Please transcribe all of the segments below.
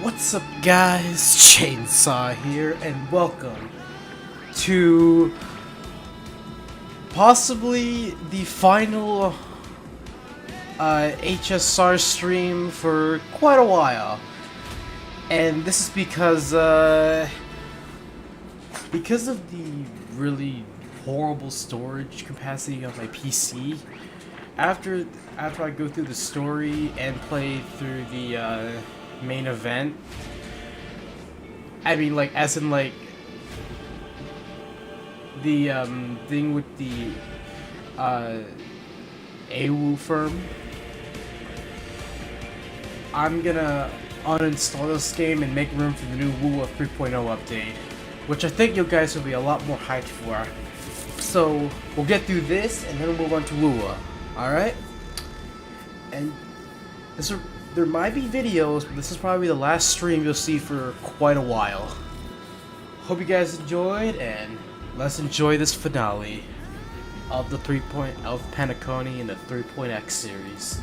What's up, guys? Chainsaw here, and welcome to possibly the final HSR stream for quite a while. And this is because of the really horrible storage capacity of my PC. After I go through the story and play through the main event, I mean, like, as in, like, the thing with the AWU firm, I'm gonna uninstall this game and make room for the new Wuwa 3.0 update, which I think you guys will be a lot more hyped for. So we'll get through this and then we'll move on to Wuwa. Alright? And there might be videos, but this is probably the last stream you'll see for quite a while. Hope you guys enjoyed, and let's enjoy this finale of the of Penacony in the 3.x series.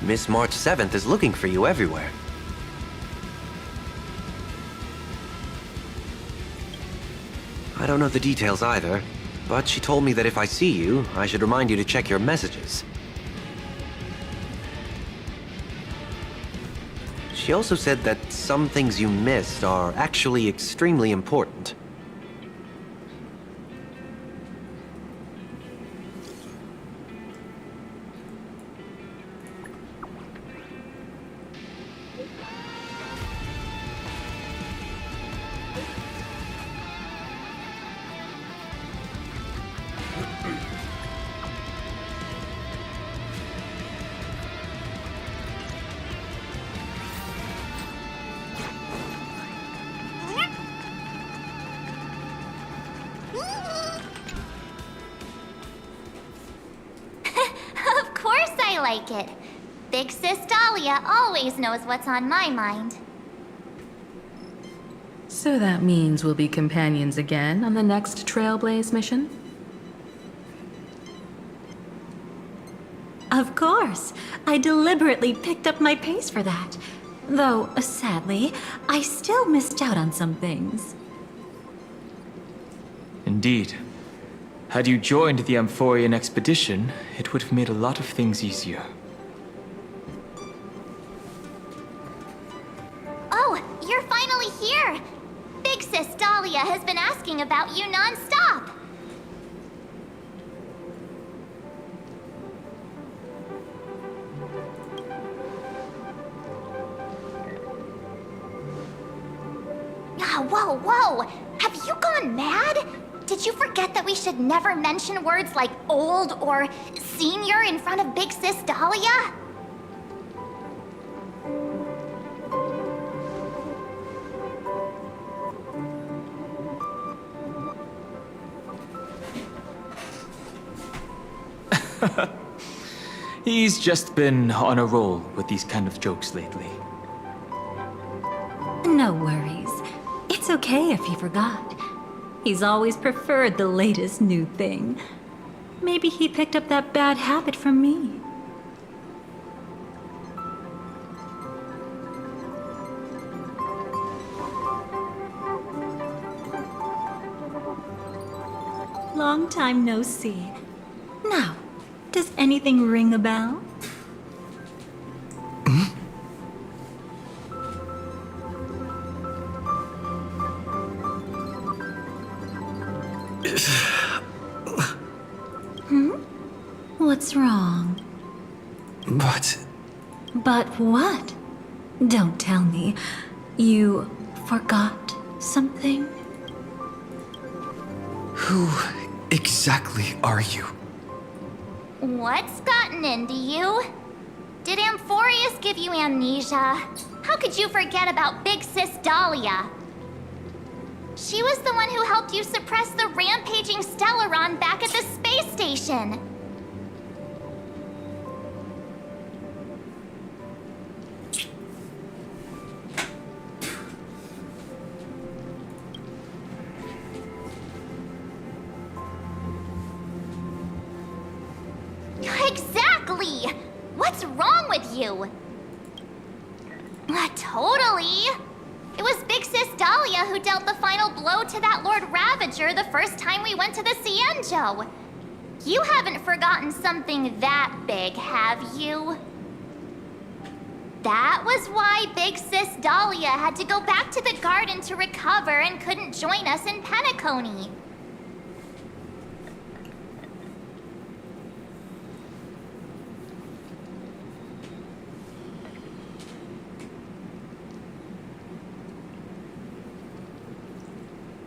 Miss March 7th is looking for you everywhere. I don't know the details either, but she told me that if I see you, I should remind you to check your messages. She also said that some things you missed are actually extremely important. Of course I like it. Big Sis Dahlia always knows what's on my mind. So that means we'll be companions again on the next Trailblaze mission? Of course. I deliberately picked up my pace for that. Though, sadly, I still missed out on some things. Indeed. Had you joined the Amphorian expedition, it would have made a lot of things easier. Oh, you're finally here! Big Sis Dahlia has been asking about you non-stop! Whoa, whoa! Have you gone mad? Did you forget that we should never mention words like old or senior in front of Big Sis Dahlia? He's just been on a roll with these kind of jokes lately. No worries. It's okay if he forgot. He's always preferred the latest new thing. Maybe he picked up that bad habit from me. Long time no see. Now, does anything ring a bell? What's wrong? But what? Don't tell me. You forgot something? Who exactly are you? What's gotten into you? Did Amphorius give you amnesia? How could you forget about Big Sis Dahlia? She was the one who helped you suppress the rampaging Stellaron back at the space station. What's wrong with you? Totally. It was Big Sis Dahlia who dealt the final blow to that Lord Ravager the first time we went to the Cienjo. You haven't forgotten something that big, have you? That was why Big Sis Dahlia had to go back to the garden to recover and couldn't join us in Penacony.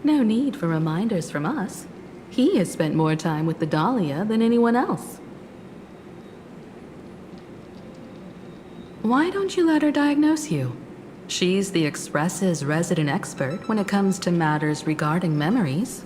No need for reminders from us. He has spent more time with the Dahlia than anyone else. Why don't you let her diagnose you? She's the Express's resident expert when it comes to matters regarding memories.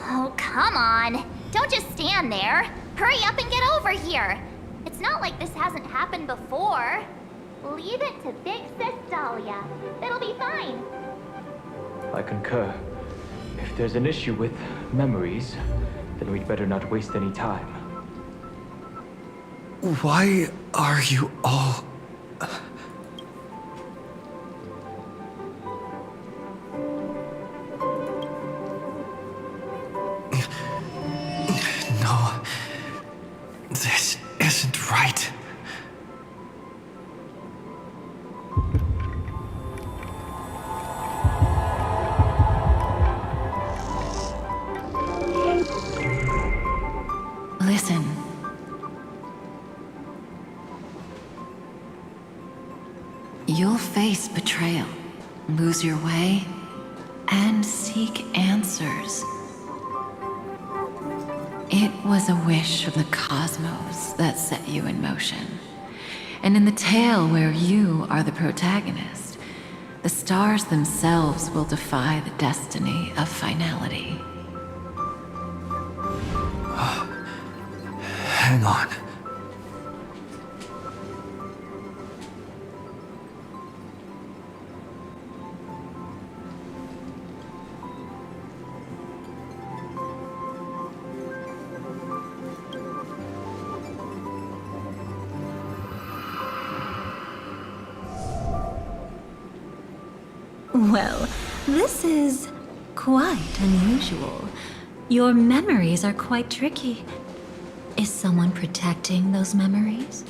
Oh, come on. Don't just stand there. Hurry up and get over here. It's not like this hasn't happened before. Leave it to Big Sis Dahlia. It'll be fine. I concur. If there's an issue with memories, then we'd better not waste any time. Why are you all... No, this isn't right. Listen. You'll face betrayal, lose your way, and seek answers. It was a wish from the cosmos that set you in motion. And in the tale where you are the protagonist, the stars themselves will defy the destiny of finality. Hang on. Well, this is quite unusual. Your memories are quite tricky. Is someone protecting those memories?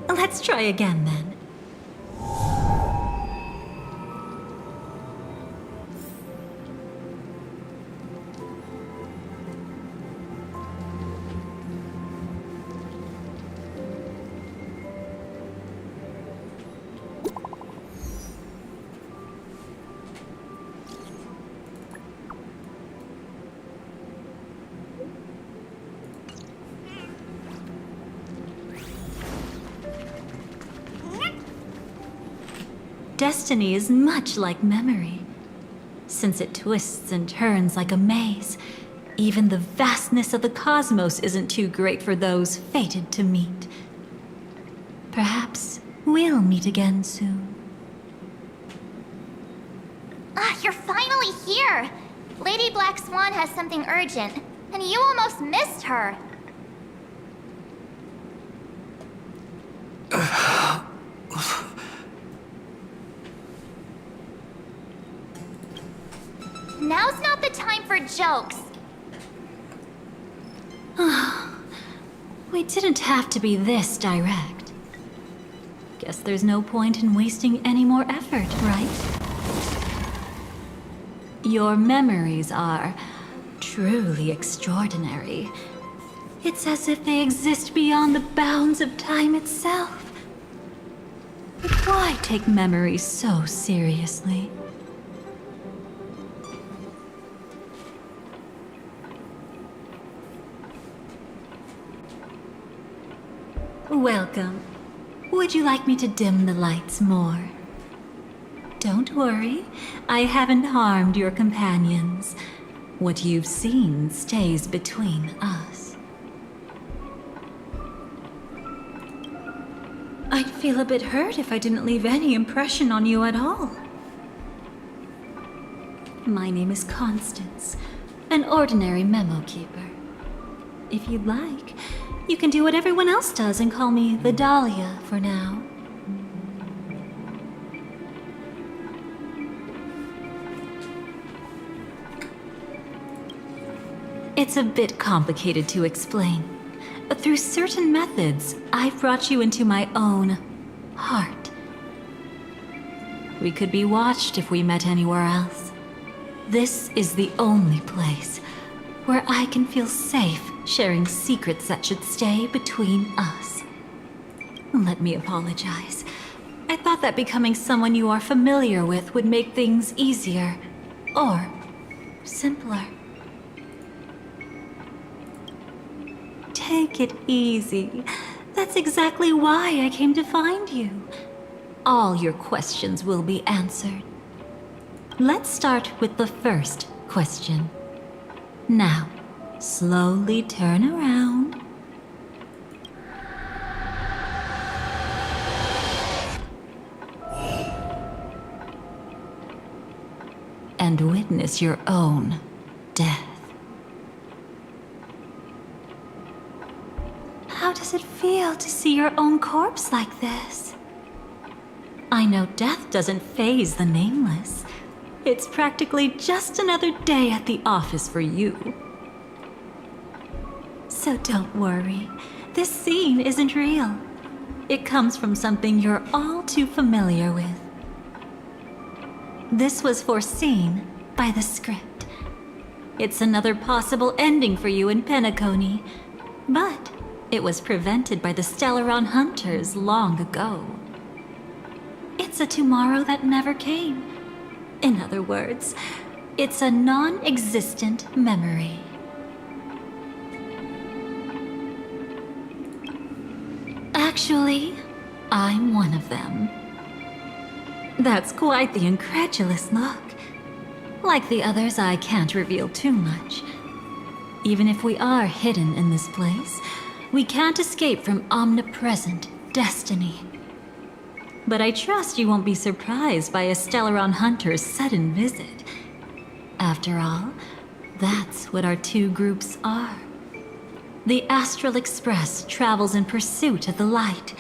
Let's try again then. Destiny is much like memory. Since it twists and turns like a maze, even the vastness of the cosmos isn't too great for those fated to meet. Perhaps we'll meet again soon. You're finally here! Lady Black Swan has something urgent, and you almost missed her. Now's not the time for jokes. We didn't have to be this direct. Guess there's no point in wasting any more effort, right? Your memories are truly extraordinary. It's as if they exist beyond the bounds of time itself. But why take memories so seriously? Welcome. Would you like me to dim the lights more? Don't worry, I haven't harmed your companions. What you've seen stays between us. I'd feel a bit hurt if I didn't leave any impression on you at all. My name is Constance, an ordinary memo keeper. If you'd like, you can do what everyone else does and call me the Dahlia for now. It's a bit complicated to explain, but through certain methods, I've brought you into my own heart. We could be watched if we met anywhere else. This is the only place where I can feel safe sharing secrets that should stay between us. Let me apologize. I thought that becoming someone you are familiar with would make things easier, or simpler. Take it easy. That's exactly why I came to find you. All your questions will be answered. Let's start with the first question. Now, slowly turn around. And witness your own death. How does it feel to see your own corpse like this? I know death doesn't faze the nameless. It's practically just another day at the office for you. So don't worry, this scene isn't real. It comes from something you're all too familiar with. This was foreseen by the script. It's another possible ending for you in Penacony, but it was prevented by the Stellaron Hunters long ago. It's a tomorrow that never came. In other words, it's a non-existent memory. Actually, I'm one of them. That's quite the incredulous look. Like the others, I can't reveal too much. Even if we are hidden in this place, we can't escape from omnipresent destiny. But I trust you won't be surprised by a Stellaron Hunter's sudden visit. After all, that's what our two groups are. The Astral Express travels in pursuit of the light,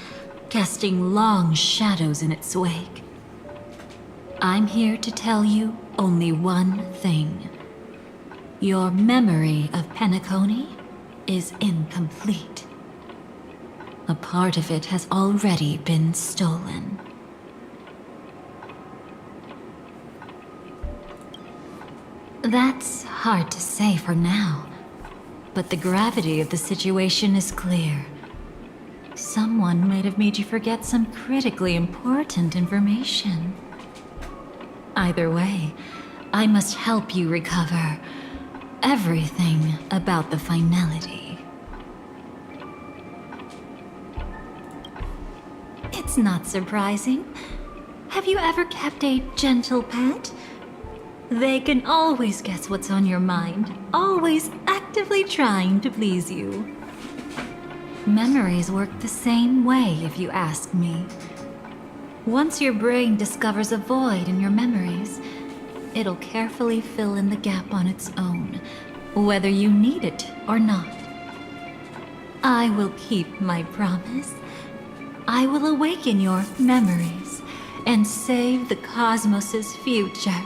casting long shadows in its wake. I'm here to tell you only one thing. Your memory of Penacony is incomplete. A part of it has already been stolen. That's hard to say for now, but the gravity of the situation is clear. Someone might have made you forget some critically important information. Either way, I must help you recover everything about the finality. It's not surprising. Have you ever kept a gentle pet? They can always guess what's on your mind, always actively trying to please you. Memories work the same way, if you ask me. Once your brain discovers a void in your memories, it'll carefully fill in the gap on its own, whether you need it or not. I will keep my promise. I will awaken your memories and save the cosmos's future.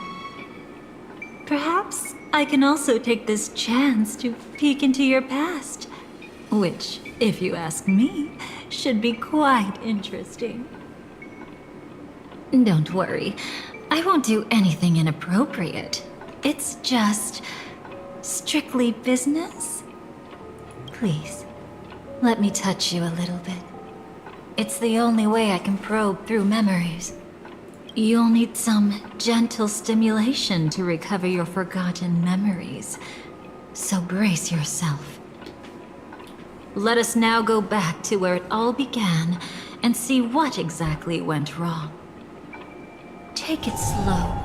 Perhaps I can also take this chance to peek into your past, which, if you ask me, should be quite interesting. Don't worry, I won't do anything inappropriate. It's just strictly business. Please, let me touch you a little bit. It's the only way I can probe through memories. You'll need some gentle stimulation to recover your forgotten memories, so brace yourself. Let us now go back to where it all began and see what exactly went wrong. Take it slow.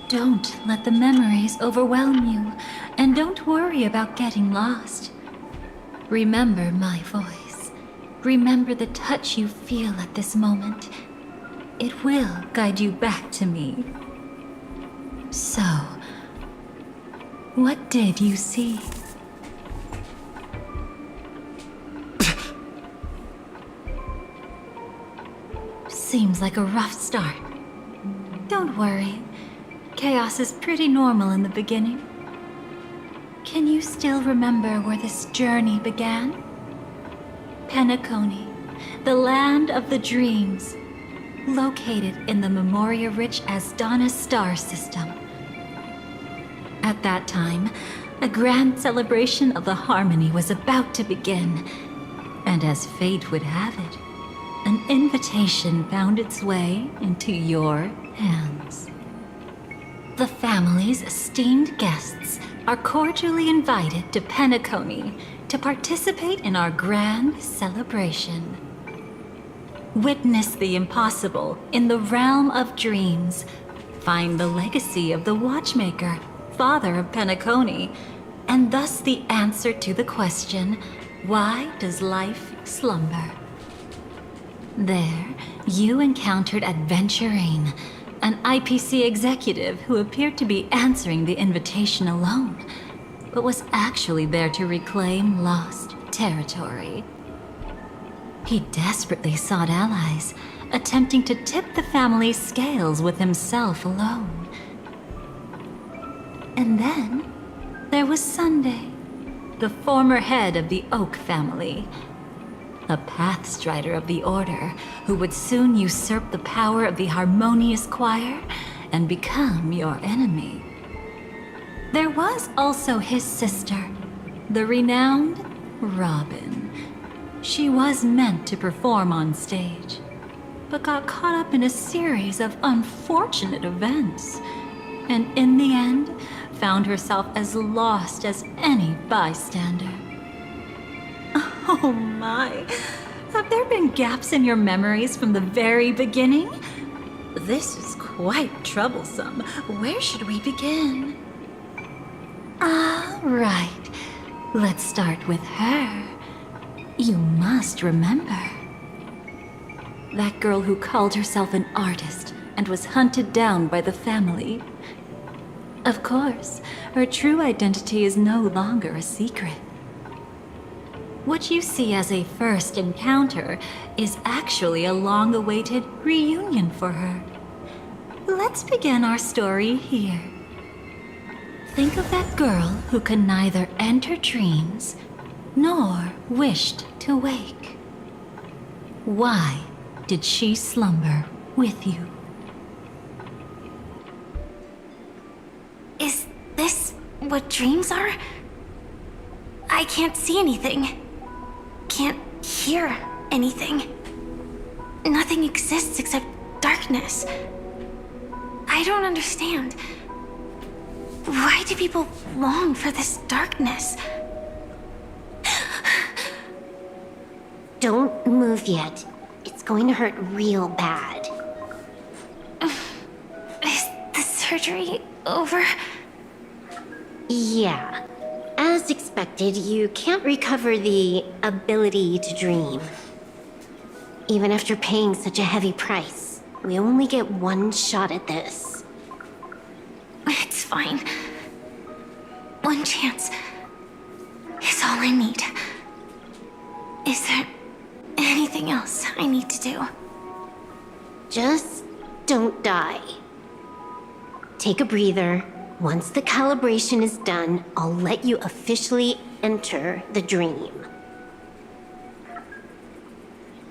Don't let the memories overwhelm you, and don't worry about getting lost. Remember my voice. Remember the touch you feel at this moment. It will guide you back to me. So, what did you see? Seems like a rough start. Don't worry. Chaos is pretty normal in the beginning. Can you still remember where this journey began? Penacony, the land of the dreams, located in the Memoria-rich Asdana star system. At that time, a grand celebration of the harmony was about to begin, and as fate would have it, an invitation found its way into your hands. The family's esteemed guests are cordially invited to Penacony to participate in our grand celebration. Witness the impossible in the realm of dreams. Find the legacy of the Watchmaker, father of Penacony, and thus the answer to the question, why does life slumber? There, you encountered Adventurine, an IPC executive who appeared to be answering the invitation alone, but was actually there to reclaim lost territory. He desperately sought allies, attempting to tip the family's scales with himself alone. And then, there was Sunday, the former head of the Oak family, a pathstrider of the Order who would soon usurp the power of the Harmonious Choir and become your enemy. There was also his sister, the renowned Robin. She was meant to perform on stage, but got caught up in a series of unfortunate events, and in the end, found herself as lost as any bystander. Oh my, have there been gaps in your memories from the very beginning? This is quite troublesome. Where should we begin? All right, let's start with her. You must remember. That girl who called herself an artist and was hunted down by the family. Of course, her true identity is no longer a secret. What you see as a first encounter is actually a long-awaited reunion for her. Let's begin our story here. Think of that girl who could neither enter dreams nor wished to wake. Why did she slumber with you? Is this what dreams are? I can't see anything. Can't hear anything. Nothing exists except darkness. I don't understand. Why do people long for this darkness? Don't move yet. It's going to hurt real bad. Is the surgery over? Yeah. As expected, you can't recover the ability to dream. Even after paying such a heavy price, we only get one shot at this. It's fine. One chance is all I need. Is there anything else I need to do? Just don't die. Take a breather. Once the calibration is done, I'll let you officially enter the dream.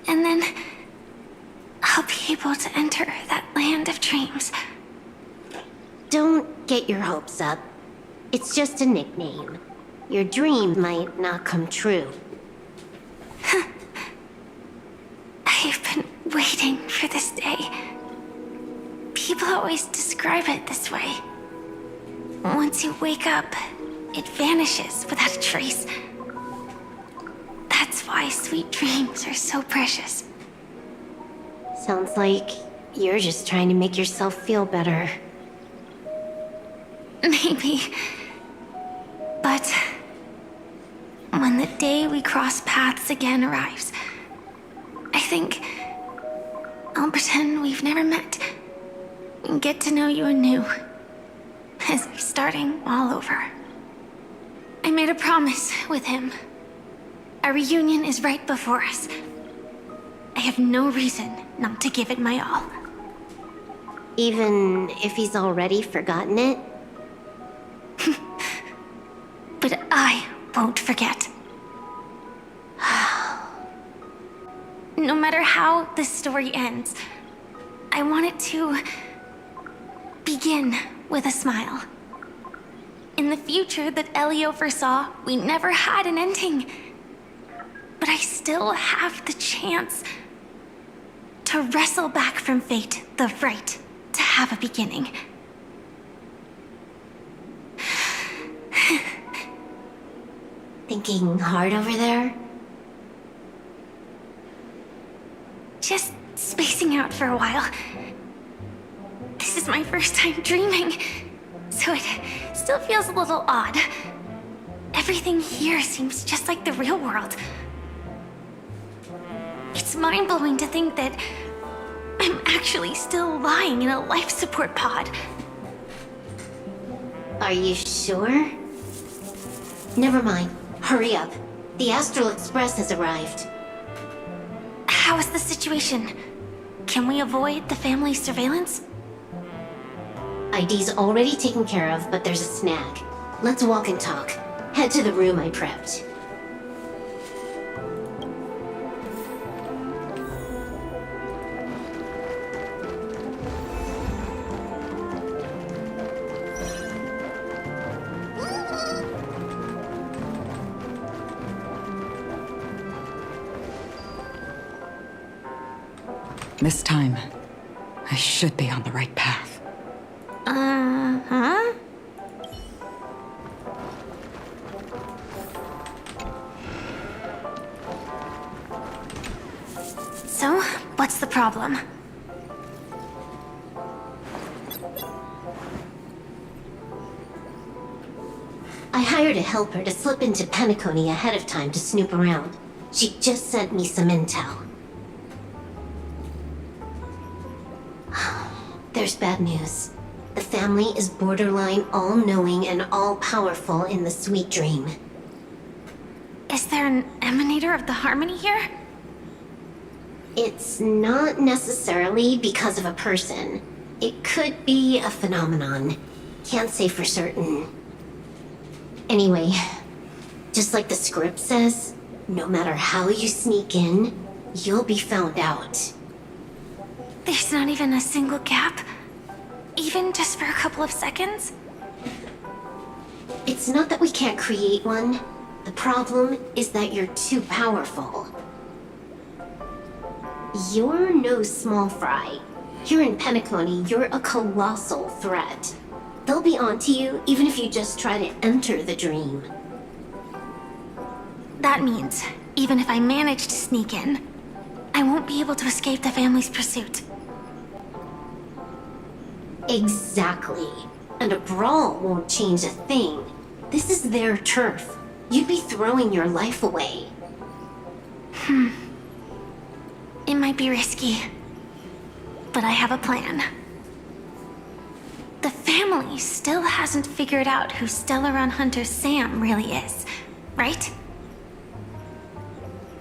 And then I'll be able to enter that land of dreams. Don't get your hopes up. It's just a nickname. Your dream might not come true. I've been waiting for this day. People always describe it this way. Once you wake up, it vanishes without a trace. why sweet dreams are so precious. Sounds like you're just trying to make yourself feel better. Maybe. But when the day we cross paths again arrives, I think I'll pretend we've never met and get to know you anew, as if starting all over. I made a promise with him. Our reunion is right before us. I have no reason not to give it my all. Even if he's already forgotten it? But I won't forget. No matter how this story ends, I want it to begin with a smile. In the future that Elio foresaw, we never had an ending. But I still have the chance to wrestle back from fate the right to have a beginning. Thinking hard over there? Just spacing out for a while. This is my first time dreaming, so it still feels a little odd. Everything here seems just like the real world. It's mind-blowing to think that I'm actually still lying in a life support pod. Are you sure? Never mind. Hurry up. The Astral Express has arrived. How is the situation? Can we avoid the family's surveillance? ID's already taken care of, but there's a snag. Let's walk and talk. Head to the room I prepped. This time, I should be on the right path. Uh-huh. So, what's the problem? I hired a helper to slip into Penacony ahead of time to snoop around. She just sent me some intel. There's bad news. The family is borderline all-knowing and all-powerful in the sweet dream. Is there an emanator of the harmony here? It's not necessarily because of a person. It could be a phenomenon. Can't say for certain. Anyway, just like the script says, no matter how you sneak in, you'll be found out. There's not even a single gap? Even just for a couple of seconds? It's not that we can't create one. The problem is that you're too powerful. You're no small fry. Here in Penacony, you're a colossal threat. They'll be onto you even if you just try to enter the dream. That means, even if I manage to sneak in, I won't be able to escape the family's pursuit. Exactly. And a brawl won't change a thing. This is their turf. You'd be throwing your life away. It might be risky, but I have a plan. The family still hasn't figured out who Stellaron Hunter Sam really is, right?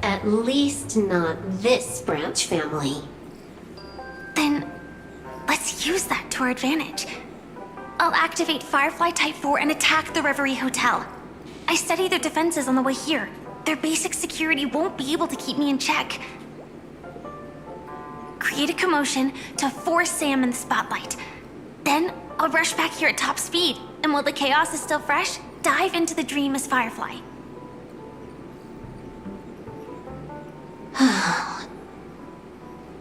At least not this branch family. Then, let's use that to our advantage. I'll activate Firefly Type 4 and attack the Reverie Hotel. I studied their defenses on the way here. Their basic security won't be able to keep me in check. Create a commotion to force Sam in the spotlight. Then, I'll rush back here at top speed, and while the chaos is still fresh, dive into the dream as Firefly.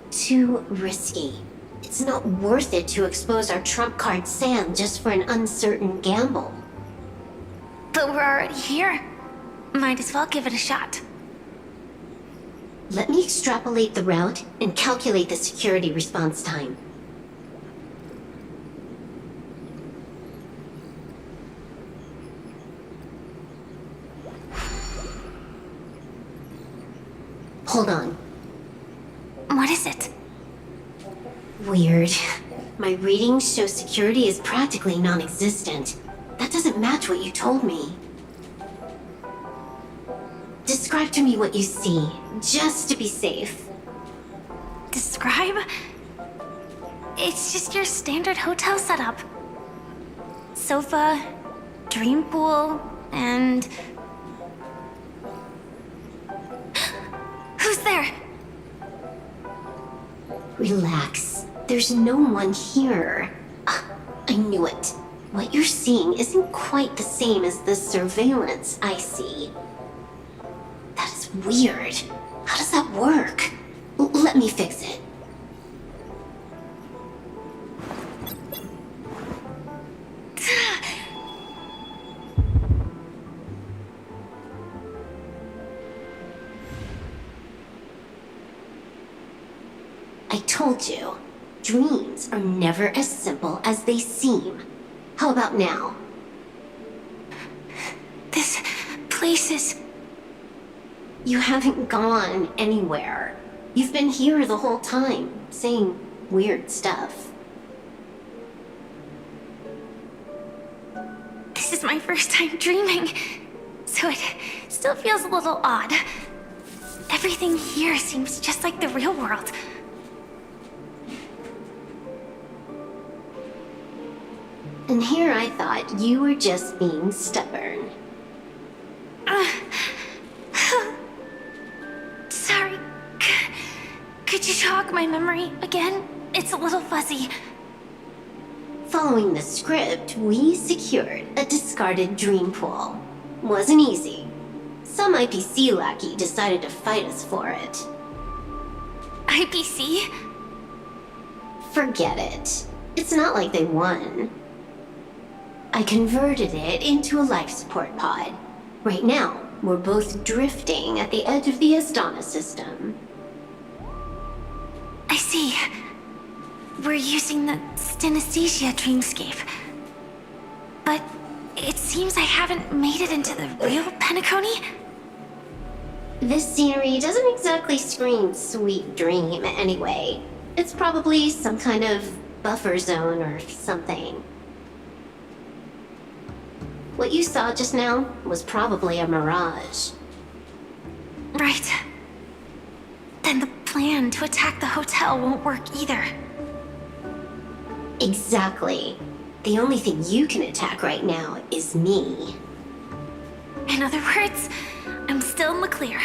Too risky. It's not worth it to expose our trump card Sam just for an uncertain gamble. But we're already here. Might as well give it a shot. Let me extrapolate the route and calculate the security response time. Hold on. What is it? Weird. My readings show security is practically non-existent. That doesn't match what you told me. Describe to me what you see, just to be safe. Describe? It's just your standard hotel setup. Sofa, dream pool, and... Who's there? Relax. There's no one here. I knew it. What you're seeing isn't quite the same as the surveillance I see. That is weird. How does that work? Let me fix it. I told you, dreams are never as simple as they seem. How about now? This place is... You haven't gone anywhere. You've been here the whole time, saying weird stuff. This is my first time dreaming, so it still feels a little odd. Everything here seems just like the real world. And here I thought you were just being stubborn. Sorry. Could you jog my memory again? It's a little fuzzy. Following the script, we secured a discarded dream pool. Wasn't easy. Some IPC lackey decided to fight us for it. IPC? Forget it. It's not like they won. I converted it into a life support pod. Right now, we're both drifting at the edge of the Astana system. I see. We're using the synesthesia dreamscape. But it seems I haven't made it into the real Penacony? This scenery doesn't exactly scream sweet dream anyway. It's probably some kind of buffer zone or something. What you saw just now was probably a mirage. Right. Then the plan to attack the hotel won't work either. Exactly. The only thing you can attack right now is me. In other words, I'm still in the clear.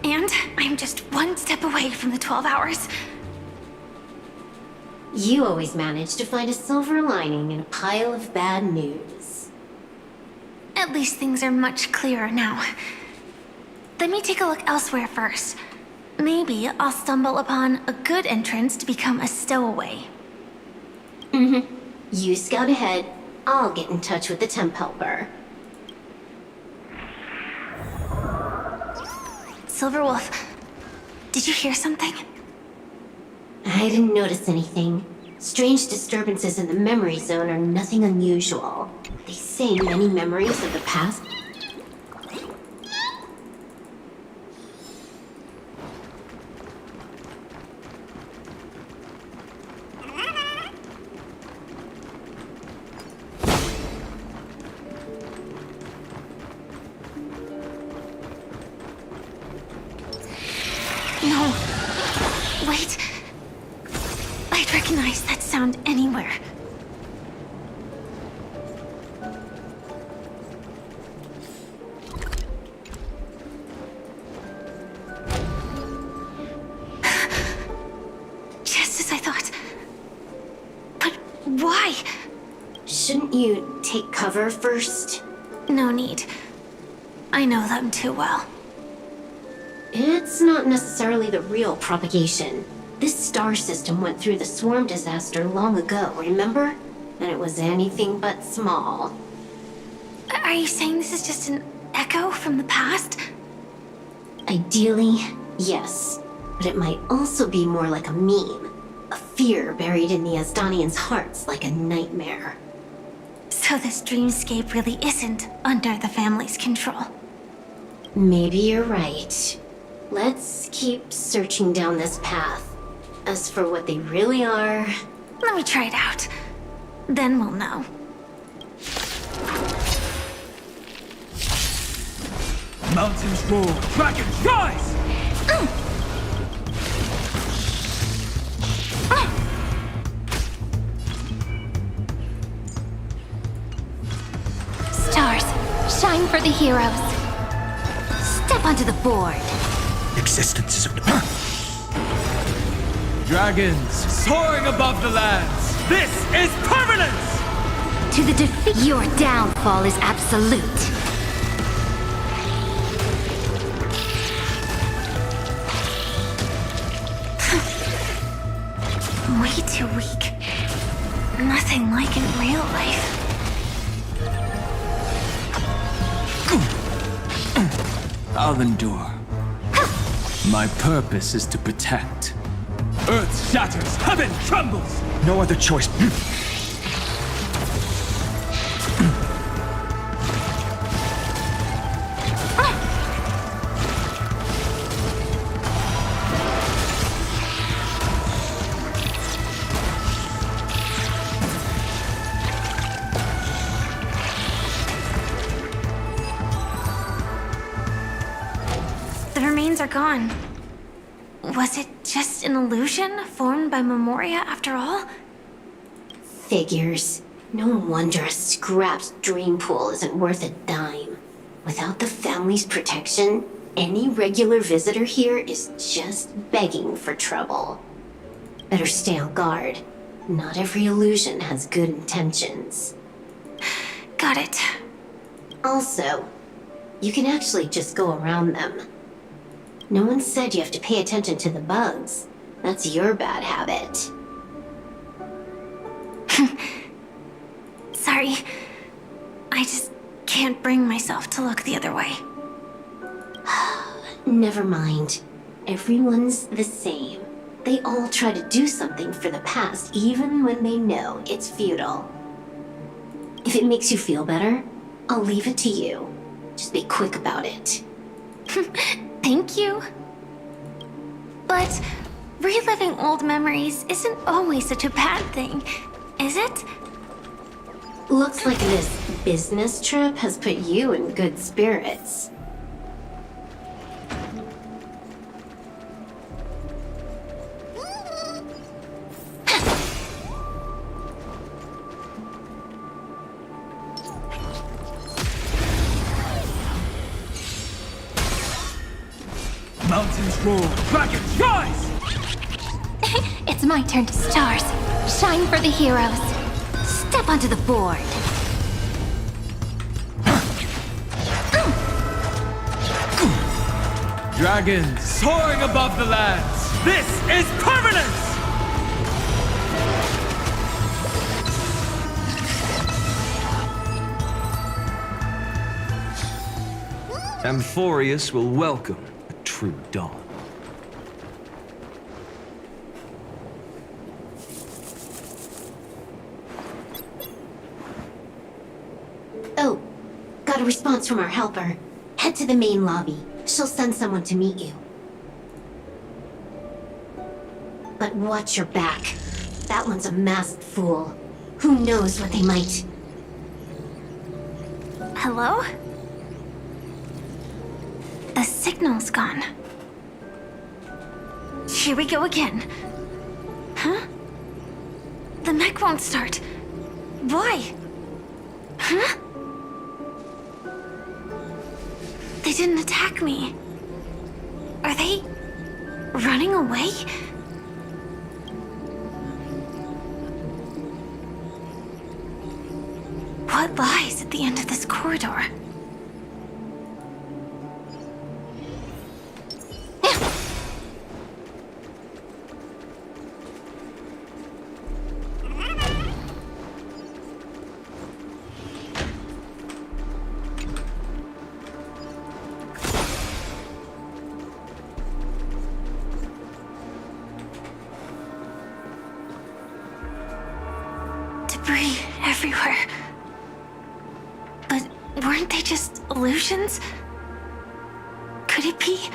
And I'm just one step away from the 12 hours. You always manage to find a silver lining in a pile of bad news. At least things are much clearer now. Let me take a look elsewhere first. Maybe I'll stumble upon a good entrance to become a stowaway. You scout ahead, I'll get in touch with the temp helper. Silverwolf, did you hear something? I didn't notice anything. Strange disturbances in the memory zone are nothing unusual. They say many memories of the past. No. Wait. I'd recognize that sound anywhere. Just as I thought. But why? Shouldn't you take cover first? No need. I know them too well. It's not necessarily the real propagation. This star system went through the swarm disaster long ago, remember? And it was anything but small. Are you saying this is just an echo from the past? Ideally, Yes, but it might also be more like a meme. A fear buried in the Asdanians' hearts like a nightmare. So this dreamscape really isn't under the family's control. Maybe you're right. Let's keep searching down this path. As for what they really are... Let me try it out. Then we'll know. Mountains roar, dragons rise! Stars, shine for the heroes. Step onto the board. Existence is a... Dragons soaring above the lands. This is permanence! To the defeat. Your downfall is absolute. Way too weak. Nothing like in real life. I'll endure. My purpose is to protect. Earth shatters, heaven trembles! No other choice. The remains are gone. Was it just an illusion formed by Memoria after all? Figures. No wonder a scrapped dream pool isn't worth a dime. Without the family's protection, any regular visitor here is just begging for trouble. Better stay on guard. Not every illusion has good intentions. Got it. Also, you can actually just go around them. No one said you have to pay attention to the bugs. That's your bad habit. Sorry. I just can't bring myself to look the other way. Never mind. Everyone's the same. They all try to do something for the past, even when they know it's futile. If it makes you feel better, I'll leave it to you. Just be quick about it. Thank you. But reliving old memories isn't always such a bad thing, is it? Looks like this business trip has put you in good spirits. Mountains roar, dragons rise! It's my turn to stars. Shine for the heroes. Step onto the board. Dragons soaring above the lands. This is permanence! Amphorius will welcome a true dawn. Oh, got a response from our helper. Head to the main lobby. She'll send someone to meet you. But watch your back. That one's a masked fool. Who knows what they might... Hello? The signal's gone. Here we go again. Huh? The mech won't start. Why? Huh? They didn't attack me. Are they running away? What lies at the end of this corridor? debris everywhere. But weren't they just illusions? Could it be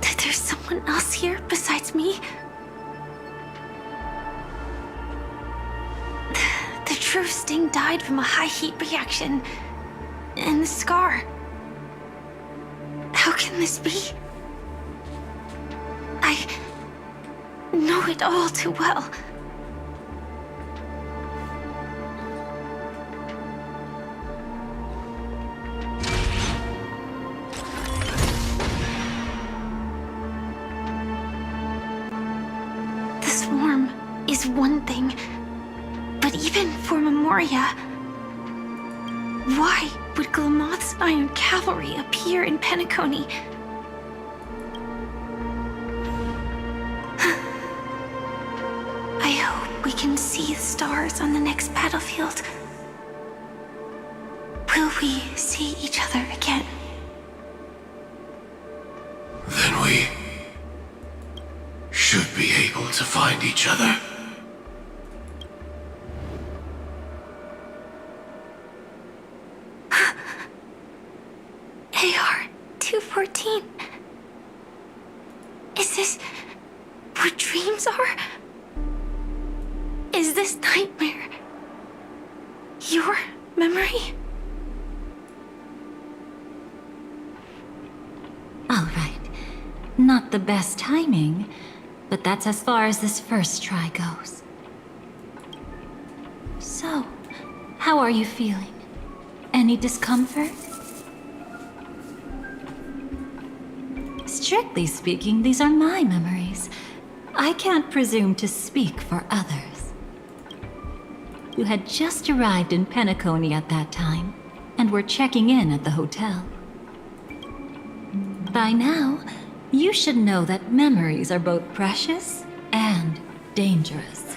that there's someone else here besides me? The true Sting died from a high heat reaction. And the scar. How can this be? I know it all too well. The swarm is one thing, but even for Memoria, why would Glamoth's Iron Cavalry appear in Penacony? I hope we can see the stars on the next battlefield. Will we see each other again? Then we should be able to find each other. AR-214. Is this what dreams are? Is this nightmare your memory? All right. Not the best timing, but that's as far as this first try goes. So, how are you feeling? Any discomfort? Strictly speaking, these are my memories. I can't presume to speak for others. You had just arrived in Penacony at that time, and were checking in at the hotel. By now, you should know that memories are both precious and dangerous.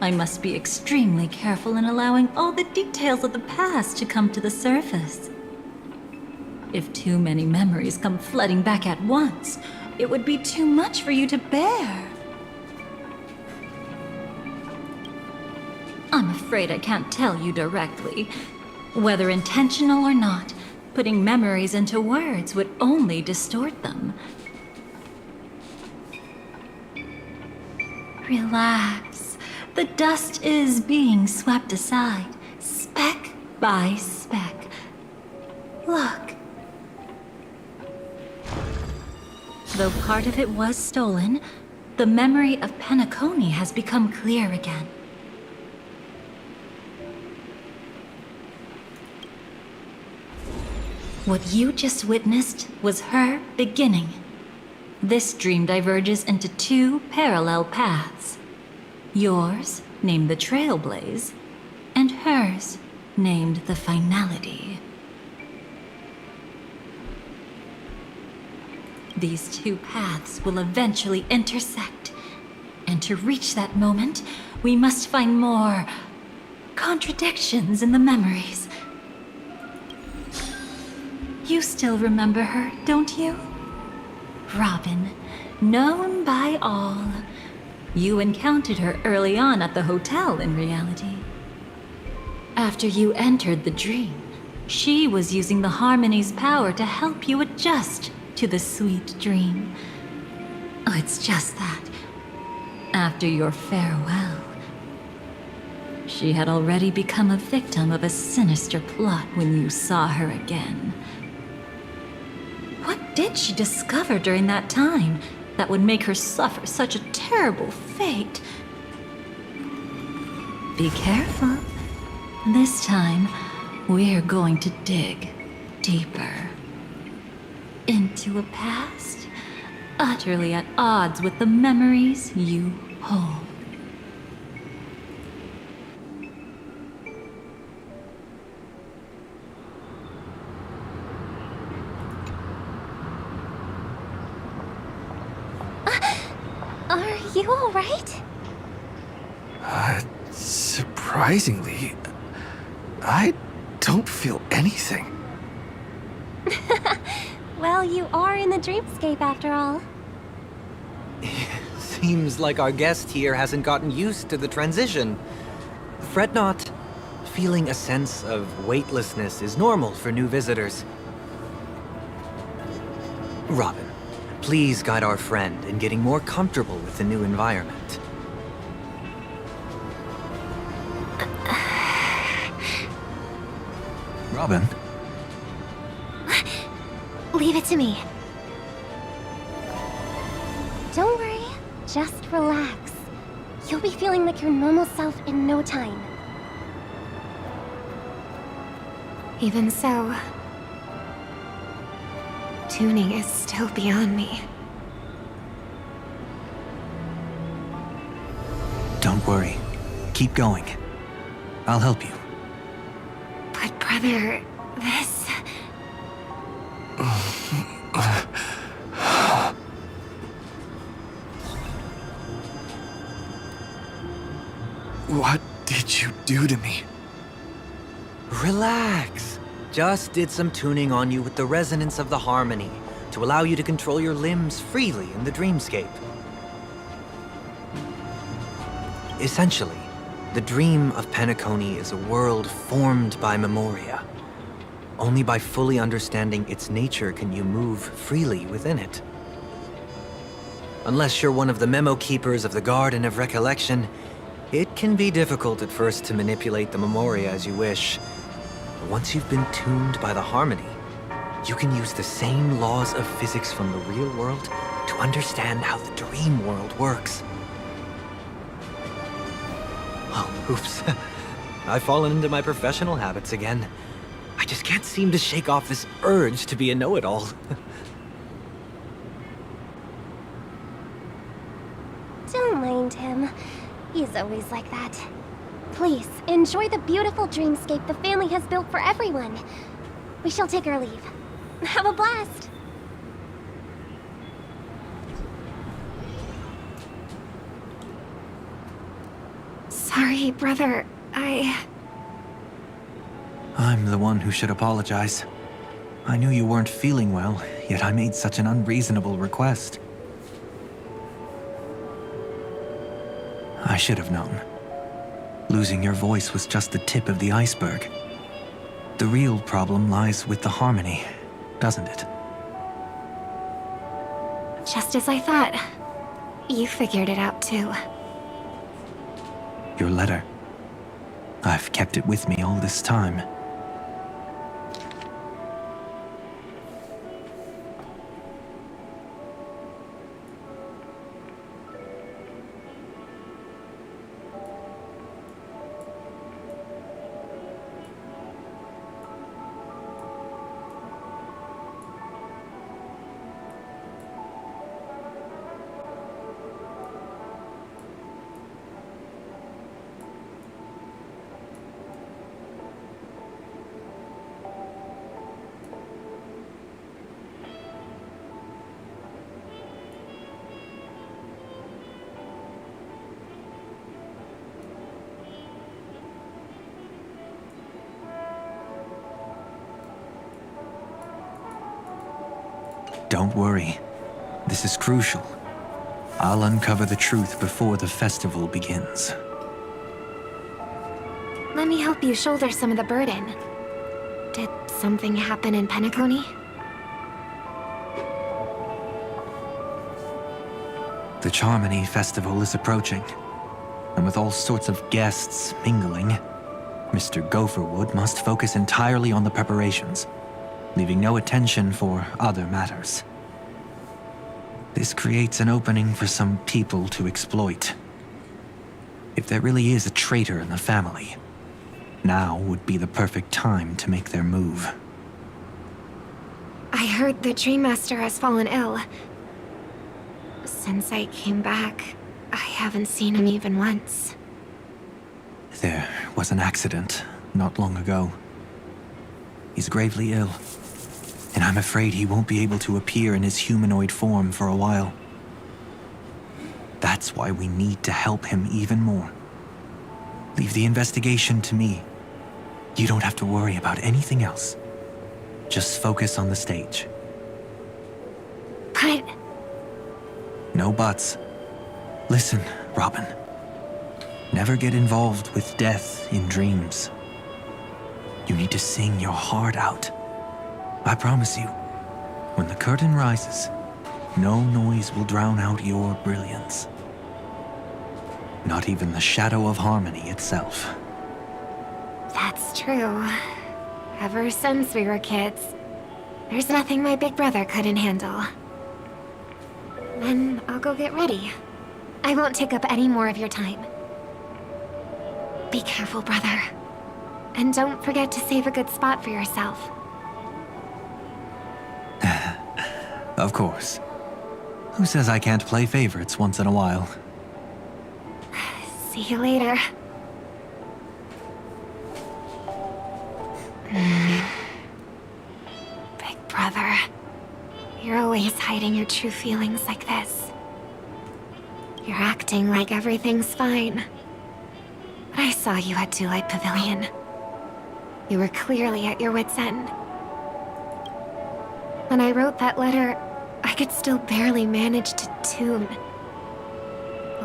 I must be extremely careful in allowing all the details of the past to come to the surface. If too many memories come flooding back at once, it would be too much for you to bear. I'm afraid I can't tell you directly. Whether intentional or not, putting memories into words would only distort them. Relax. The dust is being swept aside, speck by speck. Look. Though part of it was stolen, the memory of Penacony has become clear again. What you just witnessed was her beginning. This dream diverges into two parallel paths. Yours, named the Trailblaze, and hers, named the Finality. These two paths will eventually intersect, and to reach that moment, we must find more contradictions in the memories. You still remember her, don't you? Robin, known by all. You encountered her early on at the hotel in reality. After you entered the dream, she was using the Harmony's power to help you adjust to the sweet dream. Oh, it's just that. After your farewell, she had already become a victim of a sinister plot when you saw her again. What did she discover during that time that would make her suffer such a terrible fate? Be careful. This time, we're going to dig deeper into a past utterly at odds with the memories you hold. Are you all right? Surprisingly, I don't feel anything. Well, you are in the dreamscape after all. Seems like our guest here hasn't gotten used to the transition. Fret not. Feeling a sense of weightlessness is normal for new visitors. Robin, please guide our friend in getting more comfortable with the new environment. Robin? Leave it to me. Don't worry, just relax. You'll be feeling like your normal self in no time. Even so, tuning is still beyond me. Don't worry. Keep going. I'll help you. But brother, this... What did you do to me? Relax. Just did some tuning on you with the resonance of the harmony to allow you to control your limbs freely in the dreamscape. Essentially, the dream of Penacony is a world formed by memoria. Only by fully understanding its nature can you move freely within it. Unless you're one of the memo keepers of the Garden of Recollection, it can be difficult at first to manipulate the memoria as you wish. But once you've been tuned by the harmony, you can use the same laws of physics from the real world to understand how the dream world works. Oh, oops. I've fallen into my professional habits again. I just can't seem to shake off this urge to be a know-it-all. Don't mind him. He's always like that. Please, enjoy the beautiful dreamscape the family has built for everyone. We shall take our leave. Have a blast! Sorry, brother. I'm the one who should apologize. I knew you weren't feeling well, yet I made such an unreasonable request. I should have known. Losing your voice was just the tip of the iceberg. The real problem lies with the harmony, doesn't it? Just as I thought. You figured it out too. Your letter. I've kept it with me all this time. Don't worry. This is crucial. I'll uncover the truth before the festival begins. Let me help you shoulder some of the burden. Did something happen in Penacony? The Charmony Festival is approaching, and with all sorts of guests mingling, Mr. Gopherwood must focus entirely on the preparations, leaving no attention for other matters. This creates an opening for some people to exploit. If there really is a traitor in the family, now would be the perfect time to make their move. I heard the Dream Master has fallen ill. Since I came back, I haven't seen him even once. There was an accident not long ago. He's gravely ill, and I'm afraid he won't be able to appear in his humanoid form for a while. That's why we need to help him even more. Leave the investigation to me. You don't have to worry about anything else. Just focus on the stage. But... No buts. Listen, Robin. Never get involved with death in dreams. You need to sing your heart out. I promise you, when the curtain rises, no noise will drown out your brilliance. Not even the shadow of harmony itself. That's true. Ever since we were kids, there's nothing my big brother couldn't handle. Then I'll go get ready. I won't take up any more of your time. Be careful, brother. And don't forget to save a good spot for yourself. Of course. Who says I can't play favorites once in a while? See you later. Big brother, you're always hiding your true feelings like this. You're acting like everything's fine. But I saw you at Daylight Pavilion. You were clearly at your wit's end. When I wrote that letter, I could still barely manage to tune.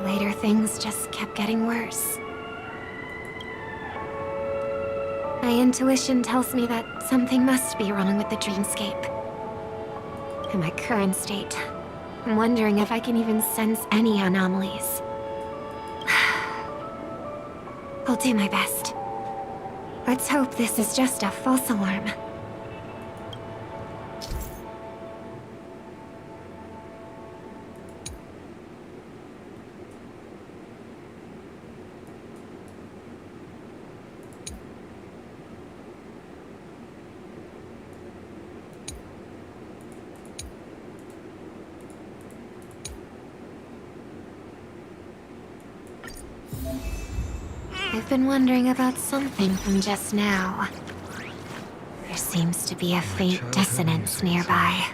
Later, things just kept getting worse. My intuition tells me that something must be wrong with the dreamscape. In my current state, I'm wondering if I can even sense any anomalies. I'll do my best. Let's hope this is just a false alarm. I've been wondering about something from just now. There seems to be a faint dissonance nearby.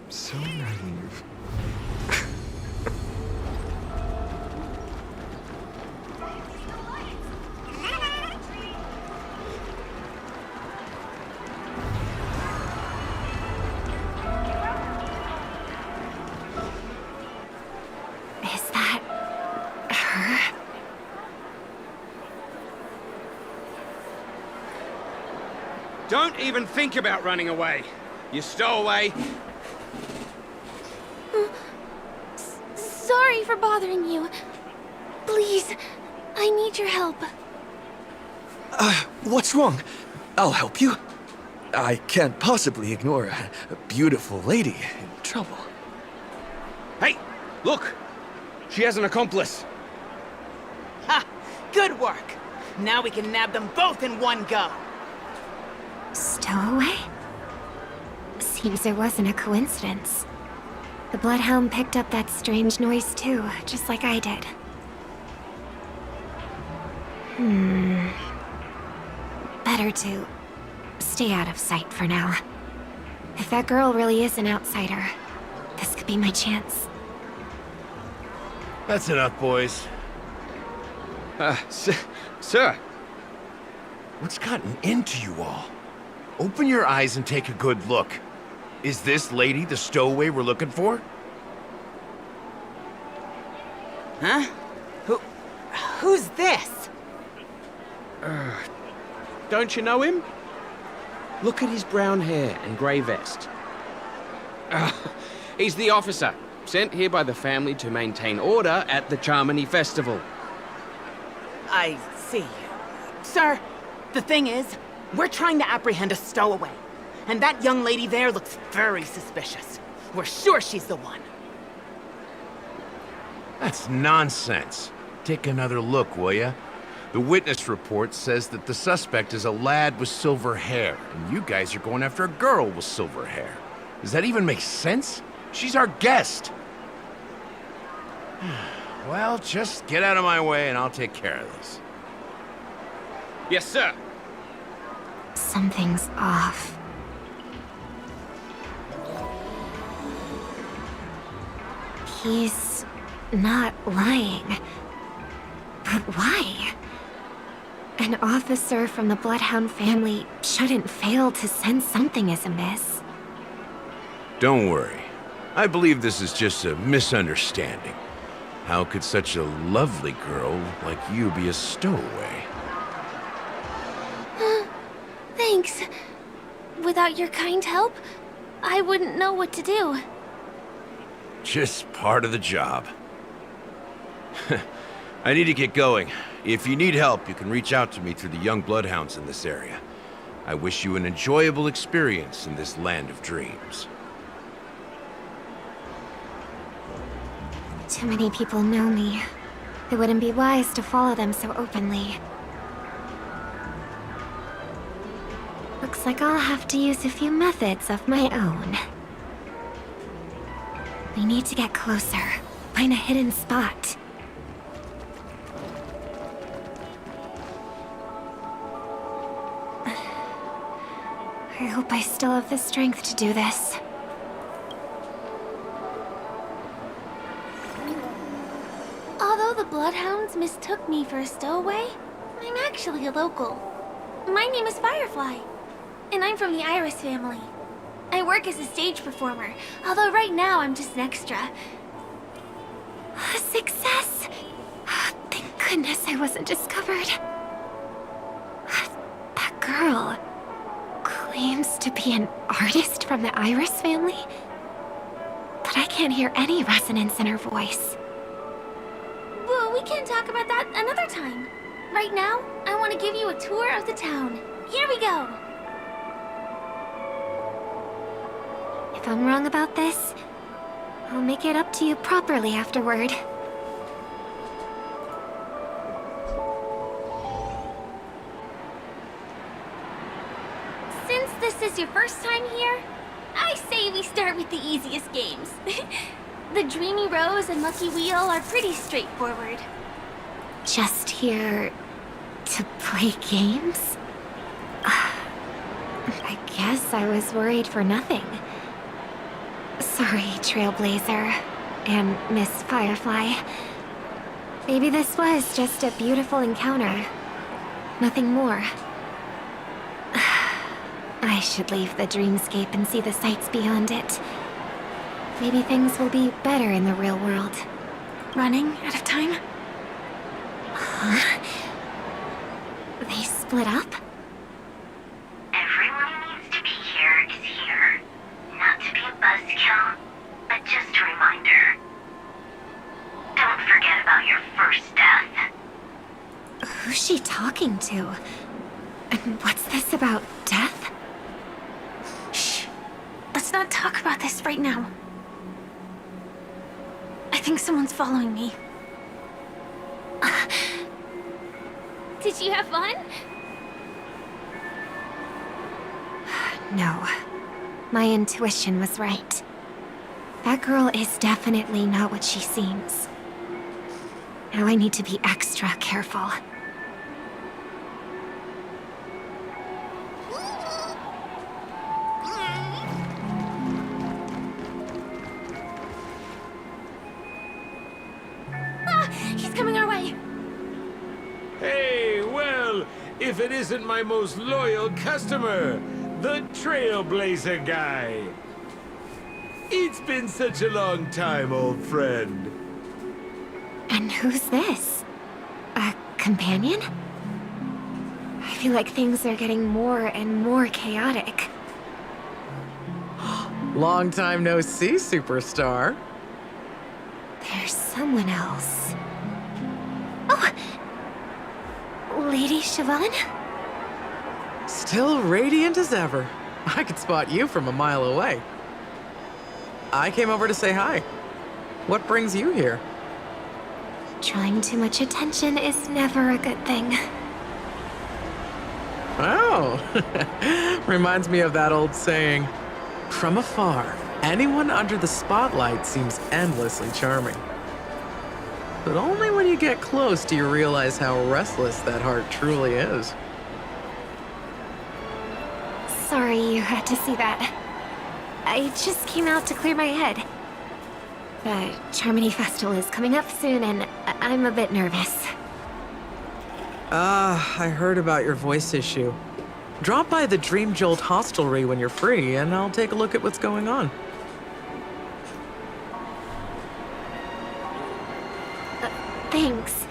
So naive. Is that her? Don't even think about running away. You stowaway. Sorry for bothering you. Please, I need your help. What's wrong? I'll help you. I can't possibly ignore a beautiful lady in trouble. Hey, look! She has an accomplice. Ha! Good work! Now we can nab them both in one go! Stowaway? Seems it wasn't a coincidence. The Bloodhound picked up that strange noise too, just like I did. Better to stay out of sight for now. If that girl really is an outsider, this could be my chance. That's enough, boys. Sir. What's gotten into you all? Open your eyes and take a good look. Is this lady the stowaway we're looking for? Huh? Who's this? Don't you know him? Look at his brown hair and grey vest. He's the officer, sent here by the family to maintain order at the Charmony Festival. I see. Sir, the thing is, we're trying to apprehend a stowaway. And that young lady there looks very suspicious. We're sure she's the one. That's nonsense. Take another look, will ya? The witness report says that the suspect is a lad with silver hair, and you guys are going after a girl with silver hair. Does that even make sense? She's our guest. Well, just get out of my way and I'll take care of this. Yes, sir. Something's off. He's not lying. But why? An officer from the Bloodhound family shouldn't fail to sense something is amiss. Don't worry. I believe this is just a misunderstanding. How could such a lovely girl like you be a stowaway? Thanks. Without your kind help, I wouldn't know what to do. Just part of the job. I need to get going. If you need help, you can reach out to me through the young bloodhounds in this area. I wish you an enjoyable experience in this land of dreams. Too many people know me. It wouldn't be wise to follow them so openly. Looks like I'll have to use a few methods of my own. We need to get closer. Find a hidden spot. I hope I still have the strength to do this. Although the Bloodhounds mistook me for a stowaway, I'm actually a local. My name is Firefly, and I'm from the Iris family. I work as a stage performer, although right now I'm just an extra. Success! Thank goodness I wasn't discovered. That girl claims to be an artist from the Iris family, but I can't hear any resonance in her voice. Well, we can talk about that another time. Right now, I want to give you a tour of the town. Here we go! If I'm wrong about this, I'll make it up to you properly afterward. Since this is your first time here, I say we start with the easiest games. The Dreamy Rose and Lucky Wheel are pretty straightforward. Just here to play games? I guess I was worried for nothing. Sorry, Trailblazer and Miss Firefly. Maybe this was just a beautiful encounter. Nothing more. I should leave the dreamscape and see the sights beyond it. Maybe things will be better in the real world. Running out of time? Huh? They split up? Everyone who needs to be here is here. Not to be a buzzkill, but just a reminder. Don't forget about your first death. Who's she talking to? And what's this about death? Shh. Let's not talk about this right now. I think someone's following me. Did you have fun? No. My intuition was right. That girl is definitely not what she seems. Now I need to be extra careful. He's coming our way! Hey, well, if it isn't my most loyal customer, the Trailblazer guy. It's been such a long time, old friend. And who's this? A companion? I feel like things are getting more and more chaotic. Long time no see, superstar. There's someone else. Oh! Lady Siobhan? Still radiant as ever. I could spot you from a mile away. I came over to say hi. What brings you here? Drawing too much attention is never a good thing. Oh, reminds me of that old saying, from afar, anyone under the spotlight seems endlessly charming. But only when you get close do you realize how restless that heart truly is. Sorry you had to see that. I just came out to clear my head. The Charmony Festival is coming up soon, and I'm a bit nervous. I heard about your voice issue. Drop by the Dream Jolt hostelry when you're free, and I'll take a look at what's going on. Thanks.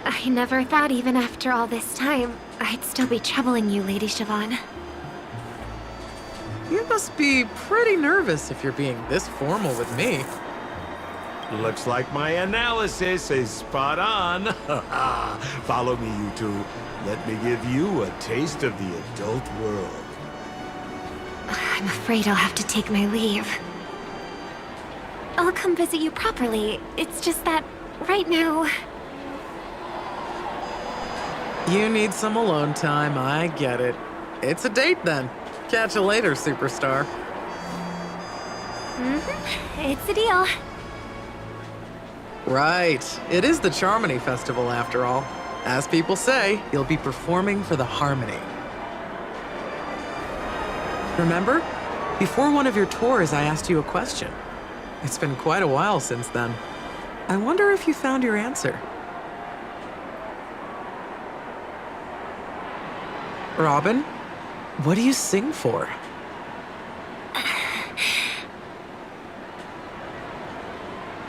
I never thought even after all this time, I'd still be troubling you, Lady Siobhan. You must be pretty nervous if you're being this formal with me. Looks like my analysis is spot on. Follow me, you two. Let me give you a taste of the adult world. I'm afraid I'll have to take my leave. I'll come visit you properly. It's just that, right now... You need some alone time, I get it. It's a date then. Catch you later, superstar. It's a deal. Right. It is the Charmony Festival after all. As people say, you'll be performing for the Harmony. Remember? Before one of your tours, I asked you a question. It's been quite a while since then. I wonder if you found your answer. Robin, what do you sing for?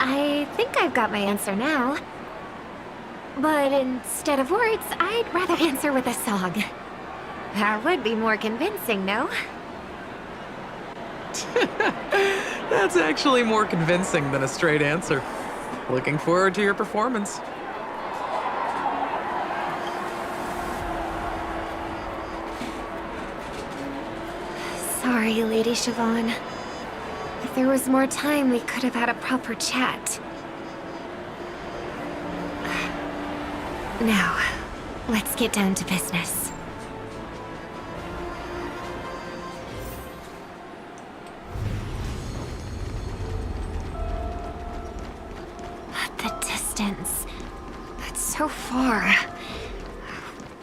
I think I've got my answer now. But instead of words, I'd rather answer with a song. That would be more convincing, no? That's actually more convincing than a straight answer. Looking forward to your performance. Sorry, Lady Siobhan. If there was more time, we could have had a proper chat. Now, let's get down to business. The distance. That's so far.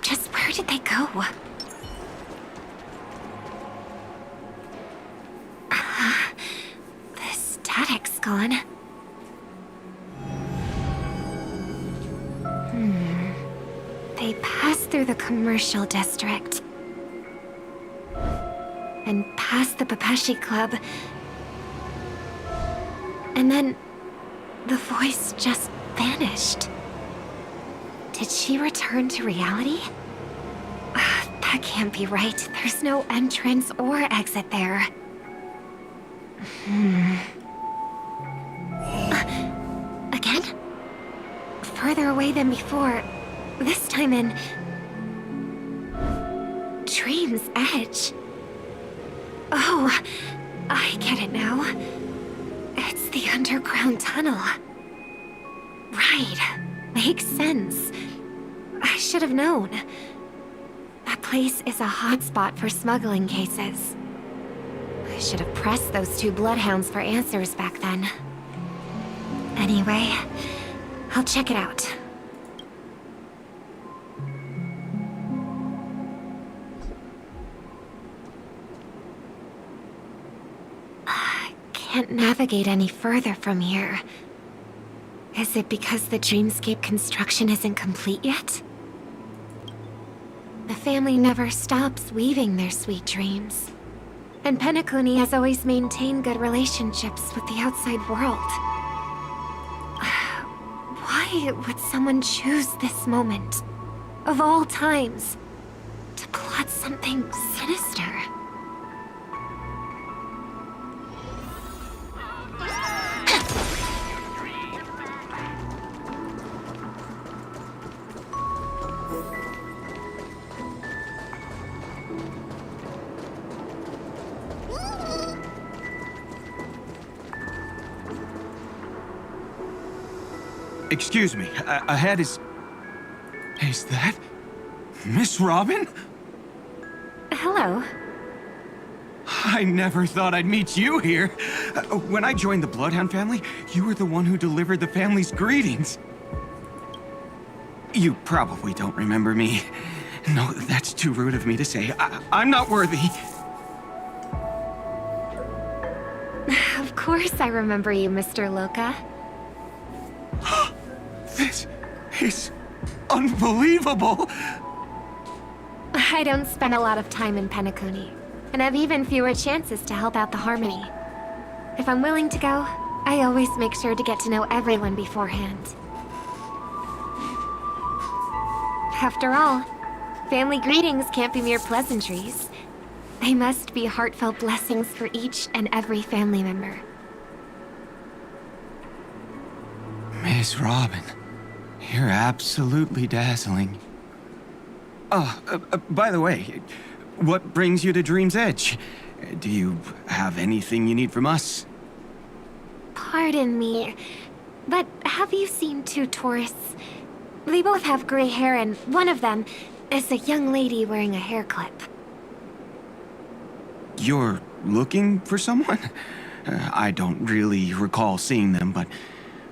Just where did they go? The static's gone. They passed through the commercial district. And past the Papashi Club. And then the voice just vanished. Did she return to reality? That can't be right. There's no entrance or exit there. Again? Further away than before. This time in... Dream's Edge. Oh, I get it now. It's the underground tunnel. Right. Makes sense. I should have known. That place is a hotspot for smuggling cases. I should have pressed those two bloodhounds for answers back then. Anyway, I'll check it out. Can't navigate any further from here. Is it because the dreamscape construction isn't complete yet? The family never stops weaving their sweet dreams. And Penacony has always maintained good relationships with the outside world. Why would someone choose this moment, of all times, to plot something sinister? Excuse me, ahead is... Is that... Miss Robin? Hello. I never thought I'd meet you here. When I joined the Bloodhound family, you were the one who delivered the family's greetings. You probably don't remember me. No, that's too rude of me to say. I'm not worthy. Of course I remember you, Mr. Loka. This is unbelievable. I don't spend a lot of time in Penacony, and have even fewer chances to help out the Harmony. If I'm willing to go, I always make sure to get to know everyone beforehand. After all, family greetings can't be mere pleasantries. They must be heartfelt blessings for each and every family member. Miss Robin, you're absolutely dazzling. By the way, what brings you to Dream's Edge? Do you have anything you need from us? Pardon me, but have you seen two tourists? They both have gray hair, and one of them is a young lady wearing a hair clip. You're looking for someone? I don't really recall seeing them, but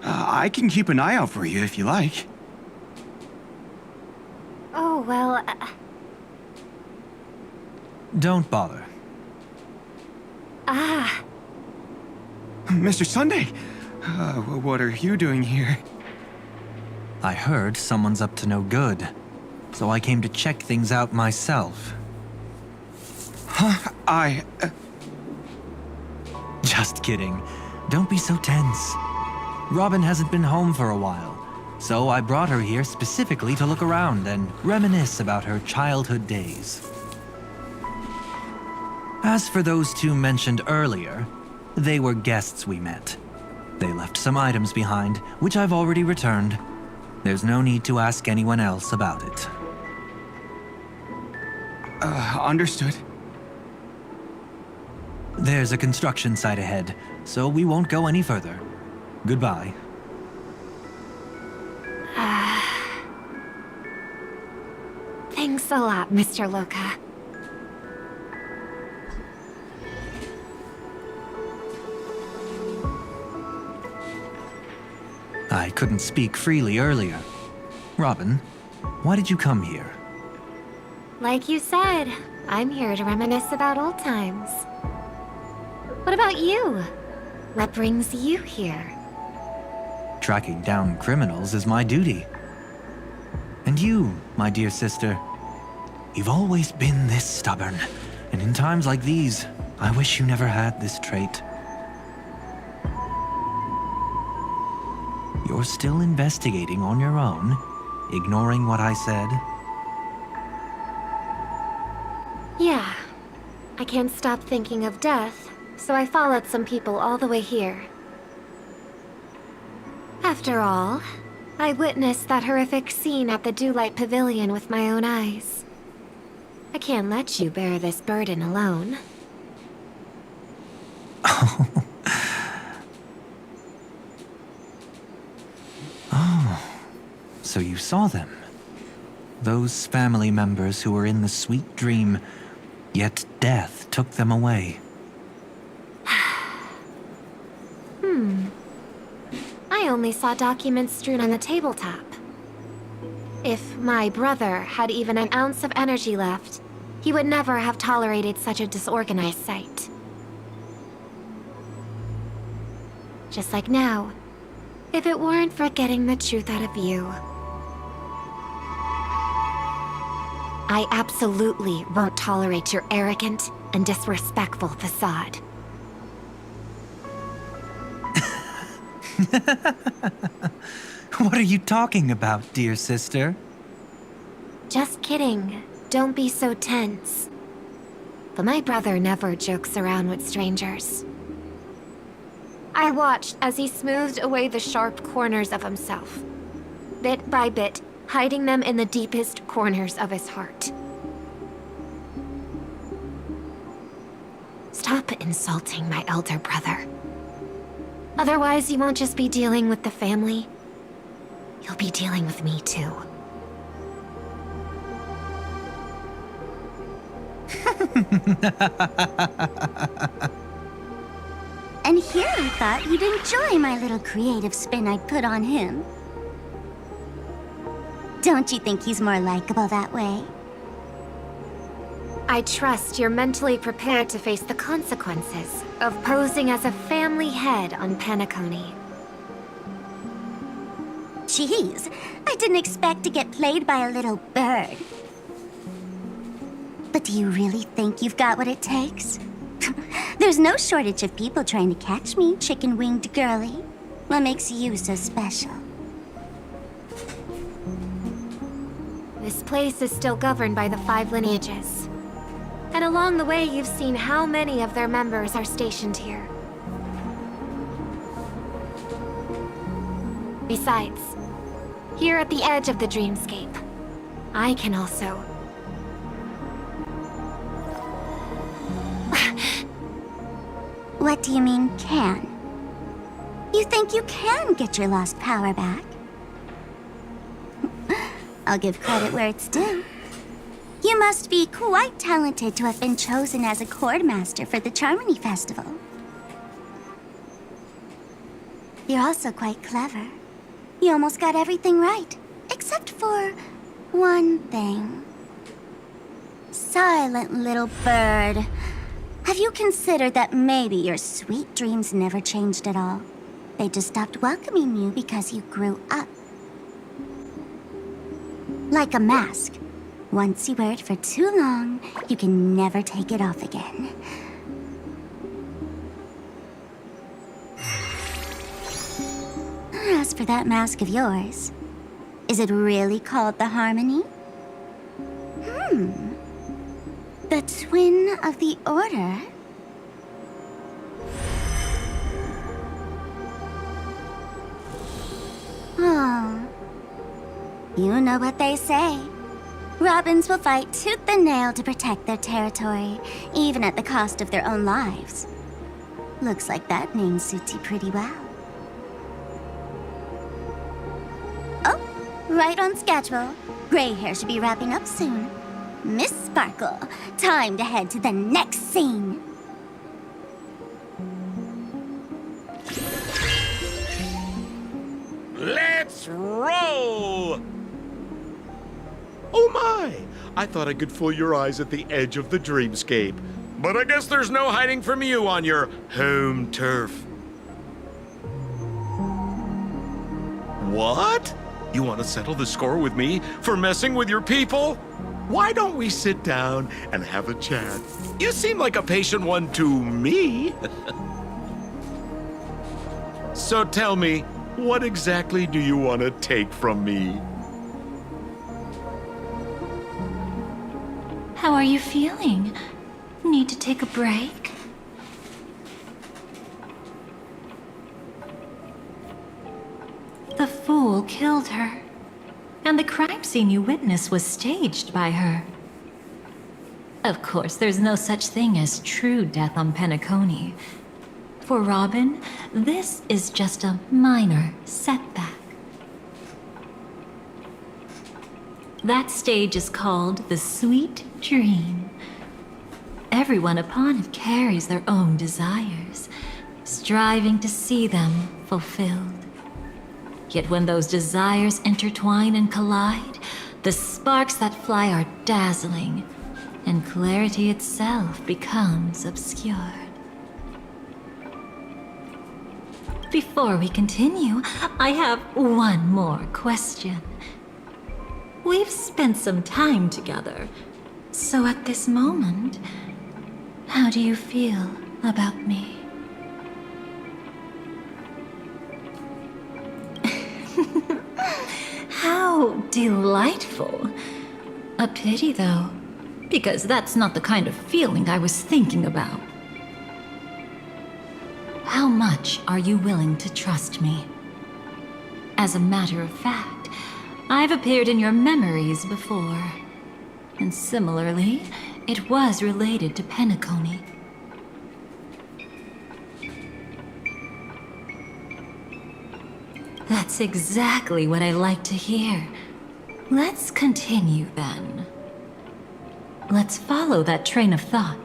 I can keep an eye out for you if you like. Oh, well... Don't bother. Ah. Mr. Sunday, what are you doing here? I heard someone's up to no good, so I came to check things out myself. Huh? Just kidding. Don't be so tense. Robin hasn't been home for a while, so I brought her here specifically to look around and reminisce about her childhood days. As for those two mentioned earlier, they were guests we met. They left some items behind, which I've already returned. There's no need to ask anyone else about it. Understood. There's a construction site ahead, so we won't go any further. Goodbye. Thanks a lot, Mr. Loka. I couldn't speak freely earlier. Robin, why did you come here? Like you said, I'm here to reminisce about old times. What about you? What brings you here? Tracking down criminals is my duty. And you, my dear sister, you've always been this stubborn, and in times like these, I wish you never had this trait. You're still investigating on your own, ignoring what I said? Yeah. I can't stop thinking of death, so I followed some people all the way here. After all, I witnessed that horrific scene at the Dewlight Pavilion with my own eyes. I can't let you bear this burden alone. So you saw them. Those family members who were in the sweet dream, yet death took them away. I only saw documents strewn on the tabletop. If my brother had even an ounce of energy left, he would never have tolerated such a disorganized sight. Just like now, if it weren't for getting the truth out of you. I absolutely won't tolerate your arrogant and disrespectful facade. What are you talking about, dear sister? Just kidding. Don't be so tense. But my brother never jokes around with strangers. I watched as he smoothed away the sharp corners of himself, bit by bit, hiding them in the deepest corners of his heart. Stop insulting my elder brother. Otherwise, you won't just be dealing with the family. you'll be dealing with me too. And Hiro thought you'd enjoy my little creative spin I'd put on him. Don't you think he's more likable that way? I trust you're mentally prepared to face the consequences of posing as a family head on Penacony. Jeez, I didn't expect to get played by a little bird. But do you really think you've got what it takes? There's no shortage of people trying to catch me, chicken-winged girlie. What makes you so special? This place is still governed by the 5 lineages. And along the way, you've seen how many of their members are stationed here. Besides, here at the edge of the dreamscape, I can also... What do you mean, can? You think you can get your lost power back? I'll give credit where it's due. You must be quite talented to have been chosen as a chord master for the Charmony Festival. You're also quite clever. You almost got everything right, except for one thing. Silent little bird. Have you considered that maybe your sweet dreams never changed at all? They just stopped welcoming you because you grew up. Like a mask. Once you wear it for too long, you can never take it off again. As for that mask of yours, is it really called the Harmony? The Twin of the Order? Oh. You know what they say. Robins will fight tooth and nail to protect their territory, even at the cost of their own lives. Looks like that name suits you pretty well. Oh, right on schedule. Gray hair should be wrapping up soon. Miss Sparkle, time to head to the next scene. Let's roll! Oh my! I thought I could fool your eyes at the edge of the dreamscape. But I guess there's no hiding from you on your home turf. What? You want to settle the score with me for messing with your people? Why don't we sit down and have a chat? You seem like a patient one to me. So tell me, what exactly do you want to take from me? How are you feeling? Need to take a break? The fool killed her. And the crime scene you witnessed was staged by her. Of course, there's no such thing as true death on Penacony. For Robin, this is just a minor setback. That stage is called the Sweet Dream. Everyone upon it carries their own desires, striving to see them fulfilled. Yet when those desires intertwine and collide, the sparks that fly are dazzling, and clarity itself becomes obscured. Before we continue, I have one more question. We've spent some time together, so at this moment, how do you feel about me? How delightful. A pity, though, because that's not the kind of feeling I was thinking about. How much are you willing to trust me? As a matter of fact, I've appeared in your memories before. And similarly, it was related to Penacony. Let's That's exactly what I like to hear. Let's continue then. Let's follow that train of thought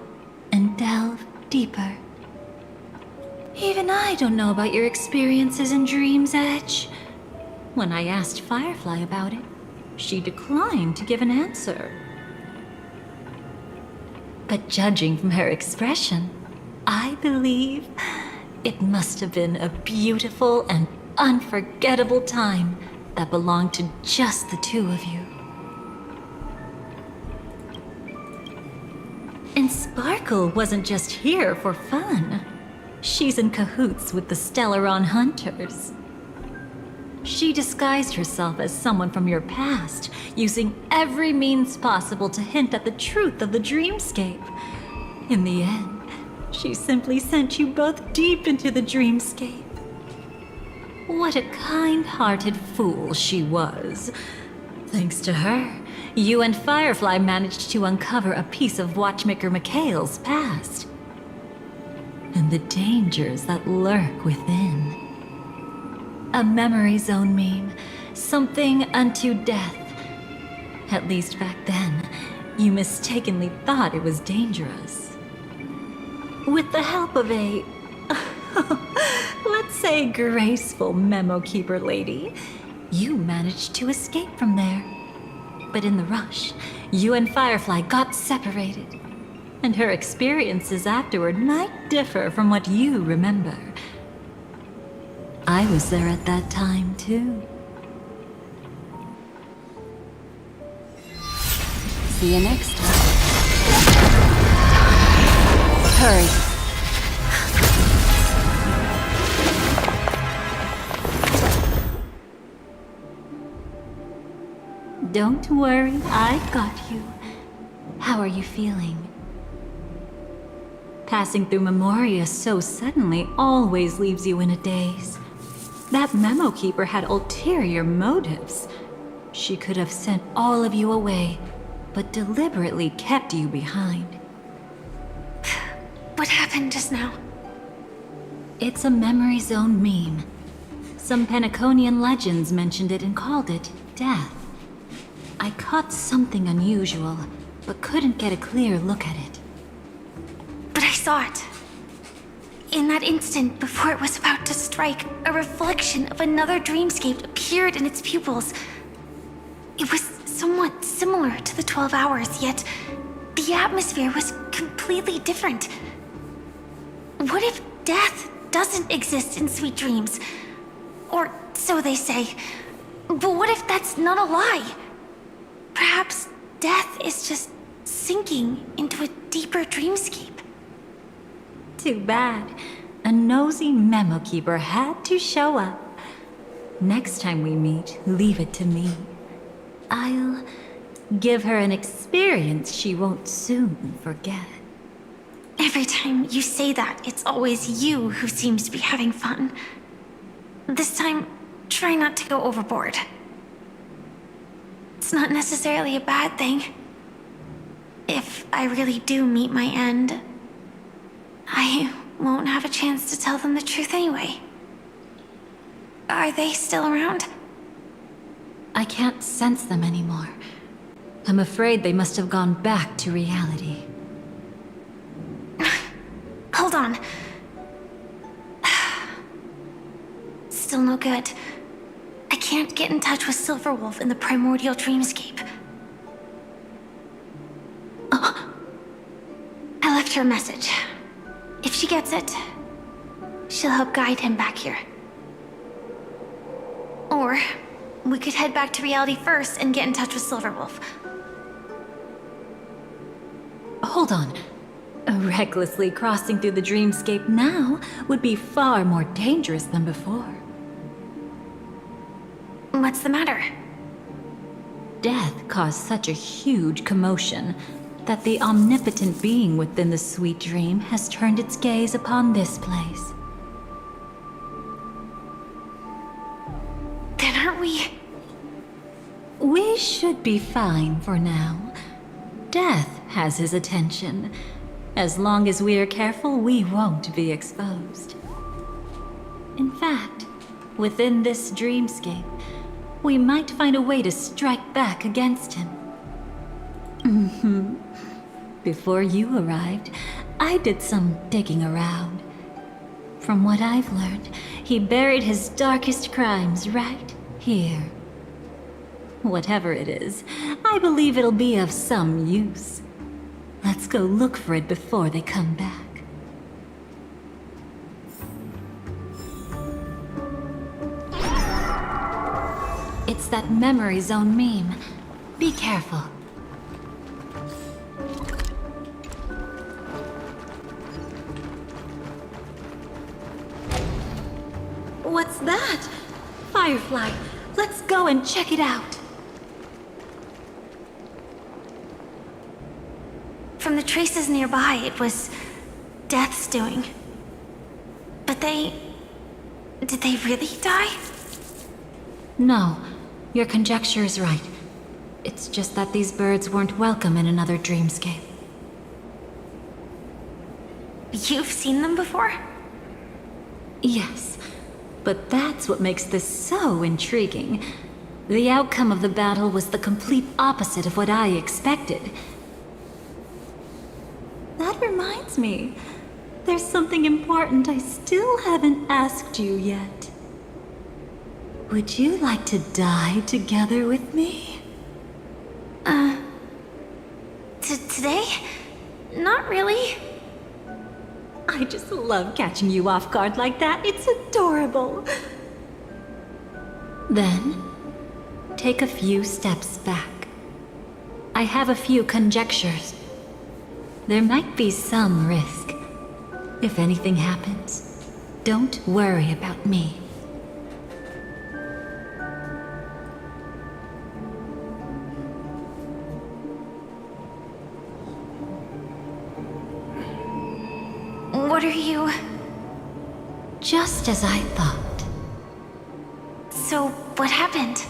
and delve deeper. Even I don't know about your experiences in Dream's Edge. When I asked Firefly about it, she declined to give an answer. But judging from her expression, I believe it must have been a beautiful and unforgettable time that belonged to just the two of you. And Sparkle wasn't just here for fun. She's in cahoots with the Stellaron Hunters. She disguised herself as someone from your past, using every means possible to hint at the truth of the dreamscape. In the end, she simply sent you both deep into the dreamscape. What a kind-hearted fool she was. Thanks to her, you and Firefly managed to uncover a piece of Watchmaker Mikhail's past. And the dangers that lurk within. A memory zone meme, something unto death. At least back then, you mistakenly thought it was dangerous. With the help of a, let's say, graceful memo keeper lady, you managed to escape from there. But in the rush, you and Firefly got separated. And her experiences afterward might differ from what you remember. I was there at that time, too. See you next time. Hurry. Don't worry, I got you. How are you feeling? Passing through Memoria so suddenly always leaves you in a daze. That memo keeper had ulterior motives. She could have sent all of you away, but deliberately kept you behind. What happened just now? It's a memory zone meme. Some Penaconian legends mentioned it and called it death. I caught something unusual, but couldn't get a clear look at it. But I saw it. In that instant, before it was about to strike, a reflection of another dreamscape appeared in its pupils. It was somewhat similar to the 12 Hours, yet the atmosphere was completely different. What if death doesn't exist in sweet dreams? Or so they say. But what if that's not a lie? Perhaps death is just sinking into a deeper dreamscape. Too bad. A nosy memo keeper had to show up. Next time we meet, leave it to me. I'll give her an experience she won't soon forget. Every time you say that, it's always you who seems to be having fun. This time, try not to go overboard. It's not necessarily a bad thing. If I really do meet my end, I won't have a chance to tell them the truth anyway. Are they still around? I can't sense them anymore. I'm afraid they must have gone back to reality. Hold on. Still no good. I can't get in touch with Silverwolf in the primordial dreamscape. I left her a message. If she gets it, she'll help guide him back here. Or we could head back to reality first and get in touch with Silverwolf. Hold on. Recklessly crossing through the dreamscape now would be far more dangerous than before. What's the matter? Death caused such a huge commotion that the omnipotent being within the sweet dream has turned its gaze upon this place. Then aren't we? We should be fine for now. Death has his attention. As long as we're careful, we won't be exposed. In fact, Within this dreamscape, we might find a way to strike back against him. Before you arrived, I did some digging around. From what I've learned, he buried his darkest crimes right here. Whatever it is, I believe it'll be of some use. Let's go look for it before they come back. It's that memory zone meme. Be careful. What's that? Firefly, let's go and check it out. From the traces nearby, it was Death's doing. But did they really die? No, your conjecture is right. It's just that these birds weren't welcome in another dreamscape. You've seen them before? Yes, but that's what makes this so intriguing. The outcome of the battle was the complete opposite of what I expected. That reminds me, there's something important I still haven't asked you yet. Would you like to die together with me? Today? Not really. I just love catching you off guard like that. It's adorable. Then, take a few steps back. I have a few conjectures. There might be some risk. If anything happens, don't worry about me. What are you... Just as I thought. So, what happened?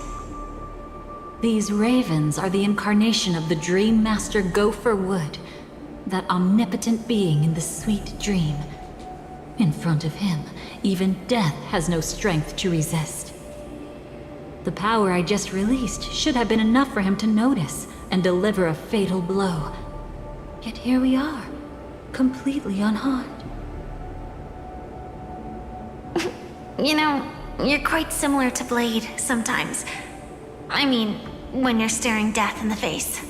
These ravens are the incarnation of the Dream Master Gopher Wood, that omnipotent being in the sweet dream. In front of him, even death has no strength to resist. The power I just released should have been enough for him to notice and deliver a fatal blow. Yet here we are, completely unharmed. You know, you're quite similar to Blade sometimes. I mean, when you're staring death in the face.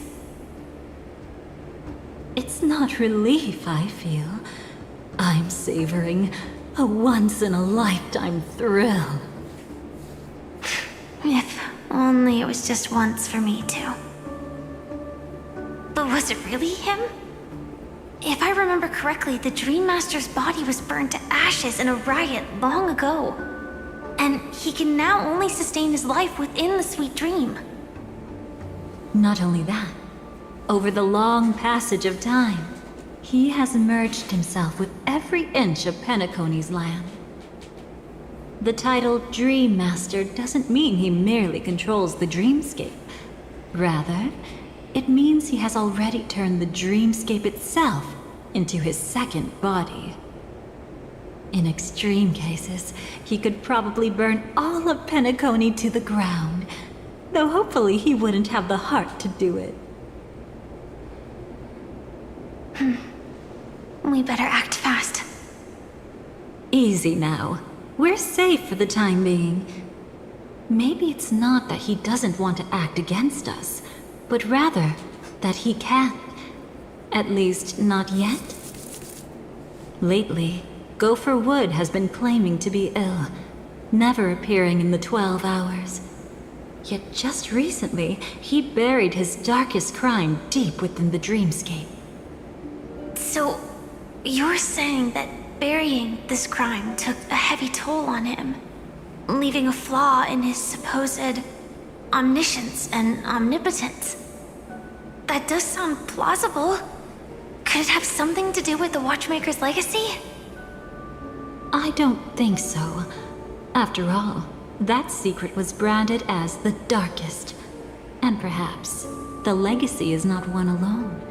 It's not relief I feel. I'm savoring a once-in-a-lifetime thrill. If only it was just once for me too. But was it really him? If I remember correctly, the Dream Master's body was burned to ashes in a riot long ago. And he can now only sustain his life within the sweet dream. Not only that, over the long passage of time, he has merged himself with every inch of Penacony's land. The title Dream Master doesn't mean he merely controls the dreamscape. Rather, it means he has already turned the dreamscape itself into his second body. In extreme cases, he could probably burn all of Penacony to the ground, though hopefully he wouldn't have the heart to do it. We better act fast. Easy now. We're safe for the time being. Maybe it's not that he doesn't want to act against us, but rather that he can't. At least, not yet. Lately, Gopher Wood has been claiming to be ill, never appearing in the 12 hours. Yet just recently, he buried his darkest crime deep within the dreamscape. So, you're saying that burying this crime took a heavy toll on him, leaving a flaw in his supposed omniscience and omnipotence? That does sound plausible. Could it have something to do with the Watchmaker's legacy? I don't think so. After all, that secret was branded as the darkest. And perhaps, the legacy is not one alone.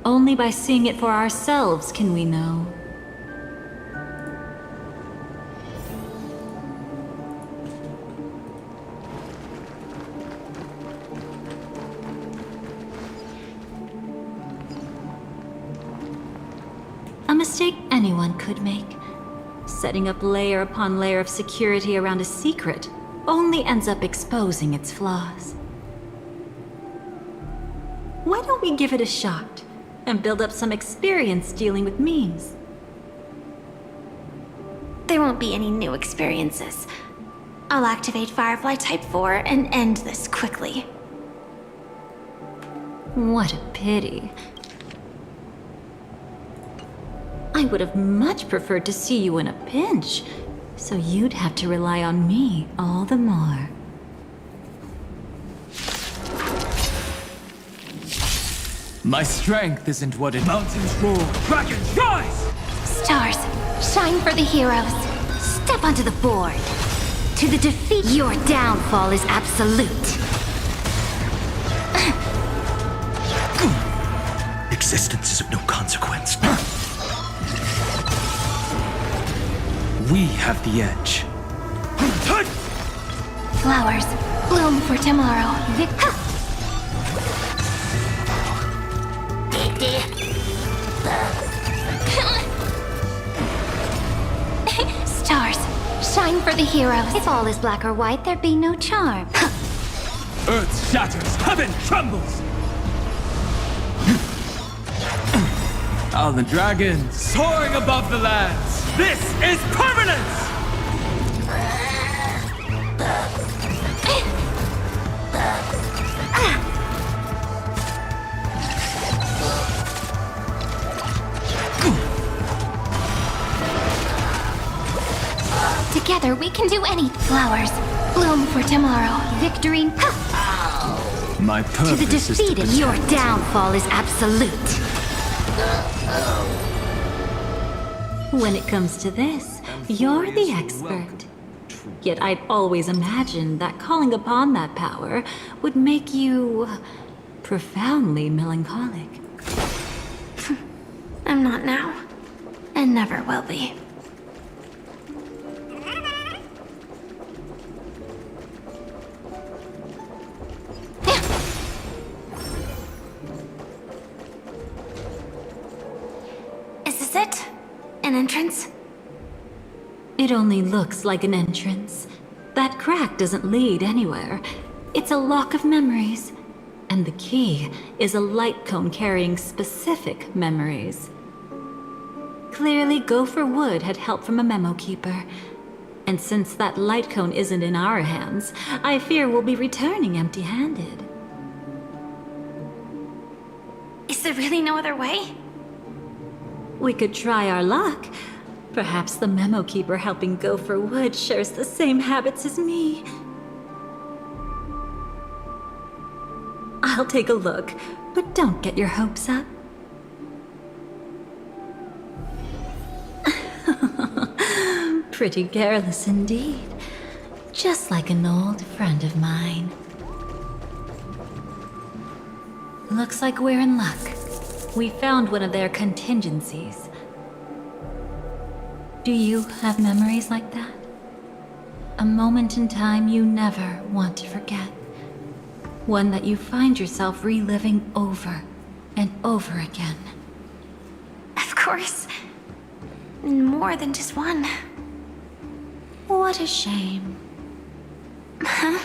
Only by seeing it for ourselves can we know. anyone could make. Setting up layer upon layer of security around a secret only ends up exposing its flaws. Why don't we give it a shot and build up some experience dealing with memes? There won't be any new experiences. I'll activate Firefly Type 4 and end this quickly. What a pity. I would have much preferred to see you in a pinch, so you'd have to rely on me all the more. My strength isn't what it mountains roar, dragons rise! Stars, shine for the heroes. Step onto the board. To the defeat, your downfall is absolute. Existence is of no consequence. We have the edge. Flowers, bloom for tomorrow. Stars, shine for the heroes. If all is black or white, there'd be no charm. Earth shatters, heaven trembles! All the dragons soaring above the lands. This is permanence! Together we can do anything. Flowers, bloom for tomorrow. Victory. My To purpose the defeated, is to your downfall is absolute. When it comes to this, you're the expert. Yet I'd always imagined that calling upon that power would make you profoundly melancholic. I'm not now, and never will be. Is this it? An entrance? It only looks like an entrance. That crack doesn't lead anywhere. It's a lock of memories. And the key is a light cone carrying specific memories. Clearly, Gopher Wood had help from a memo keeper. And since that light cone isn't in our hands, I fear we'll be returning empty-handed. Is there really no other way? We could try our luck. Perhaps the memo keeper helping Gopher Wood shares the same habits as me. I'll take a look, but don't get your hopes up. Pretty careless indeed. Just like an old friend of mine. Looks like we're in luck. We found one of their contingencies. Do you have memories like that? A moment in time you never want to forget. One that you find yourself reliving over and over again. Of course. More than just one. What a shame. Huh?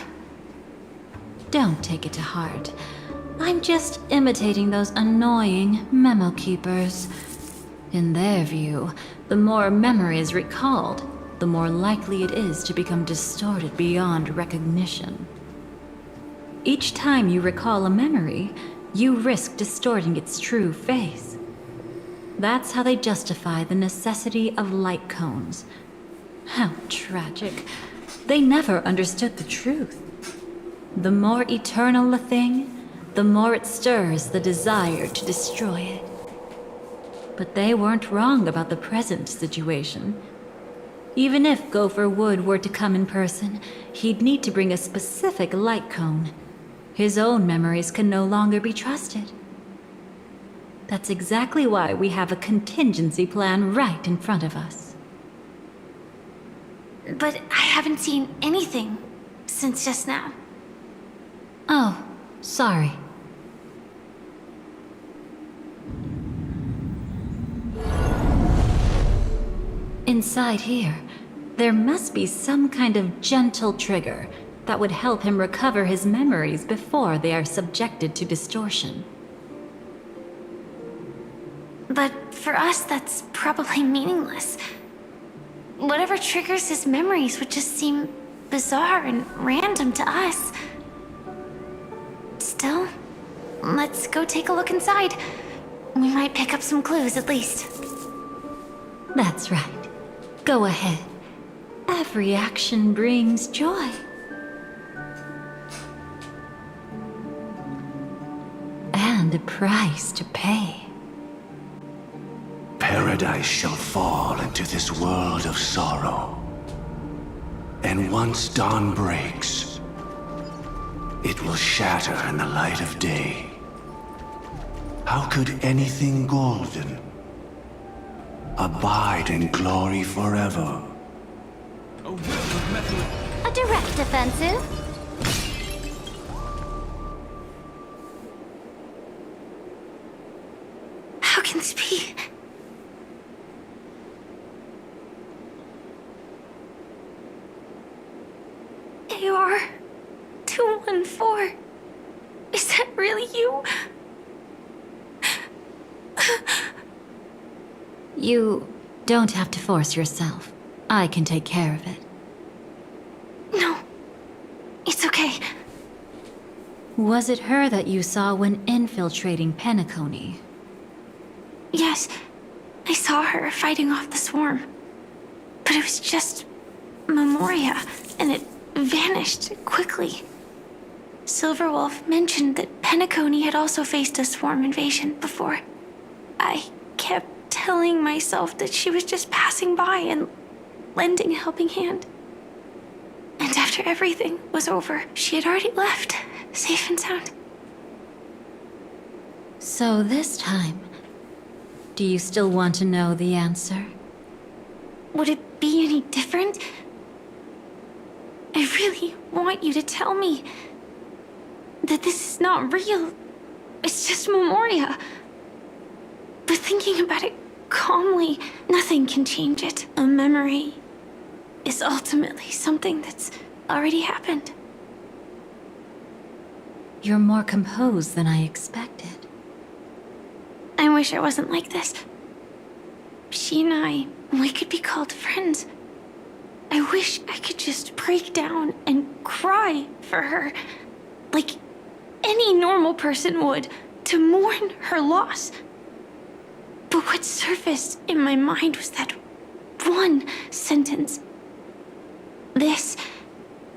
Don't take it to heart. I'm just imitating those annoying memo keepers. In their view, the more memories recalled, the more likely it is to become distorted beyond recognition. Each time you recall a memory, you risk distorting its true face. That's how they justify the necessity of light cones. How tragic. They never understood the truth. The more eternal a thing, the more it stirs the desire to destroy it. But they weren't wrong about the present situation. Even if Gopher Wood were to come in person, he'd need to bring a specific light cone. His own memories can no longer be trusted. That's exactly why we have a contingency plan right in front of us. But I haven't seen anything since just now. Oh, sorry. Inside here, there must be some kind of gentle trigger that would help him recover his memories before they are subjected to distortion. But for us, that's probably meaningless. Whatever triggers his memories would just seem bizarre and random to us. Still, let's go take a look inside. We might pick up some clues at least. That's right. Go ahead. Every action brings joy. And a price to pay. Paradise shall fall into this world of sorrow. And once dawn breaks, it will shatter in the light of day. How could anything golden abide in glory forever? A direct offensive? How can this be? AR 214. Is that really you? You don't have to force yourself. I can take care of it. No, it's okay. Was it her that you saw when infiltrating Penacony? Yes, I saw her fighting off the swarm. But it was just Memoria, and it vanished quickly. Silverwolf mentioned that Penacony had also faced a swarm invasion before. I kept telling myself that she was just passing by and lending a helping hand. And after everything was over, she had already left, safe and sound. So this time, do you still want to know the answer? Would it be any different? I really want you to tell me that this is not real. It's just Memoria. But thinking about it calmly, nothing can change it. A memory is ultimately something that's already happened. You're more composed than I expected. I wish I wasn't like this. She and we could be called friends. I wish I could just break down and cry for her, like any normal person would, to mourn her loss. But what surfaced in my mind was that one sentence. This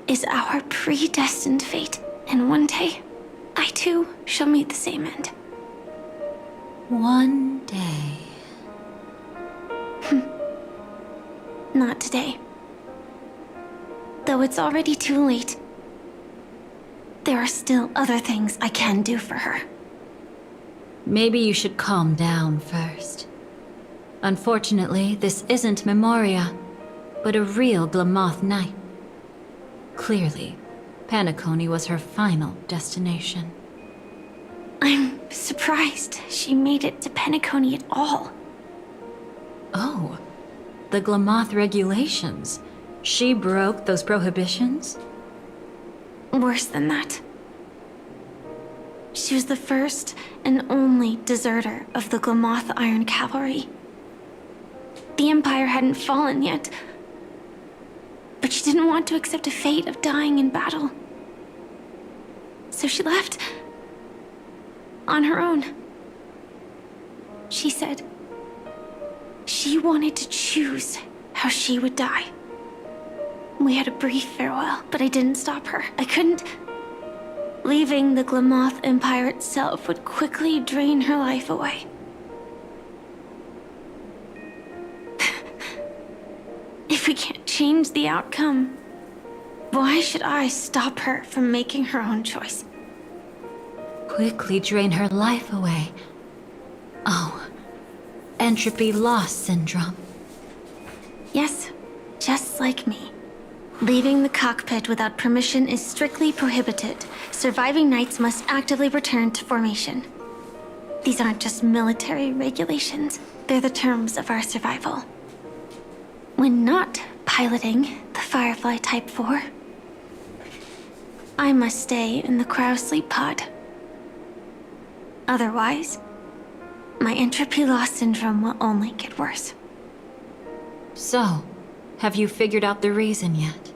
is our predestined fate, and one day, I too shall meet the same end. One day. Not today. Though it's already too late, there are still other things I can do for her. Maybe you should calm down first. Unfortunately, this isn't Memoria, but a real Glamoth Knight. Clearly, Penacony was her final destination. I'm surprised she made it to Penacony at all. Oh, the Glamoth regulations. She broke those prohibitions? Worse than that. She was the first and only deserter of the Glamoth Iron Cavalry. The Empire hadn't fallen yet, but she didn't want to accept a fate of dying in battle. So she left on her own. She said she wanted to choose how she would die. We had a brief farewell, but I didn't stop her. I couldn't. Leaving the Glamoth Empire itself would quickly drain her life away. If we can't change the outcome, why should I stop her from making her own choice? Quickly drain her life away. Oh, entropy loss syndrome. Yes, just like me. Leaving the cockpit without permission is strictly prohibited. Surviving knights must actively return to formation. These aren't just military regulations, they're the terms of our survival. When not piloting the Firefly Type 4, I must stay in the cryo sleep pod. Otherwise, my entropy loss syndrome will only get worse. So, have you figured out the reason yet?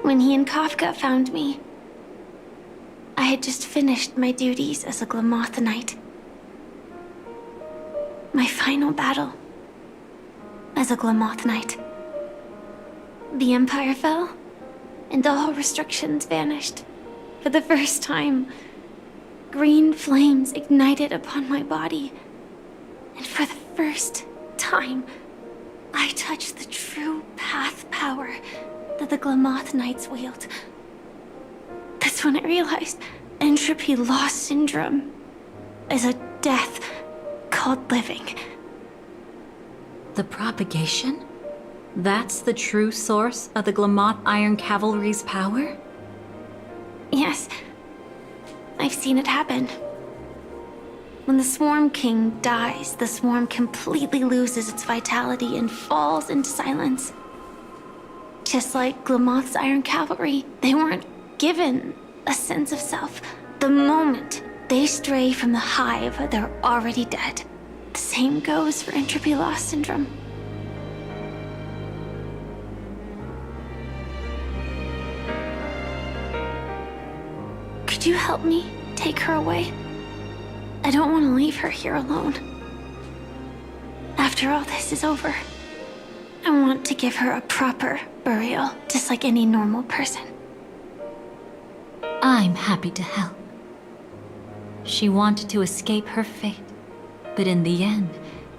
When he and Kafka found me, I had just finished my duties as a Glamothanite. My final battle as a Glamothanite. The Empire fell, and all restrictions vanished. For the first time, green flames ignited upon my body. And for the first time, I touched the true path power that the Glamothanites wield. That's when I realized entropy loss syndrome is a death called living. The propagation? That's the true source of the Glamoth Iron Cavalry's power? Yes, I've seen it happen. When the Swarm King dies, the Swarm completely loses its vitality and falls into silence. Just like Glamoth's Iron Cavalry, they weren't given a sense of self. The moment they stray from the hive, they're already dead. The same goes for entropy loss syndrome. Could you help me take her away? I don't want to leave her here alone. After all this is over, I want to give her a proper burial, just like any normal person. I'm happy to help. She wanted to escape her fate, but in the end,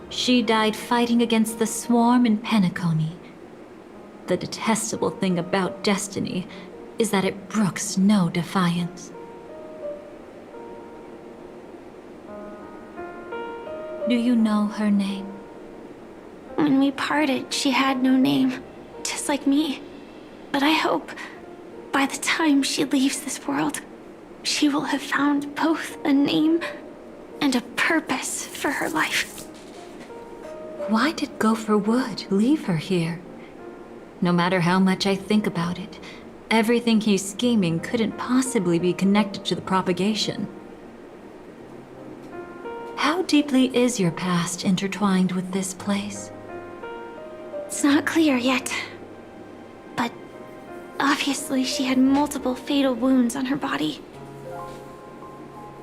she died fighting against the Swarm in Penacony. The detestable thing about destiny is that it brooks no defiance. Do you know her name? When we parted, she had no name, just like me. But I hope, by the time she leaves this world, she will have found both a name and a purpose for her life. Why did Gopher Wood leave her here? No matter how much I think about it, everything he's scheming couldn't possibly be connected to the propagation. How deeply is your past intertwined with this place? It's not clear yet. But obviously she had multiple fatal wounds on her body.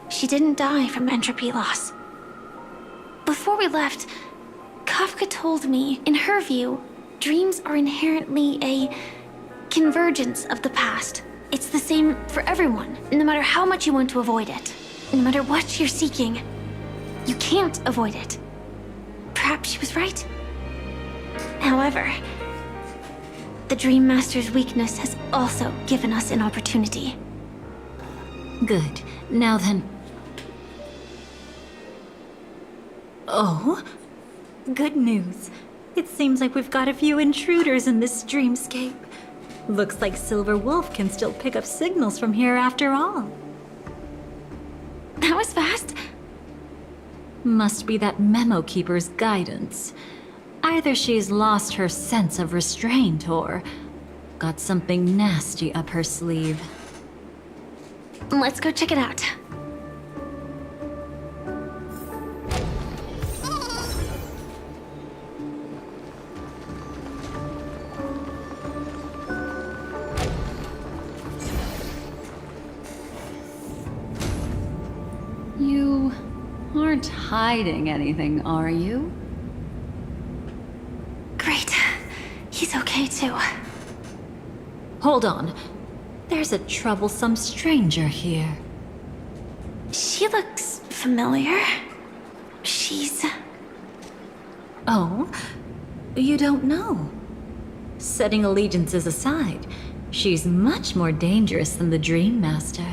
She didn't die from entropy loss. Before we left, Kafka told me, in her view, dreams are inherently a convergence of the past. It's the same for everyone, no matter how much you want to avoid it. No matter what you're seeking, you can't avoid it. Perhaps she was right. However, the Dream Master's weakness has also given us an opportunity. Good. Now then... Oh? Good news. It seems like we've got a few intruders in this dreamscape. Looks like Silver Wolf can still pick up signals from here after all. That was fast. Must be that Memo Keeper's guidance. Either she's lost her sense of restraint or got something nasty up her sleeve. Let's go check it out. You aren't hiding anything, are you? Great. He's okay too. Hold on. There's a troublesome stranger here. She looks familiar. She's... Oh? You don't know? Setting allegiances aside, she's much more dangerous than the Dream Master.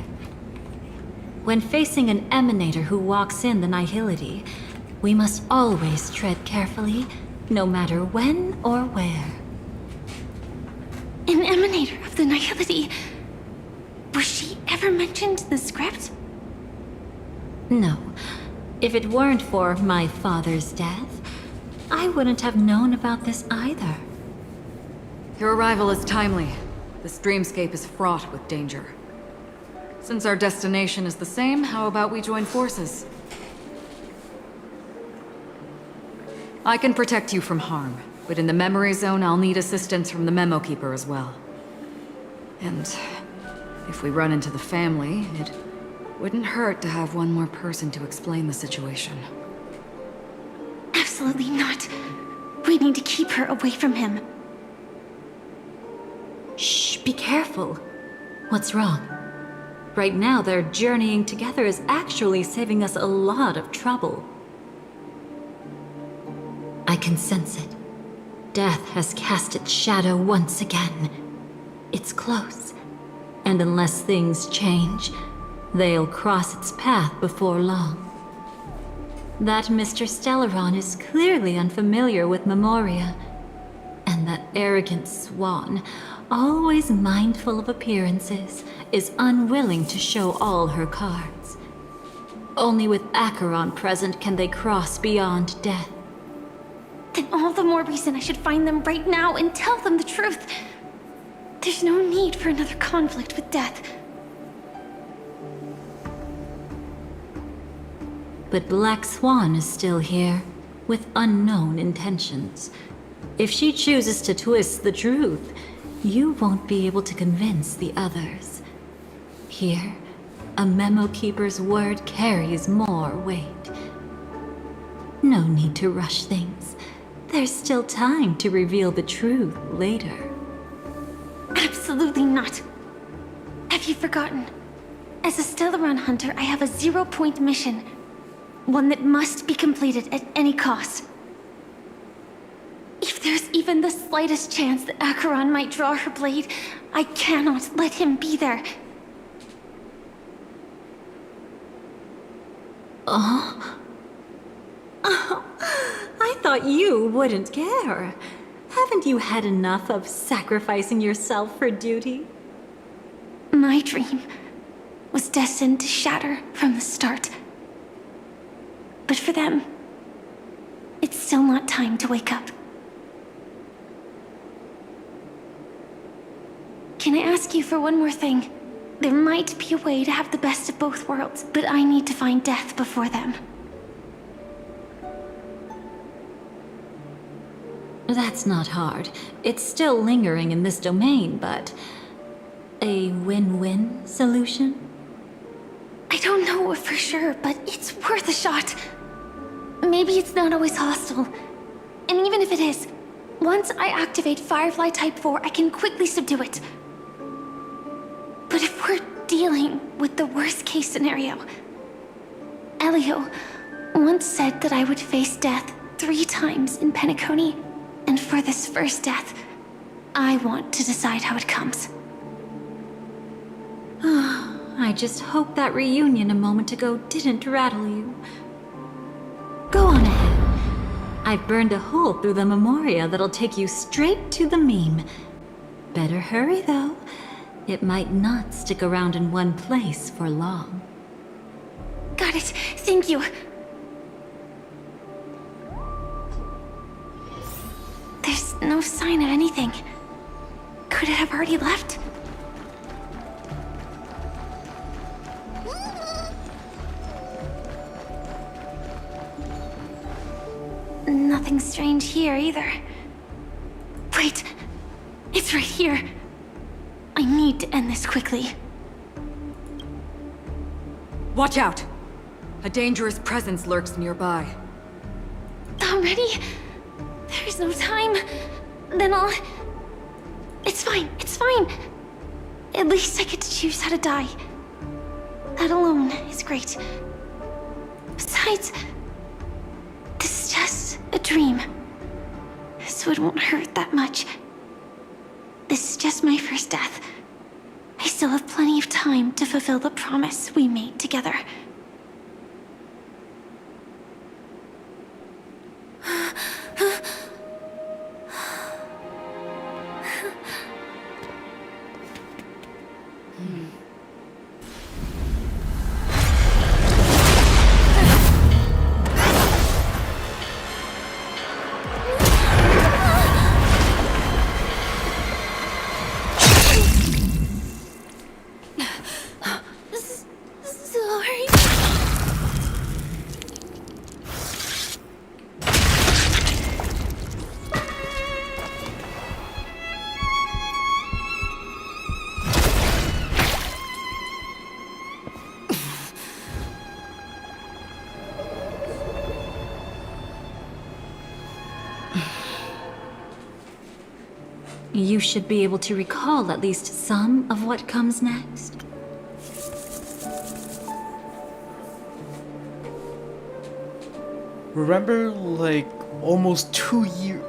When facing an emanator who walks in the nihility, we must always tread carefully, no matter when or where. An emanator of the nihility. Was she ever mentioned in the script? No. If it weren't for my father's death, I wouldn't have known about this either. Your arrival is timely. This dreamscape is fraught with danger. Since our destination is the same, how about we join forces? I can protect you from harm, but in the memory zone, I'll need assistance from the Memo Keeper as well. And if we run into the family, it wouldn't hurt to have one more person to explain the situation. Absolutely not. We need to keep her away from him. Shh, be careful. What's wrong? Right now, their journeying together is actually saving us a lot of trouble. I can sense it. Death has cast its shadow once again. It's close. And unless things change, they'll cross its path before long. That Mr. Stellaron is clearly unfamiliar with Memoria. And that arrogant swan, always mindful of appearances, is unwilling to show all her cards. Only with Acheron present can they cross beyond death. Then all the more reason I should find them right now and tell them the truth. There's no need for another conflict with death. But Black Swan is still here, with unknown intentions. If she chooses to twist the truth, you won't be able to convince the others. Here, a Memo Keeper's word carries more weight. No need to rush things. There's still time to reveal the truth later. Absolutely not. Have you forgotten? As a Stellaron hunter, I have a 0-point mission. One that must be completed at any cost. If there's even the slightest chance that Acheron might draw her blade, I cannot let him be there. Oh, I thought you wouldn't care. Haven't you had enough of sacrificing yourself for duty? My dream was destined to shatter from the start. But for them, it's still not time to wake up. Can I ask you for one more thing? There might be a way to have the best of both worlds, but I need to find death before them. That's not hard. It's still lingering in this domain, but... a win-win solution? I don't know for sure, but it's worth a shot. Maybe it's not always hostile. And even if it is, once I activate Firefly Type 4, I can quickly subdue it. But if we're dealing with the worst-case scenario, Elio once said that I would face death 3 times in Penacony, and for this first death, I want to decide how it comes. I just hope that reunion a moment ago didn't rattle you. Go on ahead. I've burned a hole through the Memoria that'll take you straight to the meme. Better hurry, though. It might not stick around in one place for long. Got it. Thank you. There's no sign of anything. Could it have already left? Nothing strange here either. Wait, it's right here. I need to end this quickly. Watch out! A dangerous presence lurks nearby. Already? There's no time. Then I'll... It's fine, it's fine. At least I get to choose how to die. That alone is great. Besides, this is just a dream. So it won't hurt that much. This is just my first death. I still have plenty of time to fulfill the promise we made together. You should be able to recall at least some of what comes next. Remember, like, almost 2 years...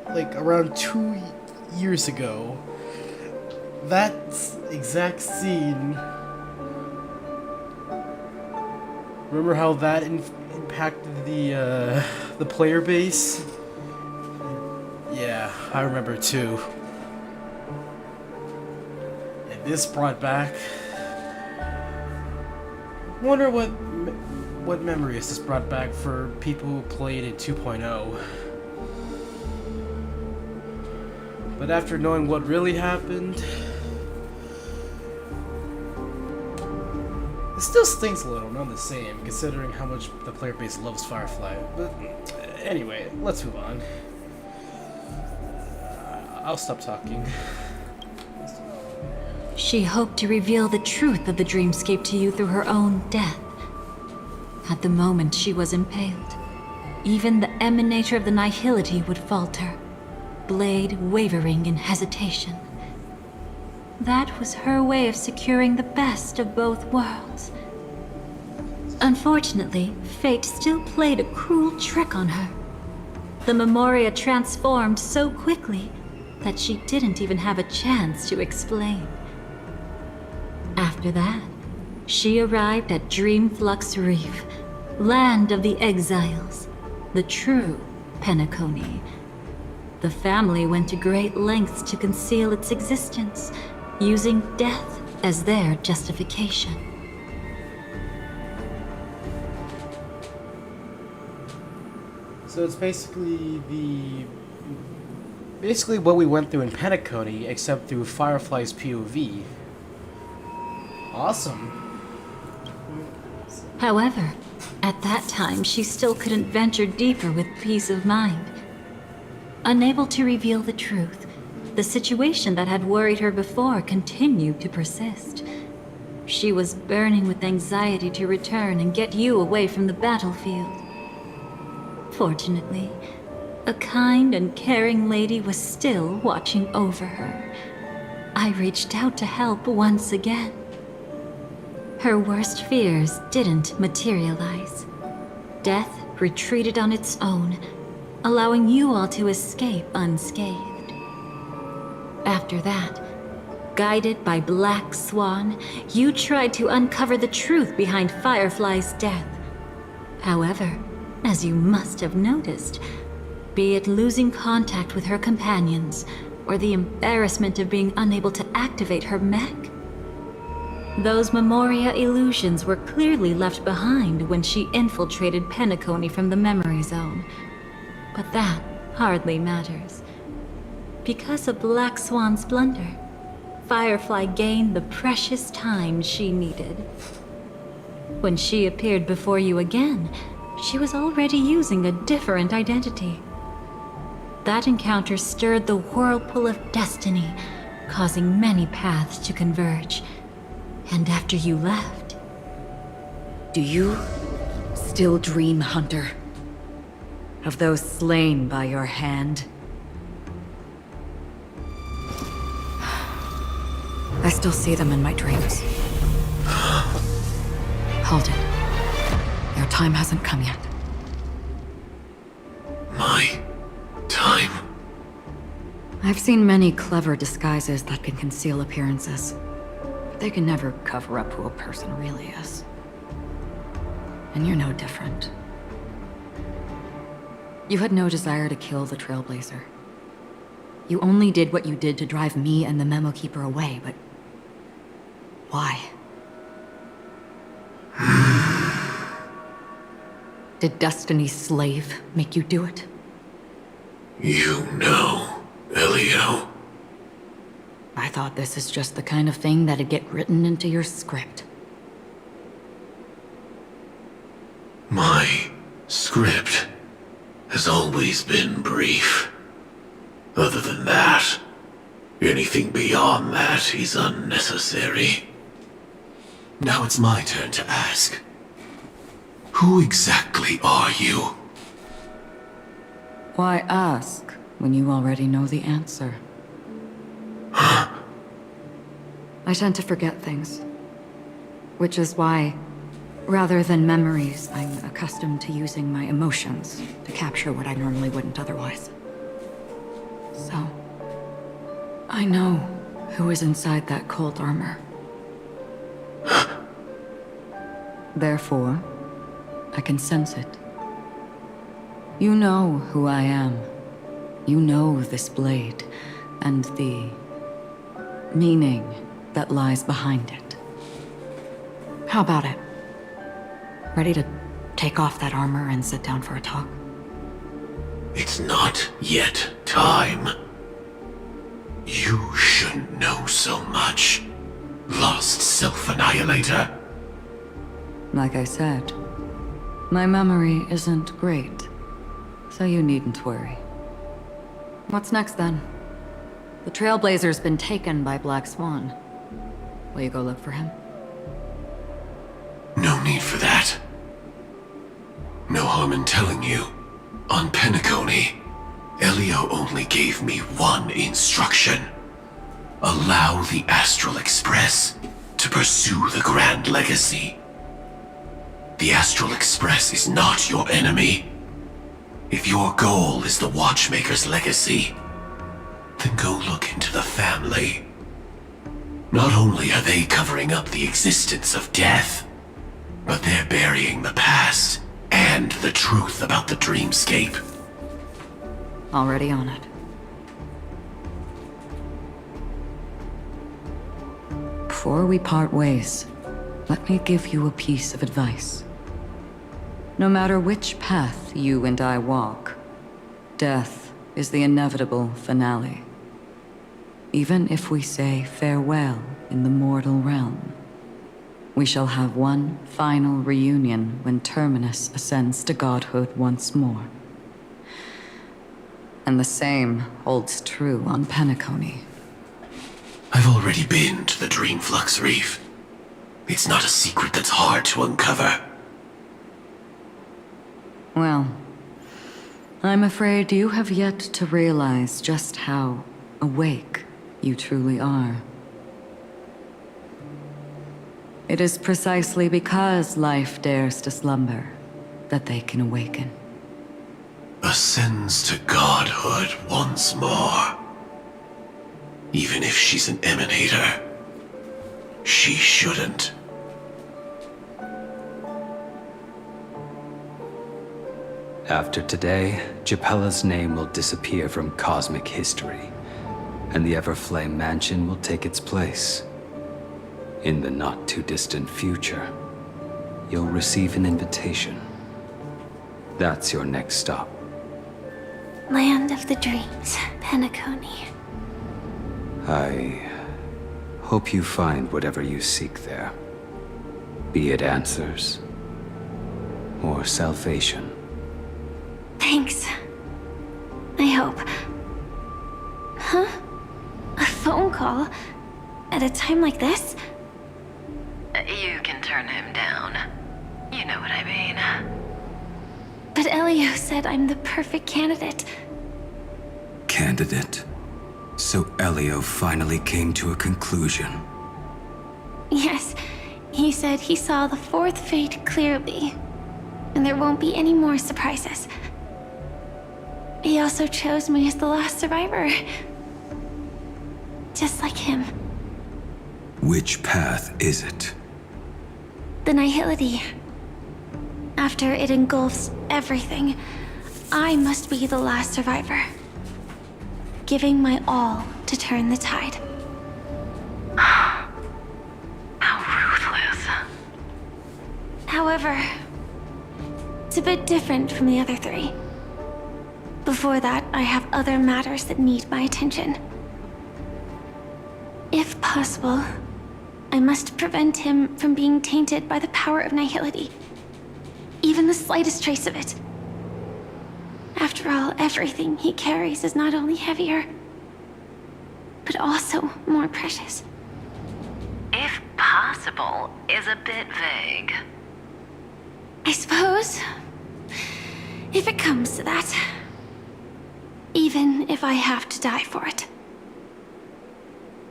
Like, around 2 years ago, that exact scene... Remember how that impacted the player base? Yeah, I remember too. And this brought back... Wonder what memories this brought back for people who played in 2.0. But after knowing what really happened... It still stings a little, not the same, considering how much the player base loves Firefly. But anyway, let's move on. I'll stop talking. She hoped to reveal the truth of the dreamscape to you through her own death. At the moment she was impaled, even the emanator of the nihility would falter, blade wavering in hesitation. That was her way of securing the best of both worlds. Unfortunately, fate still played a cruel trick on her. The Memoria transformed so quickly that she didn't even have a chance to explain. After that, she arrived at Dreamflux Reef, land of the exiles, the true Penacony. The family went to great lengths to conceal its existence, using death as their justification. So it's basically what we went through in Penacony, except through Firefly's POV. Awesome. However, at that time, she still couldn't venture deeper with peace of mind. Unable to reveal the truth, the situation that had worried her before continued to persist. She was burning with anxiety to return and get you away from the battlefield. Fortunately, a kind and caring lady was still watching over her. I reached out to help once again. Her worst fears didn't materialize. Death retreated on its own, allowing you all to escape unscathed. After that, guided by Black Swan, you tried to uncover the truth behind Firefly's death. However, as you must have noticed, be it losing contact with her companions, or the embarrassment of being unable to activate her mech, those Memoria illusions were clearly left behind when she infiltrated Penacony from the memory zone. But that hardly matters. Because of Black Swan's blunder, Firefly gained the precious time she needed. When she appeared before you again, she was already using a different identity. That encounter stirred the whirlpool of destiny, causing many paths to converge. And after you left... Do you still dream, Hunter? Of those slain by your hand? I still see them in my dreams. Hold it. Your time hasn't come yet. My time? I've seen many clever disguises that can conceal appearances. But they can never cover up who a person really is. And you're no different. You had no desire to kill the Trailblazer. You only did what you did to drive me and the Memo Keeper away, but... why? Did Destiny's slave make you do it? You know, Elio. I thought this is just the kind of thing that'd get written into your script. My script has always been brief. Other than that, anything beyond that is unnecessary. Now it's my turn to ask. Who exactly are you? Why ask when you already know the answer? I tend to forget things. Which is why, rather than memories, I'm accustomed to using my emotions to capture what I normally wouldn't otherwise. So, I know who is inside that cold armor. Therefore, I can sense it. You know who I am. You know this blade, and the meaning that lies behind it. How about it? Ready to take off that armor and sit down for a talk? It's not yet time. You shouldn't know so much, lost self-annihilator. Like I said, my memory isn't great, so you needn't worry. What's next then? The Trailblazer's been taken by Black Swan. Will you go look for him? No need for that. No harm in telling you. On Penacony, Elio only gave me one instruction. Allow the Astral Express to pursue the Grand Legacy. The Astral Express is not your enemy. If your goal is the Watchmaker's legacy, then go look into the family. Not only are they covering up the existence of death, but they're burying the past and the truth about the dreamscape. Already on it. Before we part ways, let me give you a piece of advice. No matter which path you and I walk, death is the inevitable finale. Even if we say farewell in the mortal realm, we shall have one final reunion when Terminus ascends to godhood once more. And the same holds true on Penacony. I've already been to the Dreamflux Reef. It's not a secret that's hard to uncover. Well, I'm afraid you have yet to realize just how awake you truly are. It is precisely because life dares to slumber that they can awaken. Ascends to godhood once more. Even if she's an emanator, she shouldn't. After today, Japella's name will disappear from cosmic history, and the Everflame Mansion will take its place. In the not-too-distant future, you'll receive an invitation. That's your next stop. Land of the Dreams, Penacony. I hope you find whatever you seek there. Be it answers or salvation. Thanks. I hope. Huh? A phone call? At a time like this? You can turn him down. You know what I mean. But Elio said I'm the perfect candidate. Candidate? So Elio finally came to a conclusion. Yes, he said he saw the fourth fate clearly, and there won't be any more surprises. He also chose me as the last survivor. Just like him. Which path is it? The nihility. After it engulfs everything, I must be the last survivor. Giving my all to turn the tide. How ruthless. However, it's a bit different from the other three. Before that, I have other matters that need my attention. If possible, I must prevent him from being tainted by the power of nihility. Even the slightest trace of it. After all, everything he carries is not only heavier, but also more precious. If possible is a bit vague. I suppose, if it comes to that, even if I have to die for it,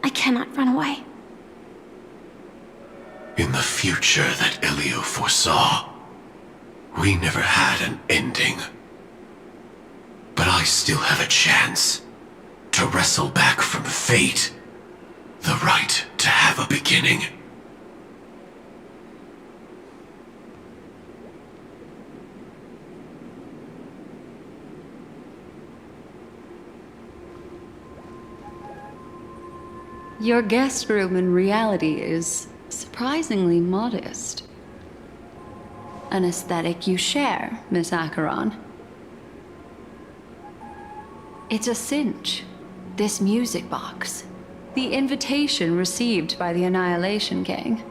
I cannot run away. In the future that Elio foresaw, we never had an ending. But I still have a chance to wrestle back from fate the right to have a beginning. Your guest room in reality is surprisingly modest. An aesthetic you share, Miss Acheron. It's a cinch. This music box. The invitation received by the Annihilation Gang.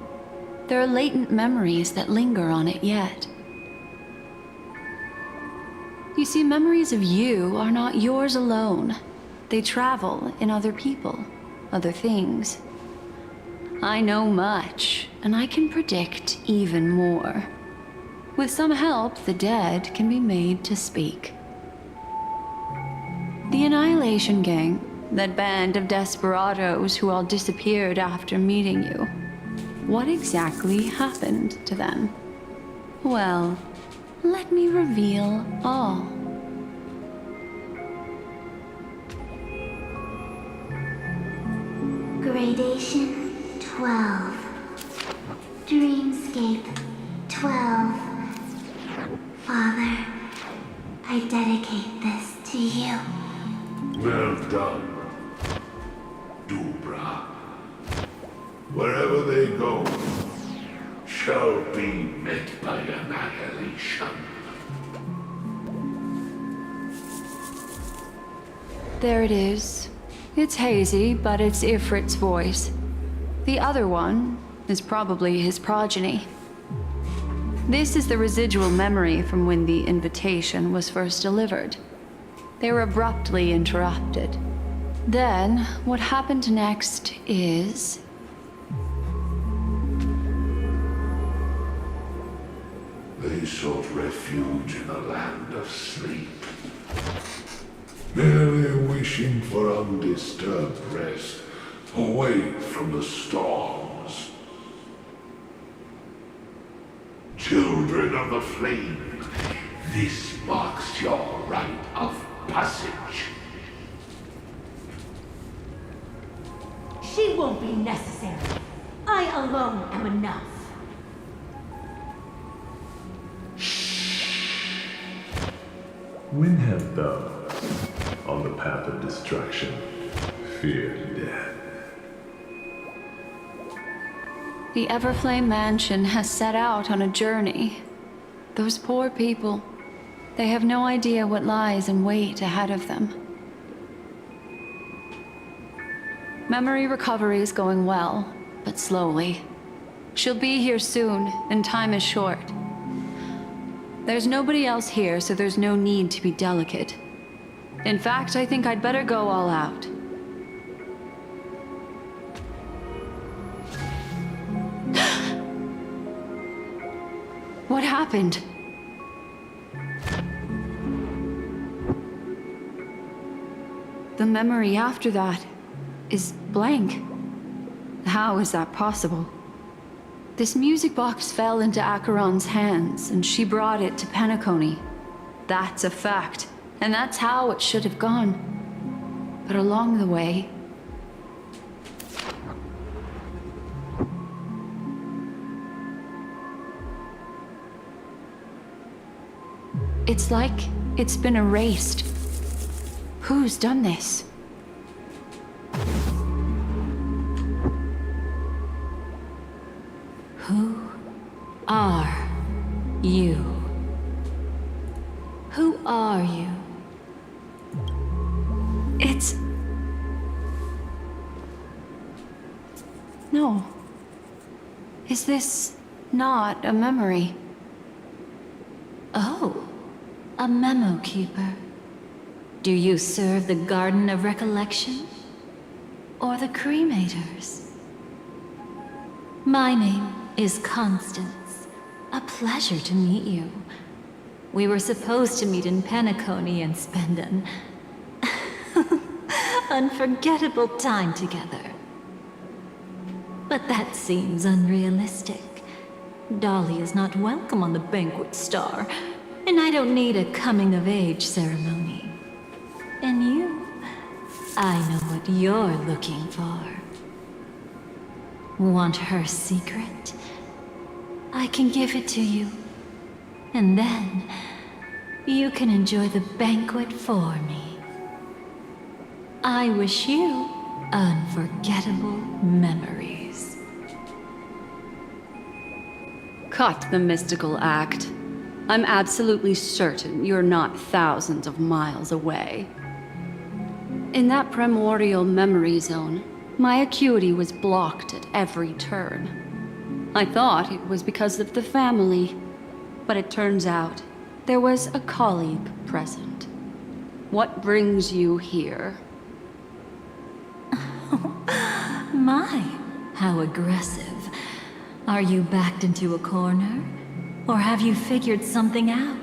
There are latent memories that linger on it yet. You see, memories of you are not yours alone. They travel in other people, other things. I know much, and I can predict even more. With some help, the dead can be made to speak. The Annihilation Gang, that band of desperados who all disappeared after meeting you. What exactly happened to them? Well, let me reveal all. Gradation 12. Dreamscape 12. Father, I dedicate this to you. Well done, Dubra. Wherever they go, shall be met by annihilation. There it is. It's hazy, but it's Ifrit's voice. The other one is probably his progeny. This is the residual memory from when the invitation was first delivered. They were abruptly interrupted. Then, what happened next is... They sought refuge in a land of sleep, merely wishing for undisturbed rest, away from the storms. Children of the flame, this marks your rite of passage. She won't be necessary. I alone am enough. When have those on the path of destruction feared death? The Everflame Mansion has set out on a journey. Those poor people, they have no idea what lies in wait ahead of them. Memory recovery is going well, but slowly. She'll be here soon, and time is short. There's nobody else here, so there's no need to be delicate. In fact, I think I'd better go all out. What happened? The memory after that is blank. How is that possible? This music box fell into Acheron's hands, and she brought it to Penacony. That's a fact, and that's how it should have gone. But along the way... It's like it's been erased. Who's done this? Who are you? Who are you? It's... No. Is this not a memory? Oh, a memo keeper. Do you serve the Garden of Recollection? Or the Cremators? My name is Constance. A pleasure to meet you. We were supposed to meet in Penacony and spend an unforgettable time together. But that seems unrealistic. Dolly is not welcome on the Banquet Star, and I don't need a coming-of-age ceremony. And you, I know what you're looking for. Want her secret? I can give it to you. And then, you can enjoy the banquet for me. I wish you unforgettable memories. Cut the mystical act. I'm absolutely certain you're not thousands of miles away. In that primordial memory zone, my acuity was blocked at every turn. I thought it was because of the family, but it turns out there was a colleague present. What brings you here? My, how aggressive. Are you backed into a corner? Or have you figured something out?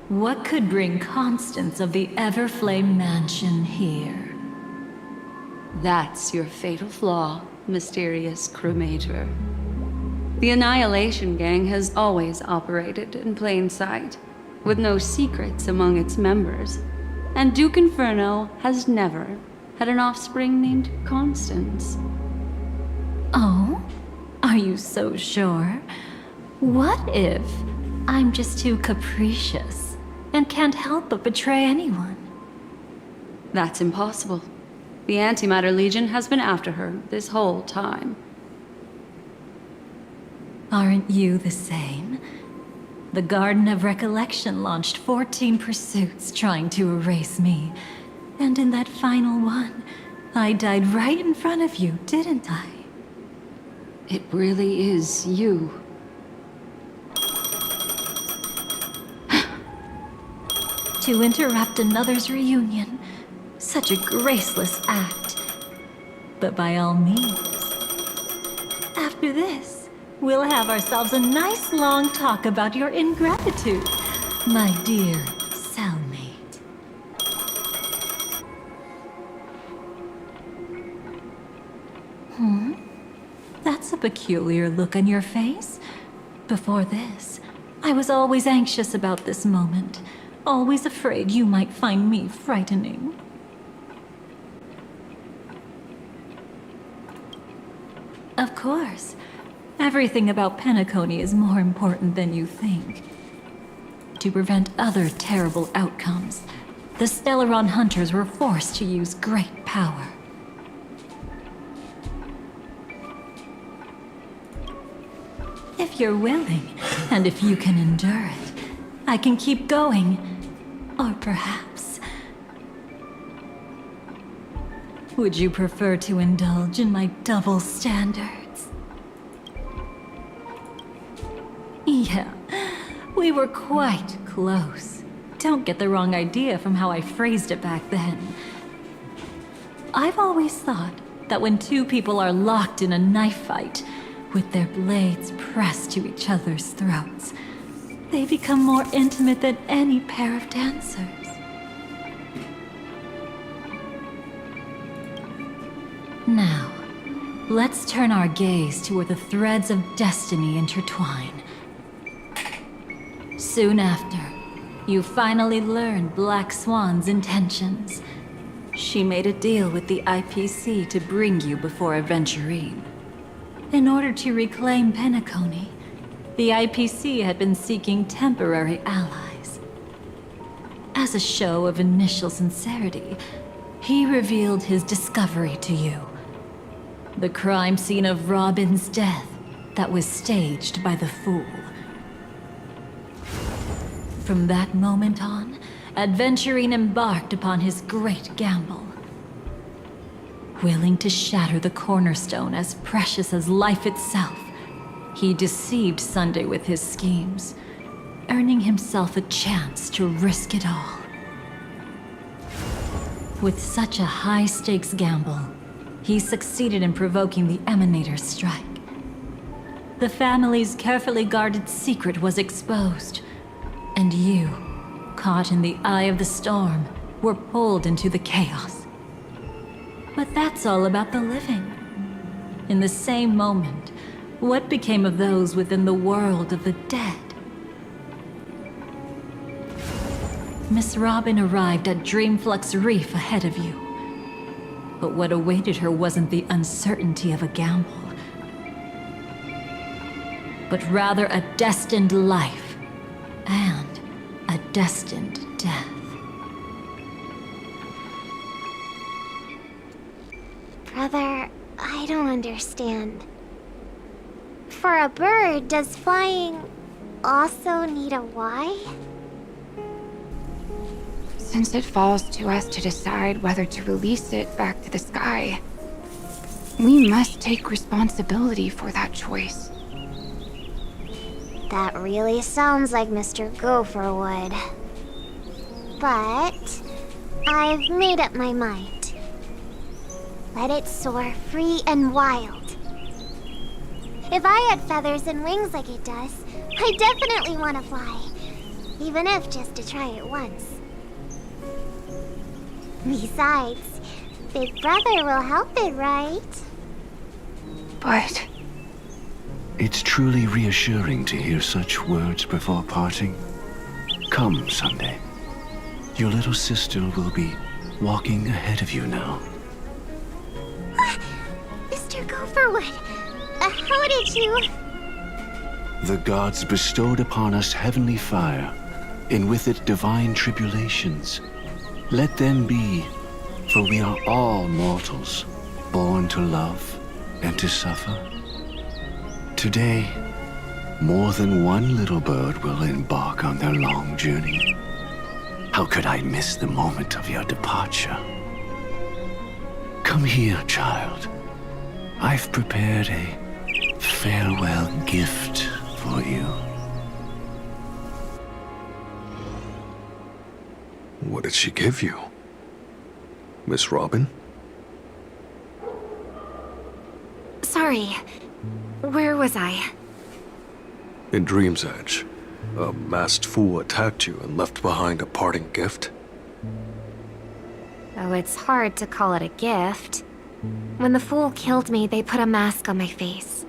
What could bring Constance of the Everflame Mansion here? That's your fatal flaw, mysterious cremator. The Annihilation Gang has always operated in plain sight, with no secrets among its members. And Duke Inferno has never had an offspring named Constance. Oh? Are you so sure? What if I'm just too capricious and can't help but betray anyone? That's impossible. The Antimatter Legion has been after her this whole time. Aren't you the same? The Garden of Recollection launched 14 pursuits trying to erase me. And in that final one, I died right in front of you, didn't I? It really is you. To interrupt another's reunion. Such a graceless act. But by all means. After this, we'll have ourselves a nice long talk about your ingratitude, my dear cellmate. That's a peculiar look on your face. Before this, I was always anxious about this moment. Always afraid you might find me frightening. Of course. Everything about Penacony is more important than you think. To prevent other terrible outcomes, the Stellaron hunters were forced to use great power. If you're willing, and if you can endure it, I can keep going. Or perhaps... would you prefer to indulge in my double standards? Yeah, we were quite close. Don't get the wrong idea from how I phrased it back then. I've always thought that when two people are locked in a knife fight, with their blades pressed to each other's throats, they become more intimate than any pair of dancers. Now, let's turn our gaze to where the threads of destiny intertwine. Soon after, you finally learn Black Swan's intentions. She made a deal with the IPC to bring you before Aventurine. In order to reclaim Penacony, the IPC had been seeking temporary allies. As a show of initial sincerity, he revealed his discovery to you. The crime scene of Robin's death that was staged by the Fool. From that moment on, Aventurine embarked upon his great gamble. Willing to shatter the cornerstone as precious as life itself, he deceived Sunday with his schemes, earning himself a chance to risk it all. With such a high-stakes gamble, he succeeded in provoking the Emanator's strike. The family's carefully guarded secret was exposed, and you, caught in the eye of the storm, were pulled into the chaos. But that's all about the living. in the same moment, what became of those within the world of the dead? Miss Robin arrived at Dreamflux Reef ahead of you. But what awaited her wasn't the uncertainty of a gamble, but rather a destined life and a destined death. Brother, I don't understand. For a bird, does flying also need a why? Since it falls to us to decide whether to release it back to the sky, we must take responsibility for that choice. That really sounds like Mr. Gopher would. But I've made up my mind. Let it soar free and wild. If I had feathers and wings like it does, I definitely want to fly. Even if just to try it once. Besides, Big Brother will help it, right? But... It's truly reassuring to hear such words before parting. Come, Sunday. Your little sister will be walking ahead of you now. Mr. Gopherwood, how did you... The gods bestowed upon us heavenly fire, and with it divine tribulations. Let them be, for we are all mortals, born to love and to suffer. Today, more than one little bird will embark on their long journey. How could I miss the moment of your departure? Come here, child. I've prepared a farewell gift for you. What did she give you? Miss Robin? Sorry. Where was I? In Dream's Edge, a masked fool attacked you and left behind a parting gift. Oh, it's hard to call it a gift. When the fool killed me, they put a mask on my face.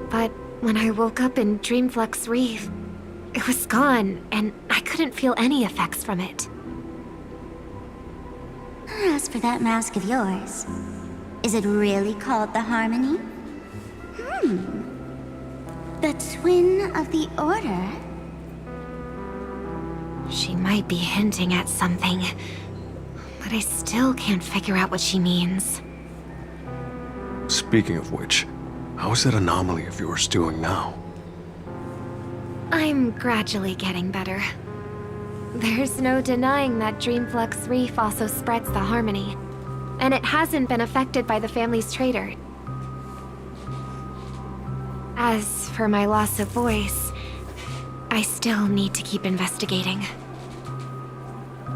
But when I woke up in Dreamflux Reef, it was gone, and I couldn't feel any effects from it. As for that mask of yours, is it really called the Harmony? The twin of the Order? She might be hinting at something, but I still can't figure out what she means. Speaking of which, how is that anomaly of yours doing now? I'm gradually getting better. There's no denying that Dreamflux Reef also spreads the Harmony, and it hasn't been affected by the family's traitor. As for my loss of voice, I still need to keep investigating.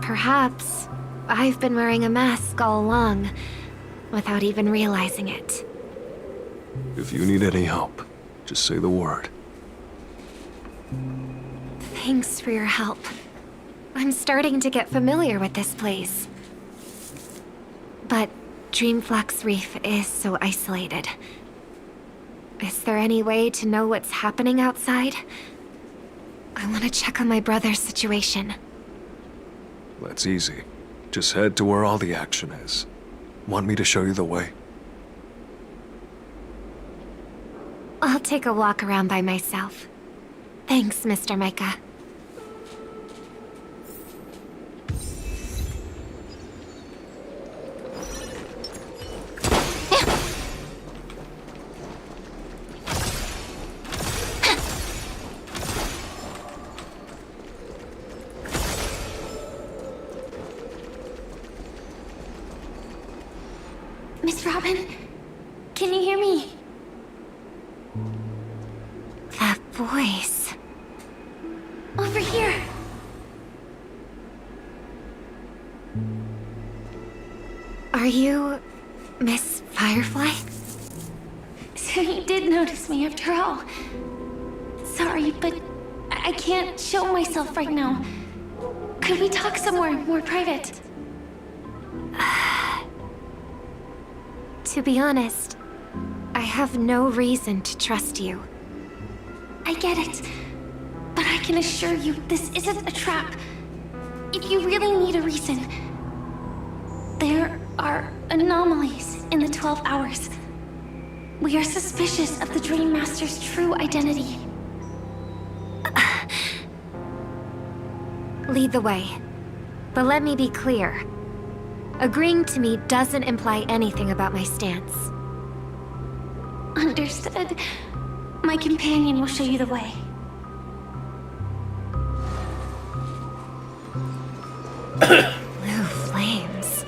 Perhaps I've been wearing a mask all along, without even realizing it. If you need any help, just say the word. Thanks for your help. I'm starting to get familiar with this place. But Dreamflux Reef is so isolated. Is there any way to know what's happening outside? I want to check on my brother's situation. That's easy. Just head to where all the action is. Want me to show you the way? I'll take a walk around by myself. Thanks, Mr. Micah. Miss Robin, can you hear me? That voice. Over here. Are you Miss Firefly? So you did notice me after all. Sorry, but I can't show myself right now. Could we talk somewhere more private? To be honest, I have no reason to trust you. I get it. But I can assure you this isn't a trap. If you really need a reason, there are anomalies in the 12 hours. We are suspicious of the Dream Master's true identity. Lead the way. But let me be clear. Agreeing to me doesn't imply anything about my stance. Understood. My companion will show you the way. Blue flames.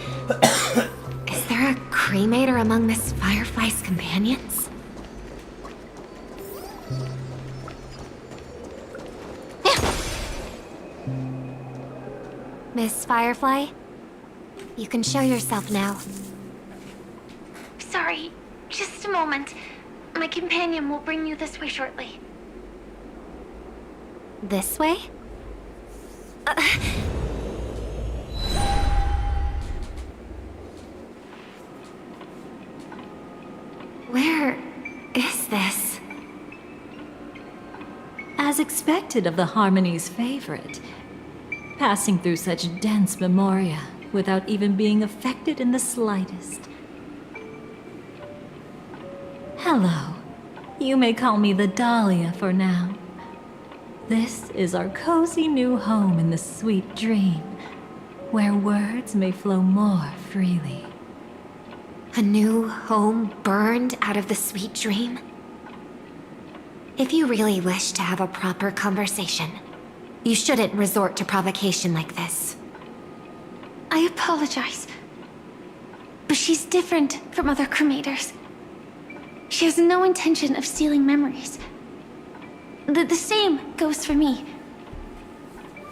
Is there a cremator among Miss Firefly's companions? Miss Firefly, you can show yourself now. Sorry, just a moment. My companion will bring you this way shortly. This way? Where is this? As expected of the Harmony's favorite, passing through such dense memoria without even being affected in the slightest. Hello. You may call me the Dahlia for now. This is our cozy new home in the sweet dream, where words may flow more freely. A new home burned out of the sweet dream? If you really wish to have a proper conversation, you shouldn't resort to provocation like this. I apologize. But she's different from other cremators. She has no intention of stealing memories. The same goes for me.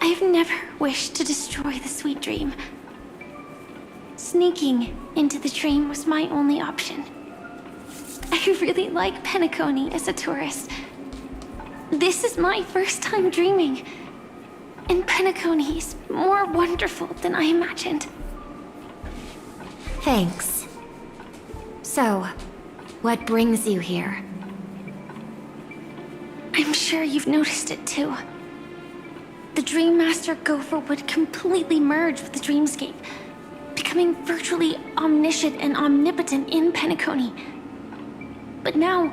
I have never wished to destroy the sweet dream. Sneaking into the dream was my only option. I really like Penacony as a tourist. This is my first time dreaming. And Penacony is more wonderful than I imagined. Thanks. So, what brings you here? I'm sure you've noticed it too. The Dream Master Gopher would completely merge with the dreamscape, becoming virtually omniscient and omnipotent in Penacony. But now,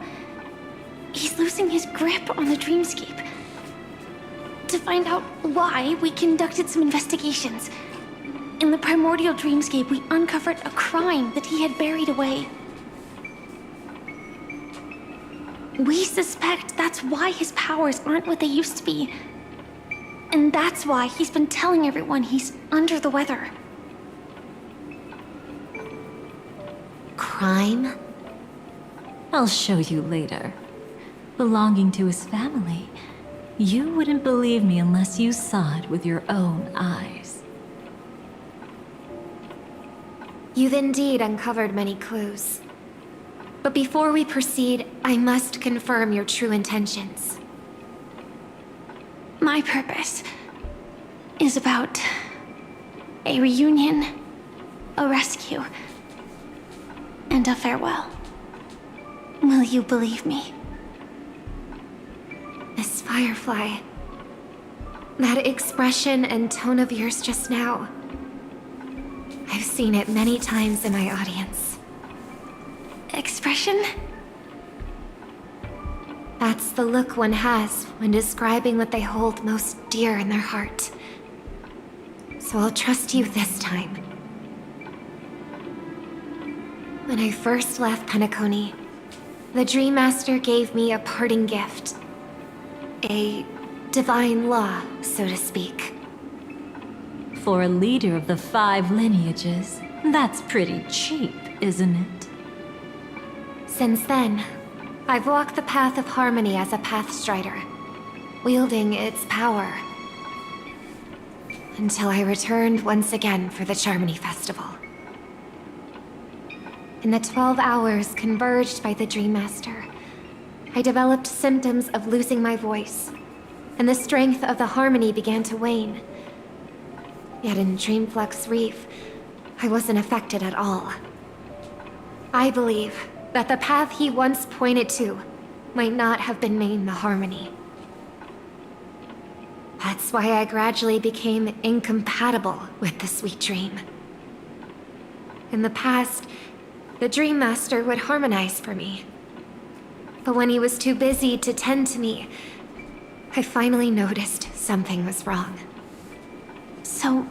he's losing his grip on the dreamscape. To find out why, we conducted some investigations. In the primordial dreamscape, we uncovered a crime that he had buried away. We suspect that's why his powers aren't what they used to be. And that's why he's been telling everyone he's under the weather. Crime? I'll show you later. Belonging to his family, you wouldn't believe me unless you saw it with your own eyes. You've indeed uncovered many clues. But before we proceed, I must confirm your true intentions. My purpose is about a reunion, a rescue, and a farewell. Will you believe me? Miss Firefly, that expression and tone of yours just now, I've seen it many times in my audience. Expression? That's the look one has when describing what they hold most dear in their heart. So I'll trust you this time. When I first left Penacony, the Dream Master gave me a parting gift. A divine law, so to speak. For a leader of the 5 lineages, that's pretty cheap, isn't it? Since then, I've walked the path of harmony as a Pathstrider, wielding its power. Until I returned once again for the Charmony Festival. In the 12 hours converged by the Dream Master, I developed symptoms of losing my voice, and the strength of the harmony began to wane. Yet in Dreamflux Reef, I wasn't affected at all. I believe that the path he once pointed to might not have been named the Harmony. That's why I gradually became incompatible with the sweet dream. In the past, the Dream Master would harmonize for me. But when he was too busy to tend to me, I finally noticed something was wrong. So,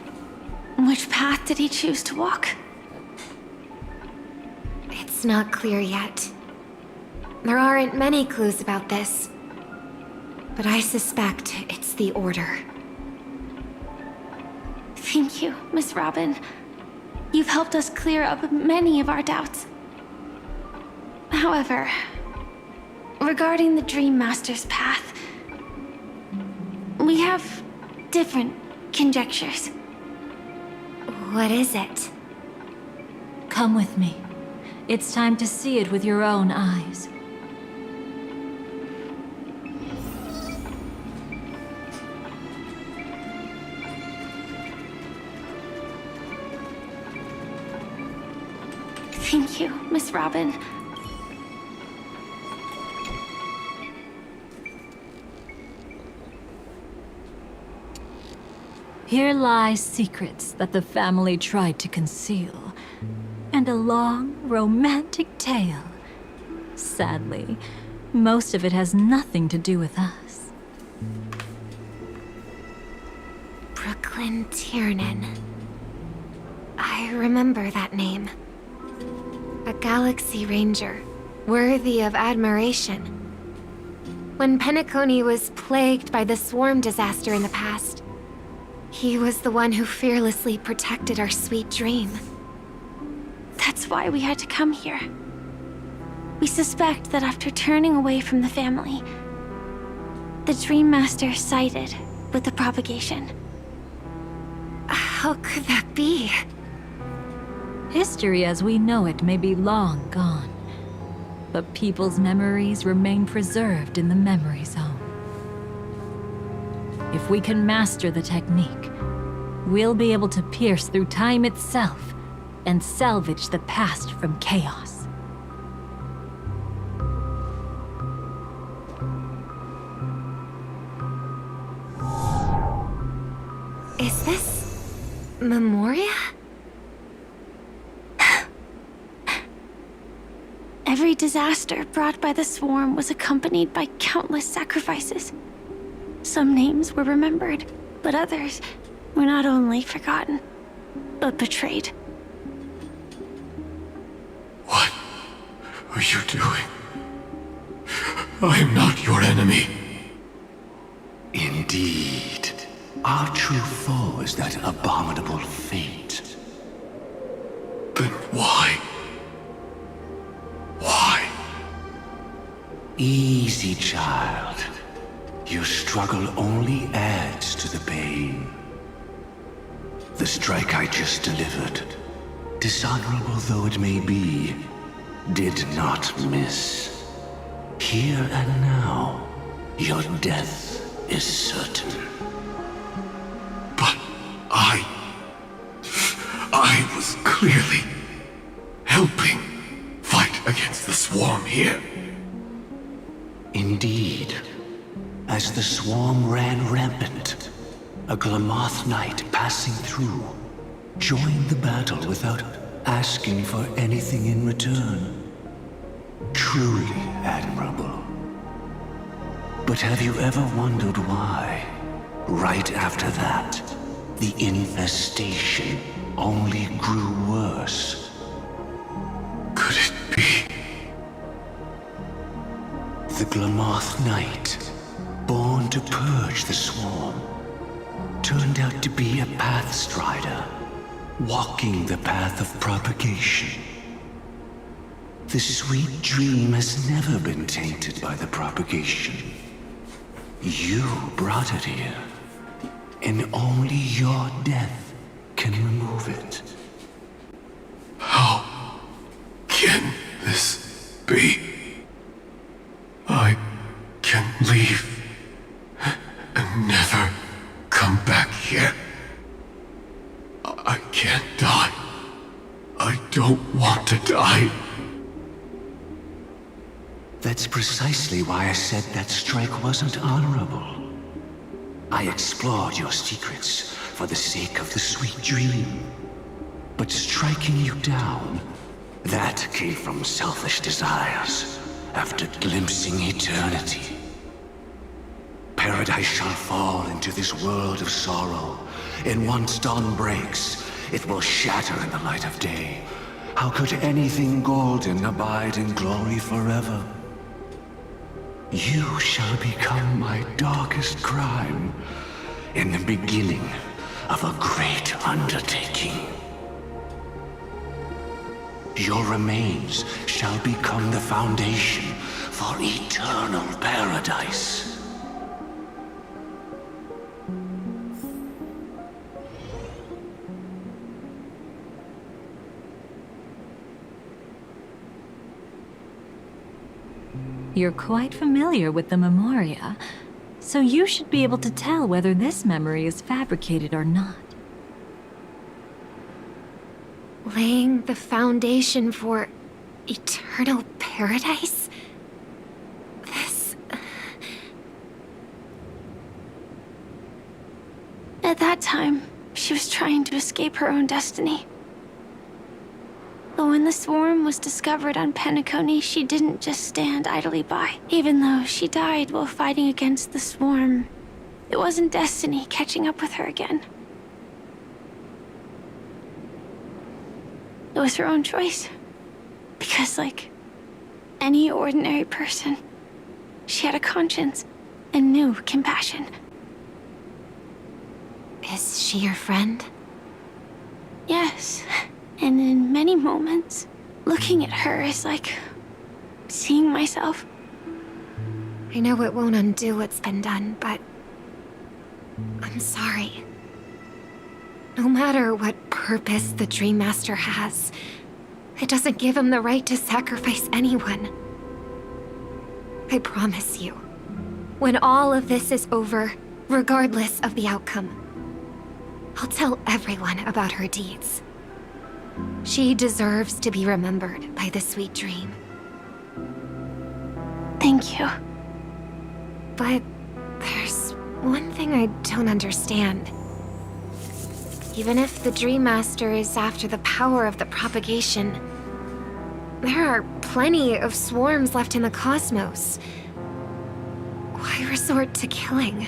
which path did he choose to walk? It's not clear yet. There aren't many clues about this, but I suspect it's the Order. Thank you, Miss Robin. You've helped us clear up many of our doubts. However, regarding the Dream Master's path, we have different conjectures. What is it? Come with me. It's time to see it with your own eyes. Thank you, Miss Robin. Here lie secrets that the family tried to conceal, and a long, romantic tale. Sadly, most of it has nothing to do with us. Brooklyn Tiernan. I remember that name. A Galaxy Ranger, worthy of admiration. When Penacony was plagued by the swarm disaster in the past, he was the one who fearlessly protected our sweet dream. That's why we had to come here. We suspect that after turning away from the family, the Dream Master sided with the propagation. How could that be? History as we know it may be long gone, but people's memories remain preserved in the memory zone. If we can master the technique, we'll be able to pierce through time itself and salvage the past from chaos. Is this Memoria? Every disaster brought by the swarm was accompanied by countless sacrifices. Some names were remembered, but others were not only forgotten, but betrayed. What are you doing? I am not your enemy. Indeed. Our true foe is that abominable fate. Then why? Why? Easy, child. Your struggle only adds to the pain. The strike I just delivered, dishonorable though it may be, did not miss. Here and now, your death is certain. But I was clearly helping fight against the swarm here. Indeed. As the swarm ran rampant, a Glamoth knight passing through joined the battle without asking for anything in return. Truly admirable. But have you ever wondered why, right after that, the infestation only grew worse? Could it be? The Glamoth knight, born to purge the swarm, turned out to be a pathstrider, walking the path of propagation. The sweet dream has never been tainted by the propagation. You brought it here, and only your death can remove it. How can this be? I can leave and never come back here. I can't die. I don't want to die. That's precisely why I said that strike wasn't honorable. I explored your secrets for the sake of the sweet dream. But striking you down, that came from selfish desires after glimpsing eternity. Paradise shall fall into this world of sorrow, and once dawn breaks, it will shatter in the light of day. How could anything golden abide in glory forever? You shall become my darkest crime, in the beginning of a great undertaking. Your remains shall become the foundation for eternal paradise. You're quite familiar with the Memoria, so you should be able to tell whether this memory is fabricated or not. Laying the foundation for eternal paradise? This... At that time, she was trying to escape her own destiny. But when the swarm was discovered on Penacony, she didn't just stand idly by. Even though she died while fighting against the swarm, it wasn't destiny catching up with her again. It was her own choice. Because, like any ordinary person, she had a conscience and knew compassion. Is she your friend? Yes. And in many moments, looking at her is like seeing myself. I know it won't undo what's been done, but I'm sorry. No matter what purpose the Dream Master has, it doesn't give him the right to sacrifice anyone. I promise you, when all of this is over, regardless of the outcome, I'll tell everyone about her deeds. She deserves to be remembered by the sweet dream. Thank you. But there's one thing I don't understand. Even if the Dream Master is after the power of the propagation, there are plenty of swarms left in the cosmos. Why resort to killing?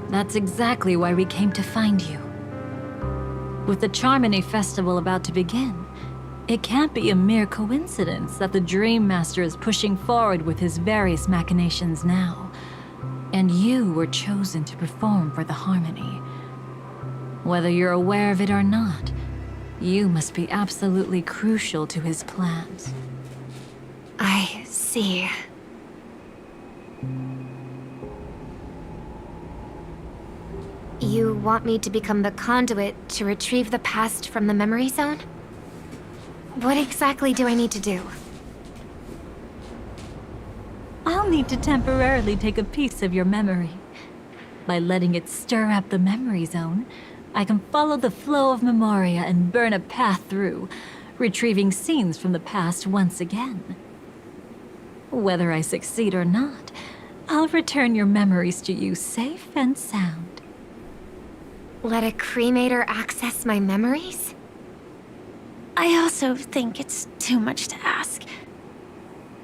That's exactly why we came to find you. With the Charmony Festival about to begin, it can't be a mere coincidence that the Dream Master is pushing forward with his various machinations now. And you were chosen to perform for the Harmony. Whether you're aware of it or not, you must be absolutely crucial to his plans. I see. You want me to become the conduit to retrieve the past from the memory zone? What exactly do I need to do? I'll need to temporarily take a piece of your memory. By letting it stir up the memory zone, I can follow the flow of Memoria and burn a path through, retrieving scenes from the past once again. Whether I succeed or not, I'll return your memories to you safe and sound. Let a cremator access my memories? I also think it's too much to ask.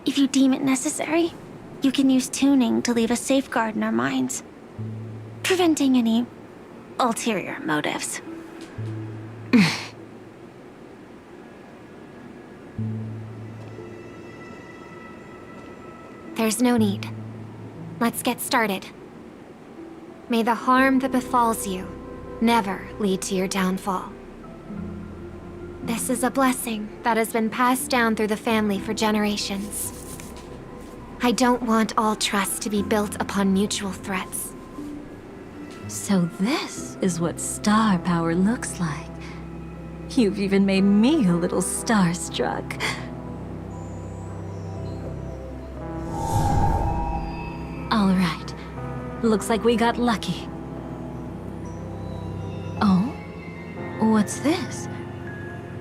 If you deem it necessary, you can use tuning to leave a safeguard in our minds, preventing any ulterior motives. There's no need. Let's get started. May the harm that befalls you never lead to your downfall. This is a blessing that has been passed down through the family for generations. I don't want all trust to be built upon mutual threats. So this is what star power looks like. You've even made me a little starstruck. All right. Looks like we got lucky. Oh? What's this?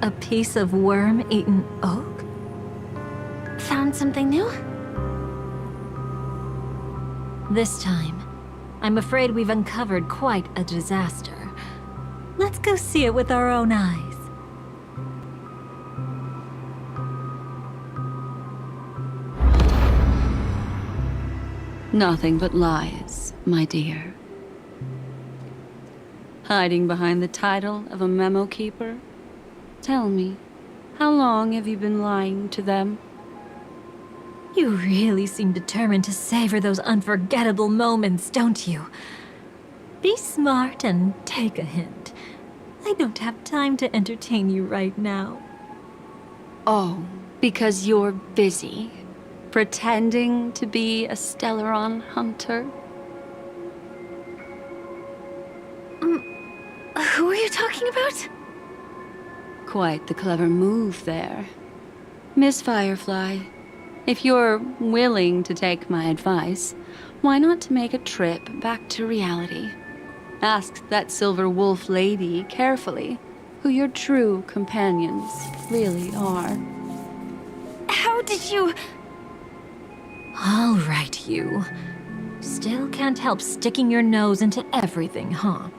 A piece of worm-eaten oak? Found something new? This time, I'm afraid we've uncovered quite a disaster. Let's go see it with our own eyes. Nothing but lies, my dear. Hiding behind the title of a memo keeper? Tell me, how long have you been lying to them? You really seem determined to savor those unforgettable moments, don't you? Be smart and take a hint. I don't have time to entertain you right now. Oh, because you're busy, pretending to be a Stellaron hunter? Who are you talking about? Quite the clever move there. Miss Firefly, if you're willing to take my advice, why not to make a trip back to reality? Ask that Silver Wolf lady carefully who your true companions really are. How did you... All right, you. Still can't help sticking your nose into everything, huh?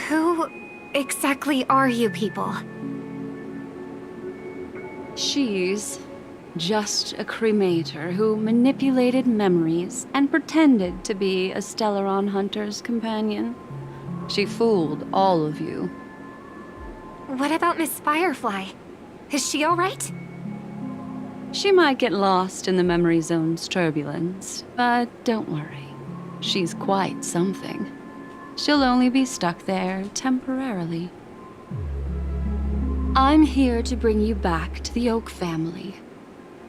Who exactly are you people? She's just a cremator who manipulated memories and pretended to be a Stellaron hunter's companion. She fooled all of you. What about Miss Firefly? Is she all right? She might get lost in the memory zone's turbulence, but don't worry. She's quite something. She'll only be stuck there temporarily. I'm here to bring you back to the Oak family.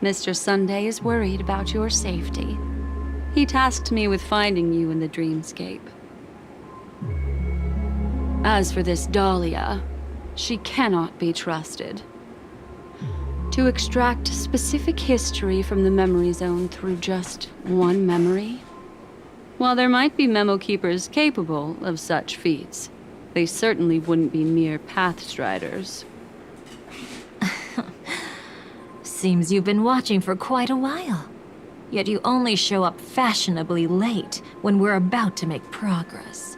Mr. Sunday is worried about your safety. He tasked me with finding you in the dreamscape. As for this Dahlia, she cannot be trusted. To extract specific history from the memory zone through just one memory? While there might be memo keepers capable of such feats, they certainly wouldn't be mere pathstriders. Seems you've been watching for quite a while. Yet you only show up fashionably late when we're about to make progress.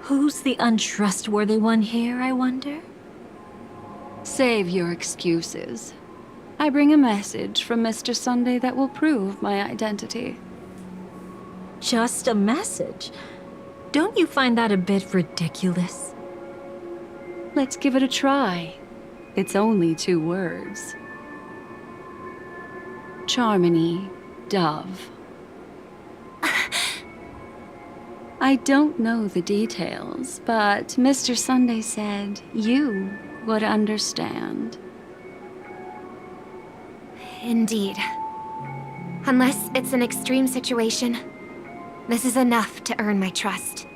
Who's the untrustworthy one here, I wonder? Save your excuses. I bring a message from Mr. Sunday that will prove my identity. Just a message? Don't you find that a bit ridiculous? Let's give it a try. It's only 2 words. Charmony, Dove. I don't know the details, but Mr. Sunday said you would understand. Indeed. Unless it's an extreme situation, this is enough to earn my trust.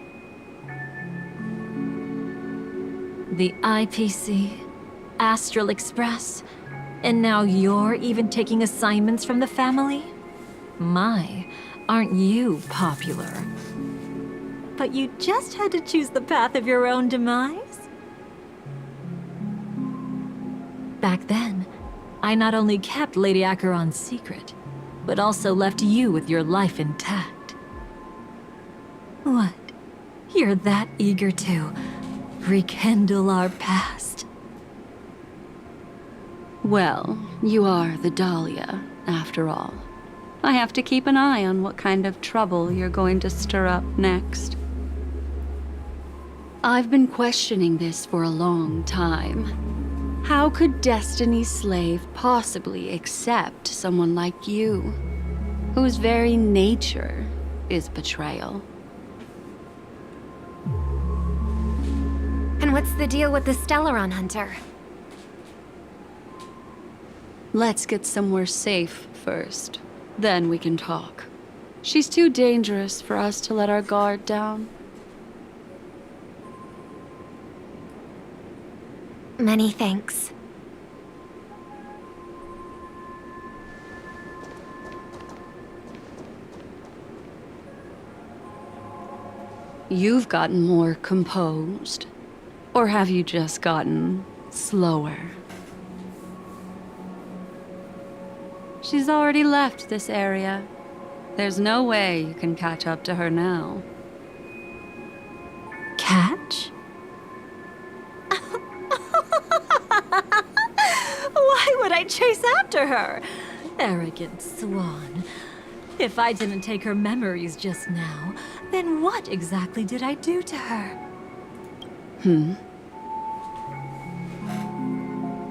The IPC, Astral Express, and now you're even taking assignments from the family? My, aren't you popular? But you just had to choose the path of your own demise? Back then, I not only kept Lady Acheron's secret, but also left you with your life intact. What? You're that eager to rekindle our past? Well, you are the Dahlia, after all. I have to keep an eye on what kind of trouble you're going to stir up next. I've been questioning this for a long time. How could Destiny's slave possibly accept someone like you, whose very nature is betrayal? And what's the deal with the Stellaron hunter? Let's get somewhere safe first. Then we can talk. She's too dangerous for us to let our guard down. Many thanks. You've gotten more composed. Or have you just gotten slower? She's already left this area. There's no way you can catch up to her now. Catch? Why would I chase after her? Arrogant swan. If I didn't take her memories just now, then what exactly did I do to her?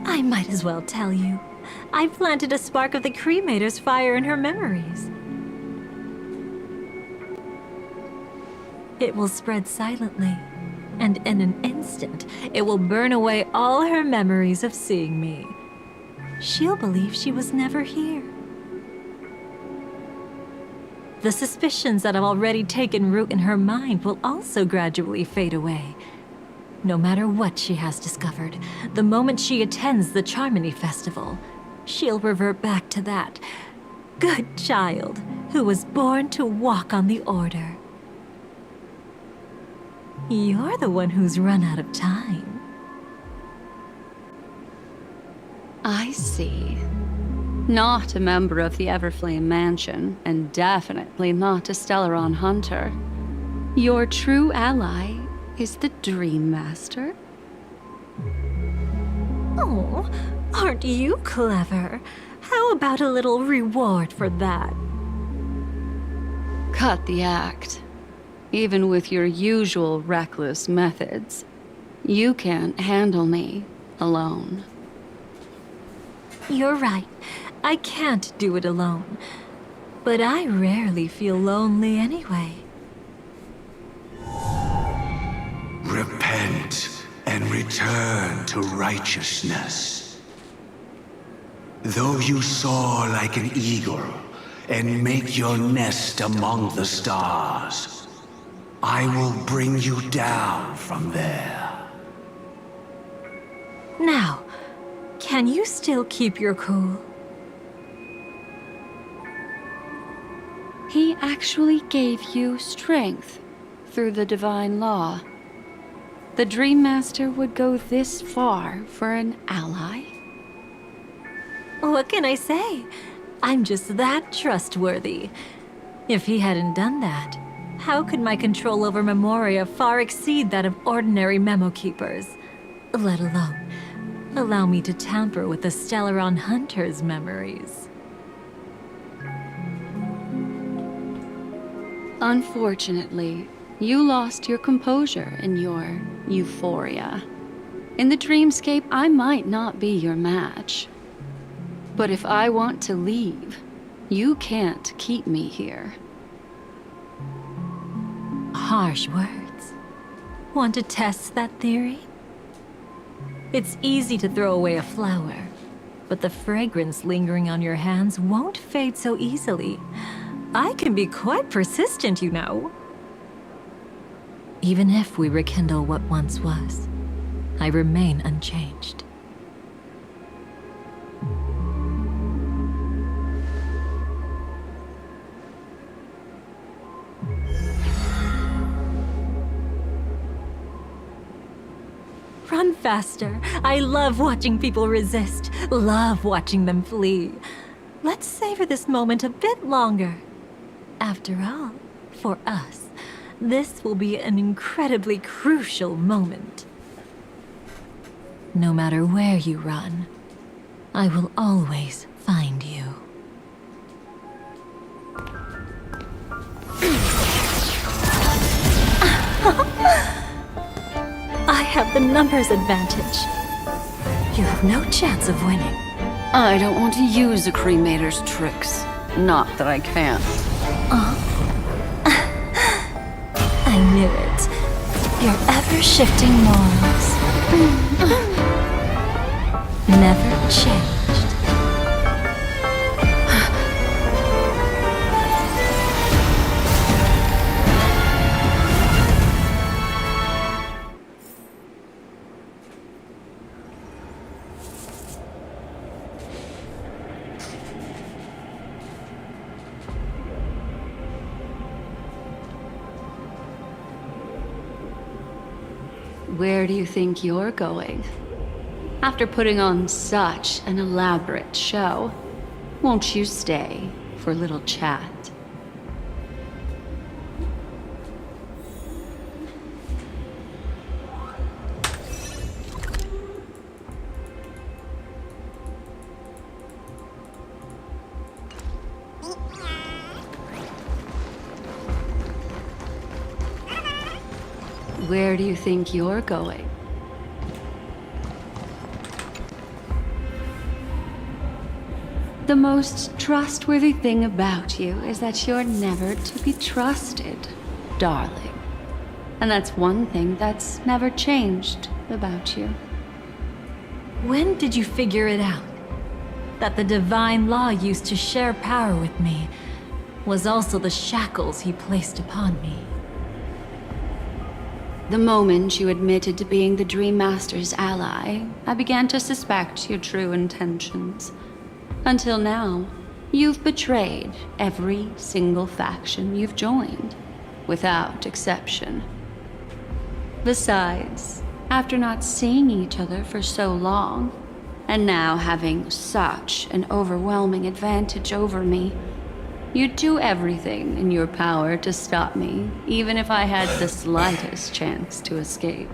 I might as well tell you. I planted a spark of the cremator's fire in her memories. It will spread silently, and in an instant, it will burn away all her memories of seeing me. She'll believe she was never here. The suspicions that have already taken root in her mind will also gradually fade away. No matter what she has discovered, the moment she attends the Charmony Festival, she'll revert back to that good child who was born to walk on the Order. You're the one who's run out of time. I see. Not a member of the Everflame Mansion, and definitely not a Stellaron hunter. Your true ally is the Dream Master? Oh, aren't you clever? How about a little reward for that? Cut the act. Even with your usual reckless methods, you can't handle me alone. You're right. I can't do it alone. But I rarely feel lonely anyway. Repent and return to righteousness. Though you soar like an eagle and make your nest among the stars, I will bring you down from there. Now, can you still keep your cool? He actually gave you strength through the divine law. The Dream Master would go this far for an ally? What can I say? I'm just that trustworthy. If he hadn't done that, how could my control over Memoria far exceed that of ordinary memo keepers? Let alone allow me to tamper with the Stellaron hunter's memories. Unfortunately, you lost your composure in your euphoria. In the dreamscape, I might not be your match. But if I want to leave, you can't keep me here. Harsh words. Want to test that theory? It's easy to throw away a flower, but the fragrance lingering on your hands won't fade so easily. I can be quite persistent, you know. Even if we rekindle what once was, I remain unchanged. Run faster. I love watching people resist, love watching them flee. Let's savor this moment a bit longer. After all, for us, this will be an incredibly crucial moment. No matter where you run, I will always find you. I have the numbers advantage. You have no chance of winning. I don't want to use the cremator's tricks. Not that I can't. I knew it. Your ever-shifting morals. Never changed. Where do you think you're going? After putting on such an elaborate show, Won't you stay for a little chat? Where do you think you're going? The most trustworthy thing about you is that you're never to be trusted, darling. And that's one thing that's never changed about you. When did you figure it out? That the divine law used to share power with me was also the shackles he placed upon me. The moment you admitted to being the Dream Master's ally, I began to suspect your true intentions. Until now, you've betrayed every single faction you've joined, without exception. Besides, after not seeing each other for so long, and now having such an overwhelming advantage over me, you'd do everything in your power to stop me, even if I had the slightest chance to escape.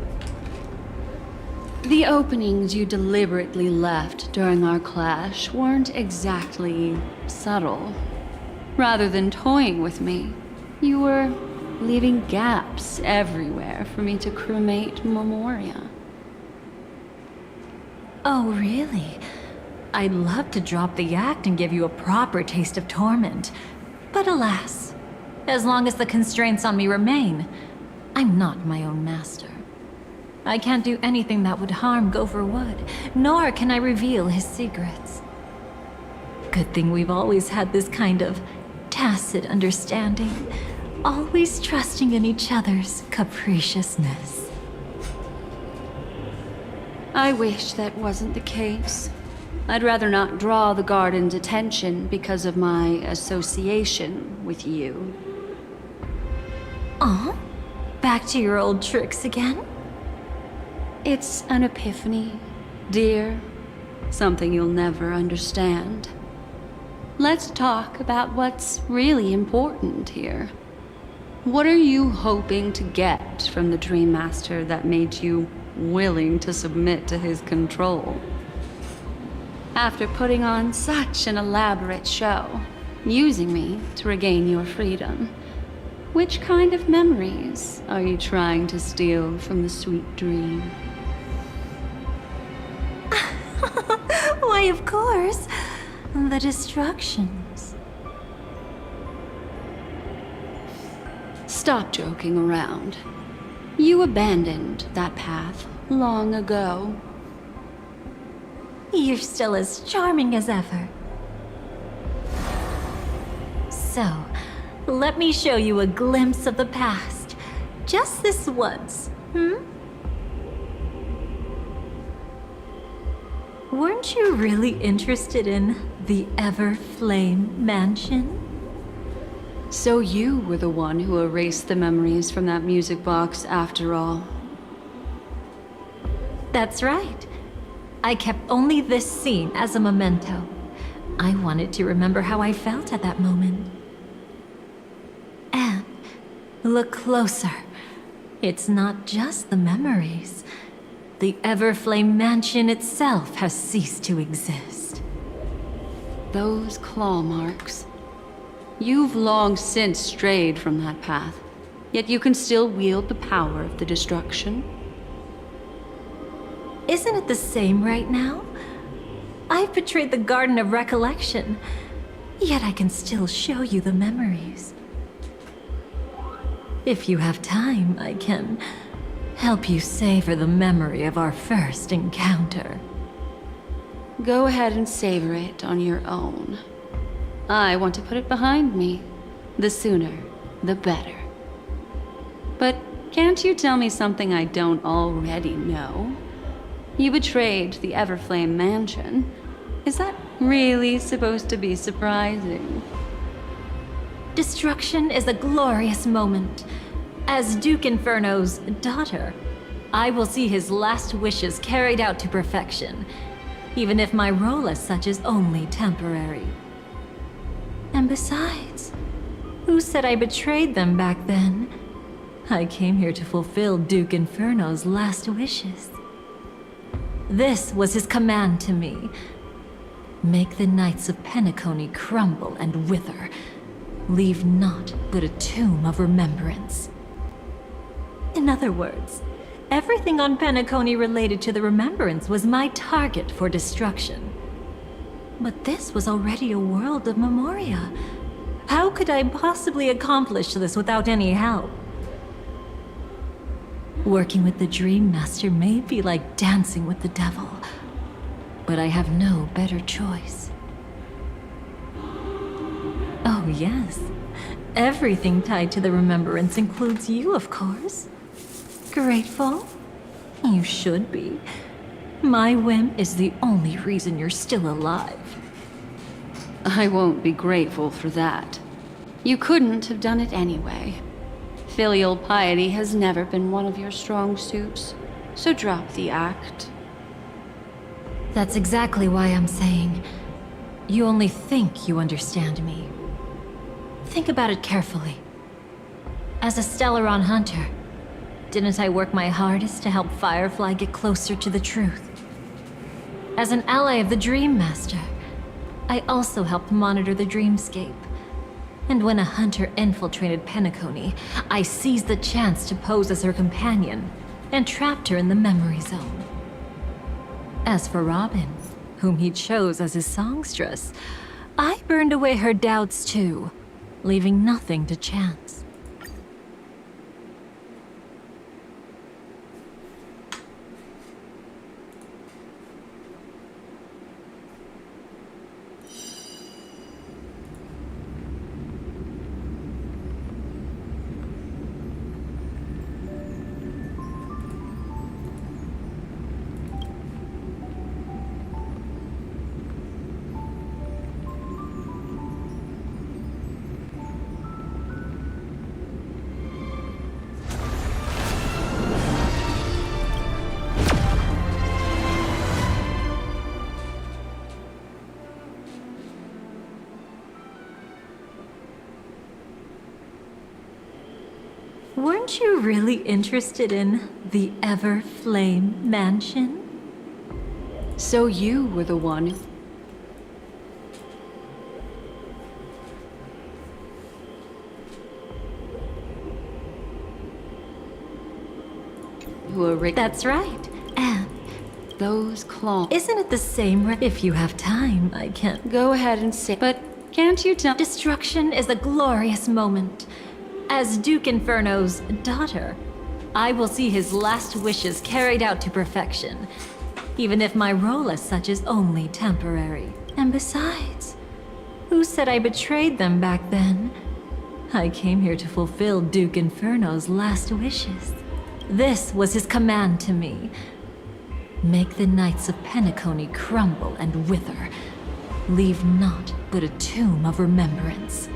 The openings you deliberately left during our clash weren't exactly subtle. Rather than toying with me, you were leaving gaps everywhere for me to cremate Memoria. Oh, really? I'd love to drop the act and give you a proper taste of torment. But alas, as long as the constraints on me remain, I'm not my own master. I can't do anything that would harm Gopher Wood, nor can I reveal his secrets. Good thing we've always had this kind of tacit understanding, always trusting in each other's capriciousness. I wish that wasn't the case. I'd rather not draw the Garden's attention because of my association with you. Aw? Back to your old tricks again? It's an epiphany, dear. Something you'll never understand. Let's talk about what's really important here. What are you hoping to get from the Dream Master that made you willing to submit to his control? After putting on such an elaborate show, using me to regain your freedom, which kind of memories are you trying to steal from the sweet dream? Why, of course. The destructions. Stop joking around. You abandoned that path long ago. You're still as charming as ever. So, let me show you a glimpse of the past. Just this once, Weren't you really interested in the Everflame Mansion? So you were the one who erased the memories from that music box after all. That's right. I kept only this scene as a memento. I wanted to remember how I felt at that moment. And look closer. It's not just the memories. The Everflame Mansion itself has ceased to exist. Those claw marks. You've long since strayed from that path, yet you can still wield the power of the destruction. Isn't it the same right now? I've betrayed the Garden of Recollection, yet I can still show you the memories. If you have time, I can help you savor the memory of our first encounter. Go ahead and savor it on your own. I want to put it behind me. The sooner, the better. But can't you tell me something I don't already know? You betrayed the Everflame Mansion. Is that really supposed to be surprising? Destruction is a glorious moment. As Duke Inferno's daughter, I will see his last wishes carried out to perfection, even if my role as such is only temporary. And besides, who said I betrayed them back then? I came here to fulfill Duke Inferno's last wishes. This was his command to me. Make the Knights of Penacony crumble and wither. Leave naught but a tomb of remembrance. In other words, everything on Penacony related to the Remembrance was my target for destruction. But this was already a world of Memoria. How could I possibly accomplish this without any help? Working with the Dream Master may be like dancing with the devil, but I have no better choice. Oh yes, everything tied to the Remembrance includes you, of course. Grateful? You should be. My whim is the only reason you're still alive. I won't be grateful for that. You couldn't have done it anyway. Filial piety has never been one of your strong suits, so drop the act. That's exactly why I'm saying, you only think you understand me. Think about it carefully. As a Stellaron hunter, didn't I work my hardest to help Firefly get closer to the truth? As an ally of the Dream Master, I also helped monitor the dreamscape. And when a hunter infiltrated Penacony, I seized the chance to pose as her companion and trapped her in the memory zone. As for Robin, whom he chose as his songstress, I burned away her doubts too, leaving nothing to chance. Weren't you really interested in the Everflame Mansion? So you were the one who That's right. And those claws. Isn't it the same? If you have time, I can Go ahead and say. But can't you tell? Destruction is a glorious moment. As Duke Inferno's daughter, I will see his last wishes carried out to perfection, even if my role as such is only temporary. And besides, who said I betrayed them back then? I came here to fulfill Duke Inferno's last wishes. This was his command to me. Make the Knights of Penacony crumble and wither. Leave naught but a tomb of remembrance.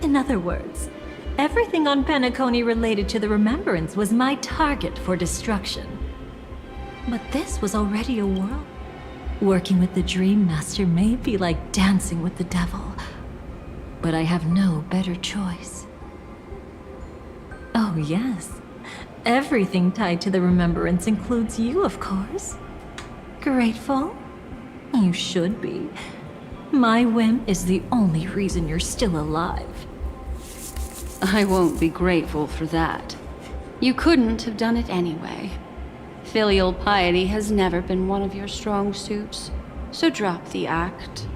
In other words, everything on Penacony related to the Remembrance was my target for destruction. But this was already a world. Working with the Dream Master may be like dancing with the devil, but I have no better choice. Oh yes, everything tied to the Remembrance includes you, of course. Grateful? You should be. My whim is the only reason you're still alive. I won't be grateful for that. You couldn't have done it anyway. Filial piety has never been one of your strong suits, so drop the act.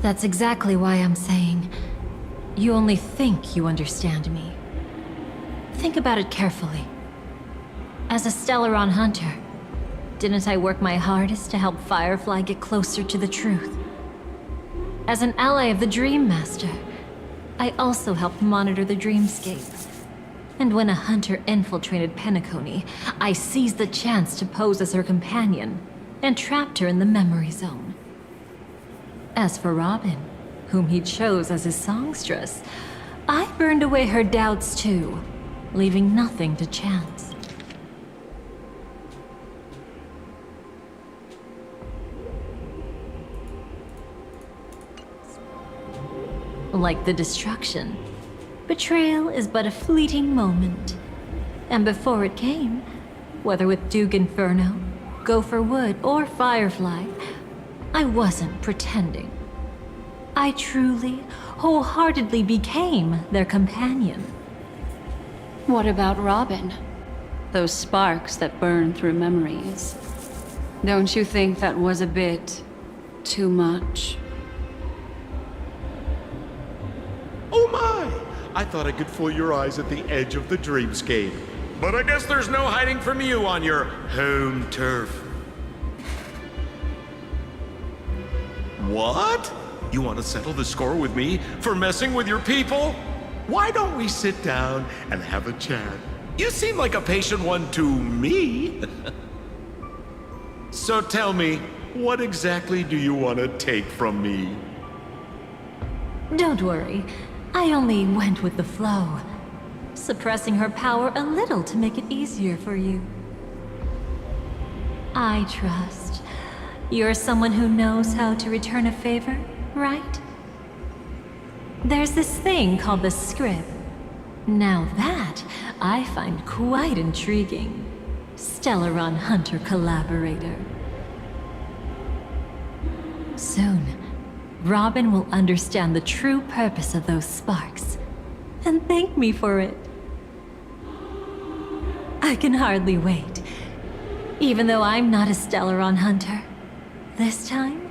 That's exactly why I'm saying, you only think you understand me. Think about it carefully. As a Stellaron hunter, didn't I work my hardest to help Firefly get closer to the truth? As an ally of the Dream Master, I also helped monitor the dreamscape. And when a hunter infiltrated Penacony, I seized the chance to pose as her companion and trapped her in the memory zone. As for Robin, whom he chose as his songstress, I burned away her doubts too, leaving nothing to chance. Like the destruction, betrayal is but a fleeting moment. And before it came, whether with Duke Inferno, Gopher Wood, or Firefly, I wasn't pretending. I truly, wholeheartedly became their companion. What about Robin? Those sparks that burn through memories. Don't you think that was a bit too much? Oh my! I thought I could fool your eyes at the edge of the dreamscape. But I guess there's no hiding from you on your home turf. What? You want to settle the score with me for messing with your people? Why don't we sit down and have a chat? You seem like a patient one to me. So tell me, what exactly do you want to take from me? Don't worry, I only went with the flow, suppressing her power a little to make it easier for you. I trust. You're someone who knows how to return a favor, right? There's this thing called the script. Now that, I find quite intriguing. Stellaron Hunter Collaborator. Soon, Robin will understand the true purpose of those sparks, and thank me for it. I can hardly wait. Even though I'm not a Stellaron Hunter, this time,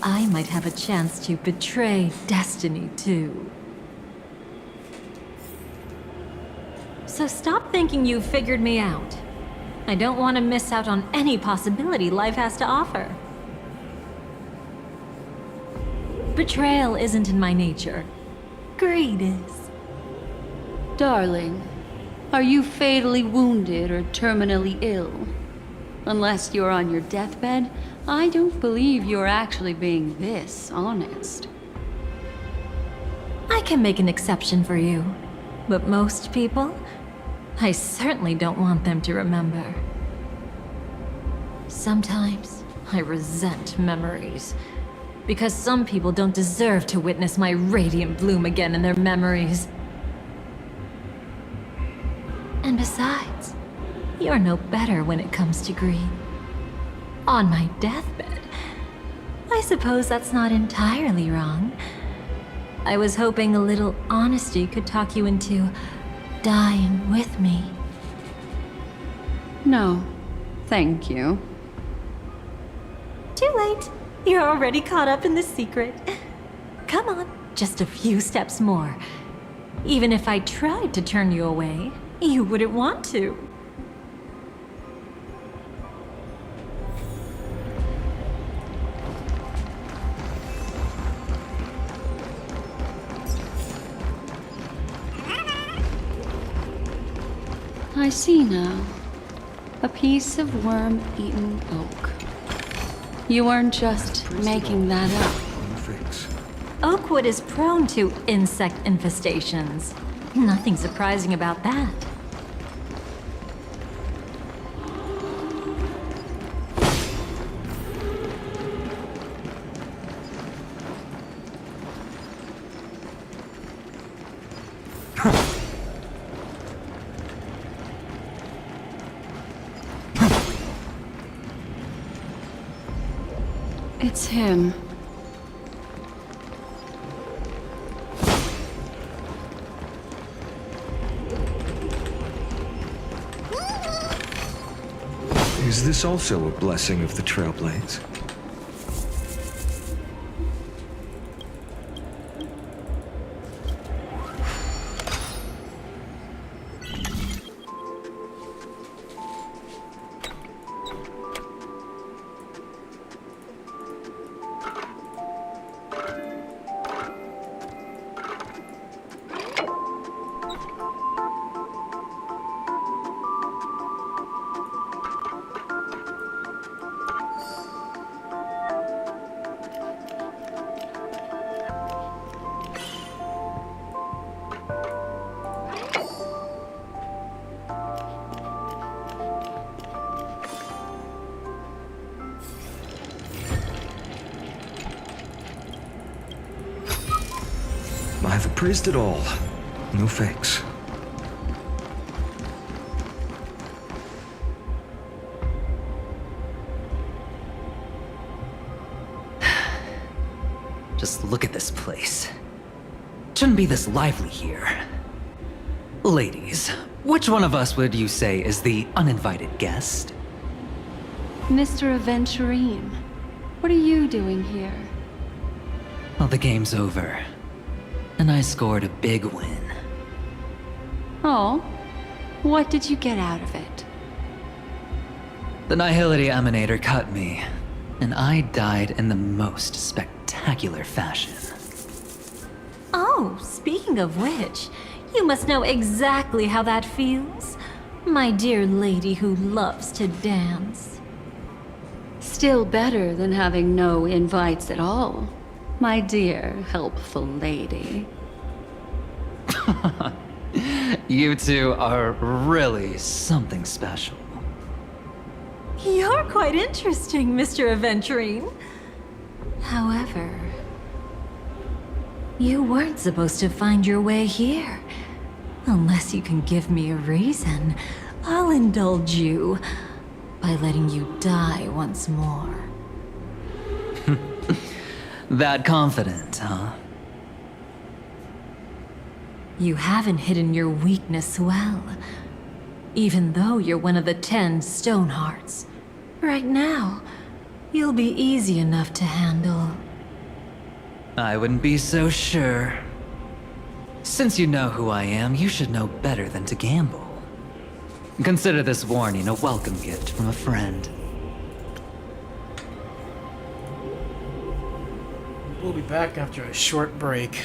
I might have a chance to betray destiny too. So stop thinking you've figured me out. I don't want to miss out on any possibility life has to offer. Betrayal isn't in my nature. Greed is. Darling, are you fatally wounded or terminally ill? Unless you're on your deathbed, I don't believe you're actually being this honest. I can make an exception for you, but most people, I certainly don't want them to remember. Sometimes I resent memories, because some people don't deserve to witness my radiant bloom again in their memories. And besides, you're no better when it comes to greed. On my deathbed, I suppose that's not entirely wrong. I was hoping a little honesty could talk you into dying with me. No, thank you. Too late. You're already caught up in the secret. Come on, just a few steps more. Even if I tried to turn you away, you wouldn't want to. I see now. A piece of worm-eaten oak. You weren't just making that up. Oakwood is prone to insect infestations. Nothing surprising about that. It's him. Is this also a blessing of the Trailblades? praised it all. No fakes. Just look at this place. Shouldn't be this lively here. Ladies, which one of us would you say is the uninvited guest? Mr. Aventurine, what are you doing here? Well, the game's over. And I scored a big win. Oh, what did you get out of it? The Nihility Emanator cut me, and I died in the most spectacular fashion. Oh, speaking of which, you must know exactly how that feels. My dear lady who loves to dance. Still better than having no invites at all, my dear helpful lady. You two are really something special. You're quite interesting, Mr. Aventurine. However, you weren't supposed to find your way here. Unless you can give me a reason, I'll indulge you by letting you die once more. That confident, huh? You haven't hidden your weakness well, even though you're one of the 10 Stonehearts. Right now, you'll be easy enough to handle. I wouldn't be so sure. Since you know who I am, you should know better than to gamble. Consider this warning a welcome gift from a friend. We'll be back after a short break.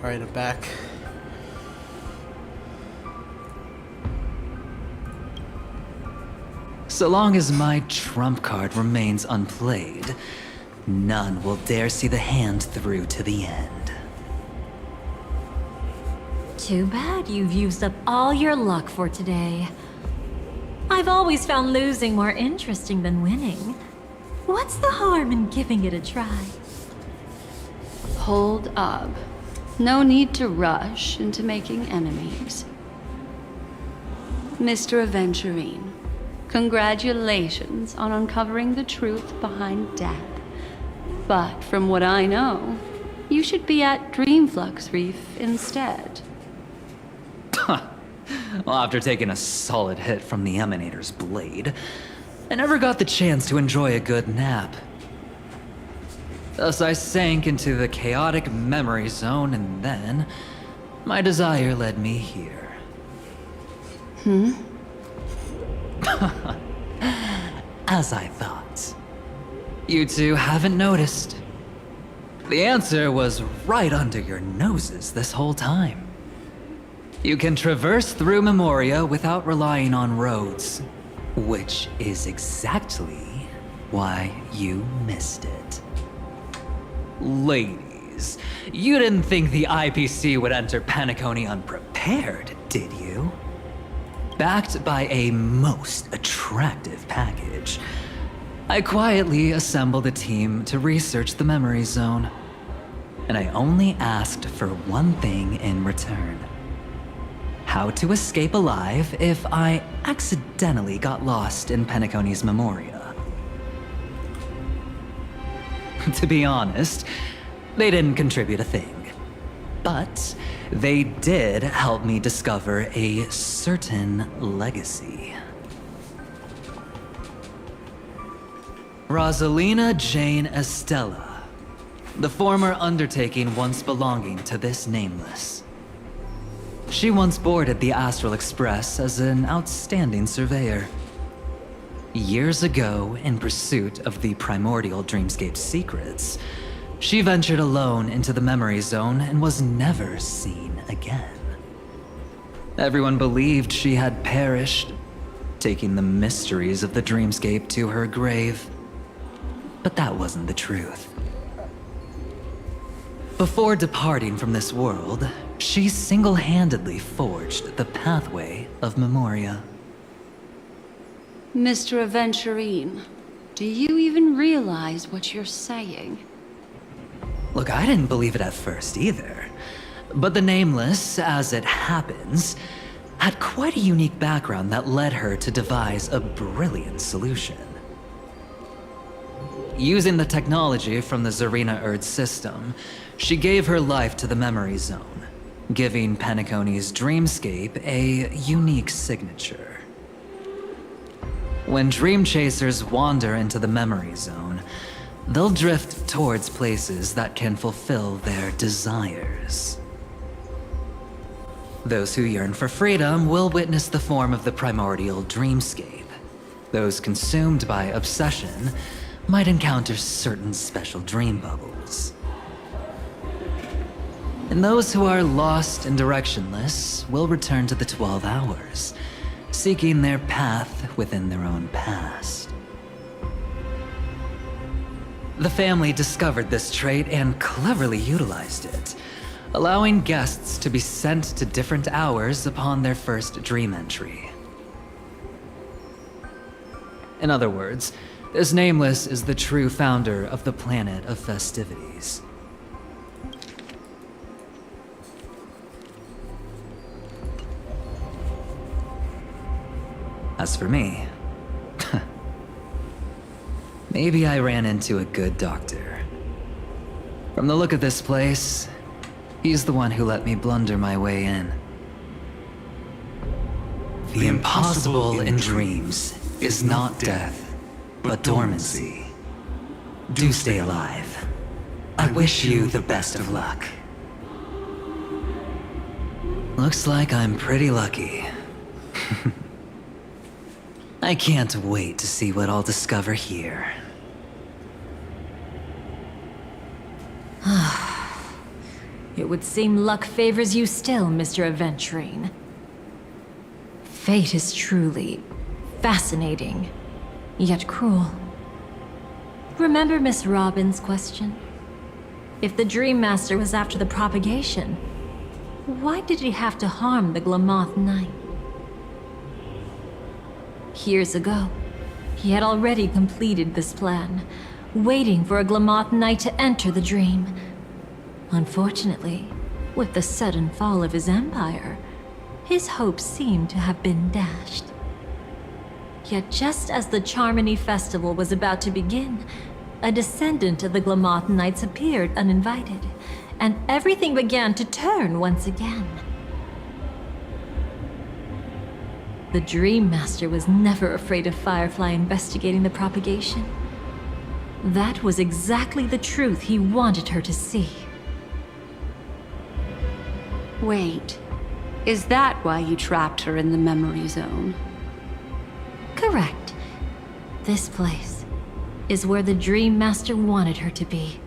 Alright, I'm back. So long as my trump card remains unplayed, none will dare see the hand through to the end. Too bad you've used up all your luck for today. I've always found losing more interesting than winning. What's the harm in giving it a try? Hold up. No need to rush into making enemies. Mr. Aventurine, congratulations on uncovering the truth behind death. But from what I know, you should be at Dreamflux Reef instead. Well, after taking a solid hit from the Emanator's blade, I never got the chance to enjoy a good nap. Thus I sank into the chaotic memory zone, and then my desire led me here. As I thought. You two haven't noticed. The answer was right under your noses this whole time. You can traverse through Memoria without relying on roads, which is exactly why you missed it. Ladies, you didn't think the IPC would enter Penacony unprepared, did you? Backed by a most attractive package, I quietly assembled a team to research the memory zone. And I only asked for one thing in return. How to escape alive if I accidentally got lost in Penacony's Memoria. To be honest, they didn't contribute a thing. But they did help me discover a certain legacy. Rosalina Jane Estella, the former undertaking once belonging to this Nameless. She once boarded the Astral Express as an outstanding surveyor. Years ago, in pursuit of the primordial dreamscape secrets, she ventured alone into the memory zone and was never seen again. Everyone believed she had perished, taking the mysteries of the dreamscape to her grave. But that wasn't the truth. Before departing from this world, she single-handedly forged the pathway of Memoria. Mr. Aventurine, do you even realize what you're saying? Look, I didn't believe it at first either. But the Nameless, as it happens, had quite a unique background that led her to devise a brilliant solution. Using the technology from the Zarina Erd system, she gave her life to the memory zone, giving Penacony's dreamscape a unique signature. When dream chasers wander into the memory zone, they'll drift towards places that can fulfill their desires. Those who yearn for freedom will witness the form of the primordial dreamscape. Those consumed by obsession might encounter certain special dream bubbles. And those who are lost and directionless will return to the 12 hours, seeking their path within their own past. The family discovered this trait and cleverly utilized it, allowing guests to be sent to different hours upon their first dream entry. In other words, this Nameless is the true founder of the planet of festivities. As for me, maybe I ran into a good doctor. From the look of this place, he's the one who let me blunder my way in. The impossible in dreams is not death, but dormancy. Do stay alive. I wish you the best of luck. Looks like I'm pretty lucky. I can't wait to see what I'll discover here. It would seem luck favors you still, Mr. Aventurine. Fate is truly fascinating, yet cruel. Remember Miss Robin's question? If the Dream Master was after the propagation, why did he have to harm the Glamoth Knight? Years ago, he had already completed this plan, waiting for a Glamoth Knight to enter the dream. Unfortunately, with the sudden fall of his empire, his hopes seemed to have been dashed. Yet just as the Charmony Festival was about to begin, a descendant of the Glamoth Knights appeared uninvited, and everything began to turn once again. The Dream Master was never afraid of Firefly investigating the propagation. That was exactly the truth he wanted her to see. Wait, is that why you trapped her in the memory zone? Correct. This place is where the Dream Master wanted her to be.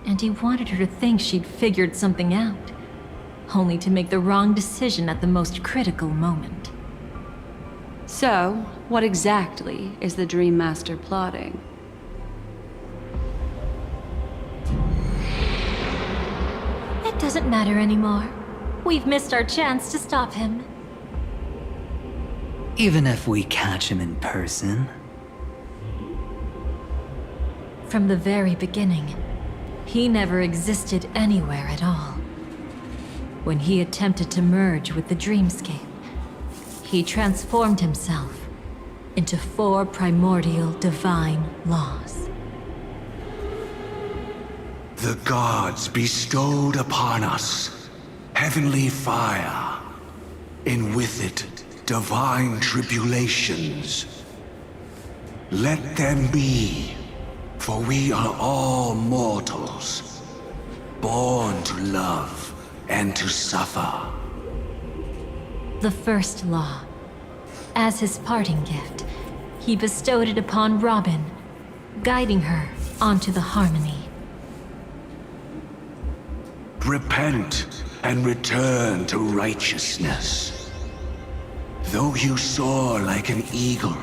And he wanted her to think she'd figured something out, only to make the wrong decision at the most critical moment. So, what exactly is the Dream Master plotting? It doesn't matter anymore. We've missed our chance to stop him. Even if we catch him in person? From the very beginning, he never existed anywhere at all. When he attempted to merge with the dreamscape, he transformed himself into 4 primordial divine laws. The gods bestowed upon us heavenly fire, and with it divine tribulations. Let them be, for we are all mortals, born to love and to suffer. The first law. As his parting gift, he bestowed it upon Robin, guiding her onto the harmony. Repent and return to righteousness. Though you soar like an eagle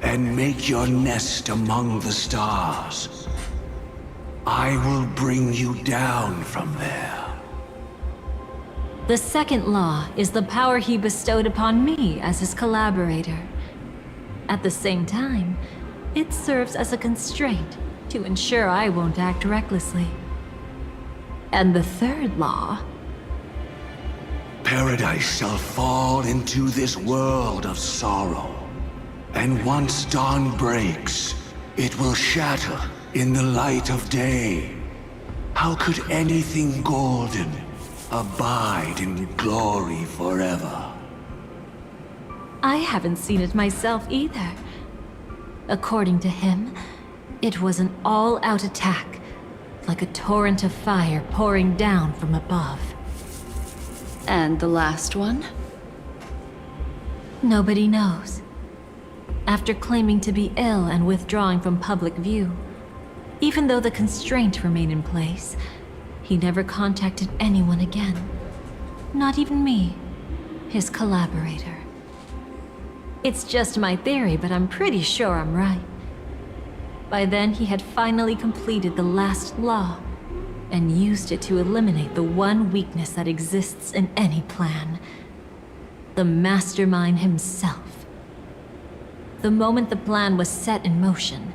and make your nest among the stars, I will bring you down from there. The second law is the power he bestowed upon me as his collaborator. At the same time, it serves as a constraint to ensure I won't act recklessly. And the third law... Paradise shall fall into this world of sorrow. And once dawn breaks, it will shatter in the light of day. How could anything golden abide in glory forever? I haven't seen it myself either. According to him, it was an all-out attack, like a torrent of fire pouring down from above. And the last one? Nobody knows. After claiming to be ill and withdrawing from public view, even though the constraint remained in place, he never contacted anyone again. Not even me, his collaborator. It's just my theory, but I'm pretty sure I'm right. By then, he had finally completed the last law, and used it to eliminate the one weakness that exists in any plan. The mastermind himself. The moment the plan was set in motion,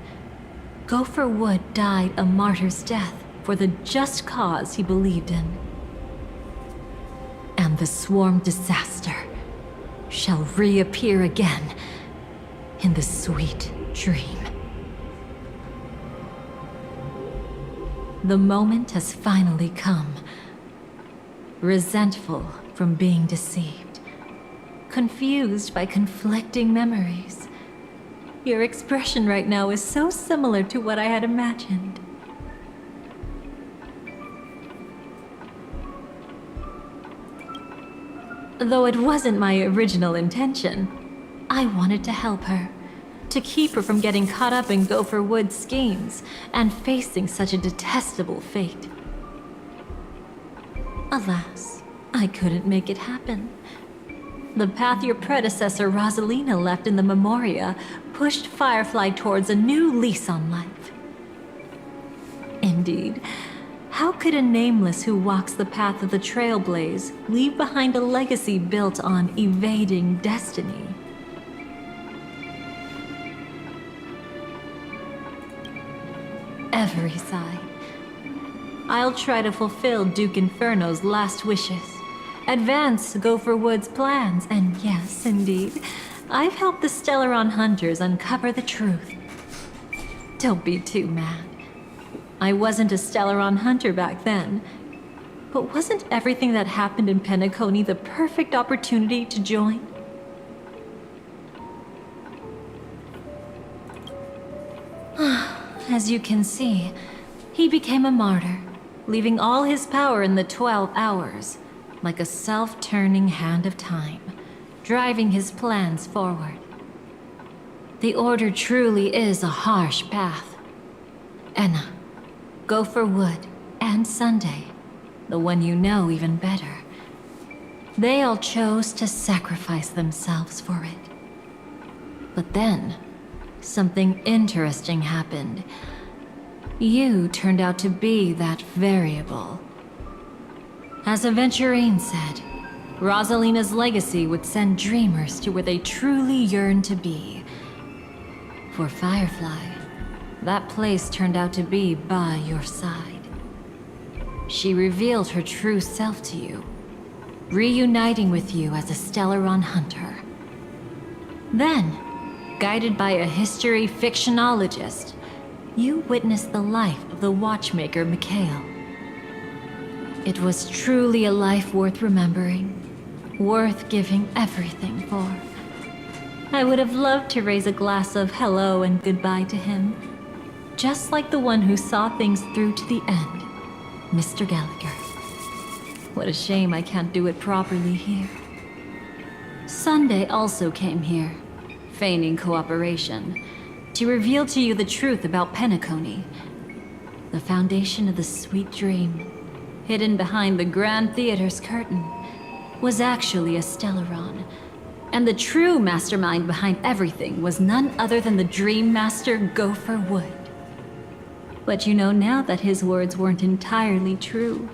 Gopher Wood died a martyr's death for the just cause he believed in. And the swarm disaster shall reappear again in the sweet dream. The moment has finally come. Resentful from being deceived. Confused by conflicting memories. Your expression right now is so similar to what I had imagined. Though it wasn't my original intention, I wanted to help her. To keep her from getting caught up in Gopher Wood's schemes and facing such a detestable fate. Alas, I couldn't make it happen. The path your predecessor Rosalina left in the Memoria pushed Firefly towards a new lease on life. Indeed, how could a nameless who walks the path of the Trailblaze leave behind a legacy built on evading destiny? Every sigh. I'll try to fulfill Duke Inferno's last wishes. Advance Gopher Wood's plans, and yes, indeed, I've helped the Stellaron hunters uncover the truth. Don't be too mad. I wasn't a Stellaron hunter back then, but wasn't everything that happened in Penacony the perfect opportunity to join? As you can see, he became a martyr, leaving all his power in the 12 hours, like a self-turning hand of time, driving his plans forward. The Order truly is a harsh path. Enna, Gopher Wood, and Sunday, the one you know even better, they all chose to sacrifice themselves for it. But then, something interesting happened. You turned out to be that variable. As Aventurine said, Rosalina's legacy would send dreamers to where they truly yearn to be. For Firefly, that place turned out to be by your side. She revealed her true self to you, reuniting with you as a Stellaron hunter. Then, guided by a history fictionologist, you witnessed the life of the watchmaker Mikhail. It was truly a life worth remembering, worth giving everything for. I would have loved to raise a glass of hello and goodbye to him, just like the one who saw things through to the end, Mr. Gallagher. What a shame I can't do it properly here. Sunday also came here, feigning cooperation, to reveal to you the truth about Penacony, the foundation of the sweet dream, hidden behind the Grand Theater's curtain, was actually a Stellaron, and the true mastermind behind everything was none other than the Dream Master Gopher Wood. But you know now that his words weren't entirely true.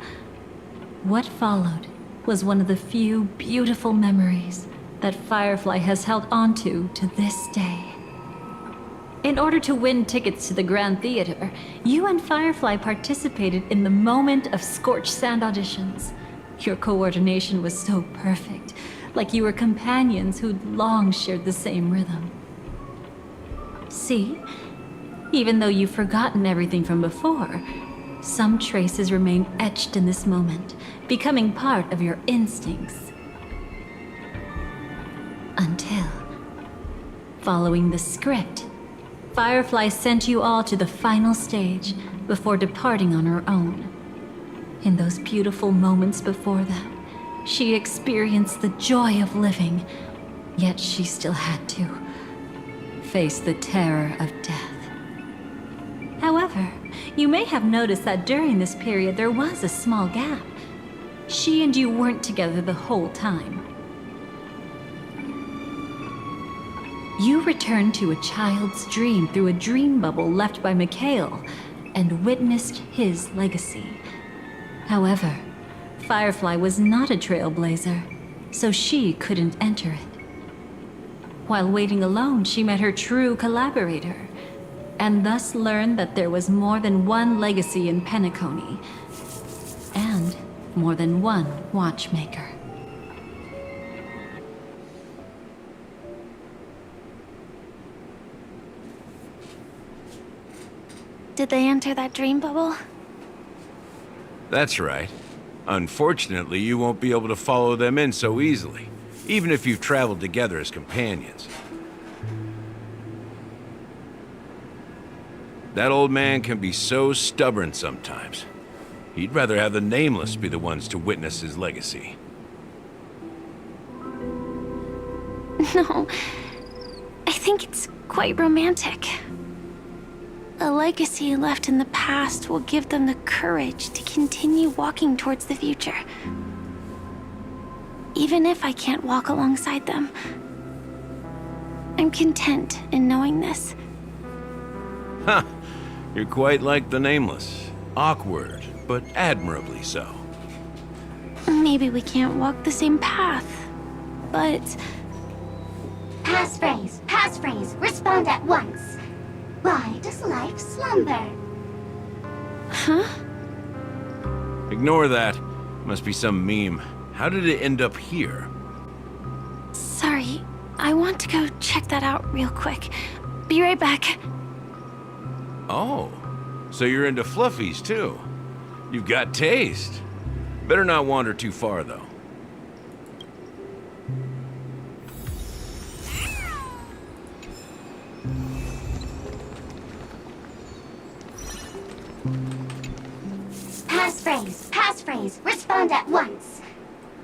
What followed was one of the few beautiful memories that Firefly has held onto to this day. In order to win tickets to the Grand Theater, you and Firefly participated in the Moment of Scorched Sand auditions. Your coordination was so perfect, like you were companions who'd long shared the same rhythm. See? Even though you've forgotten everything from before, some traces remain etched in this moment, becoming part of your instincts. Until, following the script, Firefly sent you all to the final stage before departing on her own. In those beautiful moments before that, she experienced the joy of living, yet she still had to face the terror of death. However, you may have noticed that during this period there was a small gap. She and you weren't together the whole time. You returned to a child's dream through a dream bubble left by Mikhail and witnessed his legacy. However, Firefly was not a trailblazer, so she couldn't enter it. While waiting alone, she met her true collaborator, and thus learned that there was more than one legacy in Penacony, and more than one watchmaker. Did they enter that dream bubble? That's right. Unfortunately, you won't be able to follow them in so easily, even if you've traveled together as companions. That old man can be so stubborn sometimes. He'd rather have the Nameless be the ones to witness his legacy. No, I think it's quite romantic. the legacy left in the past will give them the courage to continue walking towards the future. Even if I can't walk alongside them, I'm content in knowing this. Ha! You're quite like the Nameless. Awkward, but admirably so. Maybe we can't walk the same path, but... Passphrase, respond at once. Why does life slumber? Huh? Ignore that. Must be some meme. How did it end up here? Sorry, I want to go check that out real quick. Be right back. Oh, so you're into fluffies too. You've got taste. Better not wander too far though. Passphrase, respond at once.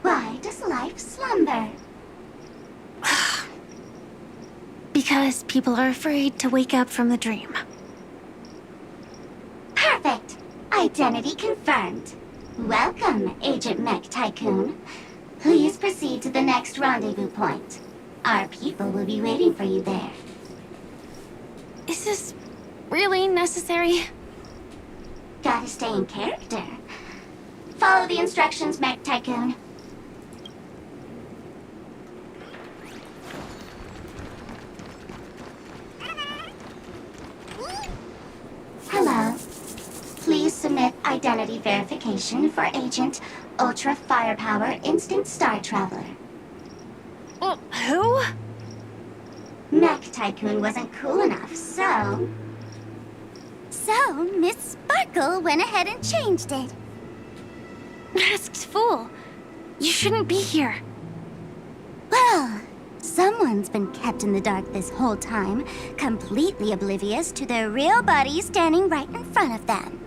Why does life slumber? Because people are afraid to wake up from the dream. Perfect. Identity confirmed. Welcome, Agent Mech Tycoon. Please proceed to the next rendezvous point. Our people will be waiting for you there. Is this really necessary? Gotta stay in character. Follow the instructions, Mech Tycoon. Hello. Please submit identity verification for Agent Ultra Firepower Instant Star Traveler. Who? Mech Tycoon wasn't cool enough, so... So, Miss Sparkle went ahead and changed it. Masked fool. You shouldn't be here. Well, someone's been kept in the dark this whole time, completely oblivious to their real body standing right in front of them.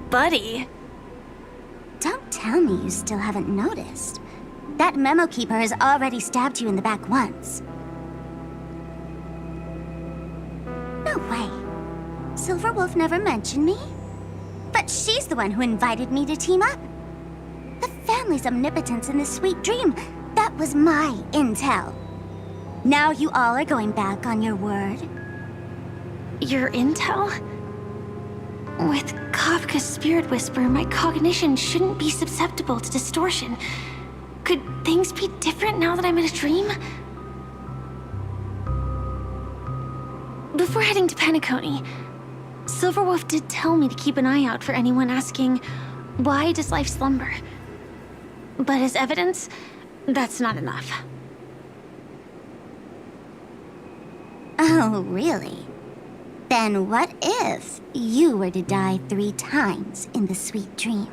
Buddy? Don't tell me you still haven't noticed. That memo keeper has already stabbed you in the back once. No way. Silverwolf never mentioned me? But she's the one who invited me to team up. The family's omnipotence in this sweet dream, that was my intel. Now you all are going back on your word. Your intel? With Kafka's Spirit Whisper, my cognition shouldn't be susceptible to distortion. Could things be different now that I'm in a dream? Before heading to Penacony, Silverwolf did tell me to keep an eye out for anyone asking, why does life slumber? But as evidence, that's not enough. Oh, really? Then what if you were to die 3 times in the sweet dream?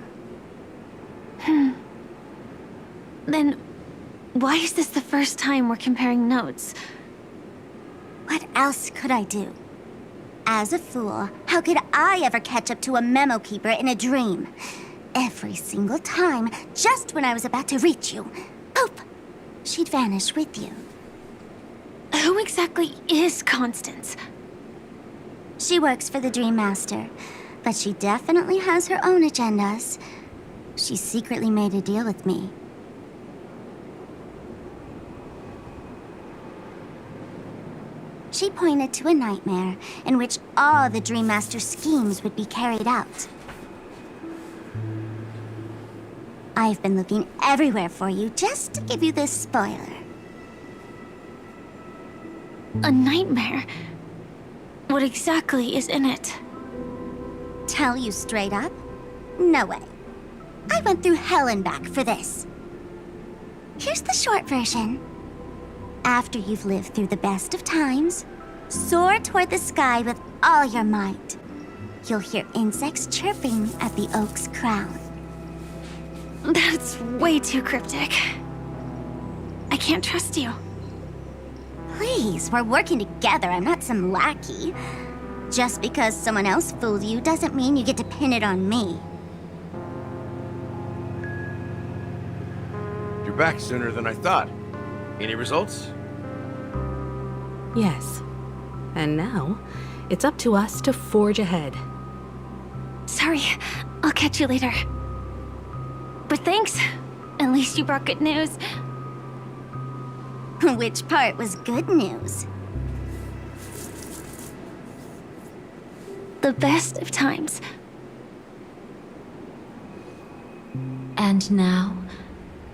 Then, why is this the first time we're comparing notes? What else could I do? As a fool, how could I ever catch up to a memo keeper in a dream? Every single time, just when I was about to reach you, poof, she'd vanish with you. Who exactly is Constance? She works for the Dream Master, but she definitely has her own agendas. She secretly made a deal with me. She pointed to a nightmare in which all the Dream Master's schemes would be carried out. I've been looking everywhere for you just to give you this spoiler. A nightmare? What exactly is in it? Tell you straight up? No way. I went through hell and back for this. Here's the short version. After you've lived through the best of times, soar toward the sky with all your might. You'll hear insects chirping at the oak's crown. That's way too cryptic. I can't trust you. Please, we're working together. I'm not some lackey. Just because someone else fooled you doesn't mean you get to pin it on me. You're back sooner than I thought. Any results? Yes. And now, it's up to us to forge ahead. Sorry, I'll catch you later. But thanks. At least you brought good news. Which part was good news? The best of times. And now,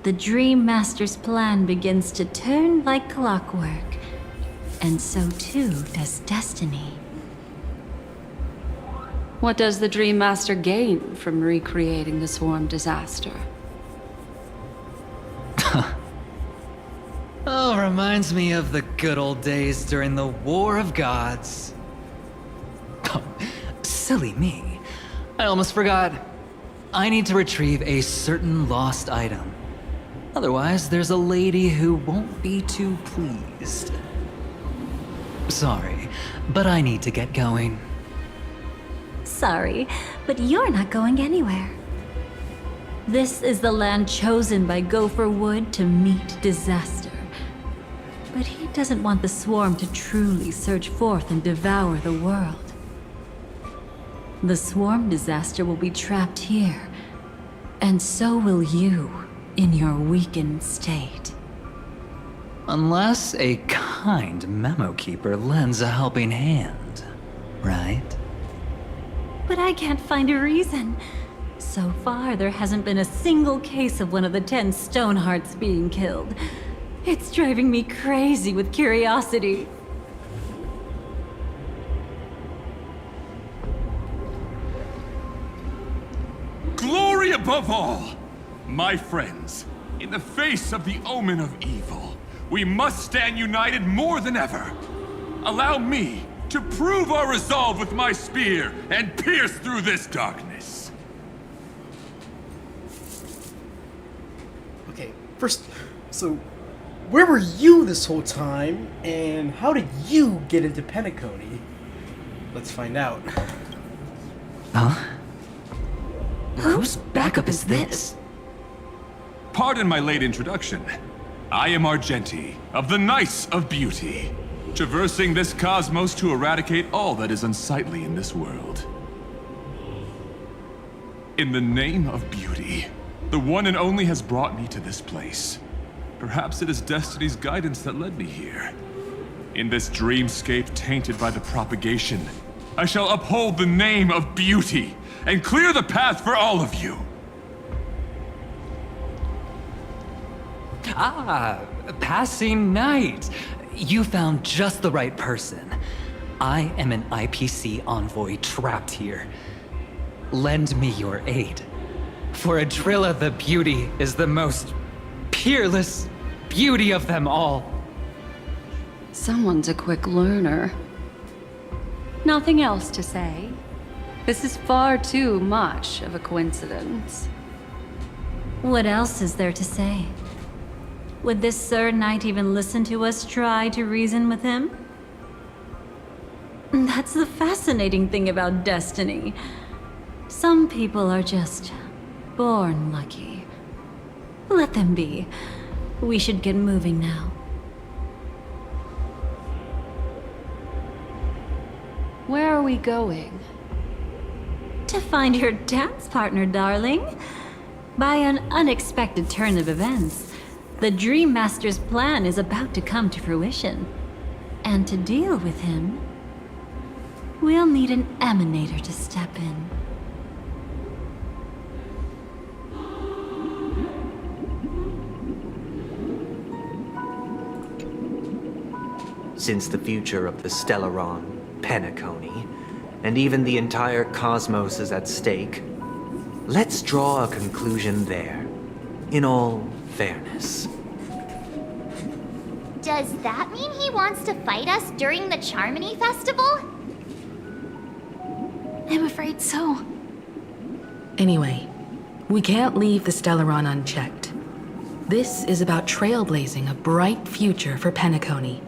the Dream Master's plan begins to turn like clockwork. And so too does destiny. What does the Dream Master gain from recreating the swarm disaster? Oh, reminds me of the good old days during the War of Gods. Oh, silly me. I almost forgot. I need to retrieve a certain lost item. Otherwise, there's a lady who won't be too pleased. Sorry, but I need to get going. Sorry, but you're not going anywhere. This is the land chosen by Gopher Wood to meet disaster. But he doesn't want the swarm to truly surge forth and devour the world. The swarm disaster will be trapped here, and so will you in your weakened state. Unless a kind memo keeper lends a helping hand, right? But I can't find a reason. So far, there hasn't been a single case of one of the 10 Stonehearts being killed. It's driving me crazy with curiosity. Glory above all! My friends, in the face of the omen of evil, we must stand united more than ever. Allow me to prove our resolve with my spear and pierce through this darkness. Okay, first, so where were you this whole time, and how did you get into Penacony? Let's find out. Huh? Whose backup is this? Pardon my late introduction. I am Argenti, of the Knights of Beauty, traversing this cosmos to eradicate all that is unsightly in this world. In the name of beauty, the one and only has brought me to this place. Perhaps it is destiny's guidance that led me here. In this dreamscape tainted by the propagation, I shall uphold the name of beauty and clear the path for all of you. Ah, passing knight. You found just the right person. I am an IPC envoy trapped here. Lend me your aid. For Adrilla the Beauty is the most peerless beauty of them all. Someone's a quick learner. Nothing else to say. This is far too much of a coincidence. What else is there to say? Would this Sir Knight even listen to us try to reason with him? That's the fascinating thing about destiny. Some people are just born lucky. Let them be. We should get moving now. Where are we going? To find your dance partner, darling. By an unexpected turn of events, the Dream Master's plan is about to come to fruition. And to deal with him, we'll need an emanator to step in. Since the future of the Stellaron, Penacony, and even the entire cosmos is at stake, let's draw a conclusion there, in all fairness. Does that mean he wants to fight us during the Charmony Festival? I'm afraid so. Anyway, we can't leave the Stellaron unchecked. This is about trailblazing a bright future for Penacony,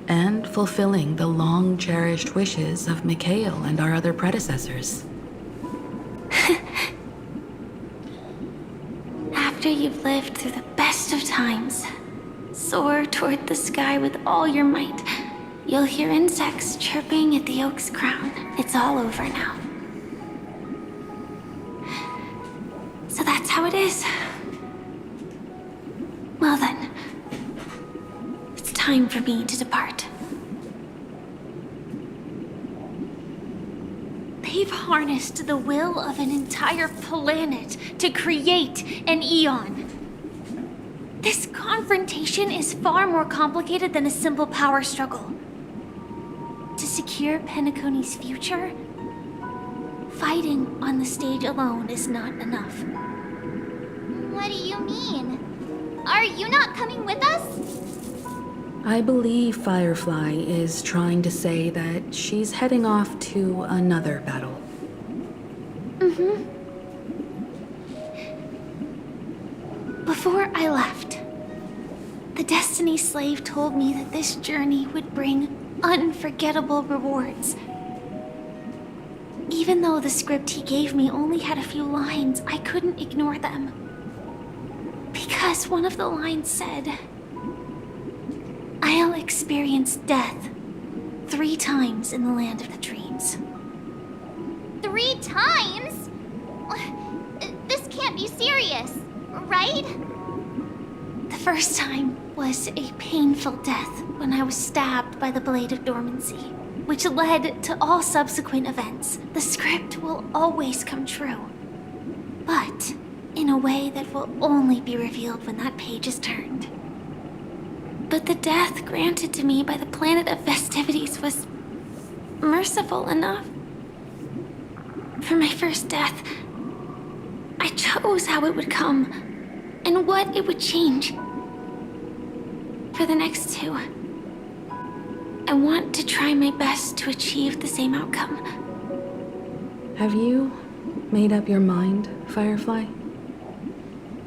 and fulfilling the long-cherished wishes of Mikhail and our other predecessors. After you've lived through the best of times, soar toward the sky with all your might, You'll hear insects chirping at the oak's crown. It's all over now. So that's how it is. Well then, it's time for me to depart. They've harnessed the will of an entire planet to create an Eon. This confrontation is far more complicated than a simple power struggle. To secure Penacony's future, fighting on the stage alone is not enough. What do you mean? Are you not coming with us? I believe Firefly is trying to say that she's heading off to another battle. Mm-hmm. Before I left, the Destiny Slave told me that this journey would bring unforgettable rewards. Even though the script he gave me only had a few lines, I couldn't ignore them. Because one of the lines said, "I'll experience death 3 times in the land of the dreams." 3 times? This can't be serious, right? The first time was a painful death when I was stabbed by the Blade of Dormancy, which led to all subsequent events. The script will always come true, but in a way that will only be revealed when that page is turned. But the death granted to me by the planet of festivities was merciful enough. For my first death, I chose how it would come and what it would change. For the next 2, I want to try my best to achieve the same outcome. Have you made up your mind, Firefly?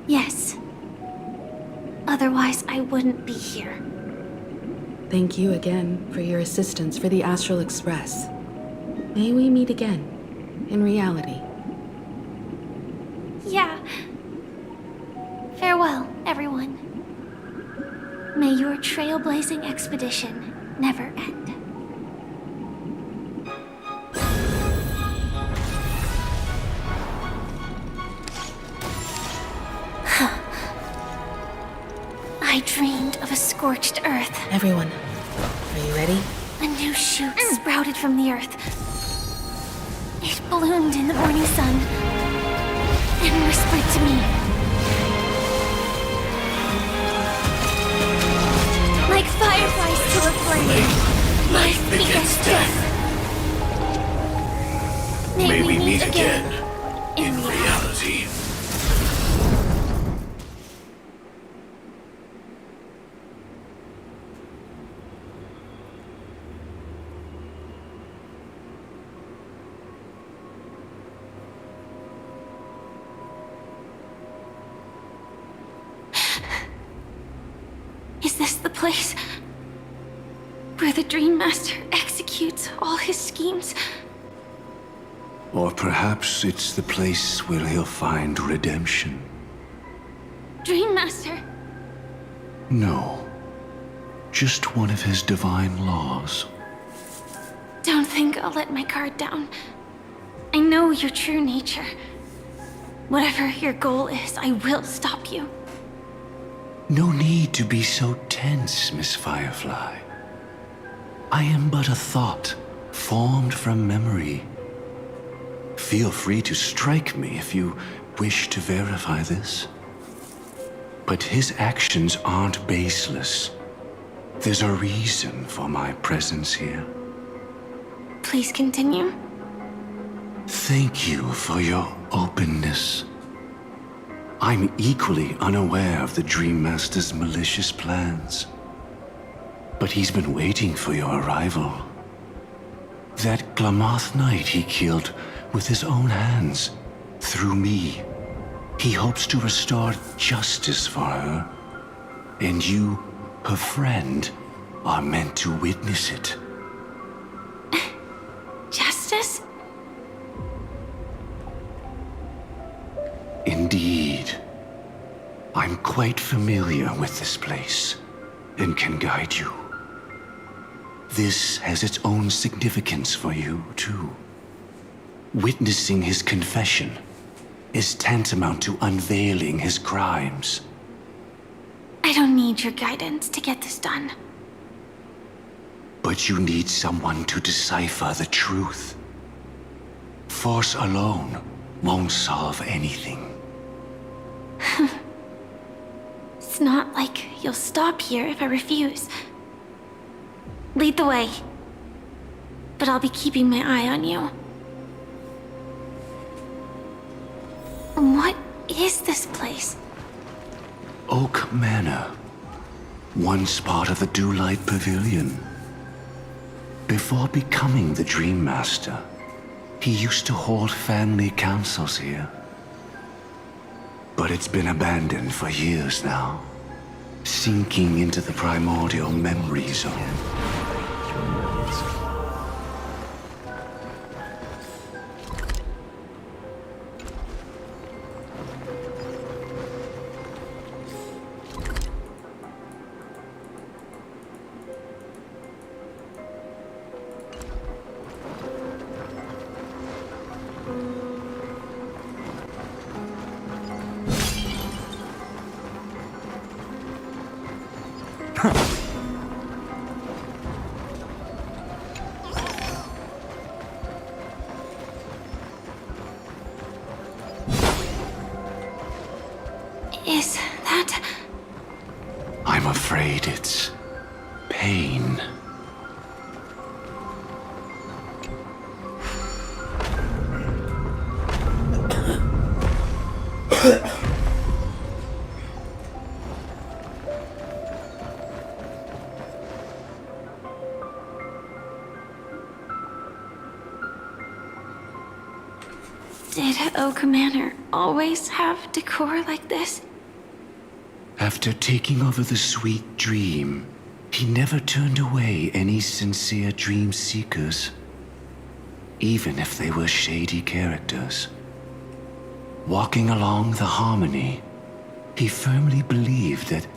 Yes. Otherwise, I wouldn't be here. Thank you again for your assistance for the Astral Express. May we meet again, in reality. Yeah. Farewell, everyone. May your trailblazing expedition never end. I dreamed of a scorched earth. Everyone, are you ready? A new shoot sprouted from the earth. It bloomed in the morning sun and whispered to me. Like fireflies to a flame, life begets death. May we meet again in reality. Is this the place where the Dream Master executes all his schemes? Or perhaps it's the place where he'll find redemption. Dream Master? No. Just one of his divine laws. Don't think I'll let my guard down. I know your true nature. Whatever your goal is, I will stop you. No need to be so tense, Miss Firefly. I am but a thought, formed from memory. Feel free to strike me if you wish to verify this. But his actions aren't baseless. There's a reason for my presence here. Please continue. Thank you for your openness. I'm equally unaware of the Dream Master's malicious plans. But he's been waiting for your arrival. That Glamoth Knight he killed with his own hands, through me. He hopes to restore justice for her. And you, her friend, are meant to witness it. Justice? Indeed. I'm quite familiar with this place and can guide you. This has its own significance for you, too. Witnessing his confession is tantamount to unveiling his crimes. I don't need your guidance to get this done. But you need someone to decipher the truth. Force alone won't solve anything. It's not like you'll stop here if I refuse. Lead the way. But I'll be keeping my eye on you. What is this place? Oak Manor. Once part of the Dewlight Pavilion. Before becoming the Dream Master, he used to hold family councils here. But it's been abandoned for years now, sinking into the primordial memory zone. Is that... I'm afraid it's pain. Did Oak Manor always have decor like this? After taking over the sweet dream, he never turned away any sincere dream seekers, even if they were shady characters. Walking along the harmony, he firmly believed that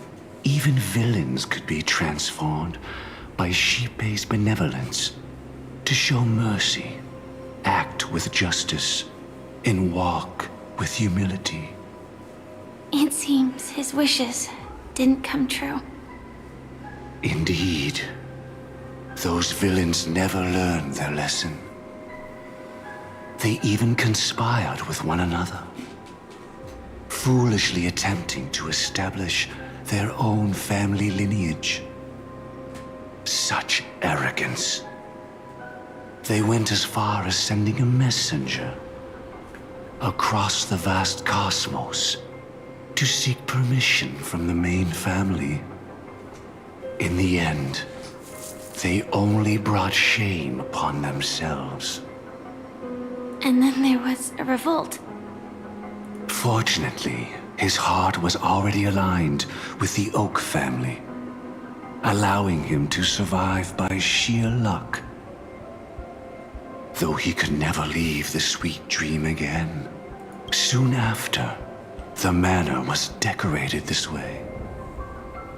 even villains could be transformed by Shippei's benevolence to show mercy, act with justice, and walk with humility. It seems his wishes didn't come true. Indeed. Those villains never learned their lesson. They even conspired with one another, foolishly attempting to establish their own family lineage. Such arrogance. They went as far as sending a messenger across the vast cosmos to seek permission from the main family. In the end, they only brought shame upon themselves. And then there was a revolt. Fortunately, his heart was already aligned with the Oak family, allowing him to survive by sheer luck. Though he could never leave the sweet dream again. Soon after, the manor was decorated this way.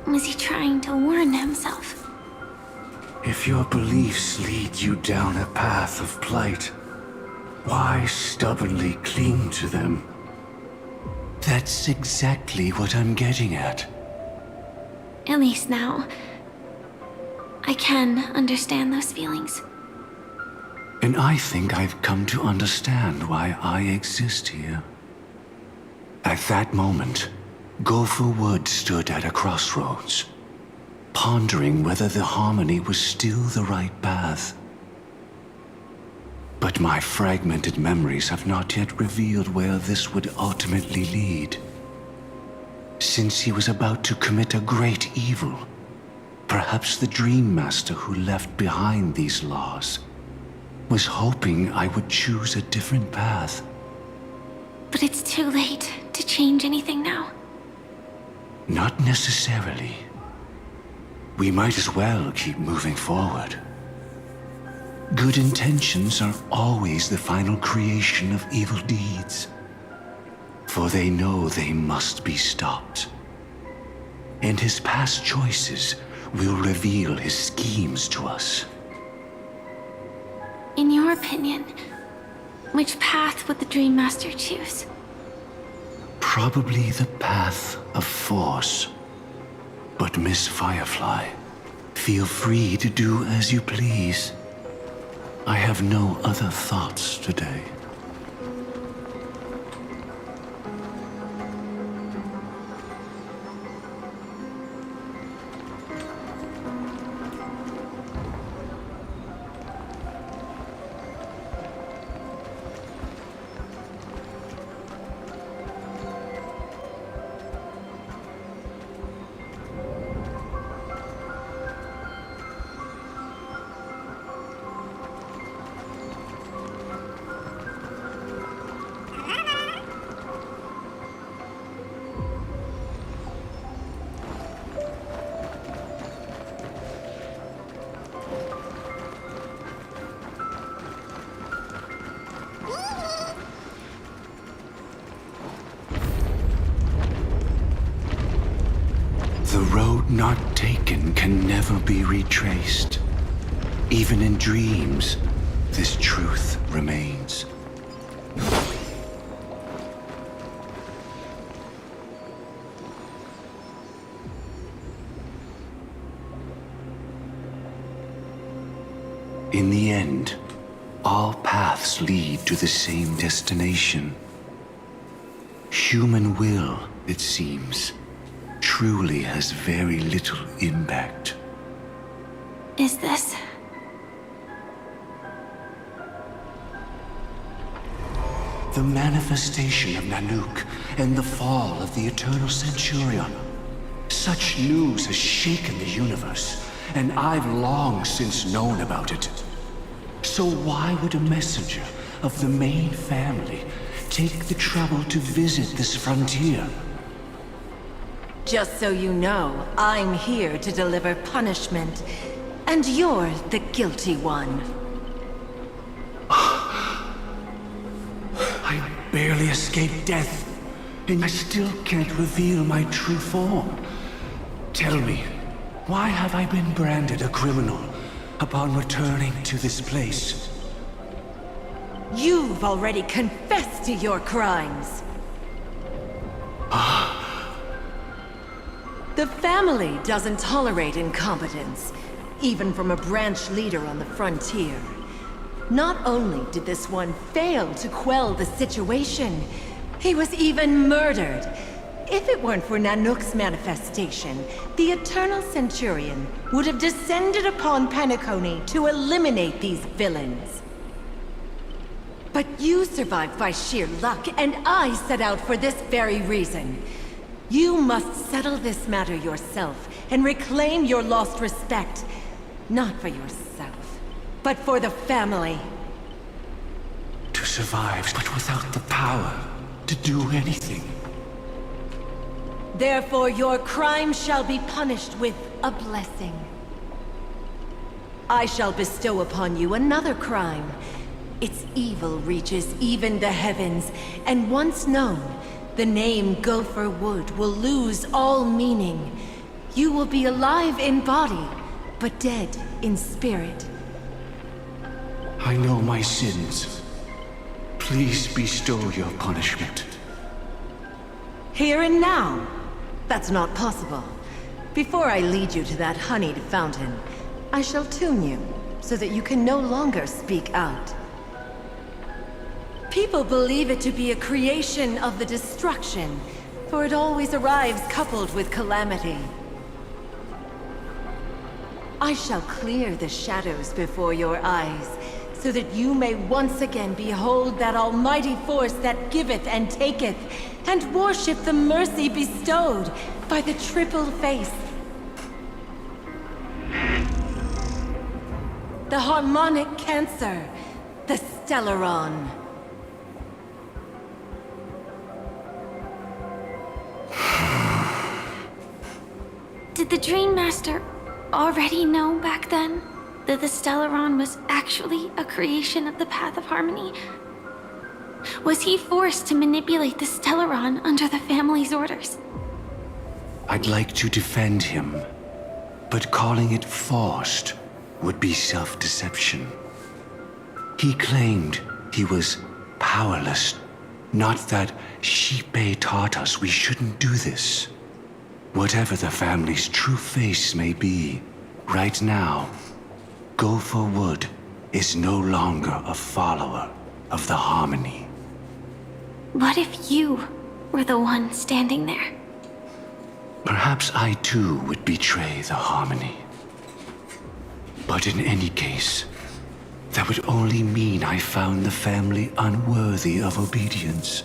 Was he trying to warn himself? If your beliefs lead you down a path of plight, why stubbornly cling to them? That's exactly what I'm getting at. At least now, I can understand those feelings. And I think I've come to understand why I exist here. At that moment, Gopher Wood stood at a crossroads, pondering whether the harmony was still the right path. But my fragmented memories have not yet revealed where this would ultimately lead. Since he was about to commit a great evil, perhaps the Dream Master who left behind these laws was hoping I would choose a different path. But it's too late to change anything now. Not necessarily. We might as well keep moving forward. Good intentions are always the final creation of evil deeds, for they know they must be stopped. and his past choices will reveal his schemes to us. In your opinion, which path would the Dream Master choose? Probably the path of force. But Miss Firefly, feel free to do as you please. I have no other thoughts today. The road not taken can never be retraced. Even in dreams, this truth remains. In the end, all paths lead to the same destination. Human will, it seems, truly has very little impact. Is this? The manifestation of Nanook and the fall of the Eternal Centurion. Such news has shaken the universe, and I've long since known about it. So why would a messenger of the main family take the trouble to visit this frontier? Just so you know, I'm here to deliver punishment, and you're the guilty one. I barely escaped death, and I still can't reveal my true form. Tell me, why have I been branded a criminal upon returning to this place? You've already confessed to your crimes. The family doesn't tolerate incompetence, even from a branch leader on the frontier. Not only did this one fail to quell the situation, he was even murdered. If it weren't for Nanook's manifestation, the Eternal Centurion would have descended upon Penacony to eliminate these villains. But you survived by sheer luck, and I set out for this very reason. You must settle this matter yourself and reclaim your lost respect. Not for yourself, but for the family. To survive, but without the power to do anything. Therefore, your crime shall be punished with a blessing. I shall bestow upon you another crime. Its evil reaches even the heavens, and once known, the name Gopher Wood will lose all meaning. You will be alive in body, but dead in spirit. I know my sins. Please bestow your punishment. Here and now? That's not possible. Before I lead you to that honeyed fountain, I shall tune you, so that you can no longer speak out. People believe it to be a creation of the destruction, for it always arrives coupled with calamity. I shall clear the shadows before your eyes, so that you may once again behold that almighty force that giveth and taketh, and worship the mercy bestowed by the triple face. The harmonic cancer, the Stellaron. Did the Dream Master already know back then that the Stellaron was actually a creation of the Path of Harmony? Was he forced to manipulate the Stellaron under the family's orders? I'd like to defend him, but calling it forced would be self-deception. He claimed he was powerless, not that Shipe taught us we shouldn't do this. Whatever the family's true face may be, right now, Go for Wood is no longer a follower of the Harmony. What if you were the one standing there? Perhaps I too would betray the Harmony. But in any case, that would only mean I found the family unworthy of obedience.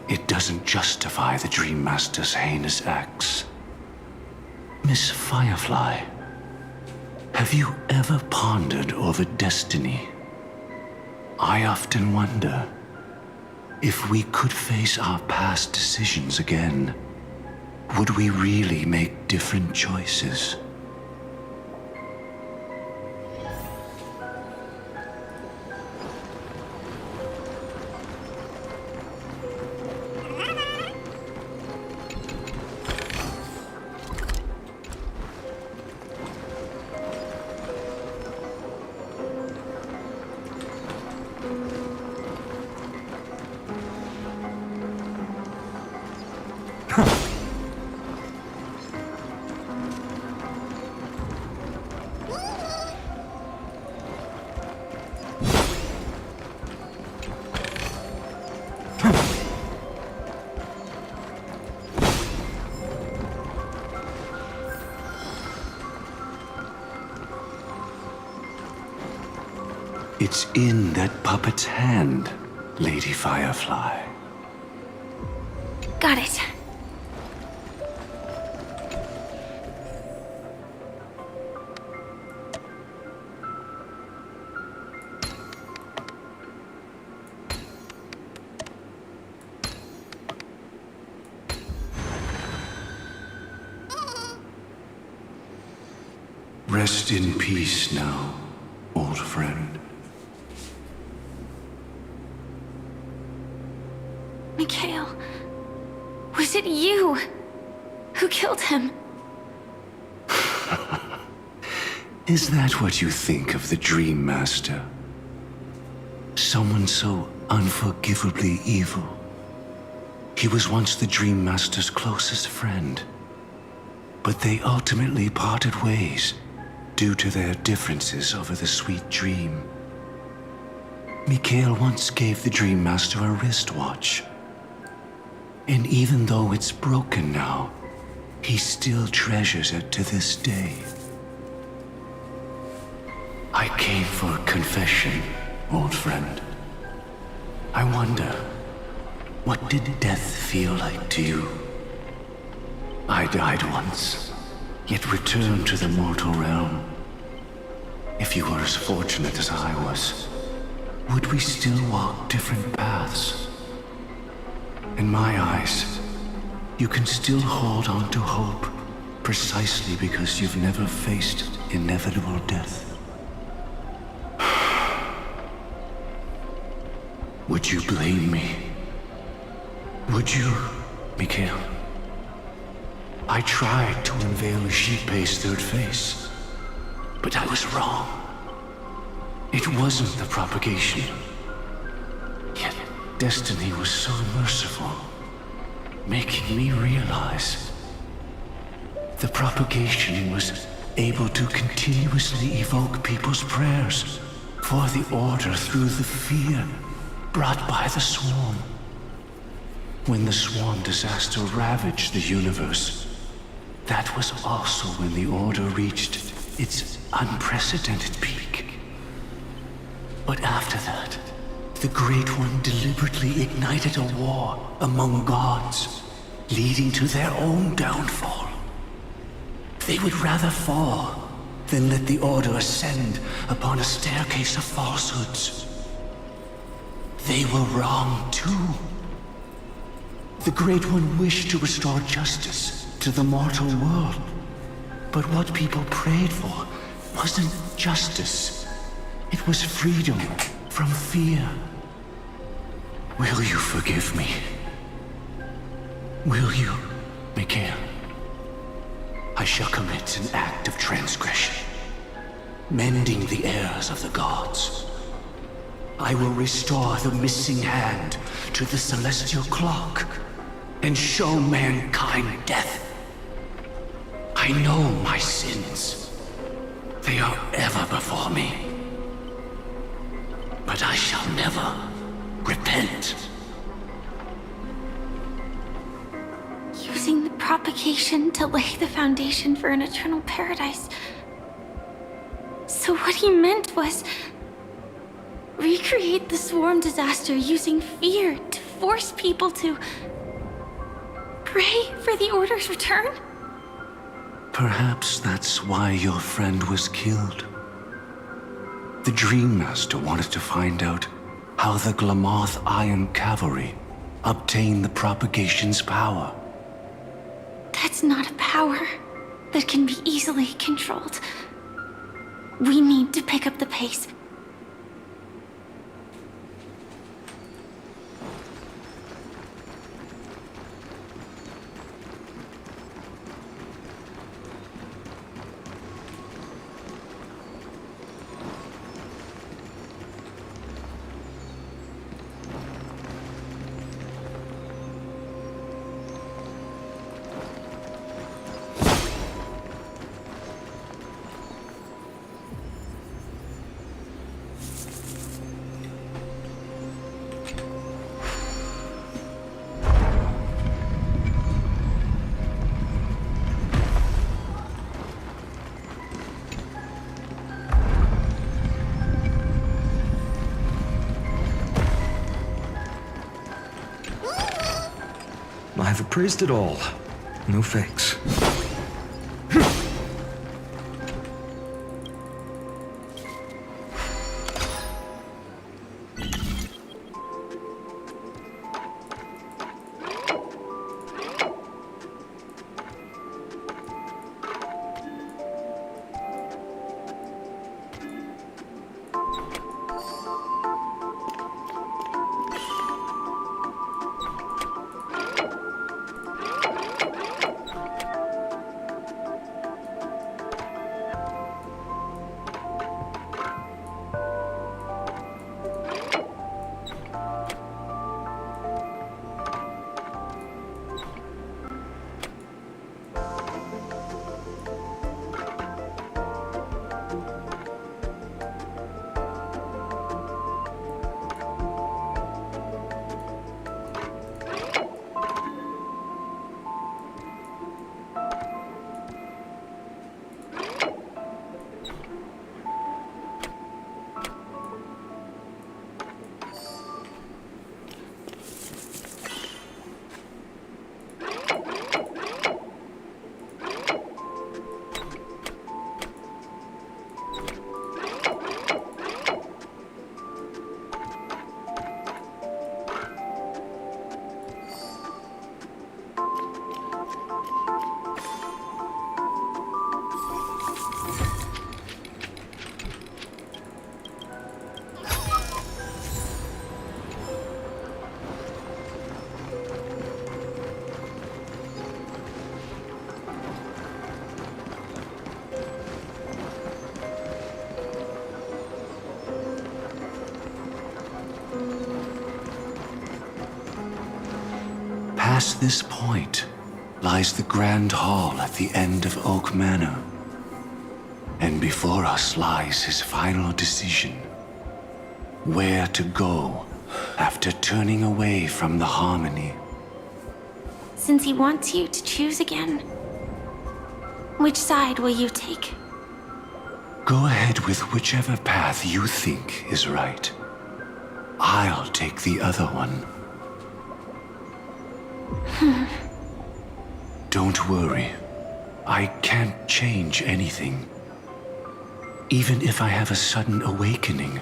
It doesn't justify the Dream Master's heinous acts. Miss Firefly, have you ever pondered over destiny? I often wonder if we could face our past decisions again, would we really make different choices? It's in that puppet's hand, Lady Firefly. Got it. Rest in peace now, old friend. Mikhail, was it you who killed him? Is that what you think of the Dream Master? Someone so unforgivably evil. He was once the Dream Master's closest friend, but they ultimately parted ways due to their differences over the sweet dream. Mikhail once gave the Dream Master a wristwatch. And even though it's broken now, he still treasures it to this day. I came for a confession, old friend. I wonder, what did death feel like to you? I died once, yet returned to the mortal realm. If you were as fortunate as I was, would we still walk different paths? In my eyes, you can still hold on to hope precisely because you've never faced inevitable death. Would you blame me? Would you, Mikhail? I tried to unveil Xipe's third face, but I was wrong. It wasn't the propagation. Yet destiny was so merciful, making me realize the propagation was able to continuously evoke people's prayers for the order through the fear brought by the swarm. When the swarm disaster ravaged the universe, that was also when the order reached its unprecedented peak. But after that, the Great One deliberately ignited a war among gods, leading to their own downfall. They would rather fall than let the Order ascend upon a staircase of falsehoods. They were wrong too. The Great One wished to restore justice to the mortal world. But what people prayed for wasn't justice. It was freedom from fear. Will you forgive me? Will you, Mikhail, I shall commit an act of transgression, mending the errors of the gods. I will restore the missing hand to the celestial clock and show mankind death. I know my sins. They are ever before me. But I shall never repent. Using the propagation to lay the foundation for an eternal paradise. So what he meant was recreate the swarm disaster using fear to force people to pray for the Order's return? Perhaps that's why your friend was killed. The Dream Master wanted to find out how the Glamoth Iron Cavalry obtained the propagation's power. That's not a power that can be easily controlled. We need to pick up the pace. I've appraised it all. No fakes. Past this point lies the Grand Hall at the end of Oak Manor. And before us lies his final decision. Where to go after turning away from the Harmony. Since he wants you to choose again, which side will you take? Go ahead with whichever path you think is right. I'll take the other one. Don't worry. I can't change anything. Even if I have a sudden awakening,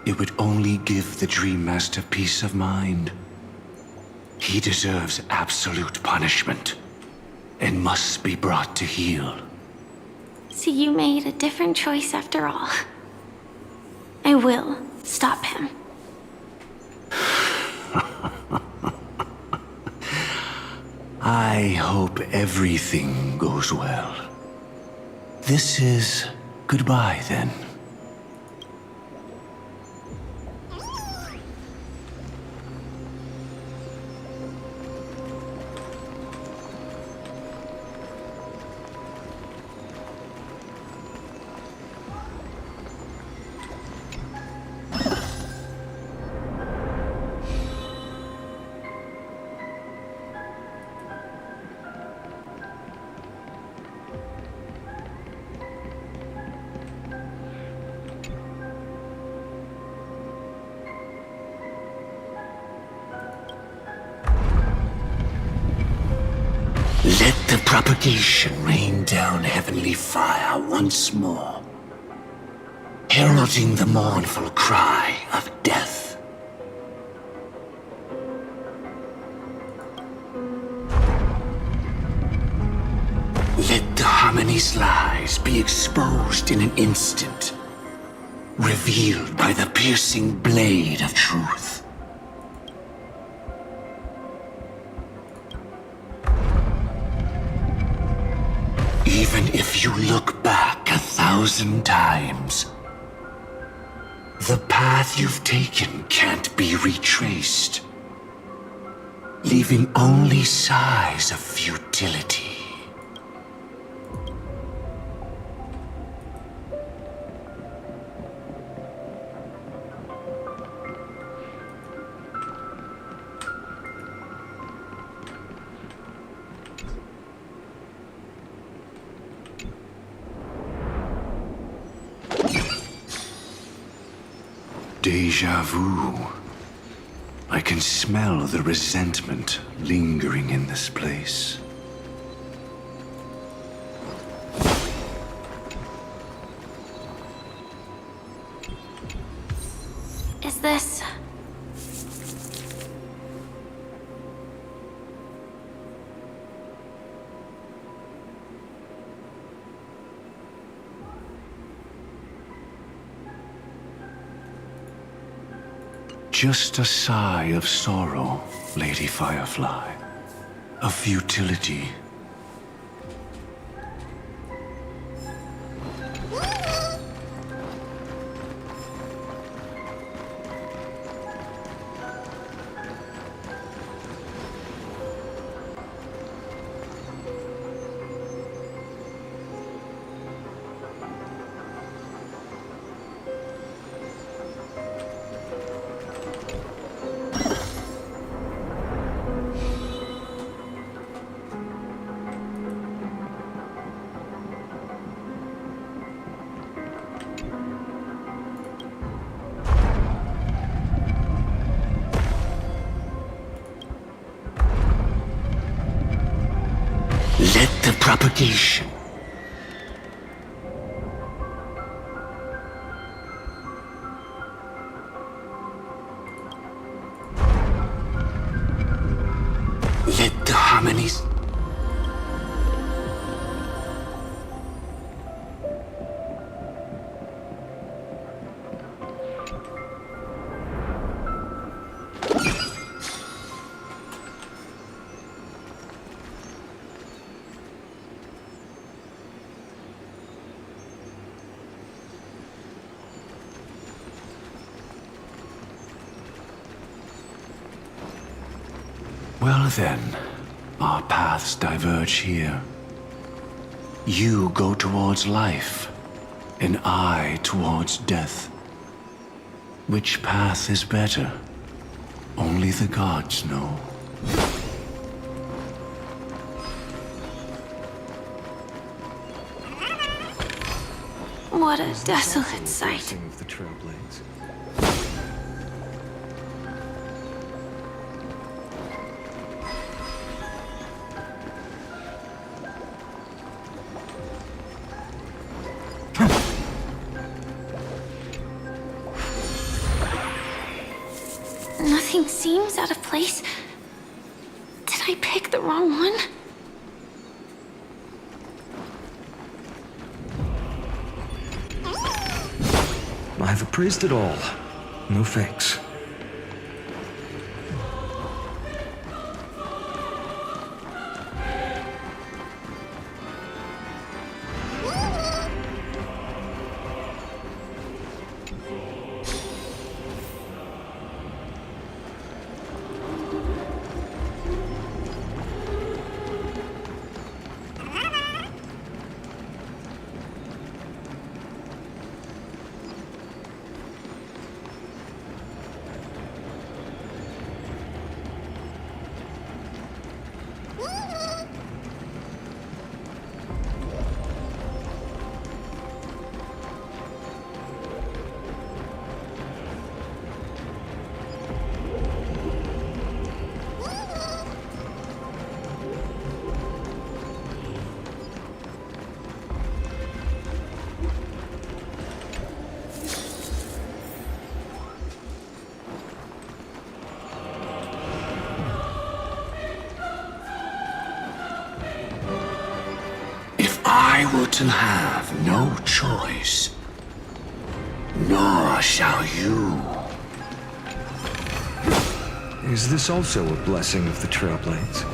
it would only give the Dream Master peace of mind. He deserves absolute punishment and must be brought to heel. So you made a different choice after all. I will stop him. I hope everything goes well. This is goodbye, then. Let the propagation rain down heavenly fire once more, heralding the mournful cry of death. Let the harmony's lies be exposed in an instant, revealed by the piercing blade of truth. Even if you look back 1,000 times, the path you've taken can't be retraced, leaving only sighs of futility. Deja vu. I can smell the resentment lingering in this place. Is this... Just a sigh of sorrow, Lady Firefly. Of futility. Let the propagation. Let the harmonies. Well then, our paths diverge here. You go towards life, and I towards death. Which path is better? Only the gods know. What a desolate sight. Of the Trailblades. Nothing seems out of place. Did I pick the wrong one? I've appraised it all. No thanks. I would to have no choice, nor shall you. Is this also a blessing of the Trailblades?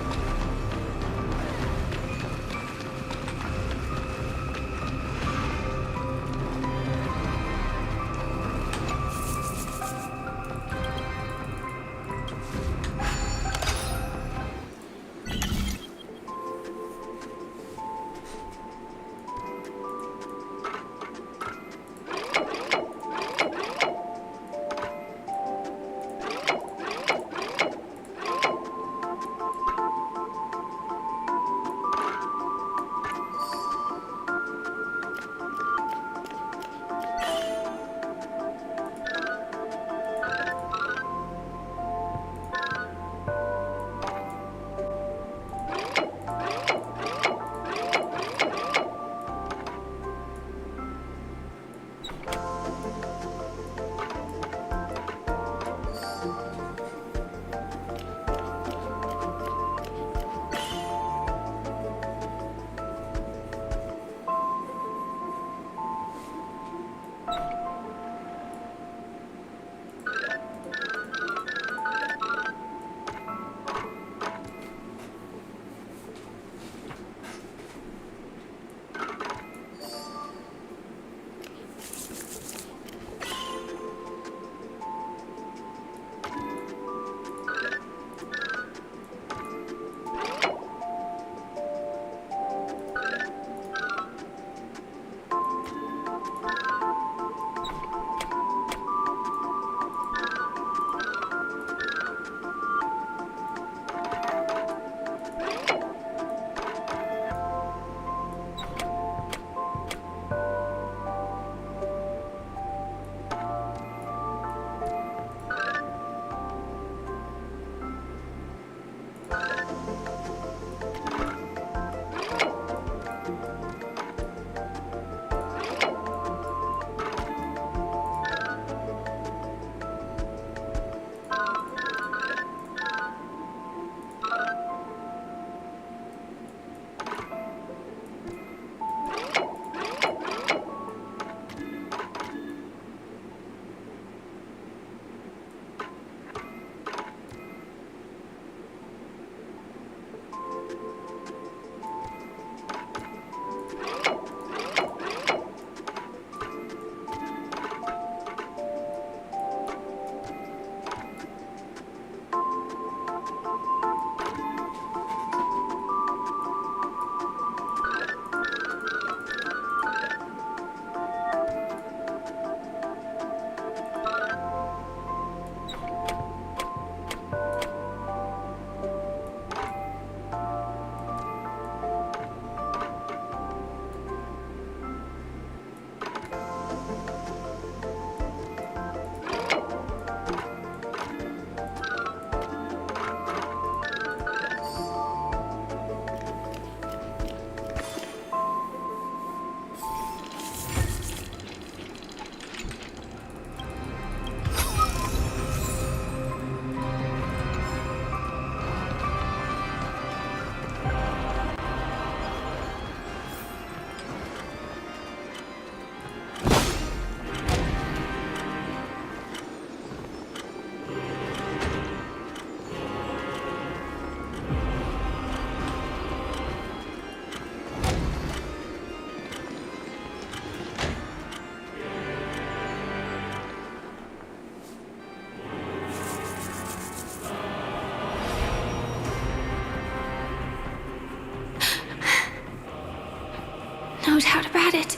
No doubt about it.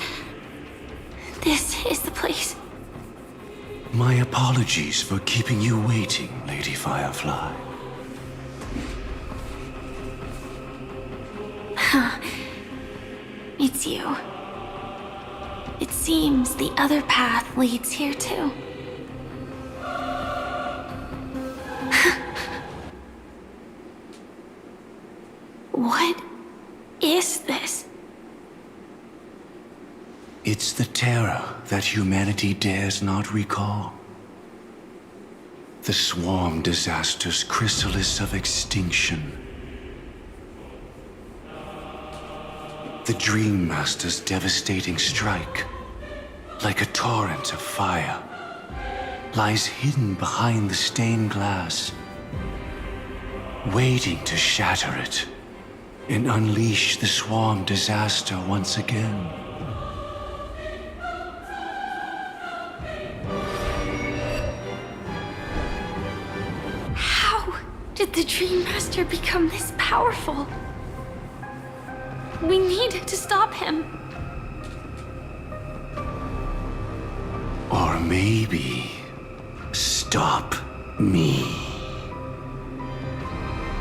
This is the place. My apologies for keeping you waiting, Lady Firefly. Huh. It's you. It seems the other path leads here too. What is this? It's the terror that humanity dares not recall. The swarm disaster's chrysalis of extinction. The Dream Master's devastating strike, like a torrent of fire, lies hidden behind the stained glass, waiting to shatter it and unleash the swarm disaster once again. How did the Dream Master become this powerful? We need to stop him. Or maybe stop me.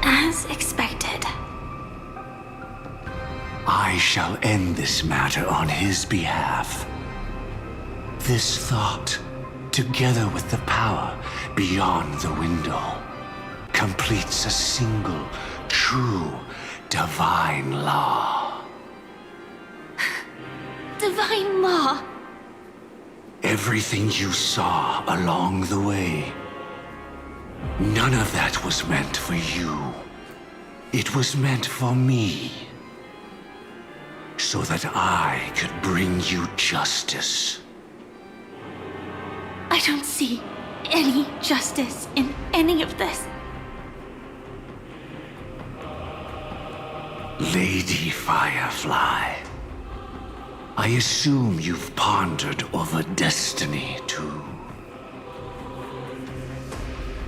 As expected. I shall end this matter on his behalf. This thought, together with the power beyond the window, completes a single, true, divine law. Divine law. Everything you saw along the way, none of that was meant for you. It was meant for me. So that I could bring you justice. I don't see any justice in any of this. Lady Firefly, I assume you've pondered over destiny too.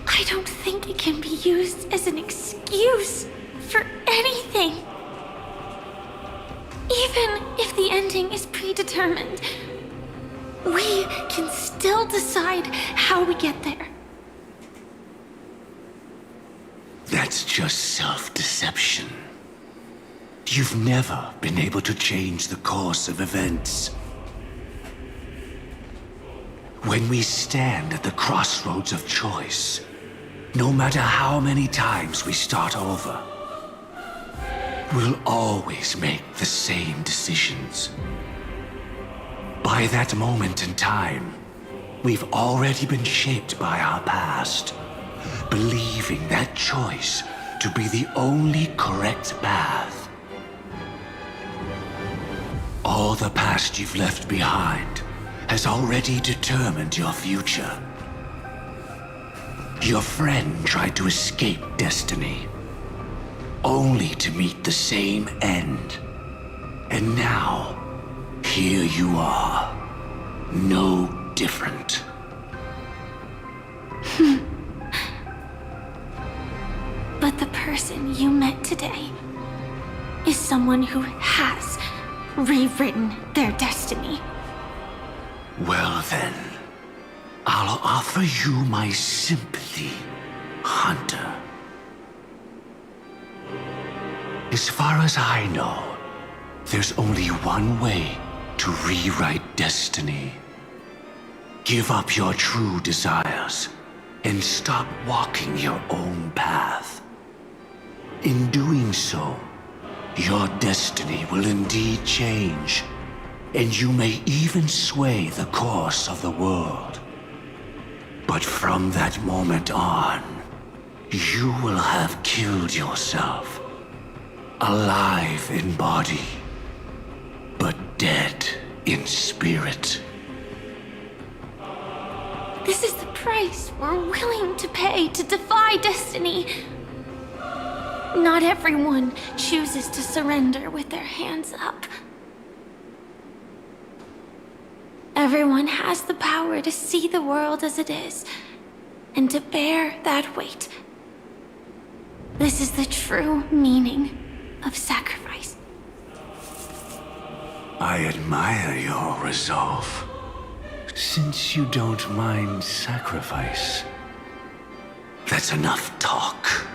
I don't think it can be used as an excuse for anything. Even if the ending is predetermined, we can still decide how we get there. That's just self-deception. You've never been able to change the course of events. When we stand at the crossroads of choice, no matter how many times we start over, we'll always make the same decisions. By that moment in time, we've already been shaped by our past, believing that choice to be the only correct path. All the past you've left behind has already determined your future. Your friend tried to escape destiny, only to meet the same end. And now, here you are, no different. But the person you met today is someone who has rewritten their destiny. Well then, I'll offer you my sympathy, Hunter. As far as I know, there's only one way to rewrite destiny. Give up your true desires and stop walking your own path. In doing so, your destiny will indeed change, and you may even sway the course of the world. But from that moment on, you will have killed yourself. Alive in body, but dead in spirit. This is the price we're willing to pay to defy destiny. Not everyone chooses to surrender with their hands up. Everyone has the power to see the world as it is, and to bear that weight. This is the true meaning of sacrifice. I admire your resolve, since you don't mind sacrifice. That's enough talk.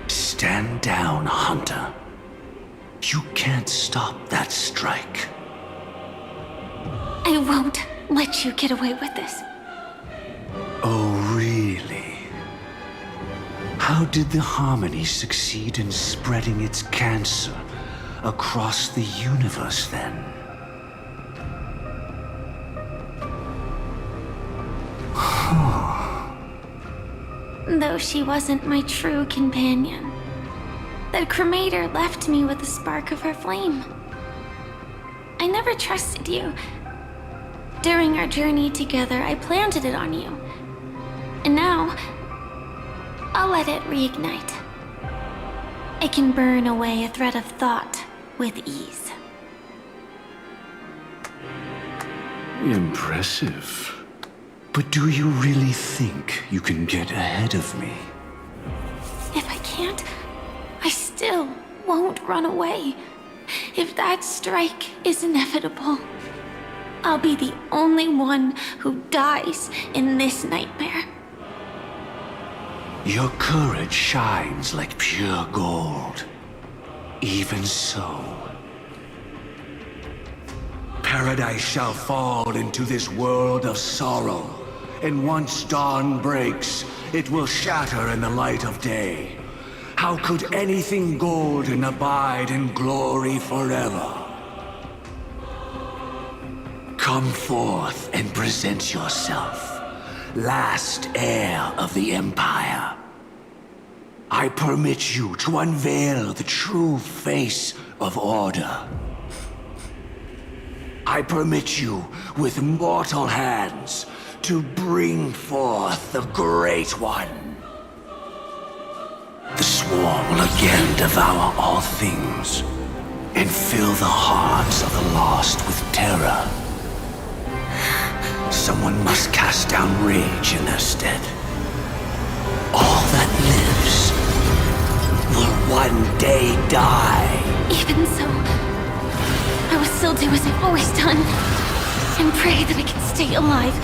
Stand down, Hunter. You can't stop that strike. I won't let you get away with this. Oh, really? How did the Harmony succeed in spreading its cancer across the universe, then? Though she wasn't my true companion, that cremator left me with a spark of her flame. I never trusted you. During our journey together, I planted it on you. And now, I'll let it reignite. It can burn away a thread of thought with ease. Impressive. But do you really think you can get ahead of me? If I can't, I still won't run away. If that strike is inevitable, I'll be the only one who dies in this nightmare. Your courage shines like pure gold. Even so, paradise shall fall into this world of sorrow, and once dawn breaks, it will shatter in the light of day. How could anything golden abide in glory forever? Come forth and present yourself, last heir of the Empire. I permit you to unveil the true face of order. I permit you, with mortal hands, to bring forth the Great One. The swarm will again devour all things, and fill the hearts of the lost with terror. Someone must cast down rage in their stead. All that lives will one day die. Even so, I will still do as I've always done, and pray that I can stay alive.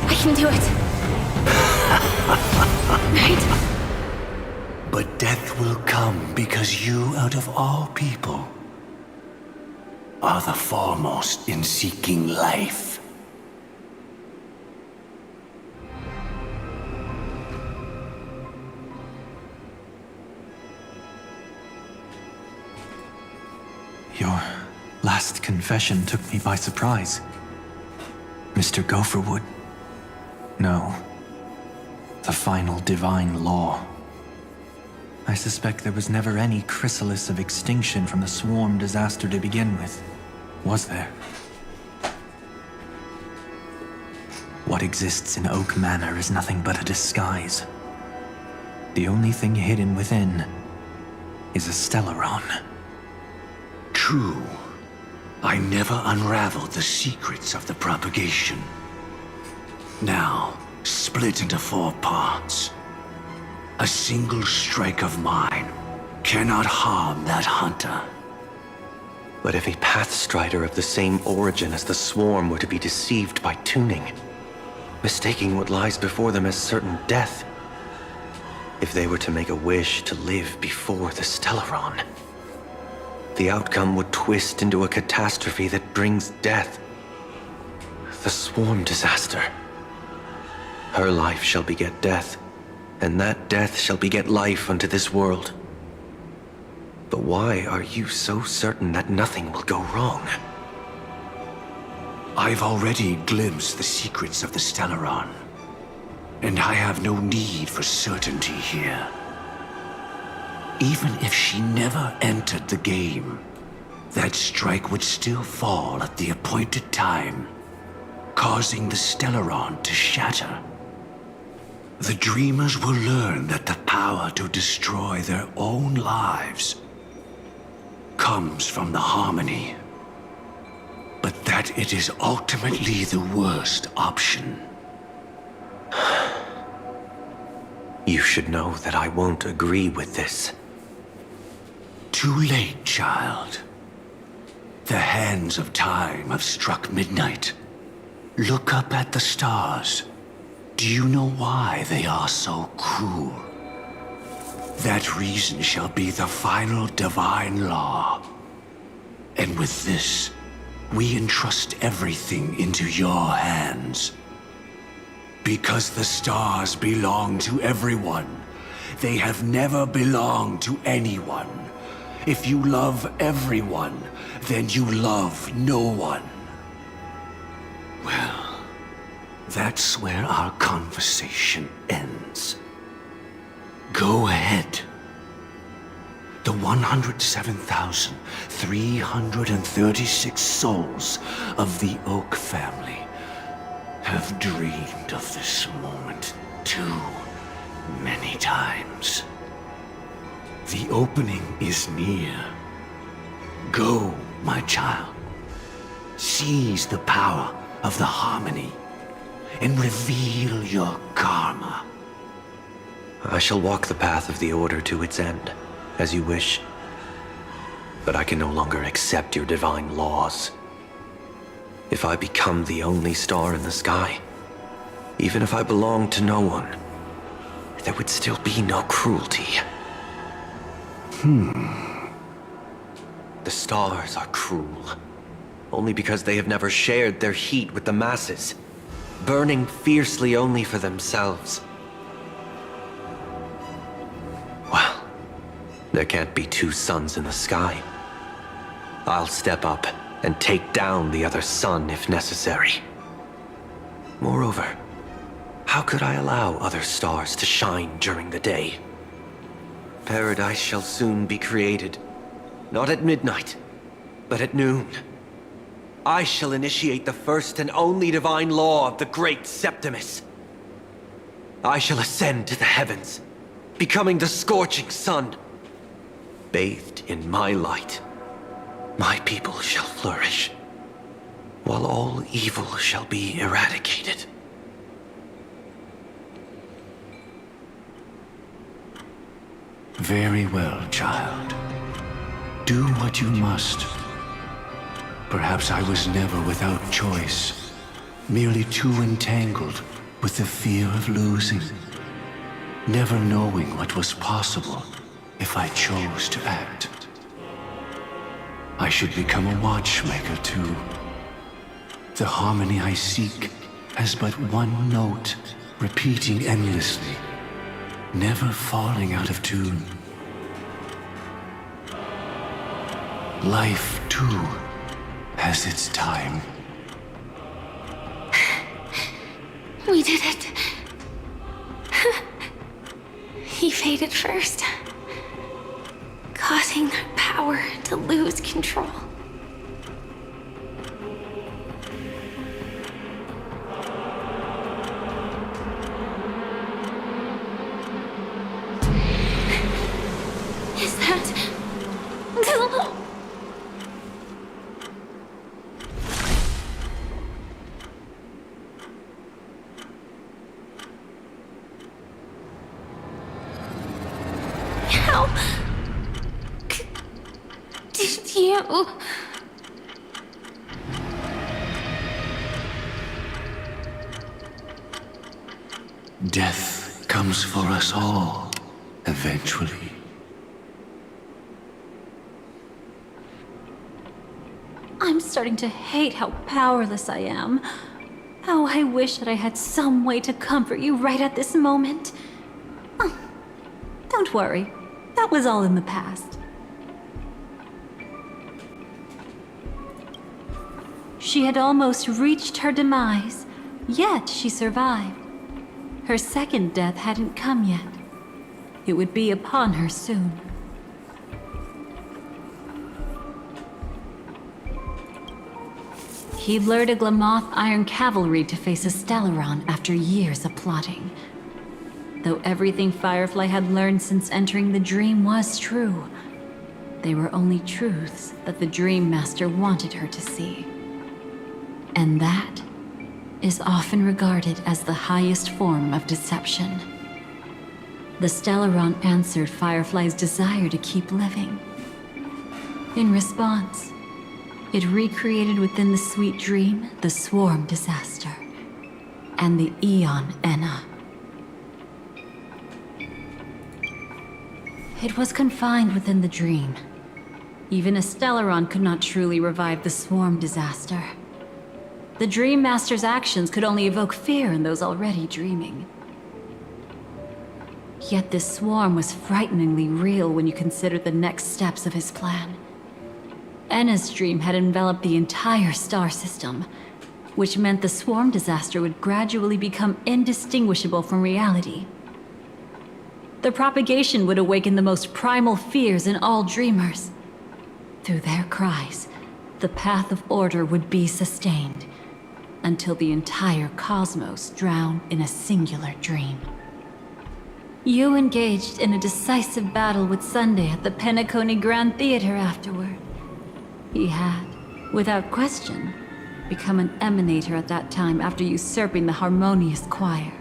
I can do it. Right? But death will come because you, out of all people, are the foremost in seeking life. Your last confession took me by surprise. Mr. Gopherwood. No. The final divine law. I suspect there was never any chrysalis of extinction from the swarm disaster to begin with. Was there? What exists in Oak Manor is nothing but a disguise. The only thing hidden within is a Stellaron. True. I never unraveled the secrets of the propagation. Now, split into 4 parts. A single strike of mine cannot harm that hunter. But if a Pathstrider of the same origin as the Swarm were to be deceived by tuning, mistaking what lies before them as certain death, if they were to make a wish to live before the Stellaron, the outcome would twist into a catastrophe that brings death. The Swarm disaster. Her life shall beget death, and that death shall beget life unto this world. But why are you so certain that nothing will go wrong? I've already glimpsed the secrets of the Stellaron, and I have no need for certainty here. Even if she never entered the game, that strike would still fall at the appointed time, causing the Stellaron to shatter. The Dreamers will learn that the power to destroy their own lives comes from the harmony, but that it is ultimately the worst option. You should know that I won't agree with this. Too late, child. The hands of time have struck midnight. Look up at the stars. Do you know why they are so cruel? That reason shall be the final divine law. And with this, we entrust everything into your hands. Because the stars belong to everyone, they have never belonged to anyone. If you love everyone, then you love no one. Well, that's where our conversation ends. Go ahead. The 107,336 souls of the Oak family have dreamed of this moment too many times. The opening is near. Go, my child. Seize the power of the harmony and reveal your karma. I shall walk the path of the Order to its end, as you wish. But I can no longer accept your divine laws. If I become the only star in the sky, even if I belong to no one, there would still be no cruelty. The stars are cruel, only because they have never shared their heat with the masses, burning fiercely only for themselves. Well, there can't be two suns in the sky. I'll step up and take down the other sun if necessary. Moreover, how could I allow other stars to shine during the day? Paradise shall soon be created. Not at midnight, but at noon. I shall initiate the first and only divine law of the great Septimus. I shall ascend to the heavens, becoming the scorching sun. Bathed in my light, my people shall flourish, while all evil shall be eradicated. Very well, child. Do what you must. Perhaps I was never without choice, merely too entangled with the fear of losing, never knowing what was possible if I chose to act. I should become a watchmaker too. The harmony I seek has but one note, repeating endlessly, never falling out of tune. Life, too, has its time. We did it. He faded first, causing our power to lose control. Is that... How... did you... Death comes for us all, eventually. I'm starting to hate how powerless I am. How I wish that I had some way to comfort you right at this moment. Oh, don't worry. That was all in the past. She had almost reached her demise, yet she survived. Her second death hadn't come yet. It would be upon her soon. He lured a Glamoth Iron Cavalry to face a Stellaron after years of plotting. Though everything Firefly had learned since entering the dream was true, they were only truths that the Dream Master wanted her to see. And that is often regarded as the highest form of deception. The Stellaron answered Firefly's desire to keep living. In response, it recreated within the sweet dream the Swarm disaster and the Eon Enna. It was confined within the dream. Even a Stellaron could not truly revive the Swarm disaster. The Dream Master's actions could only evoke fear in those already dreaming. Yet this swarm was frighteningly real when you consider the next steps of his plan. Enna's dream had enveloped the entire star system, which meant the swarm disaster would gradually become indistinguishable from reality. The propagation would awaken the most primal fears in all dreamers. Through their cries, the path of order would be sustained, until the entire cosmos drowned in a singular dream. You engaged in a decisive battle with Sunday at the Penacony Grand Theater afterward. He had, without question, become an emanator at that time after usurping the harmonious choir.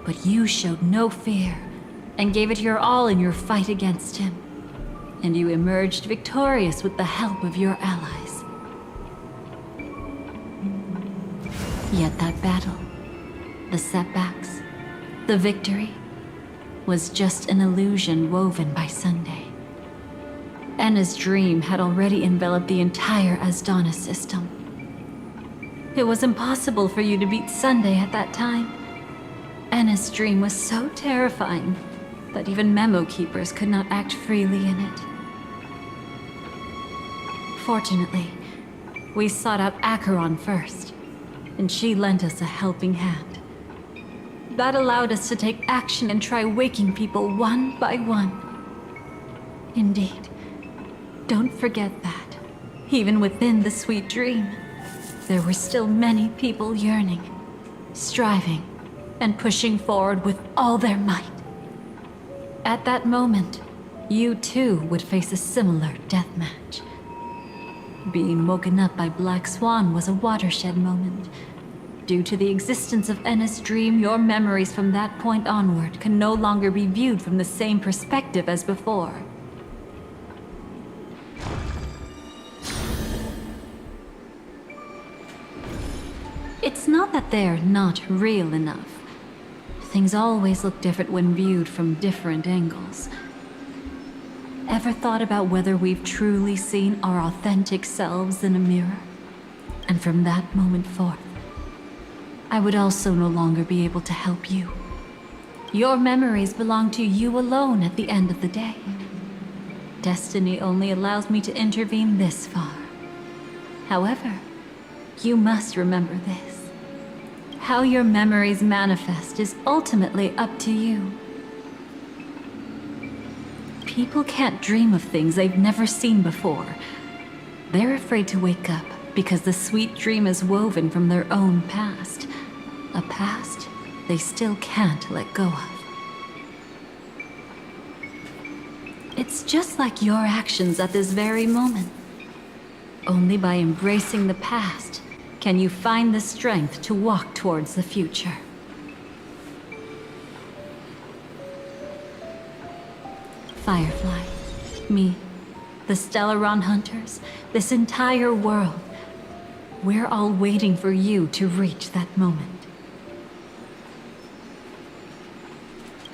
But you showed no fear, and gave it your all in your fight against him. And you emerged victorious with the help of your allies. Yet that battle, the setbacks, the victory, was just an illusion woven by Sunday. Enna's dream had already enveloped the entire Asdana system. It was impossible for you to beat Sunday at that time. Enna's dream was so terrifying that even memo keepers could not act freely in it. Fortunately, we sought out Acheron first, and she lent us a helping hand. That allowed us to take action and try waking people one by one. Indeed, don't forget that, even within the sweet dream, there were still many people yearning, striving, and pushing forward with all their might. At that moment, you too would face a similar deathmatch. Being woken up by Black Swan was a watershed moment. Due to the existence of Enna's dream, your memories from that point onward can no longer be viewed from the same perspective as before. It's not that they're not real enough. Things always look different when viewed from different angles. Ever thought about whether we've truly seen our authentic selves in a mirror? And from that moment forth, I would also no longer be able to help you. Your memories belong to you alone at the end of the day. Destiny only allows me to intervene this far. However, you must remember this. How your memories manifest is ultimately up to you. People can't dream of things they've never seen before. They're afraid to wake up because the sweet dream is woven from their own past. A past they still can't let go of. It's just like your actions at this very moment. Only by embracing the past can you find the strength to walk towards the future. Firefly, me, the Stellaron Hunters, this entire world, we're all waiting for you to reach that moment.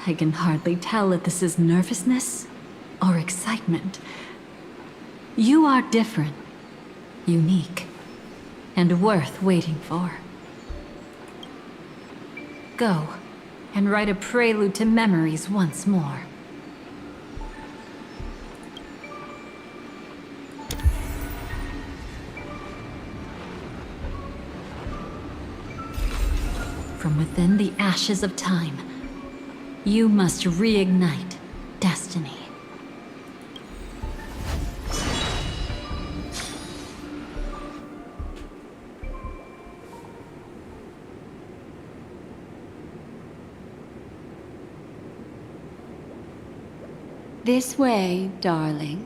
I can hardly tell if this is nervousness or excitement. You are different, unique, and worth waiting for. Go and write a prelude to memories once more. From within the ashes of time, you must reignite destiny. This way, darling.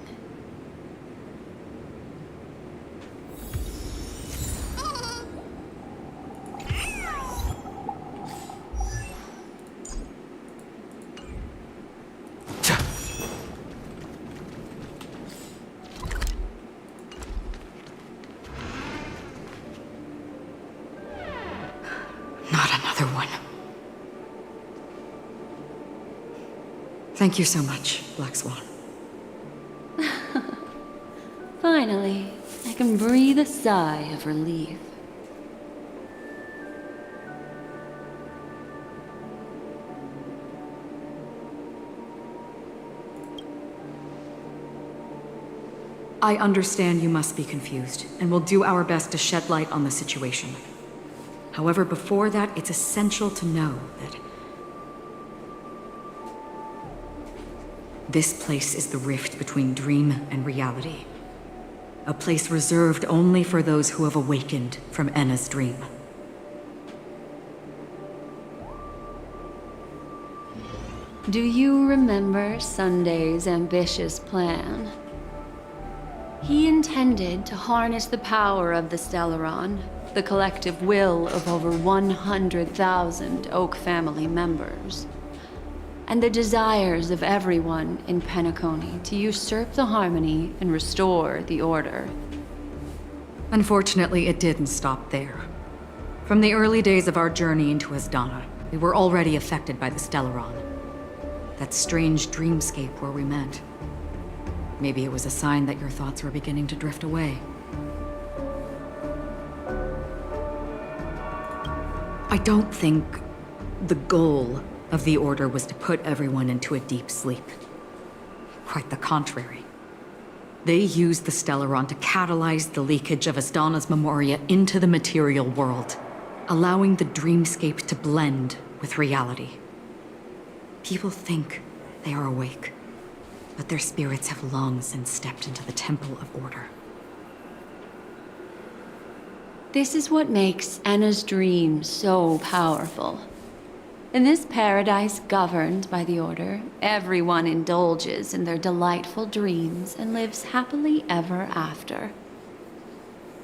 Not another one. Thank you so much, Black Swan. Finally, I can breathe a sigh of relief. I understand you must be confused, and will do our best to shed light on the situation. However, before that, it's essential to know that This place is the rift between dream and reality. A place reserved only for those who have awakened from Enna's dream. Do you remember Sunday's ambitious plan? He intended to harness the power of the Stellaron, the collective will of over 100,000 Oak family members, and the desires of everyone in Penacony to usurp the harmony and restore the order. Unfortunately, it didn't stop there. From the early days of our journey into Asdana, we were already affected by the Stellaron. That strange dreamscape where we met. Maybe it was a sign that your thoughts were beginning to drift away. I don't think the goal of the Order was to put everyone into a deep sleep. Quite the contrary. They used the Stellaron to catalyze the leakage of Asdana's Memoria into the material world, allowing the dreamscape to blend with reality. People think they are awake, but their spirits have long since stepped into the Temple of Order. This is what makes Anna's dream so powerful. In this paradise governed by the Order, everyone indulges in their delightful dreams and lives happily ever after.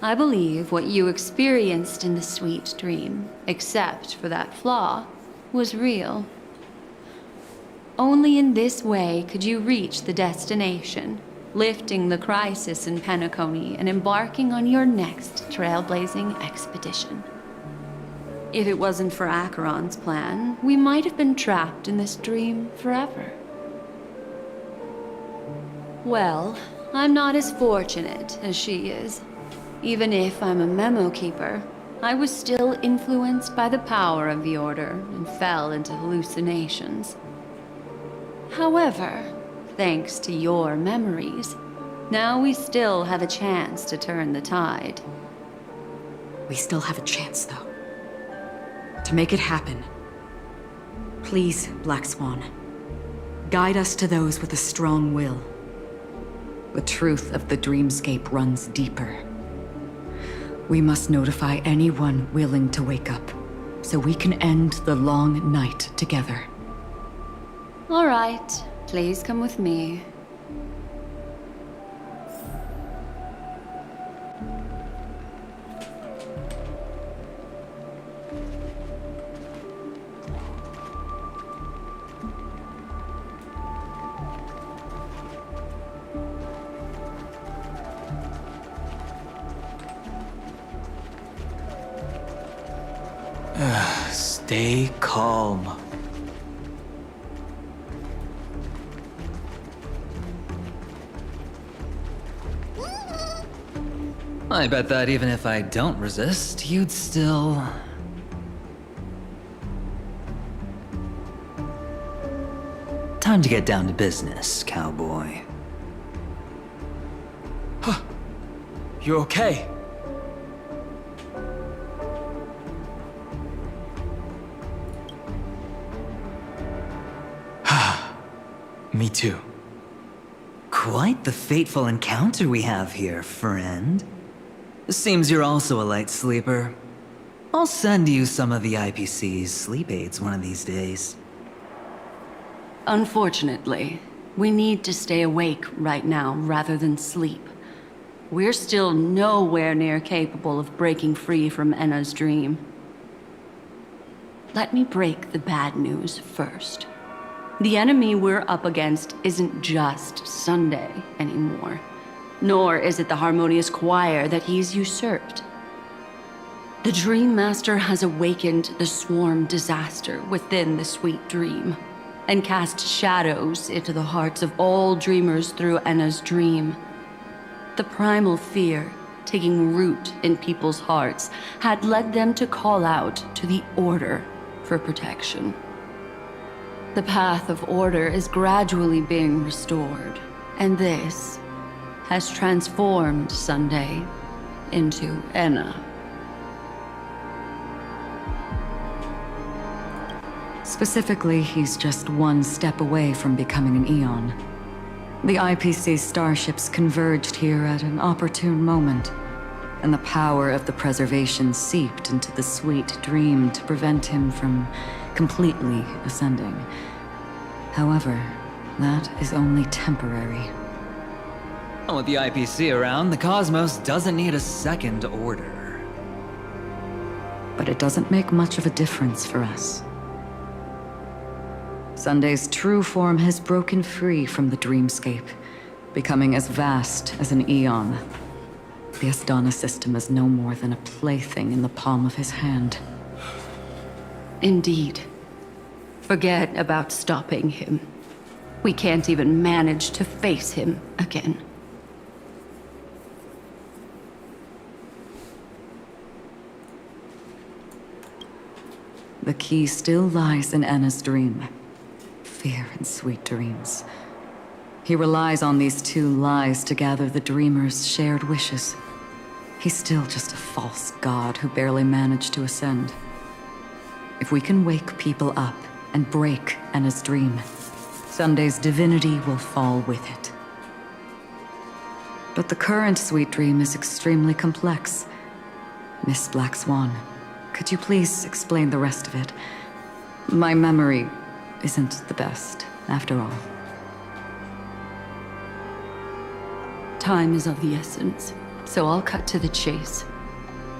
I believe what you experienced in the sweet dream, except for that flaw, was real. Only in this way could you reach the destination, lifting the crisis in Penacony and embarking on your next trailblazing expedition. If it wasn't for Acheron's plan, we might have been trapped in this dream forever. Well, I'm not as fortunate as she is. Even if I'm a memo keeper, I was still influenced by the power of the Order and fell into hallucinations. However, thanks to your memories, now we still have a chance to turn the tide. We still have a chance, though. To make it happen, please, Black Swan, guide us to those with a strong will. The truth of the dreamscape runs deeper. We must notify anyone willing to wake up, so we can end the long night together. All right, please come with me. Stay calm. I bet that even if I don't resist, you'd still... Time to get down to business, cowboy. Huh. You okay? Me too. Quite the fateful encounter we have here, friend. Seems you're also a light sleeper. I'll send you some of the IPC's sleep aids one of these days. Unfortunately, we need to stay awake right now rather than sleep. We're still nowhere near capable of breaking free from Enna's dream. Let me break the bad news first. The enemy we're up against isn't just Sunday anymore, nor is it the harmonious choir that he's usurped. The Dream Master has awakened the swarm disaster within the sweet dream, and cast shadows into the hearts of all dreamers through Enna's dream. The primal fear taking root in people's hearts had led them to call out to the Order for protection. The path of order is gradually being restored, and this has transformed Sunday into Enna. Specifically, he's just one step away from becoming an Eon. The IPC starships converged here at an opportune moment, and the power of the preservation seeped into the sweet dream to prevent him from completely ascending. However, that is only temporary. With the IPC around, the cosmos doesn't need a second order. But it doesn't make much of a difference for us. Sunday's true form has broken free from the dreamscape, becoming as vast as an eon. The Astana system is no more than a plaything in the palm of his hand. Indeed. Forget about stopping him. We can't even manage to face him again. The key still lies in Enna's dream. Fear and sweet dreams. He relies on these two lies to gather the dreamer's shared wishes. He's still just a false god who barely managed to ascend. If we can wake people up and break Enna's dream, Sunday's divinity will fall with it. But the current sweet dream is extremely complex. Miss Black Swan, could you please explain the rest of it? My memory isn't the best, after all. Time is of the essence, so I'll cut to the chase.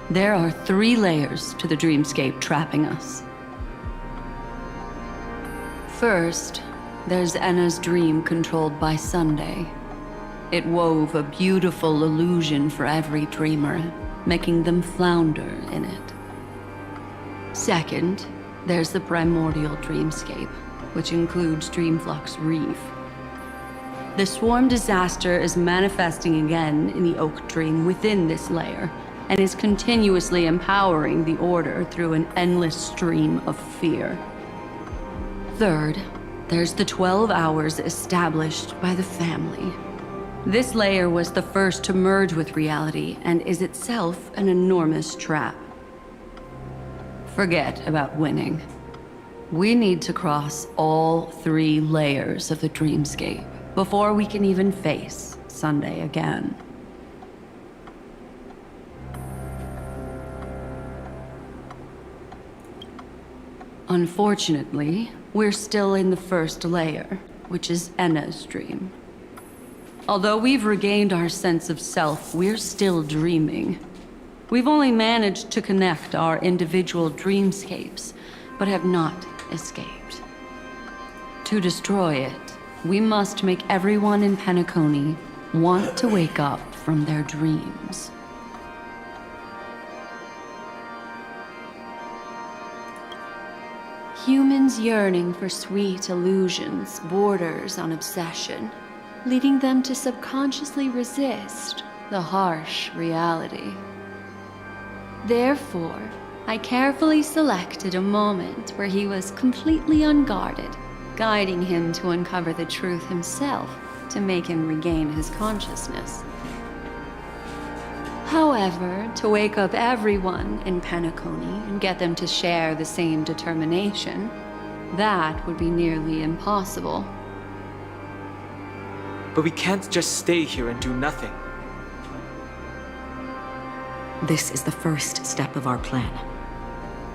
There are 3 layers to the dreamscape trapping us. First, there's Enna's dream controlled by Sunday. It wove a beautiful illusion for every dreamer, making them flounder in it. Second, there's the primordial dreamscape, which includes Dreamflux Reef. The swarm disaster is manifesting again in the Oak Dream within this layer, and is continuously empowering the Order through an endless stream of fear. Third, there's the 12 hours established by the family. This layer was the first to merge with reality and is itself an enormous trap. Forget about winning. We need to cross all 3 layers of the dreamscape before we can even face Sunday again. Unfortunately, we're still in the first layer, which is Enna's dream. Although we've regained our sense of self, we're still dreaming. We've only managed to connect our individual dreamscapes, but have not escaped. To destroy it, we must make everyone in Penacony want to wake up from their dreams. Humans yearning for sweet illusions borders on obsession, leading them to subconsciously resist the harsh reality. Therefore, I carefully selected a moment where he was completely unguarded, guiding him to uncover the truth himself to make him regain his consciousness. However, to wake up everyone in Penacony and get them to share the same determination, that would be nearly impossible. But we can't just stay here and do nothing. This is the first step of our plan.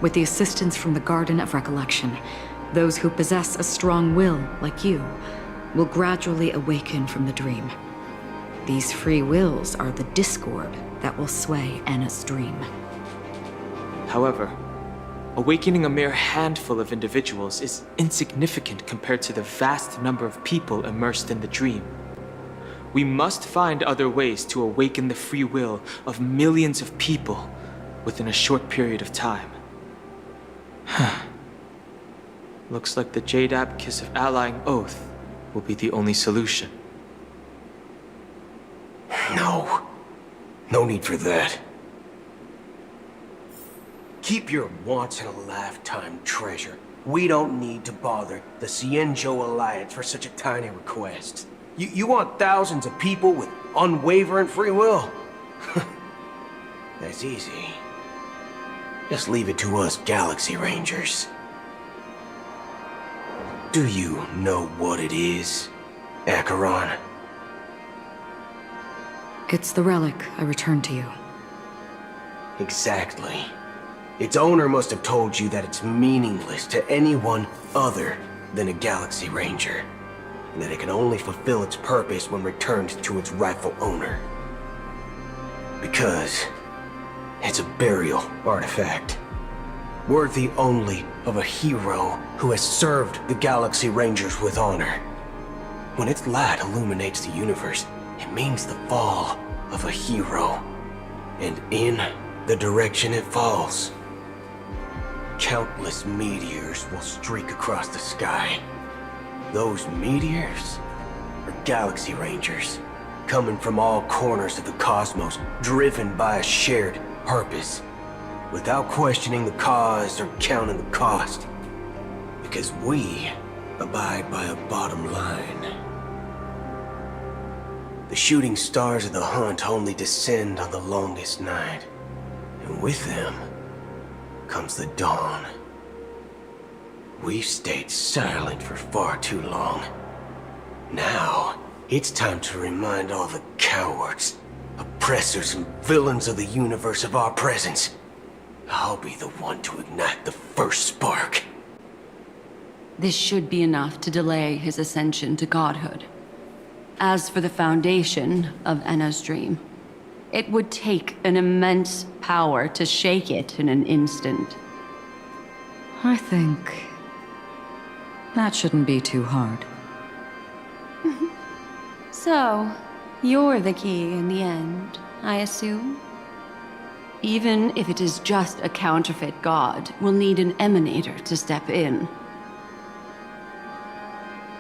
With the assistance from the Garden of Recollection, those who possess a strong will, like you, will gradually awaken from the dream. These free wills are the discord that will sway Enna's dream. However, awakening a mere handful of individuals is insignificant compared to the vast number of people immersed in the dream. We must find other ways to awaken the free will of millions of people within a short period of time. Looks like the Jade Kiss of Allying Oath will be the only solution. No. No need for that. Keep your once-in-a-lifetime treasure. We don't need to bother the Cienjo Alliance for such a tiny request. You want thousands of people with unwavering free will? That's easy. Just leave it to us Galaxy Rangers. Do you know what it is, Acheron? It's the relic I returned to you. Exactly. Its owner must have told you that it's meaningless to anyone other than a Galaxy Ranger, and that it can only fulfill its purpose when returned to its rightful owner. Because it's a burial artifact, worthy only of a hero who has served the Galaxy Rangers with honor. When its light illuminates the universe, it means the fall of a hero. And in the direction it falls, countless meteors will streak across the sky. Those meteors are Galaxy Rangers, coming from all corners of the cosmos, driven by a shared purpose, without questioning the cause or counting the cost. Because we abide by a bottom line. The shooting stars of the hunt only descend on the longest night, and with them comes the dawn. We've stayed silent for far too long. Now, it's time to remind all the cowards, oppressors, and villains of the universe of our presence. I'll be the one to ignite the first spark. This should be enough to delay his ascension to godhood. As for the foundation of Enna's dream, it would take an immense power to shake it in an instant. I think that shouldn't be too hard. So, you're the key in the end, I assume? Even if it is just a counterfeit god, we'll need an emanator to step in.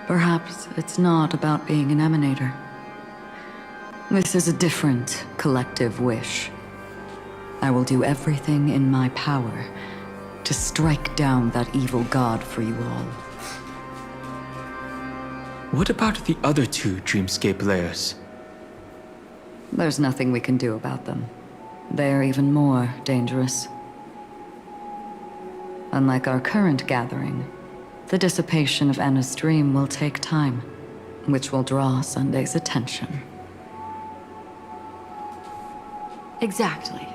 Perhaps it's not about being an emanator. This is a different collective wish. I will do everything in my power to strike down that evil god for you all. What about the other two dreamscape layers? There's nothing we can do about them. They're even more dangerous. Unlike our current gathering, the dissipation of Enna's dream will take time, which will draw Sunday's attention. Exactly.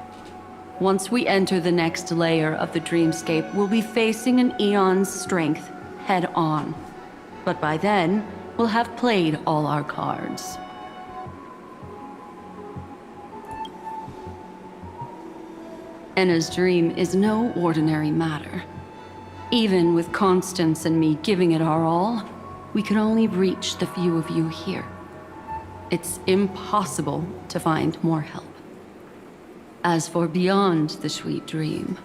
Once we enter the next layer of the dreamscape, we'll be facing an eon's strength head on. But by then, we'll have played all our cards. Enna's dream is no ordinary matter. Even with Constance and me giving it our all, we can only reach the few of you here. It's impossible to find more help. As for beyond the sweet dream,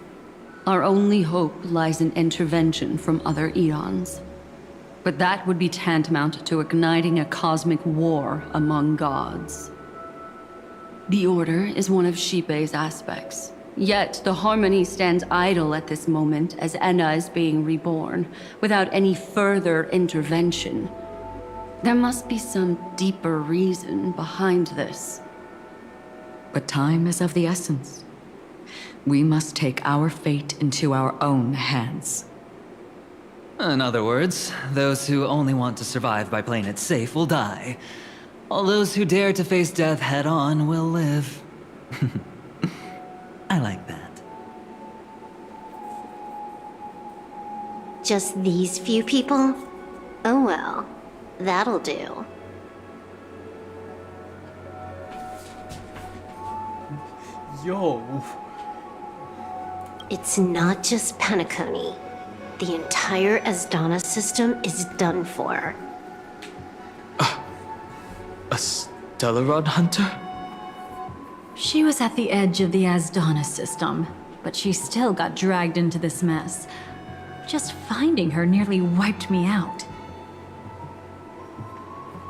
our only hope lies in intervention from other eons. But that would be tantamount to igniting a cosmic war among gods. The Order is one of Xipe's aspects. Yet the Harmony stands idle at this moment as Enna is being reborn, without any further intervention. There must be some deeper reason behind this. But time is of the essence. We must take our fate into our own hands. In other words, those who only want to survive by playing it safe will die. All those who dare to face death head-on will live. I like that. Just these few people? Oh well, that'll do. Yo. It's not just Penacony. The entire Asdana system is done for. A Stellaron hunter? She was at the edge of the Asdana system, but she still got dragged into this mess. Just finding her nearly wiped me out.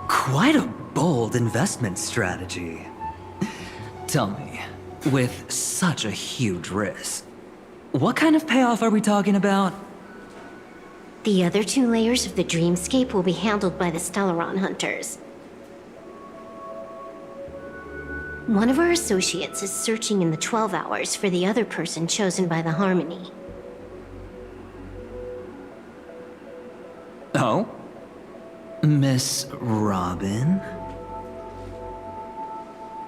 Quite a bold investment strategy. Tell me, with such a huge risk, what kind of payoff are we talking about? The other two layers of the dreamscape will be handled by the Stellaron hunters. One of our associates is searching in the 12 hours for the other person chosen by the Harmony. Oh? Miss Robin?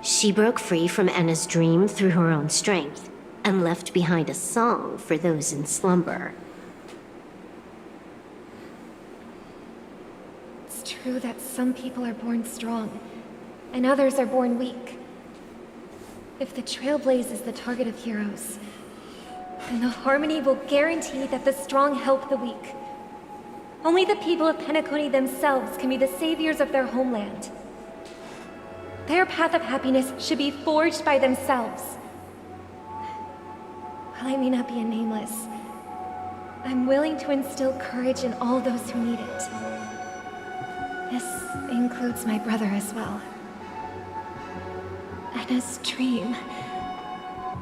She broke free from Enna's dream through her own strength, and left behind a song for those in slumber. It's true that some people are born strong, and others are born weak. If the Trailblaze is the target of heroes, then the Harmony will guarantee that the strong help the weak. Only the people of Penacony themselves can be the saviors of their homeland. Their path of happiness should be forged by themselves. While I may not be a nameless, I'm willing to instill courage in all those who need it. This includes my brother as well. Enna's dream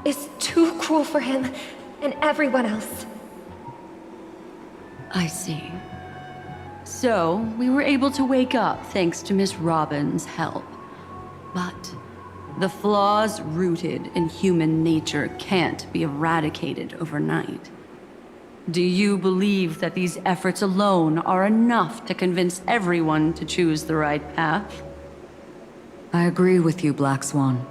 is too cruel for him and everyone else. I see. So, we were able to wake up thanks to Miss Robin's help. But the flaws rooted in human nature can't be eradicated overnight. Do you believe that these efforts alone are enough to convince everyone to choose the right path? I agree with you, Black Swan.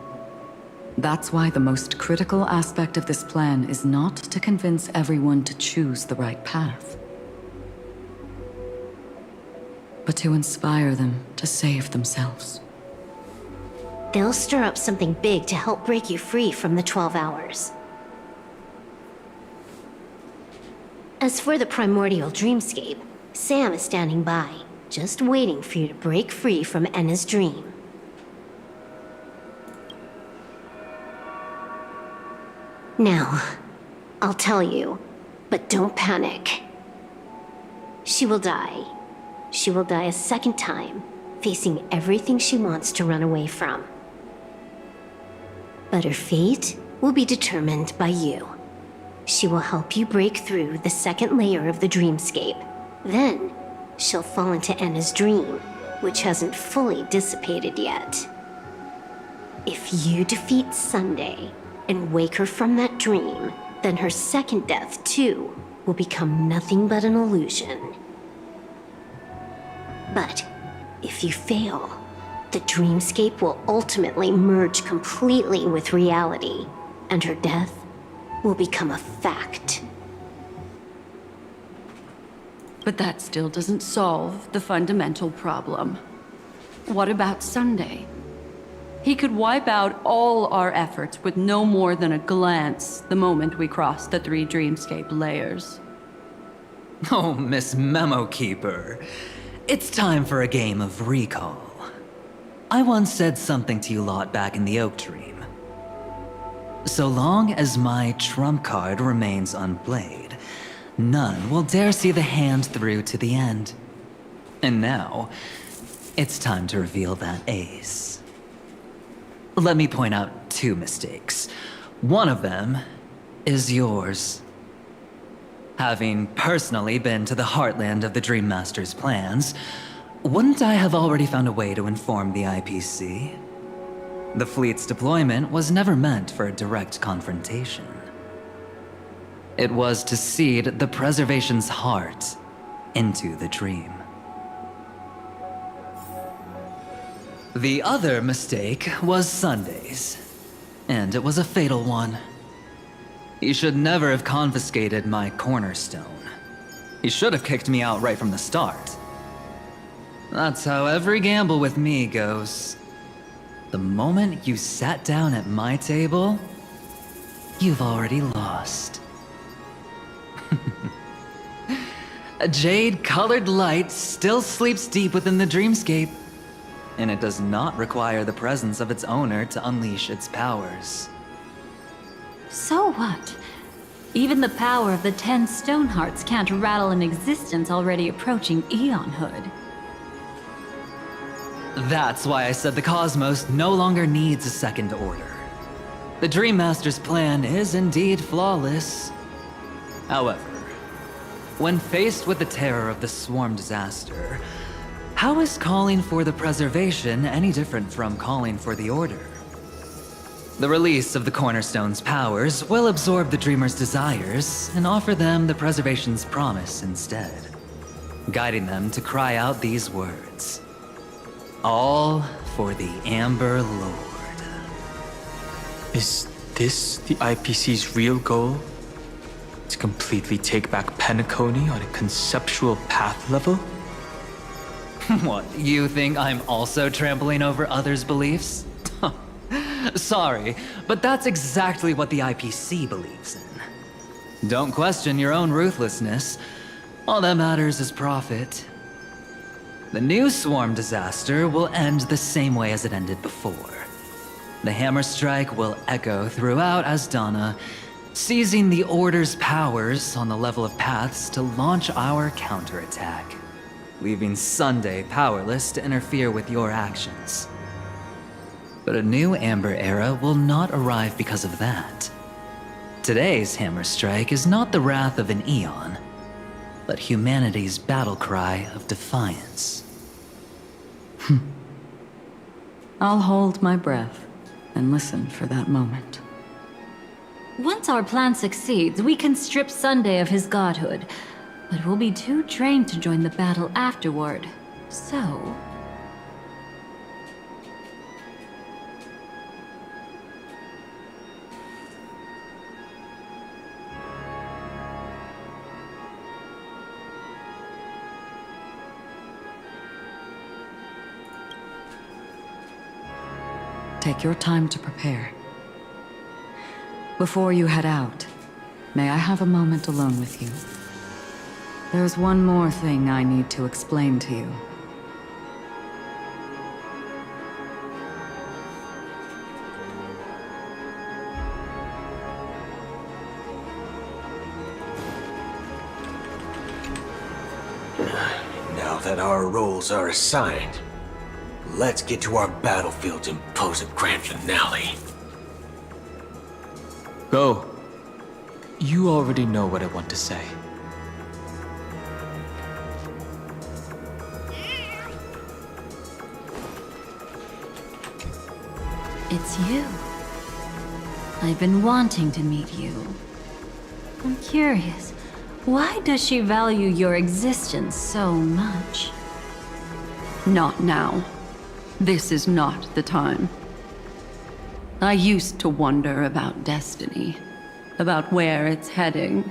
That's why the most critical aspect of this plan is not to convince everyone to choose the right path, but to inspire them to save themselves. They'll stir up something big to help break you free from the 12 hours. As for the primordial dreamscape, Sam is standing by, just waiting for you to break free from Enna's dream. Now, I'll tell you, but don't panic. She will die. She will die a second time, facing everything she wants to run away from. But her fate will be determined by you. She will help you break through the second layer of the dreamscape. Then, she'll fall into Enna's dream, which hasn't fully dissipated yet. If you defeat Sunday and wake her from that dream, then her second death, too, will become nothing but an illusion. But if you fail, the dreamscape will ultimately merge completely with reality, and her death will become a fact. But that still doesn't solve the fundamental problem. What about Sunday? He could wipe out all our efforts with no more than a glance the moment we cross the 3 dreamscape layers. Oh, Miss Memo Keeper. It's time for a game of recall. I once said something to you lot back in the Oak Dream. So long as my trump card remains unplayed, none will dare see the hand through to the end. And now, it's time to reveal that ace. Let me point out 2 mistakes. One of them is yours. Having personally been to the heartland of the Dream Master's plans, wouldn't I have already found a way to inform the IPC? The fleet's deployment was never meant for a direct confrontation. It was to seed the preservation's heart into the dream. The other mistake was Sunday's, and it was a fatal one. He should never have confiscated my cornerstone. He should have kicked me out right from the start. That's how every gamble with me goes. The moment you sat down at my table, you've already lost. A jade-colored light still sleeps deep within the dreamscape, and it does not require the presence of its owner to unleash its powers. So what? Even the power of the 10 Stonehearts can't rattle an existence already approaching eonhood. That's why I said the cosmos no longer needs a second order. The Dream Master's plan is indeed flawless. However, when faced with the terror of the swarm disaster, how is calling for the preservation any different from calling for the order? The release of the Cornerstone's powers will absorb the Dreamer's desires and offer them the preservation's promise instead, guiding them to cry out these words. All for the Amber Lord. Is this the IPC's real goal? To completely take back Penacony on a conceptual path level? What, you think I'm also trampling over others' beliefs? Sorry, but that's exactly what the IPC believes in. Don't question your own ruthlessness. All that matters is profit. The new swarm disaster will end the same way as it ended before. The hammer strike will echo throughout Asdana, seizing the Order's powers on the level of paths to launch our counterattack, leaving Sunday powerless to interfere with your actions. But a new Amber Era will not arrive because of that. Today's hammer strike is not the wrath of an eon, but humanity's battle cry of defiance. I'll hold my breath and listen for that moment. Once our plan succeeds, we can strip Sunday of his godhood, but we'll be too drained to join the battle afterward. So... Take your time to prepare. Before you head out, may I have a moment alone with you? There's one more thing I need to explain to you. Now that our roles are assigned, let's get to our battlefields and pose a grand finale. Go. You already know what I want to say. It's you. I've been wanting to meet you. I'm curious, why does she value your existence so much? Not now. This is not the time. I used to wonder about destiny, about where it's heading.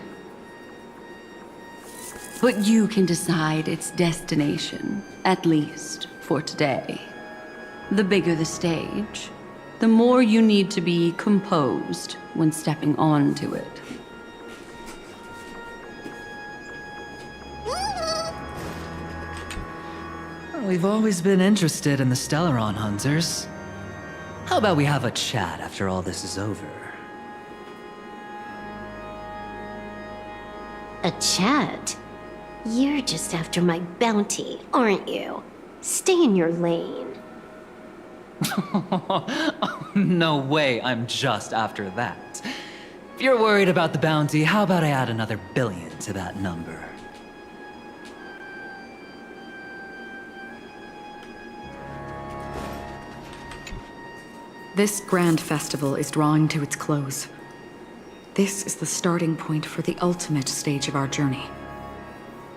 But you can decide its destination, at least for today. The bigger the stage, the more you need to be composed when stepping onto it. We've always been interested in the Stellaron Hunters. How about we have a chat after all this is over? A chat? You're just after my bounty, aren't you? Stay in your lane. No way I'm just after that. If you're worried about the bounty, how about I add another billion to that number? This grand festival is drawing to its close. This is the starting point for the ultimate stage of our journey.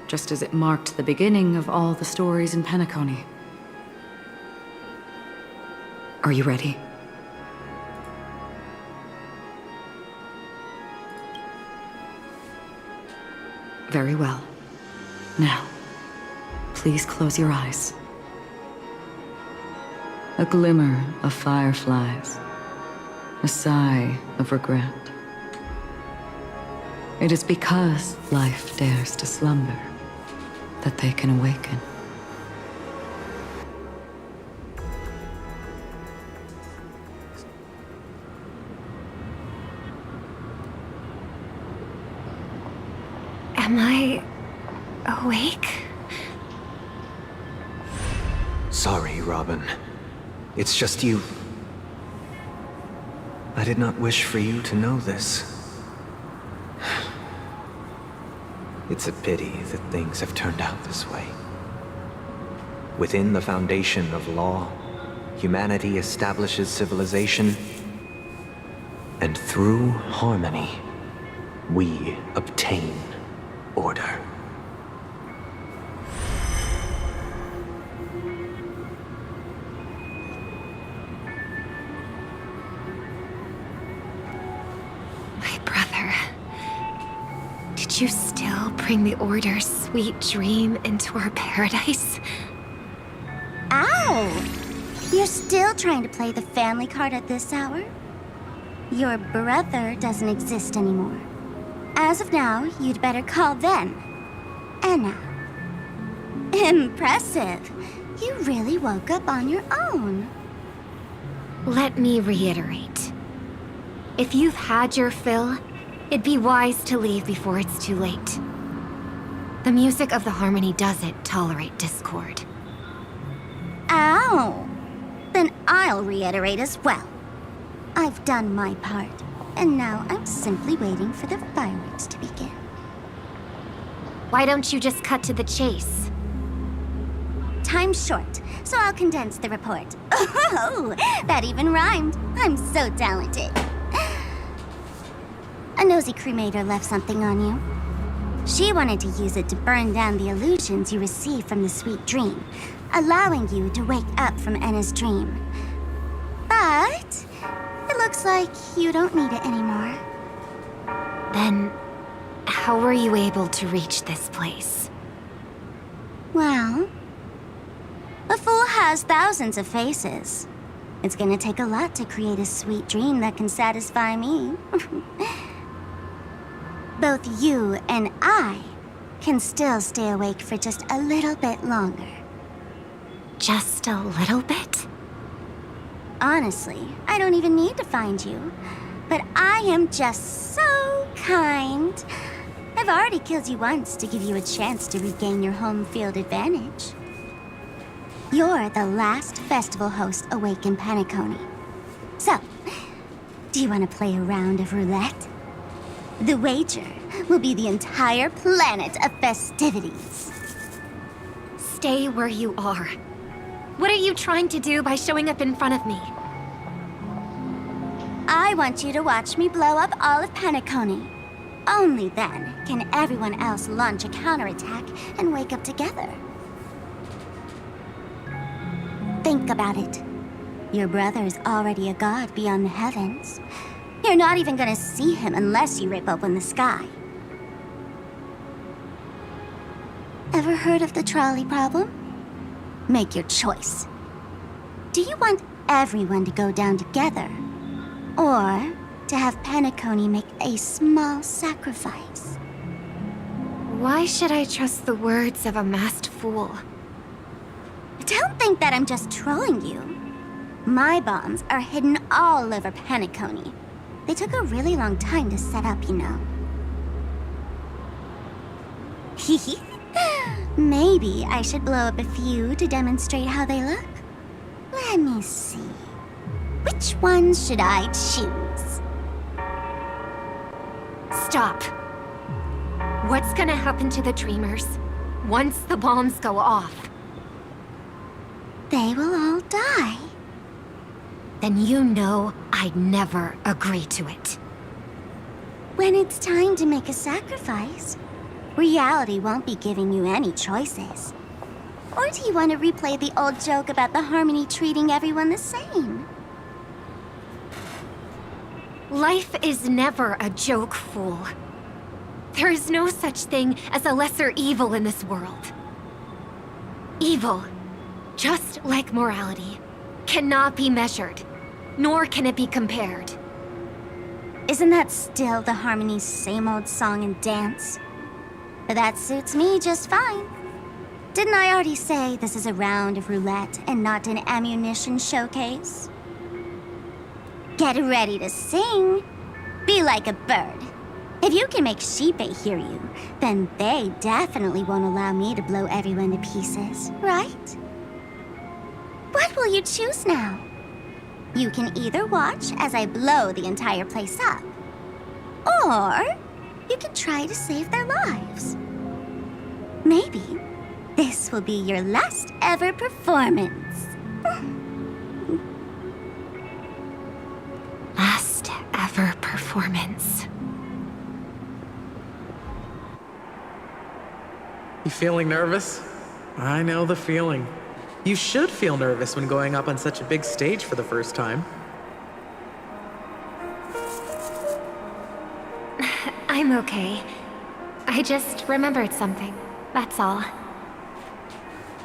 Just as it marked the beginning of all the stories in Penacony. Are you ready? Very well. Now, please close your eyes. A glimmer of fireflies. A sigh of regret. It is because life dares to slumber that they can awaken. Am I awake? Sorry, Robin. It's just you. I did not wish for you to know this. It's a pity that things have turned out this way. Within the foundation of law, humanity establishes civilization, and through harmony, we obtain order. My brother. Did you still bring the Order's sweet dream into our paradise? Ow! You're still trying to play the family card at this hour? Your brother doesn't exist anymore. As of now, you'd better call them Anna. Impressive. You really woke up on your own. Let me reiterate. If you've had your fill, it'd be wise to leave before it's too late. The music of the Harmony doesn't tolerate discord. Ow! Then I'll reiterate as well. I've done my part, and now I'm simply waiting for the fireworks to begin. Why don't you just cut to the chase? Time's short, so I'll condense the report. Oh, that even rhymed. I'm so talented. A nosy cremator left something on you. She wanted to use it to burn down the illusions you received from the sweet dream, allowing you to wake up from Enna's dream. But it looks like you don't need it anymore. Then, how were you able to reach this place? Well, a fool has thousands of faces. It's gonna take a lot to create a sweet dream that can satisfy me. Both you and I can still stay awake for just a little bit longer. Just a little bit? Honestly, I don't even need to find you. But I am just so kind. I've already killed you once to give you a chance to regain your home field advantage. You're the last festival host awake in Penacony. So, do you want to play a round of roulette? The wager will be the entire planet of festivities. Stay where you are. What are you trying to do by showing up in front of me? I want you to watch me blow up all of Penacony. Only then can everyone else launch a counterattack and wake up together. Think about it. Your brother's already a god beyond the heavens. You're not even gonna see him unless you rip open the sky. Ever heard of the trolley problem? Make your choice. Do you want everyone to go down together? Or to have Penacony make a small sacrifice? Why should I trust the words of a masked fool? Don't think that I'm just trolling you. My bombs are hidden all over Penacony. They took a really long time to set up, you know. Maybe I should blow up a few to demonstrate how they look. Let me see. Which ones should I choose? Stop. What's gonna happen to the Dreamers once the bombs go off? They will all die. Then you know I'd never agree to it. When it's time to make a sacrifice, reality won't be giving you any choices. Or do you want to replay the old joke about the Harmony treating everyone the same? Life is never a joke, fool. There is no such thing as a lesser evil in this world. Evil, just like morality, cannot be measured, nor can it be compared. Isn't that still the Harmony's same old song and dance? But that suits me just fine. Didn't I already say this is a round of roulette and not an ammunition showcase? Get ready to sing. Be like a bird. If you can make Sheepei hear you, then they definitely won't allow me to blow everyone to pieces, right? What will you choose now? You can either watch as I blow the entire place up, or you can try to save their lives. Maybe this will be your last ever performance. Last ever performance. You feeling nervous? I know the feeling. You should feel nervous when going up on such a big stage for the first time. I'm okay. I just remembered something, that's all.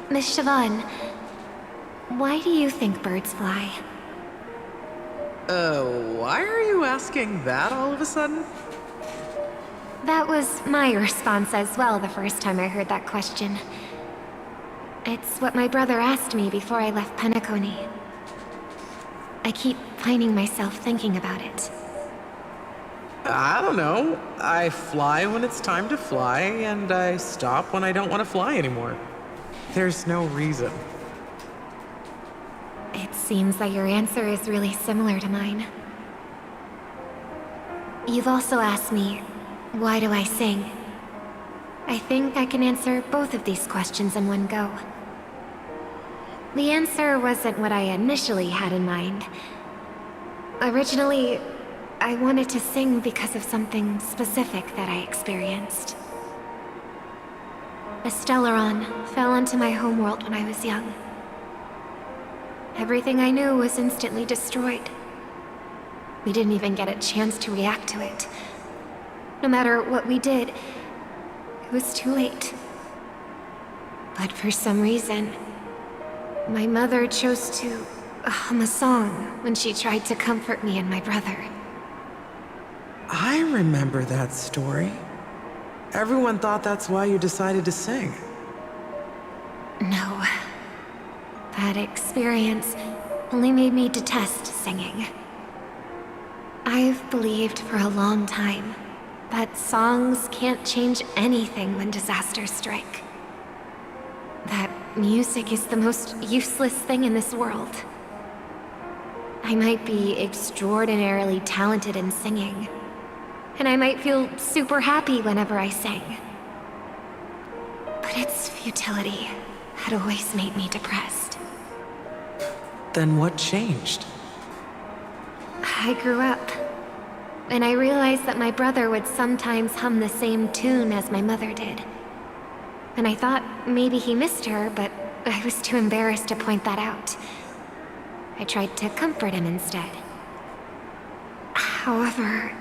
Miss Siobhan, why do you think birds fly? Why are you asking that all of a sudden? That was my response as well the first time I heard that question. It's what my brother asked me before I left Penacony. I keep finding myself thinking about it. I don't know. I fly when it's time to fly, and I stop when I don't want to fly anymore. There's no reason. It seems that your answer is really similar to mine. You've also asked me, why do I sing? I think I can answer both of these questions in one go. The answer wasn't what I initially had in mind. Originally, I wanted to sing because of something specific that I experienced. A Stellaron fell onto my homeworld when I was young. Everything I knew was instantly destroyed. We didn't even get a chance to react to it. No matter what we did, it was too late. But for some reason, my mother chose to hum a song when she tried to comfort me and my brother. I remember that story. Everyone thought that's why you decided to sing. No. That experience only made me detest singing. I've believed for a long time that songs can't change anything when disasters strike. That music is the most useless thing in this world. I might be extraordinarily talented in singing, and I might feel super happy whenever I sang. But its futility had always made me depressed. Then what changed? I grew up, and I realized that my brother would sometimes hum the same tune as my mother did. And I thought maybe he missed her, but I was too embarrassed to point that out. I tried to comfort him instead. However,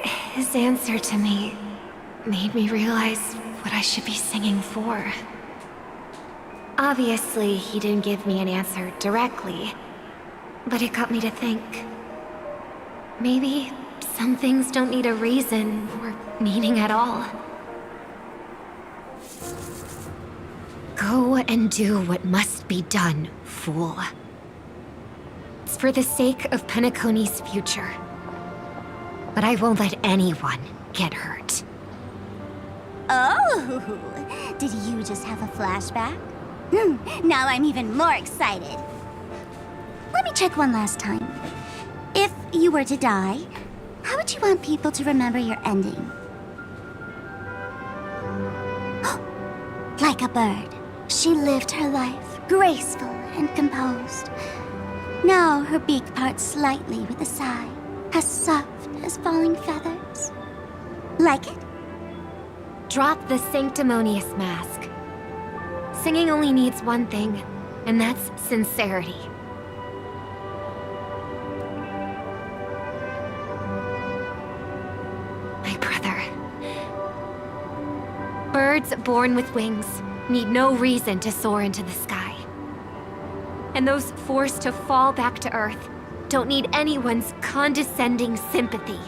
his answer to me made me realize what I should be singing for. Obviously, he didn't give me an answer directly, but it got me to think. Maybe some things don't need a reason or meaning at all. Go and do what must be done, fool. It's for the sake of Penacony's future. But I won't let anyone get hurt. Oh, did you just have a flashback? Now I'm even more excited. Let me check one last time. If you were to die, how would you want people to remember your ending? Like a bird, she lived her life, graceful and composed. Now her beak parts slightly with a sigh, as soft as falling feathers. Like it? Drop the sanctimonious mask. Singing only needs one thing, and that's sincerity. My brother. Birds born with wings need no reason to soar into the sky. And those forced to fall back to Earth don't need anyone's condescending sympathy.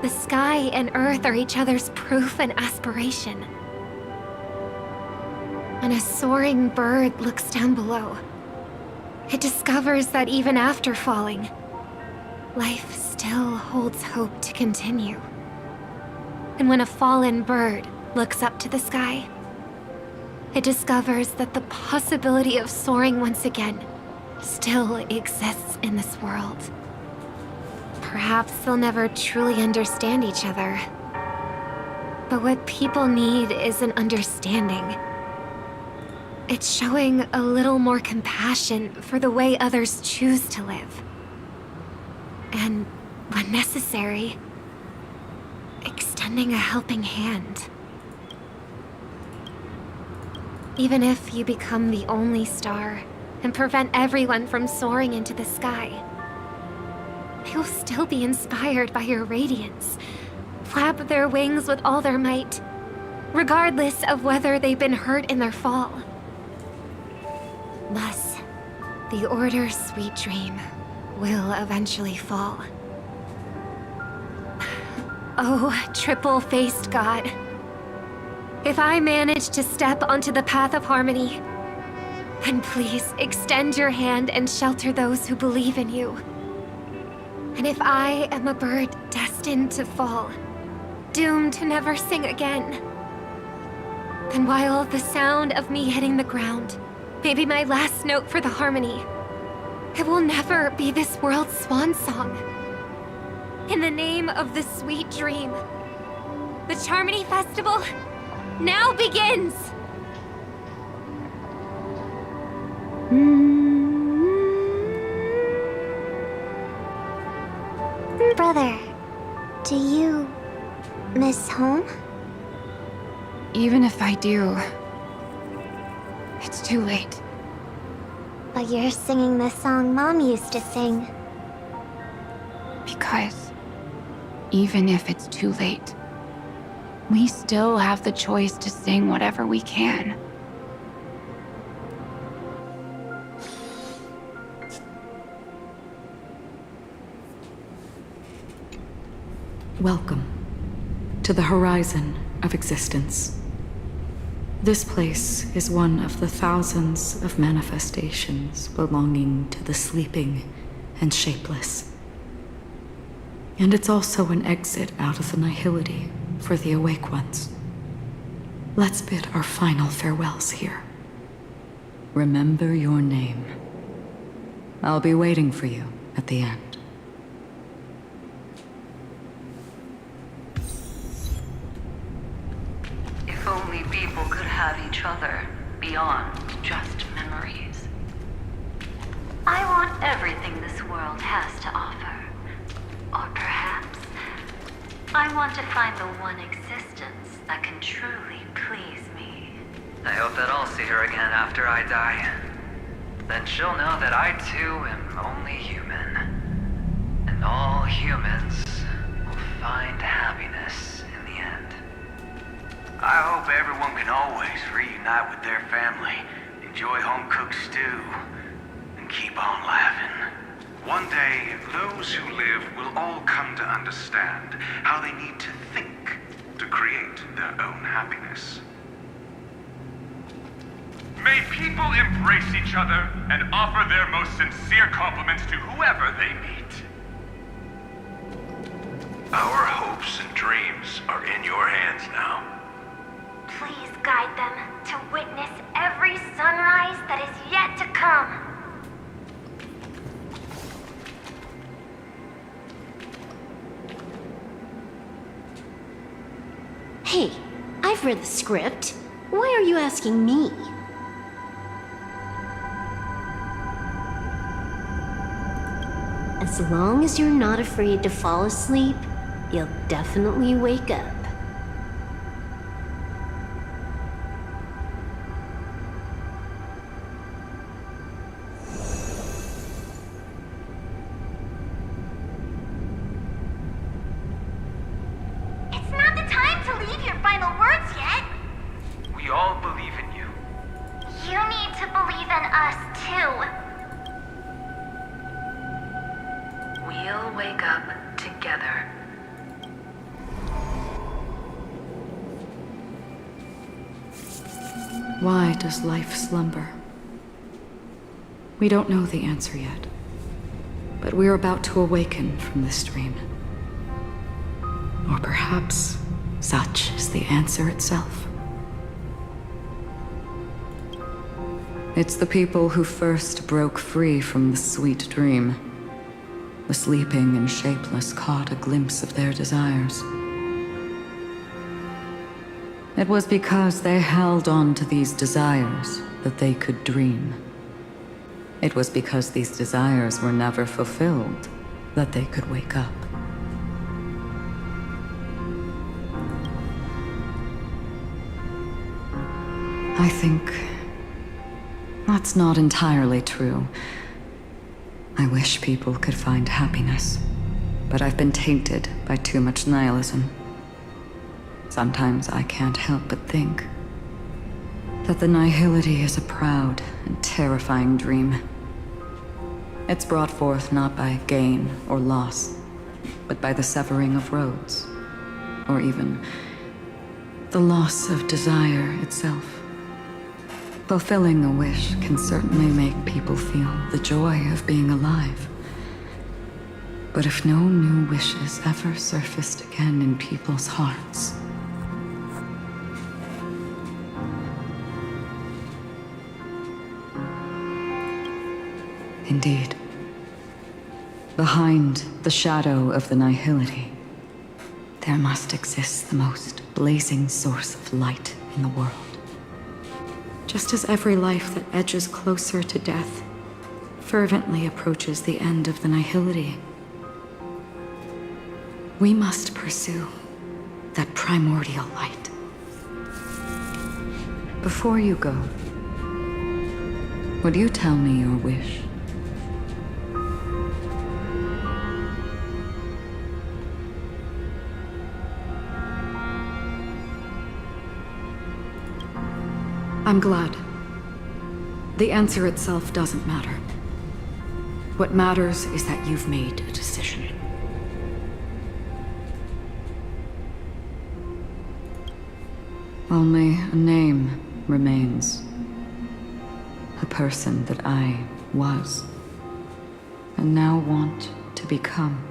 The sky and Earth are each other's proof and aspiration. When a soaring bird looks down below, it discovers that even after falling, life still holds hope to continue. And when a fallen bird looks up to the sky, it discovers that the possibility of soaring once again still exists in this world. Perhaps they'll never truly understand each other. But what people need is an understanding. It's showing a little more compassion for the way others choose to live. And, when necessary, extending a helping hand. Even if you become the only star and prevent everyone from soaring into the sky, they'll still be inspired by your radiance, flap their wings with all their might, regardless of whether they've been hurt in their fall. Thus, the Order's sweet dream will eventually fall. Oh, triple-faced god. If I manage to step onto the path of harmony, then please extend your hand and shelter those who believe in you. And if I am a bird destined to fall, doomed to never sing again, then while the sound of me hitting the ground may be my last note for the harmony, it will never be this world's swan song. In the name of the sweet dream, the Charmony Festival now begins! Brother, do you miss home? Even if I do, it's too late. But you're singing the song Mom used to sing. Because even if it's too late, we still have the choice to sing whatever we can. Welcome to the horizon of existence. This place is one of the thousands of manifestations belonging to the sleeping and shapeless. And it's also an exit out of the nihility for the awake ones. Let's bid our final farewells here. Remember your name. I'll be waiting for you at the end. If only people could have each other beyond just memories. I want everything this world has to offer. Or perhaps, I want to find the one existence that can truly please me. I hope that I'll see her again after I die. Then she'll know that I too am only human. And all humans will find happiness in the end. I hope everyone can always reunite with their family, enjoy home-cooked stew, and keep on laughing. One day, those who live will all come to understand how they need to think to create their own happiness. May people embrace each other and offer their most sincere compliments to whoever they meet. Our hopes and dreams are in your hands now. Please guide them to witness every sunrise that is yet to come. Hey, I've read the script. Why are you asking me? As long as you're not afraid to fall asleep, you'll definitely wake up. It's not the time to leave your final words yet. We all believe in you. You need to believe in us, too. We'll wake up together. Why does life slumber? We don't know the answer yet, but we're about to awaken from this dream. Or perhaps such is the answer itself. It's the people who first broke free from the sweet dream. The sleeping and shapeless caught a glimpse of their desires. It was because they held on to these desires that they could dream. It was because these desires were never fulfilled that they could wake up. I think that's not entirely true. I wish people could find happiness but I've been tainted by too much nihilism. Sometimes I can't help but think that the nihility is a proud and terrifying dream. It's brought forth not by gain or loss, but by the severing of roads, or even the loss of desire itself. Fulfilling a wish can certainly make people feel the joy of being alive. But if no new wishes ever surfaced again in people's hearts, indeed, behind the shadow of the nihility, there must exist the most blazing source of light in the world. Just as every life that edges closer to death fervently approaches the end of the nihility, we must pursue that primordial light. Before you go, would you tell me your wish? I'm glad. The answer itself doesn't matter. What matters is that you've made a decision. Only a name remains. A person that I was, and now want to become.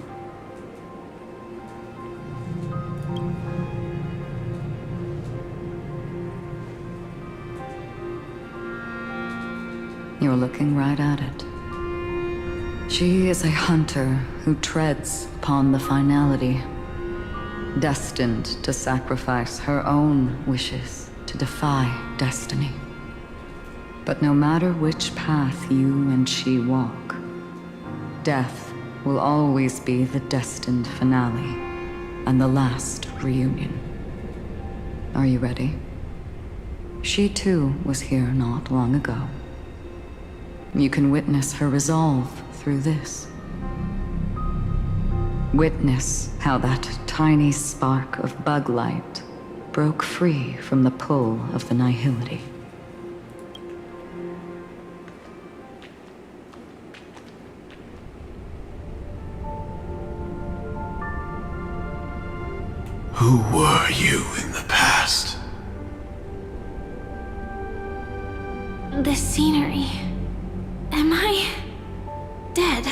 You're looking right at it. She is a hunter who treads upon the finality, destined to sacrifice her own wishes to defy destiny. But no matter which path you and she walk, death will always be the destined finale and the last reunion. Are you ready? She too was here not long ago. You can witness her resolve through this. Witness how that tiny spark of bug light broke free from the pull of the nihility. Who were you in the past? This scenery. Am I dead?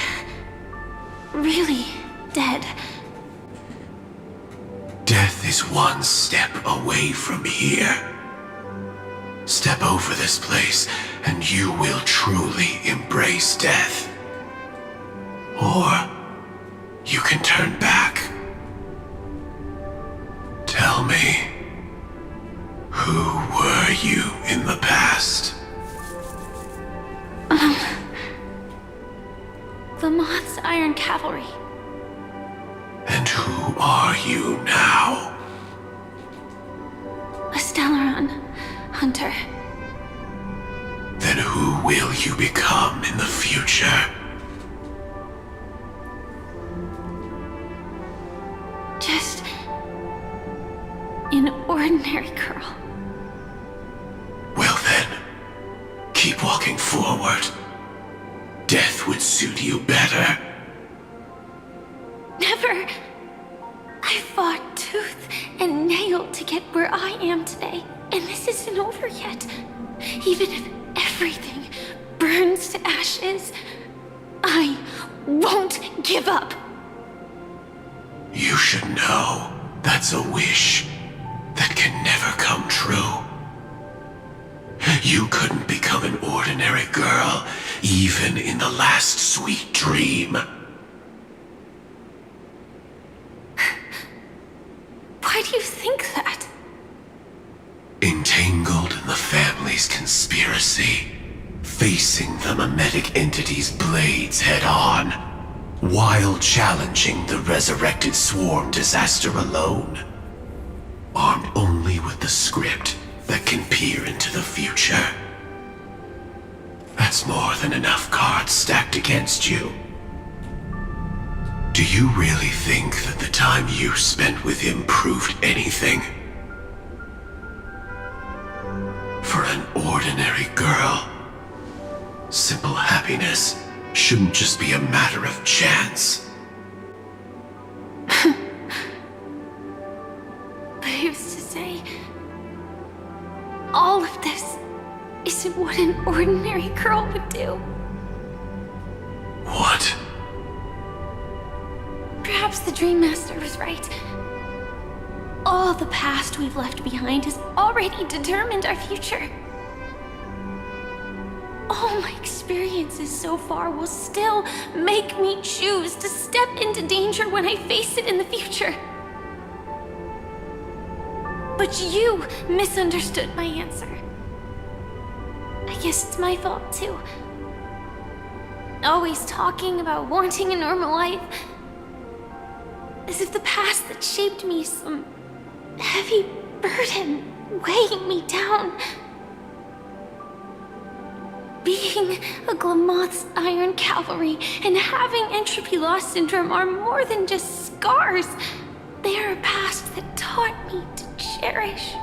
Really dead? Death is one step away from here. Step over this place, and you will truly embrace death. Or you can turn back. Tell me, who were you in the past? The Moth's Iron Cavalry. And who are you now? A Stellaron hunter. Then who will you become in the future? Just an ordinary girl. Well then, keep walking forward. Death would suit you better. Never. I fought tooth and nail to get where I am today, and this isn't over yet. Even if everything burns to ashes, I won't give up. You should know that's a wish that can never come true. You couldn't become an ordinary girl, even in the last sweet dream. Why do you think that? Entangled in the family's conspiracy, facing the mimetic entity's blades head-on, while challenging the resurrected swarm disaster alone, armed only with the script that can peer into the future. That's more than enough cards stacked against you. Do you really think that the time you spent with him proved anything? For an ordinary girl, simple happiness shouldn't just be a matter of chance. But who's to say all of this isn't what an ordinary girl would do? What? Perhaps the Dream Master was right. All the past we've left behind has already determined our future. All my experiences so far will still make me choose to step into danger when I face it in the future. But you misunderstood my answer. I guess it's my fault too. Always talking about wanting a normal life. As if the past that shaped me is some heavy burden weighing me down. Being a Glamoth's Iron Cavalry and having entropy loss syndrome are more than just scars. They are a past that taught me to cherish,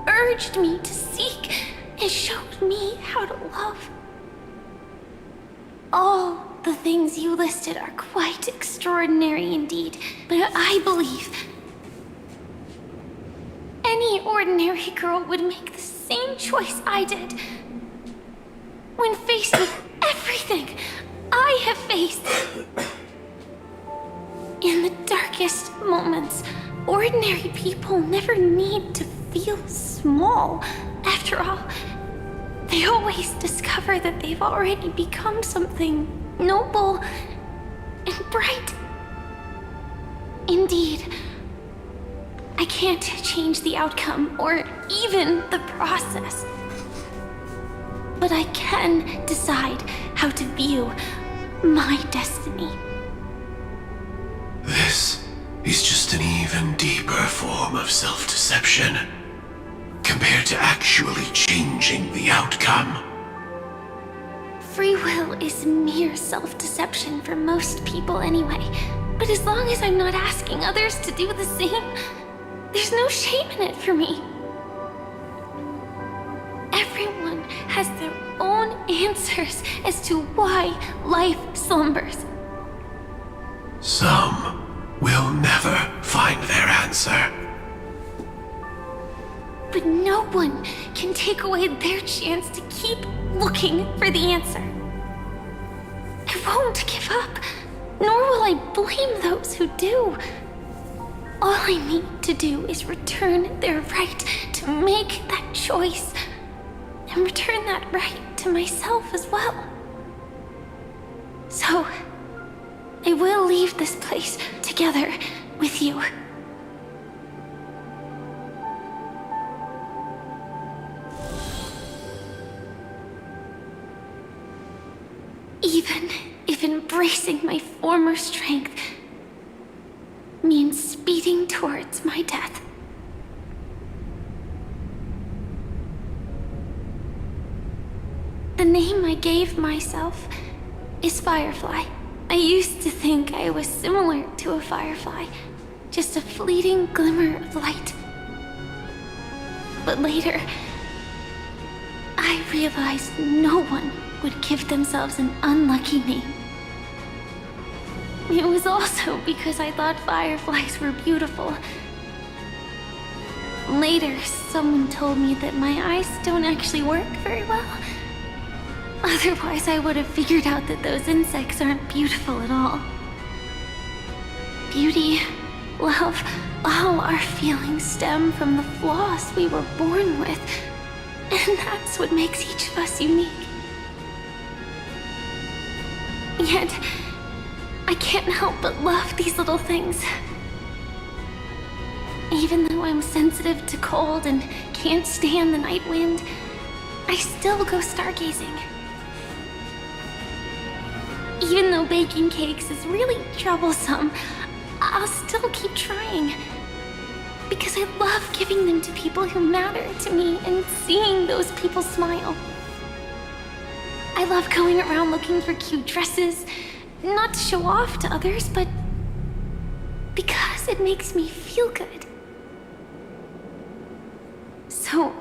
urged me to seek, and showed me how to love. All the things you listed are quite extraordinary indeed, but I believe any ordinary girl would make the same choice I did. When faced with everything I have faced. In the darkest moments, ordinary people never need to feel small. After all, they always discover that they've already become something noble and bright. Indeed, I can't change the outcome or even the process. But I can decide how to view my destiny. This is just an even deeper form of self-deception compared to actually changing the outcome. Free will is mere self-deception for most people anyway. But as long as I'm not asking others to do the same, there's no shame in it for me. Everyone has their own answers as to why life slumbers. Some will never find their answer. But no one can take away their chance to keep looking for the answer. I won't give up, nor will I blame those who do. All I need to do is return their right to make that choice, and return that right to myself as well. So, I will leave this place together with you. Even if embracing my former strength means speeding towards my death. The name I gave myself is Firefly. I used to think I was similar to a firefly, just a fleeting glimmer of light. But later, I realized no one would give themselves an unlucky name. It was also because I thought fireflies were beautiful. Later, someone told me that my eyes don't actually work very well. Otherwise, I would have figured out that those insects aren't beautiful at all. Beauty, love, all our feelings stem from the flaws we were born with. And that's what makes each of us unique. Yet, I can't help but love these little things. Even though I'm sensitive to cold and can't stand the night wind, I still go stargazing. Even though baking cakes is really troublesome, I'll still keep trying. Because I love giving them to people who matter to me and seeing those people smile. I love going around looking for cute dresses, not to show off to others, but because it makes me feel good. So,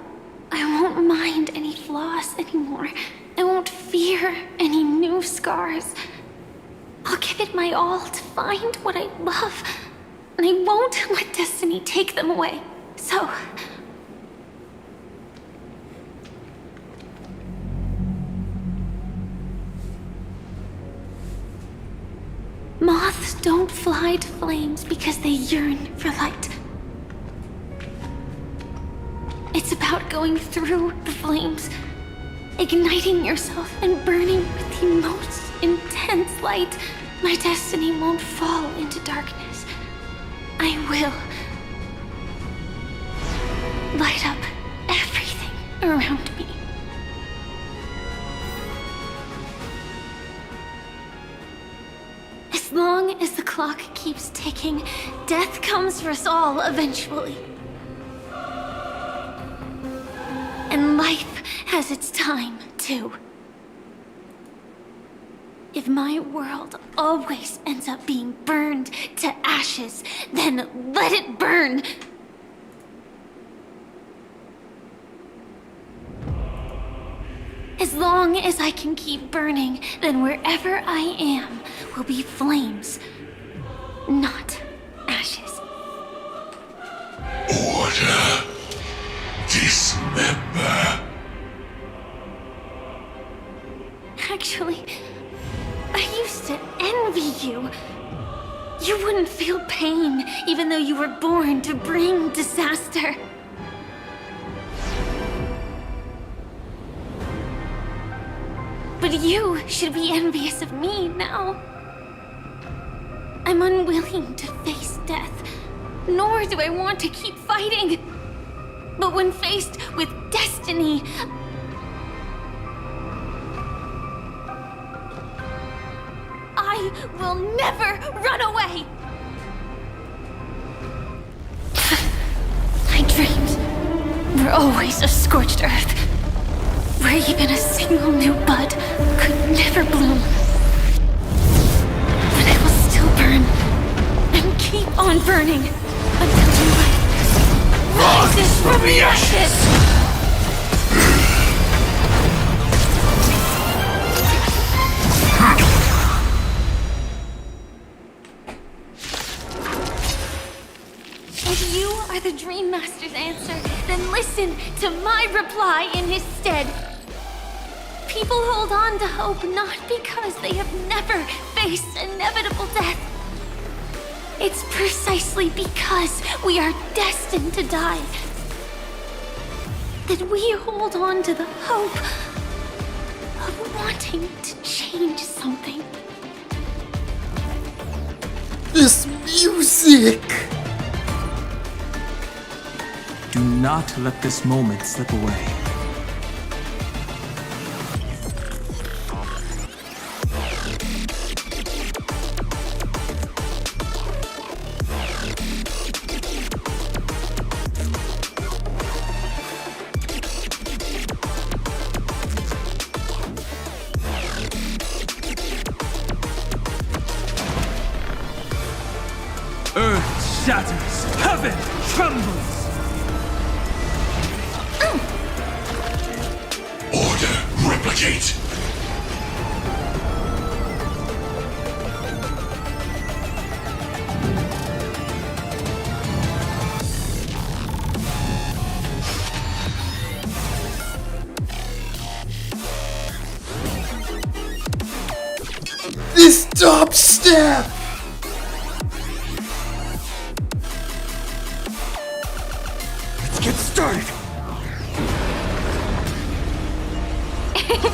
I won't mind any flaws anymore. I won't fear any new scars. I'll give it my all to find what I love, and I won't let destiny take them away. So... Moths don't fly to flames because they yearn for light. It's about going through the flames, igniting yourself and burning with the most intense light. My destiny won't fall into darkness. I will light up everything around me. As long as the clock keeps ticking, death comes for us all eventually. And life has its time, too. If my world always ends up being burned to ashes, then let it burn! As long as I can keep burning, then wherever I am will be flames, not ashes. Order. Dismember. Actually, I used to envy you. You wouldn't feel pain, even though you were born to bring disaster. But you should be envious of me now. I'm unwilling to face death, nor do I want to keep fighting. But when faced with destiny, I will never run away! My dreams were always a scorched earth, where even a single new bud could never bloom. But I will still burn, and keep on burning, until the light rises from the ashes! If you are the Dream Master's answer, then listen to my reply in his stead. People hold on to hope not because they have never faced inevitable death. It's precisely because we are destined to die that we hold on to the hope of wanting to change something. This music! Do not let this moment slip away. Earth shatters, heaven trembles. Order, replicate. This dubstep! Let's get started.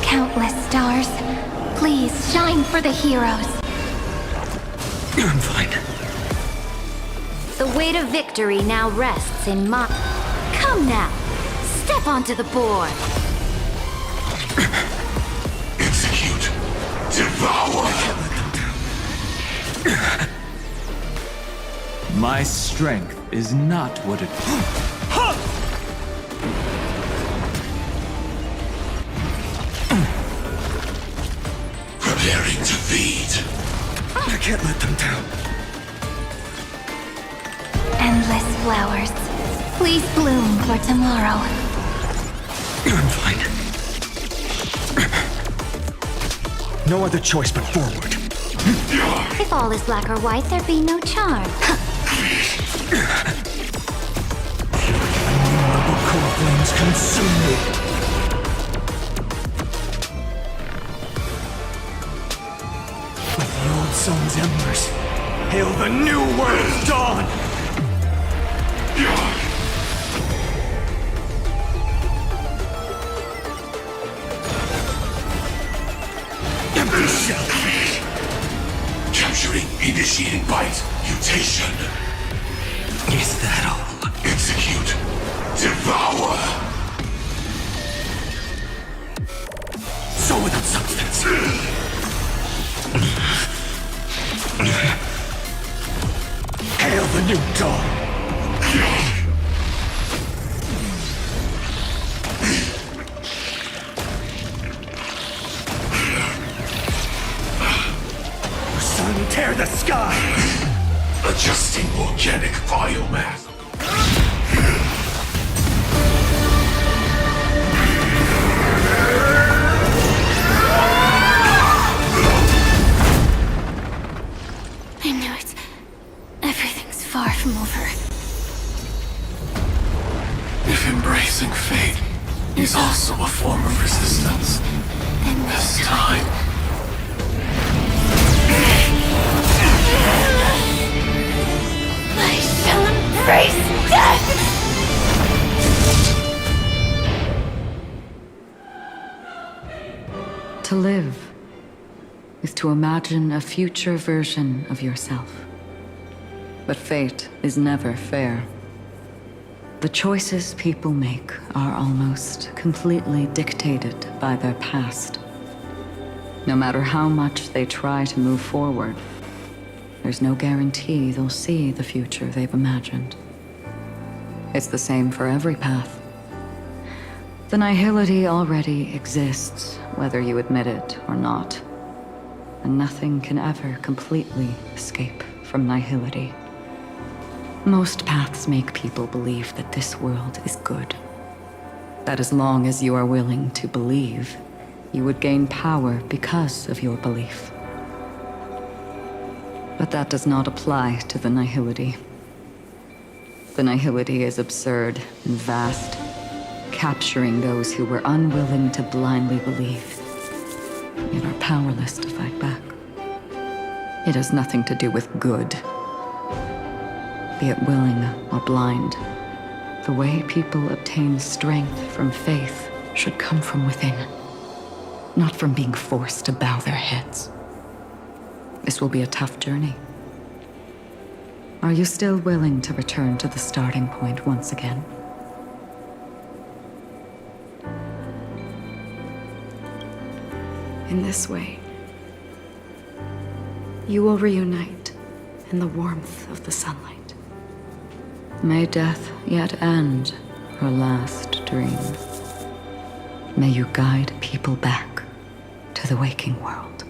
Countless stars, please shine for the heroes. I'm fine. The weight of victory now rests in my... Come now, step onto the board. Execute. Devour. My strength is not what it... Preparing to feed. I can't let them down. Endless flowers. Please bloom for tomorrow. I'm fine. No other choice but forward. If all is black or white, there'd be no charm. Innumerable core flames consume me. With the old sun's embers, hail the new world's dawn! Empty shell. Capturing initiating bite. Mutation. Is that all? Execute. Devour. Soul without substance. Hail the new dawn! Sun, tear the sky! Adjusting organic biomass. I knew it. Everything's far from over. If embracing fate is also a form of resistance, this time. I shall embrace death! To live is to imagine a future version of yourself. But fate is never fair. The choices people make are almost completely dictated by their past. No matter how much they try to move forward, there's no guarantee they'll see the future they've imagined. It's the same for every path. The nihility already exists, whether you admit it or not. And nothing can ever completely escape from nihility. Most paths make people believe that this world is good. That as long as you are willing to believe, you would gain power because of your belief. But that does not apply to the nihility. The nihility is absurd and vast, capturing those who were unwilling to blindly believe, yet are powerless to fight back. It has nothing to do with good. Be it willing or blind, the way people obtain strength from faith should come from within, not from being forced to bow their heads. This will be a tough journey. Are you still willing to return to the starting point once again? In this way, you will reunite in the warmth of the sunlight. May death yet end her last dream. May you guide people back to the waking world.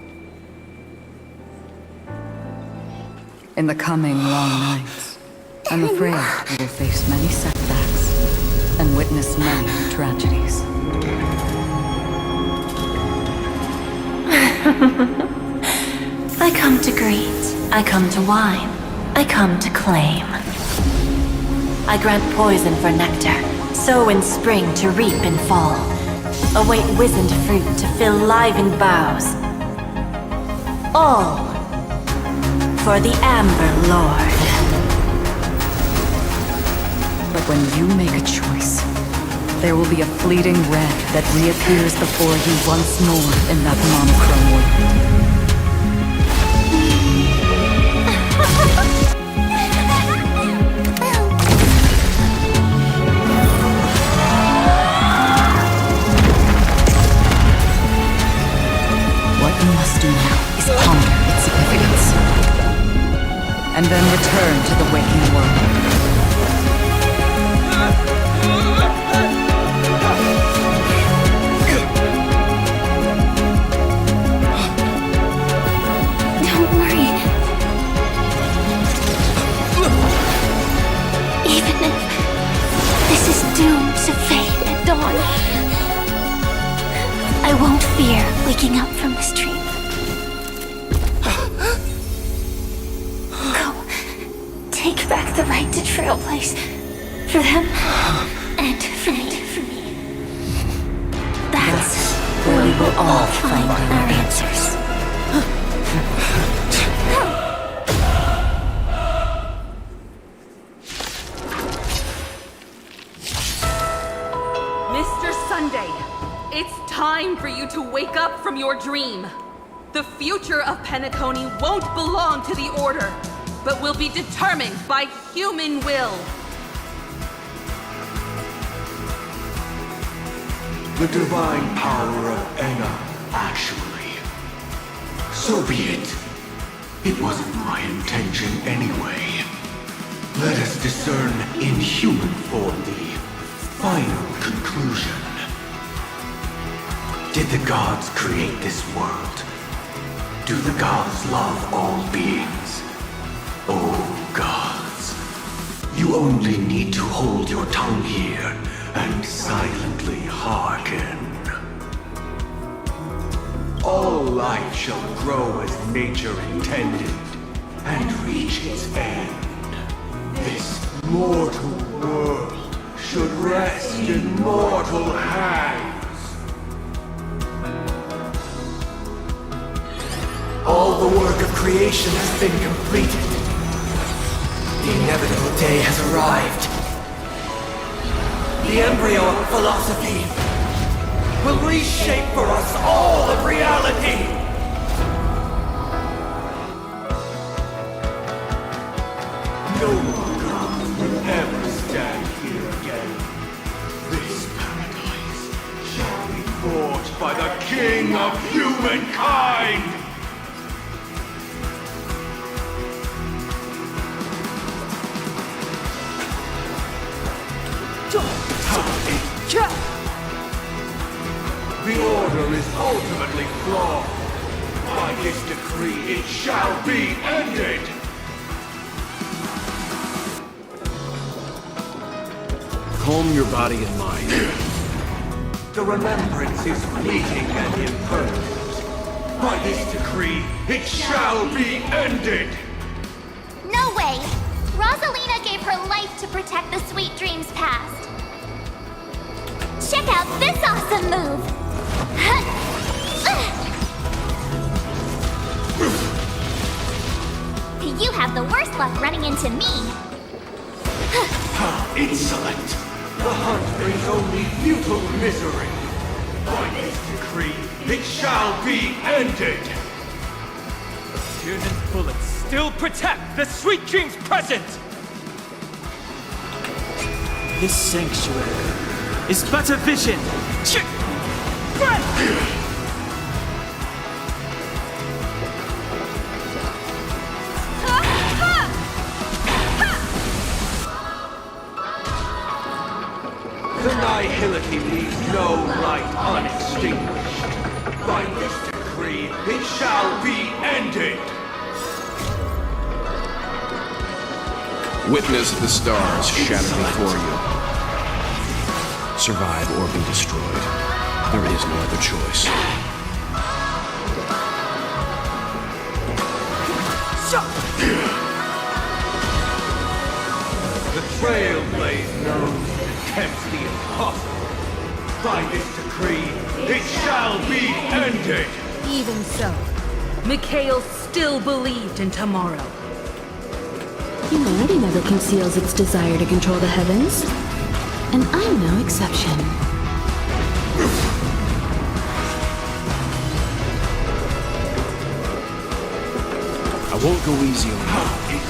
In the coming long nights, I'm afraid you will face many setbacks and witness many tragedies. I come to greet, I come to whine, I come to claim. I grant poison for nectar, sow in spring to reap in fall. Await wizened fruit to fill livened boughs. All for the Amber Lord. But when you make a choice, there will be a fleeting red that reappears before you once more in that monochrome world. What you must do now is ponder its significance, and then return to the waking world. waking up from this dream. Go. Take back the right to Trailblaze. For them, and for me. That's where we will all find our answers. Mr. Sunday, it's time for you to wake up from your dream. The future of Penacony won't belong to the Order, but will be determined by human will. The divine power of Enna, actually. So be it. It wasn't my intention anyway. Let us discern in human form the final conclusion. Did the gods create this world? Do the gods love all beings? Oh gods, you only need to hold your tongue here and silently hearken. All life shall grow as nature intended and reach its end. This mortal world should rest in mortal hands. All the work of creation has been completed. The inevitable day has arrived. The embryo of philosophy will reshape for us all of reality. No more gods will ever stand here again. This paradise shall be forged by the King of humankind. The Order is ultimately flawed. By this decree, it shall be ended! Calm your body and mind. The remembrance is fleeting and impermanent. By this decree, it shall be ended! No way! Rosalina gave her life to protect the sweet dreams past. Check out this awesome move! You have the worst luck running into me. How insolent! The hunt brings only futile misery. By this decree, it shall be ended! Tyrann's bullets still protect the sweet dreams present! This sanctuary is but a vision. The nihility leaves no light unextinguished. By this decree, it shall be ended! Witness the stars shatter before you. Survive or be destroyed. There is no other choice. The Trailblaze knows and attempts the impossible. By this decree, it shall be ended! Even so, Mikhail still believed in tomorrow. Humanity never conceals its desire to control the heavens. And I'm no exception. I won't go easy on you.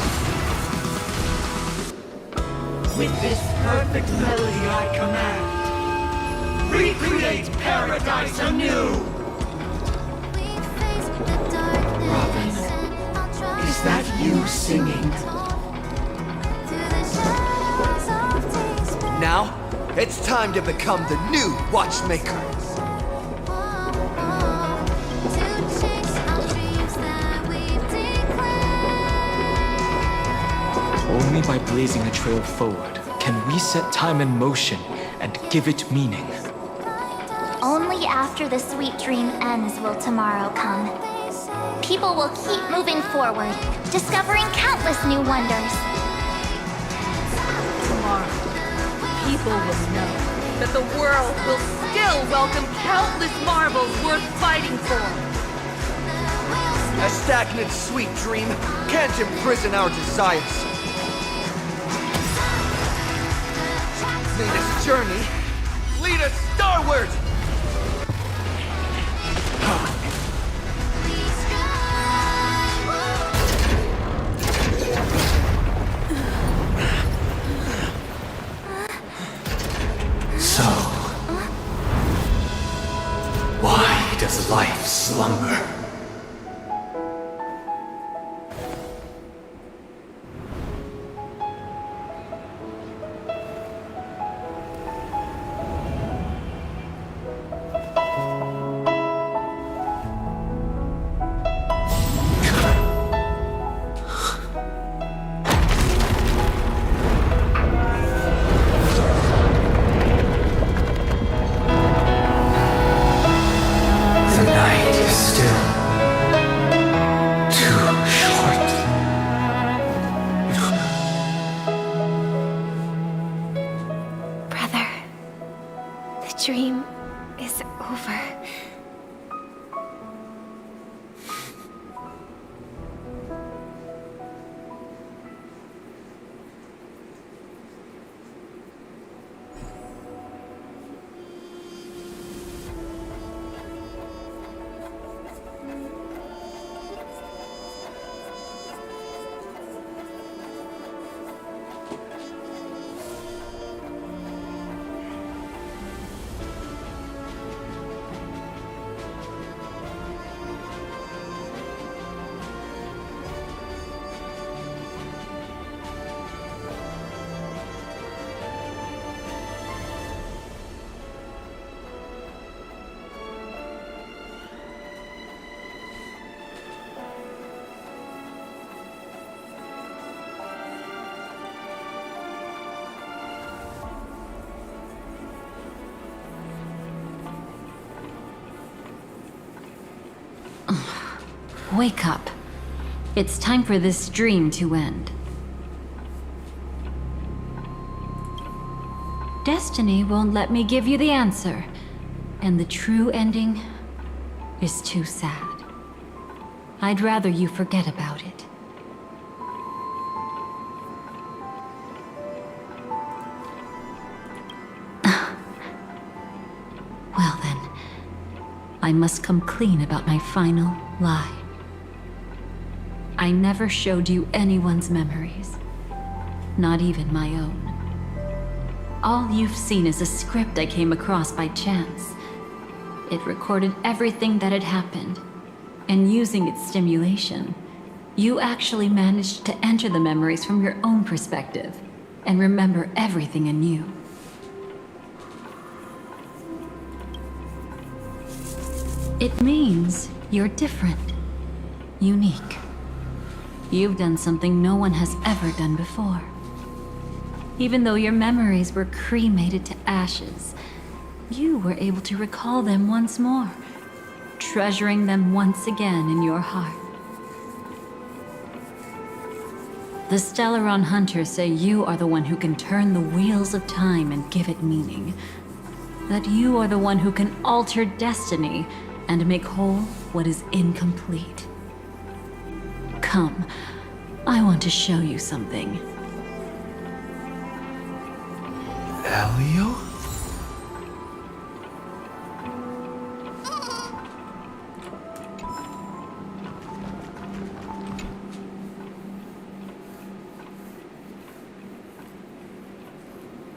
With this perfect melody I command, recreate paradise anew! Robin, is that you singing? Now, it's time to become the new Watchmaker. Only by blazing a trail forward can we set time in motion and give it meaning. Only only after the sweet dream ends will tomorrow come. People will keep moving forward, discovering countless new wonders. Tomorrow, people will know that the world will still welcome countless marvels worth fighting for. A stagnant sweet dream can't imprison our desires. May this journey lead us starward! So, why does life slumber? The night is still too short. Brother, the dream is over. Wake up. It's time for this dream to end. Destiny won't let me give you the answer, and the true ending is too sad. I'd rather you forget about it. Well then, I must come clean about my final lie. I never showed you anyone's memories, not even my own. All you've seen is a script I came across by chance. It recorded everything that had happened, and using its stimulation, you actually managed to enter the memories from your own perspective and remember everything anew. It means you're different, unique. You've done something no one has ever done before. Even though your memories were cremated to ashes, you were able to recall them once more, treasuring them once again in your heart. The Stellaron Hunters say you are the one who can turn the wheels of time and give it meaning. That you are the one who can alter destiny and make whole what is incomplete. Come, I want to show you something. Elio?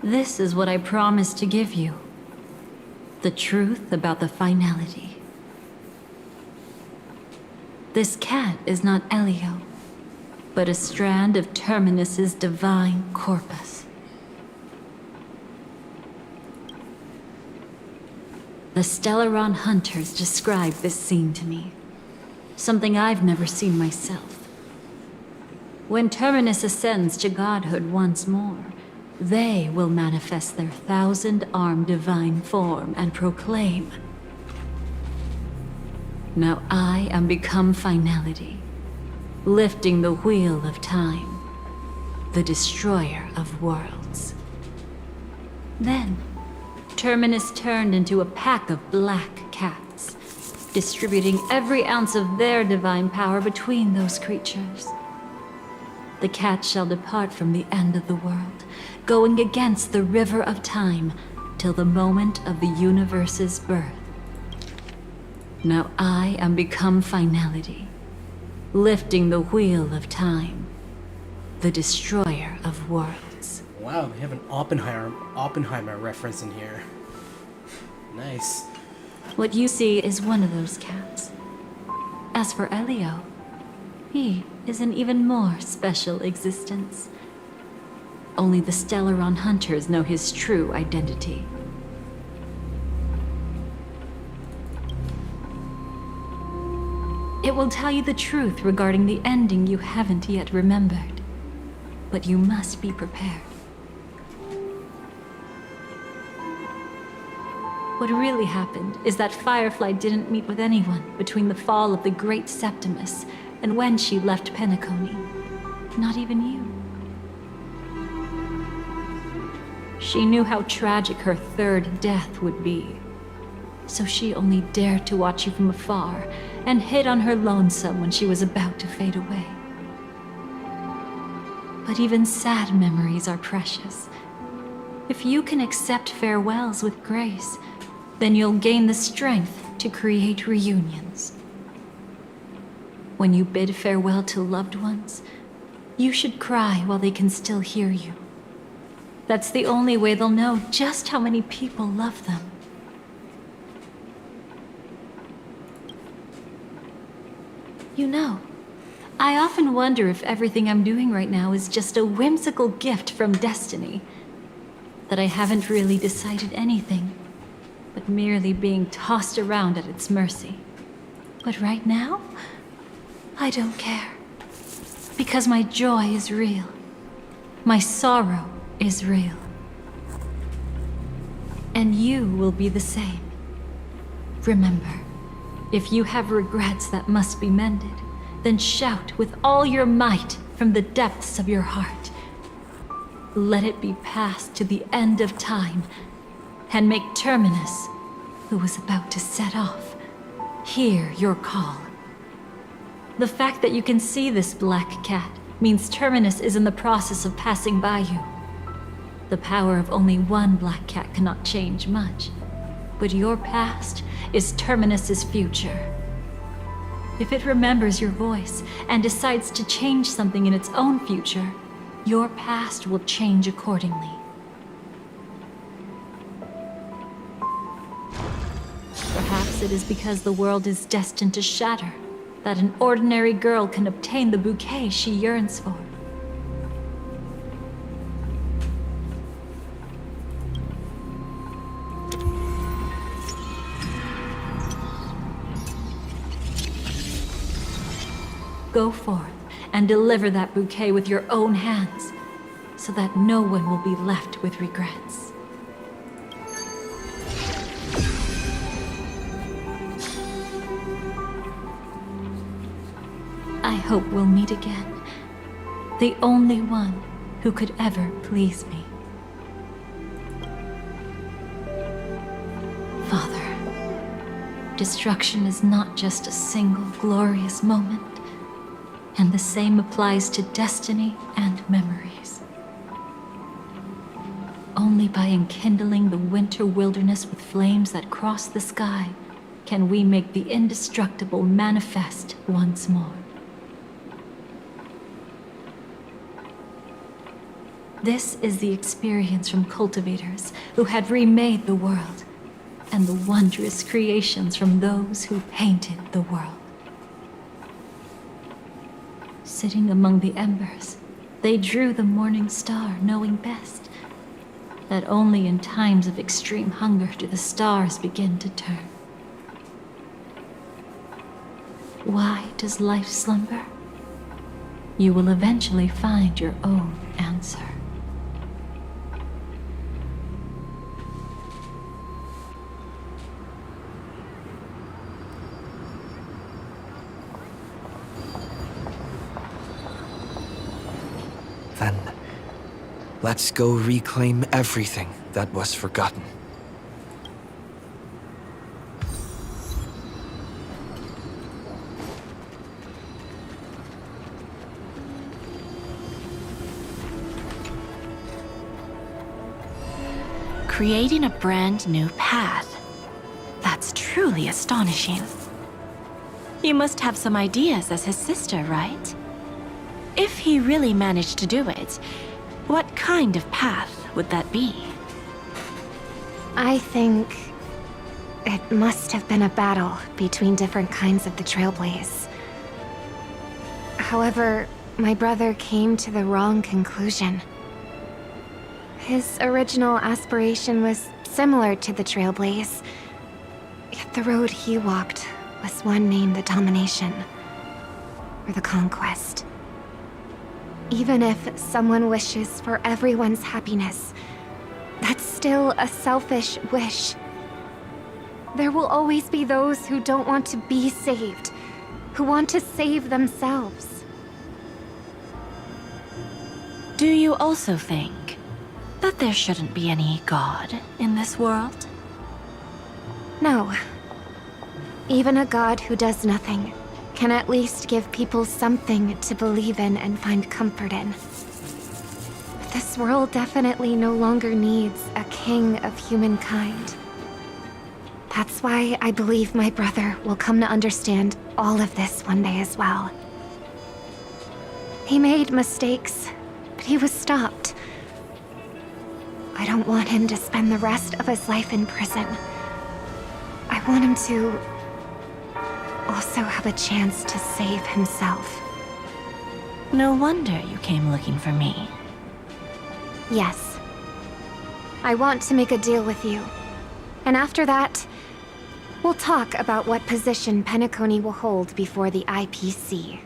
This is what I promised to give you. The truth about the finality. This cat is not Elio, but a strand of Terminus's divine corpus. The Stellaron Hunters described this scene to me, something I've never seen myself. When Terminus ascends to godhood once more, they will manifest their 1,000-armed divine form and proclaim, Now I am become finality, lifting the wheel of time, the destroyer of worlds. Then, Terminus turned into a pack of black cats, distributing every ounce of their divine power between those creatures. The cats shall depart from the end of the world, going against the river of time till the moment of the universe's birth. Now I am become finality, lifting the wheel of time, the destroyer of worlds. Wow, they have an Oppenheimer reference in here. Nice. What you see is one of those cats. As for Elio, he is an even more special existence. Only the Stellaron hunters know his true identity. It will tell you the truth regarding the ending you haven't yet remembered. But you must be prepared. What really happened is that Firefly didn't meet with anyone between the fall of the Great Septimus and when she left Penacony. Not even you. She knew how tragic her third death would be. So she only dared to watch you from afar and hid on her lonesome when she was about to fade away. But even sad memories are precious. If you can accept farewells with grace, then you'll gain the strength to create reunions. When you bid farewell to loved ones, you should cry while they can still hear you. That's the only way they'll know just how many people love them. You know, I often wonder if everything I'm doing right now is just a whimsical gift from destiny. That I haven't really decided anything, but merely being tossed around at its mercy. But right now, I don't care. Because my joy is real. My sorrow is real. And you will be the same. Remember, if you have regrets that must be mended, then shout with all your might from the depths of your heart. Let it be passed to the end of time, and make Terminus, who was about to set off, hear your call. The fact that you can see this black cat means Terminus is in the process of passing by you. The power of only one black cat cannot change much, but your past is Terminus's future. If it remembers your voice and decides to change something in its own future, your past will change accordingly. Perhaps it is because the world is destined to shatter that an ordinary girl can obtain the bouquet she yearns for. Go forth and deliver that bouquet with your own hands, so that no one will be left with regrets. I hope we'll meet again. The only one who could ever please me. Father, destruction is not just a single glorious moment. And the same applies to destiny and memories. Only by enkindling the winter wilderness with flames that cross the sky can we make the indestructible manifest once more. This is the experience from cultivators who had remade the world, and the wondrous creations from those who painted the world. Sitting among the embers, they drew the morning star, knowing best that only in times of extreme hunger do the stars begin to turn. Why does life slumber? You will eventually find your own answer. Then, let's go reclaim everything that was forgotten. Creating a brand new path. That's truly astonishing. You must have some ideas as his sister, right? If he really managed to do it, what kind of path would that be? I think it must have been a battle between different kinds of the Trailblaze. However, my brother came to the wrong conclusion. His original aspiration was similar to the Trailblaze, yet the road he walked was one named the Domination, or the Conquest. Even if someone wishes for everyone's happiness, that's still a selfish wish. There will always be those who don't want to be saved, who want to save themselves. Do you also think that there shouldn't be any god in this world? No. Even a god who does nothing can at least give people something to believe in and find comfort in. This world definitely no longer needs a king of humankind. That's why I believe my brother will come to understand all of this one day as well. He made mistakes, but he was stopped. I don't want him to spend the rest of his life in prison. I want him to also have a chance to save himself. No wonder you came looking for me. Yes. I want to make a deal with you. And after that, we'll talk about what position Penacony will hold before the IPC.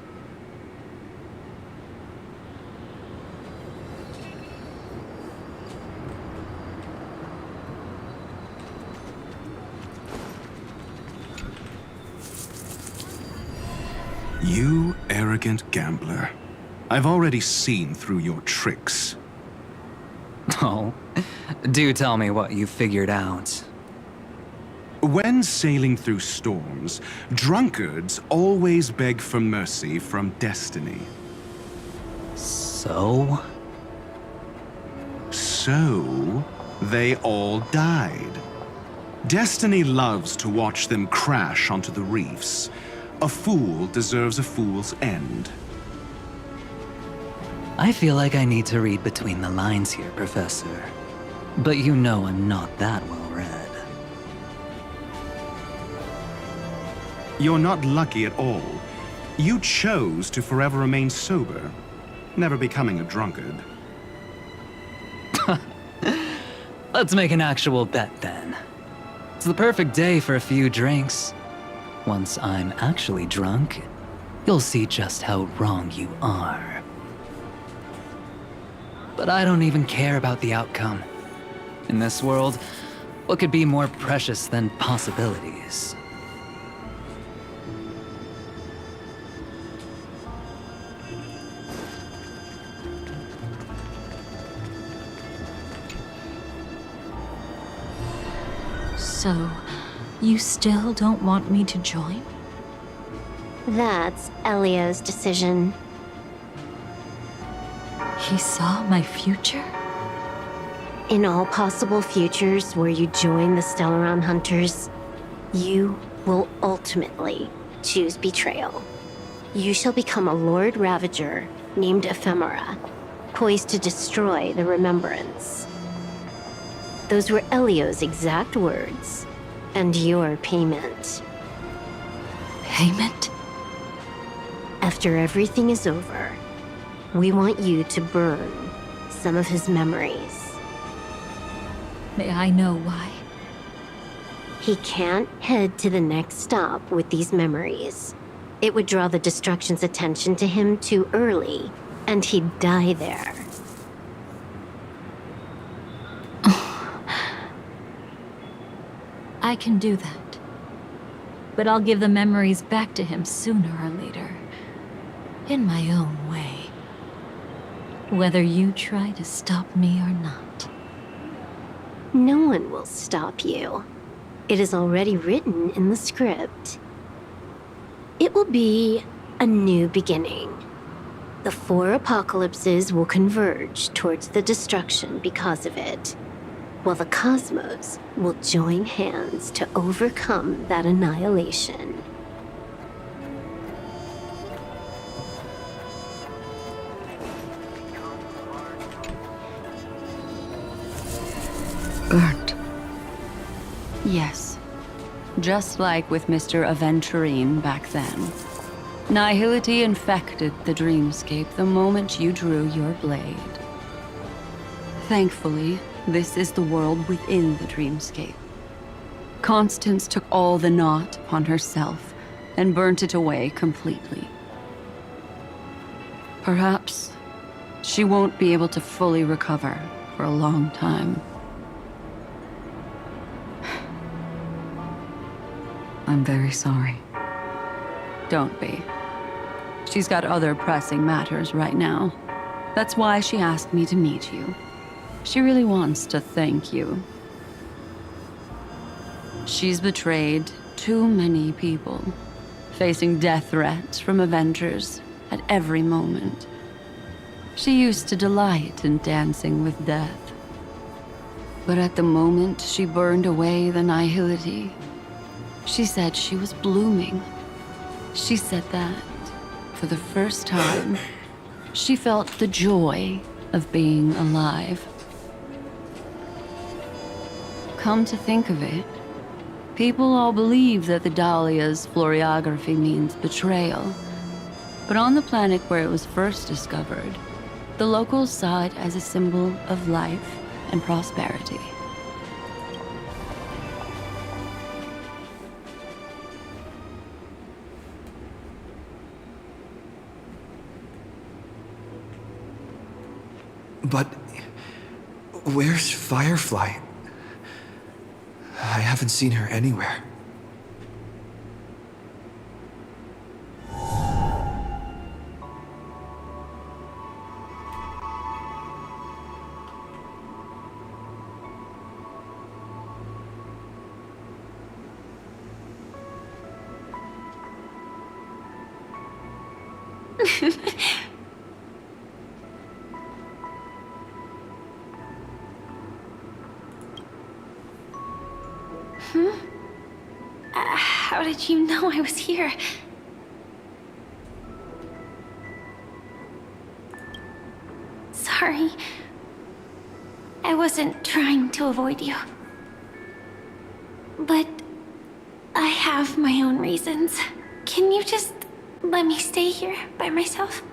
You arrogant gambler. I've already seen through your tricks. Oh, do tell me what you figured out. When sailing through storms, drunkards always beg for mercy from destiny. So? So, they all died. Destiny loves to watch them crash onto the reefs. A fool deserves a fool's end. I feel like I need to read between the lines here, Professor. But you know I'm not that well read. You're not lucky at all. You chose to forever remain sober, never becoming a drunkard. Let's make an actual bet then. It's the perfect day for a few drinks. Once I'm actually drunk, you'll see just how wrong you are. But I don't even care about the outcome. In this world, what could be more precious than possibilities? So, you still don't want me to join? That's Elio's decision. He saw my future? In all possible futures where you join the Stellaron Hunters, you will ultimately choose betrayal. You shall become a Lord Ravager named Ephemera, poised to destroy the Remembrance. Those were Elio's exact words, and your payment. Payment? After everything is over, we want you to burn some of his memories. May I know why? He can't head to the next stop with these memories. It would draw the Destruction's attention to him too early, and he'd die there. I can do that. But I'll give the memories back to him sooner or later. In my own way. whether you try to stop me or not. No one will stop you. It is already written in the script. It will be a new beginning. The 4 apocalypses will converge towards the destruction because of it, while the cosmos will join hands to overcome that annihilation. Burnt. Yes. Just like with Mr. Aventurine back then. Nihility infected the dreamscape the moment you drew your blade. Thankfully, this is the world within the dreamscape. Constance took all the knot upon herself and burnt it away completely. Perhaps she won't be able to fully recover for a long time. I'm very sorry. Don't be. She's got other pressing matters right now. That's why she asked me to meet you. She really wants to thank you. She's betrayed too many people, facing death threats from Avengers at every moment. She used to delight in dancing with death. But at the moment she burned away the nihility, she said she was blooming. She said that, for the first time, she felt the joy of being alive. Come to think of it, people all believe that the Dahlia's floriography means betrayal. But on the planet where it was first discovered, the locals saw it as a symbol of life and prosperity. But where's Firefly? I haven't seen her anywhere. How did you know I was here? Sorry. I wasn't trying to avoid you. But I have my own reasons. Can you just let me stay here by myself?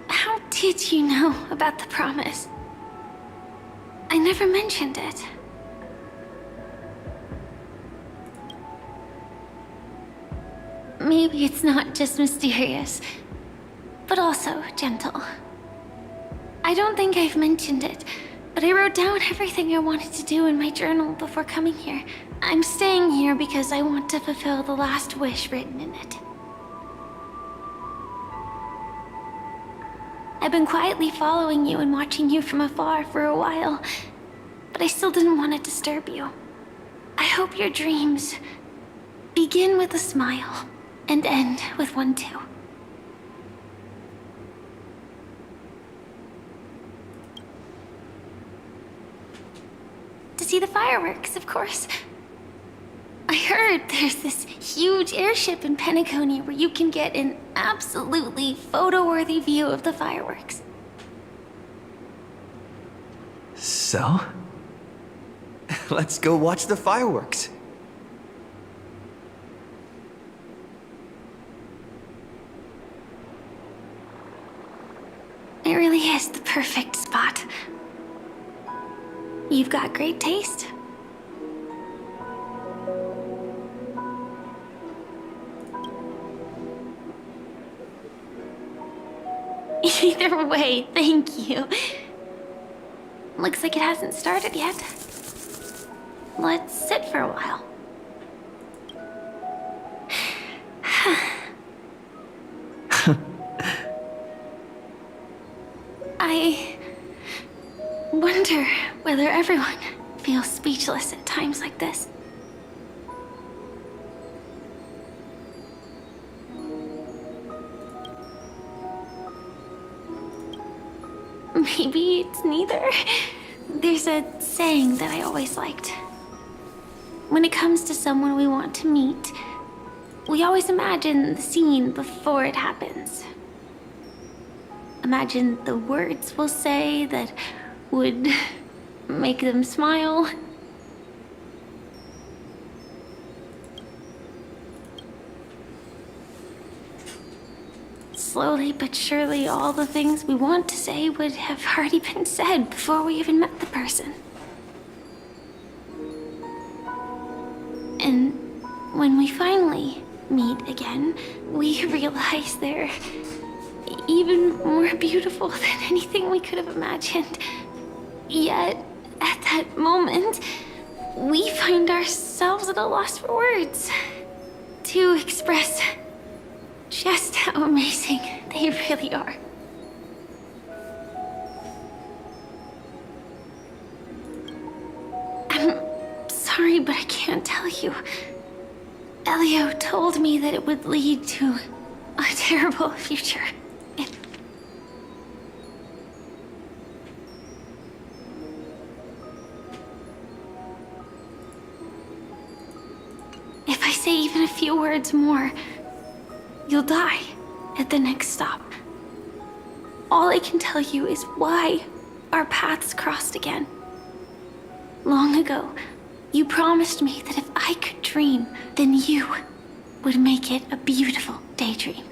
How did you know about the promise? I never mentioned it. Maybe it's not just mysterious, but also gentle. I don't think I've mentioned it, but I wrote down everything I wanted to do in my journal before coming here. I'm staying here because I want to fulfill the last wish written in it. I've been quietly following you and watching you from afar for a while, but I still didn't want to disturb you. I hope your dreams begin with a smile and end with one too. To see the fireworks, of course. I heard there's this huge airship in Penacony where you can get an absolutely photo-worthy view of the fireworks. So? Let's go watch the fireworks. It really is the perfect spot. You've got great taste. Either way, thank you. Looks like it hasn't started yet. Let's sit for a while. whether everyone feels speechless at times like this. Maybe it's neither. There's a saying that I always liked. When it comes to someone we want to meet, we always imagine the scene before it happens. Imagine the words we'll say that would make them smile. Slowly but surely, all the things we want to say would have already been said before we even met the person. And when we finally meet again, we realize they're even more beautiful than anything we could have imagined. Yet, at that moment, we find ourselves at a loss for words to express just how amazing they really are. I'm sorry, but I can't tell you. Elio told me that it would lead to a terrible future. If I say even a few words more, you'll die at the next stop. All I can tell you is why our paths crossed again. Long ago, you promised me that if I could dream, then you would make it a beautiful daydream.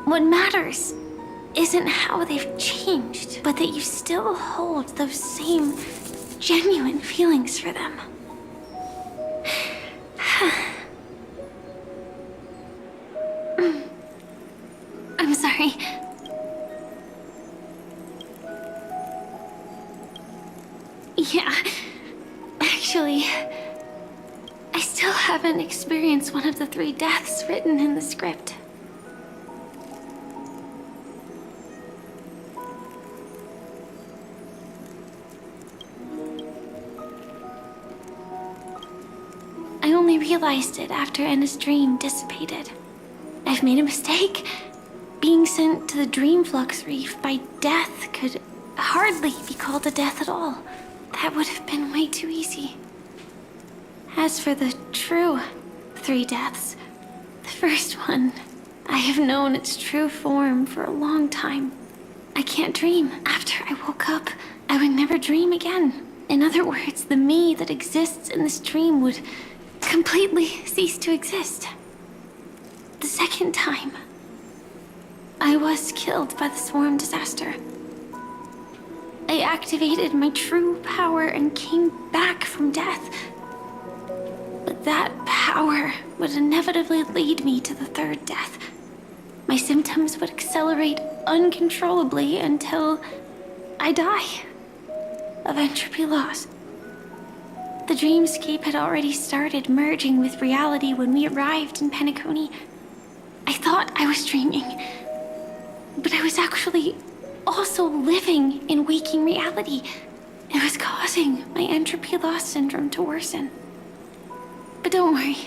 What matters isn't how they've changed, but that you still hold those same genuine feelings for them. I'm sorry. Yeah, actually, I still haven't experienced one of the 3 deaths written in the script. I only realized it after Anna's dream dissipated. I've made a mistake. Being sent to the Dream Flux Reef by death could hardly be called a death at all. That would have been way too easy. As for the true 3 deaths, the first one, I have known its true form for a long time. I can't dream. After I woke up, I would never dream again. In other words, the me that exists in this dream would completely cease to exist. The second time, I was killed by the swarm disaster. I activated my true power and came back from death. But that power would inevitably lead me to the 3rd death. My symptoms would accelerate uncontrollably until I die of entropy loss. The dreamscape had already started merging with reality when we arrived in Penacony. I thought I was dreaming, but I was actually also living in waking reality. It was causing my entropy loss syndrome to worsen. But don't worry,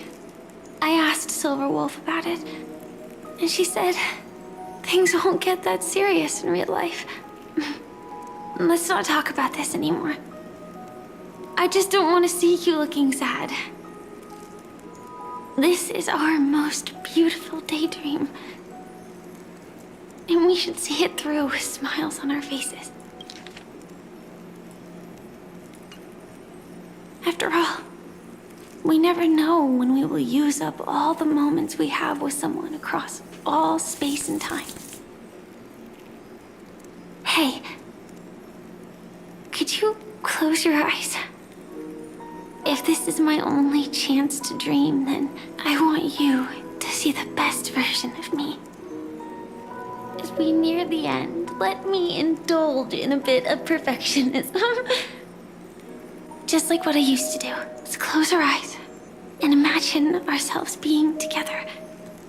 I asked Silver Wolf about it, and she said things won't get that serious in real life. Let's not talk about this anymore. I just don't want to see you looking sad. This is our most beautiful daydream. And we should see it through with smiles on our faces. After all, we never know when we will use up all the moments we have with someone across all space and time. Hey, could you close your eyes? If this is my only chance to dream, then I want you to see the best version of me. as we near the end, let me indulge in a bit of perfectionism. Just like what I used to do. Let's close our eyes and imagine ourselves being together.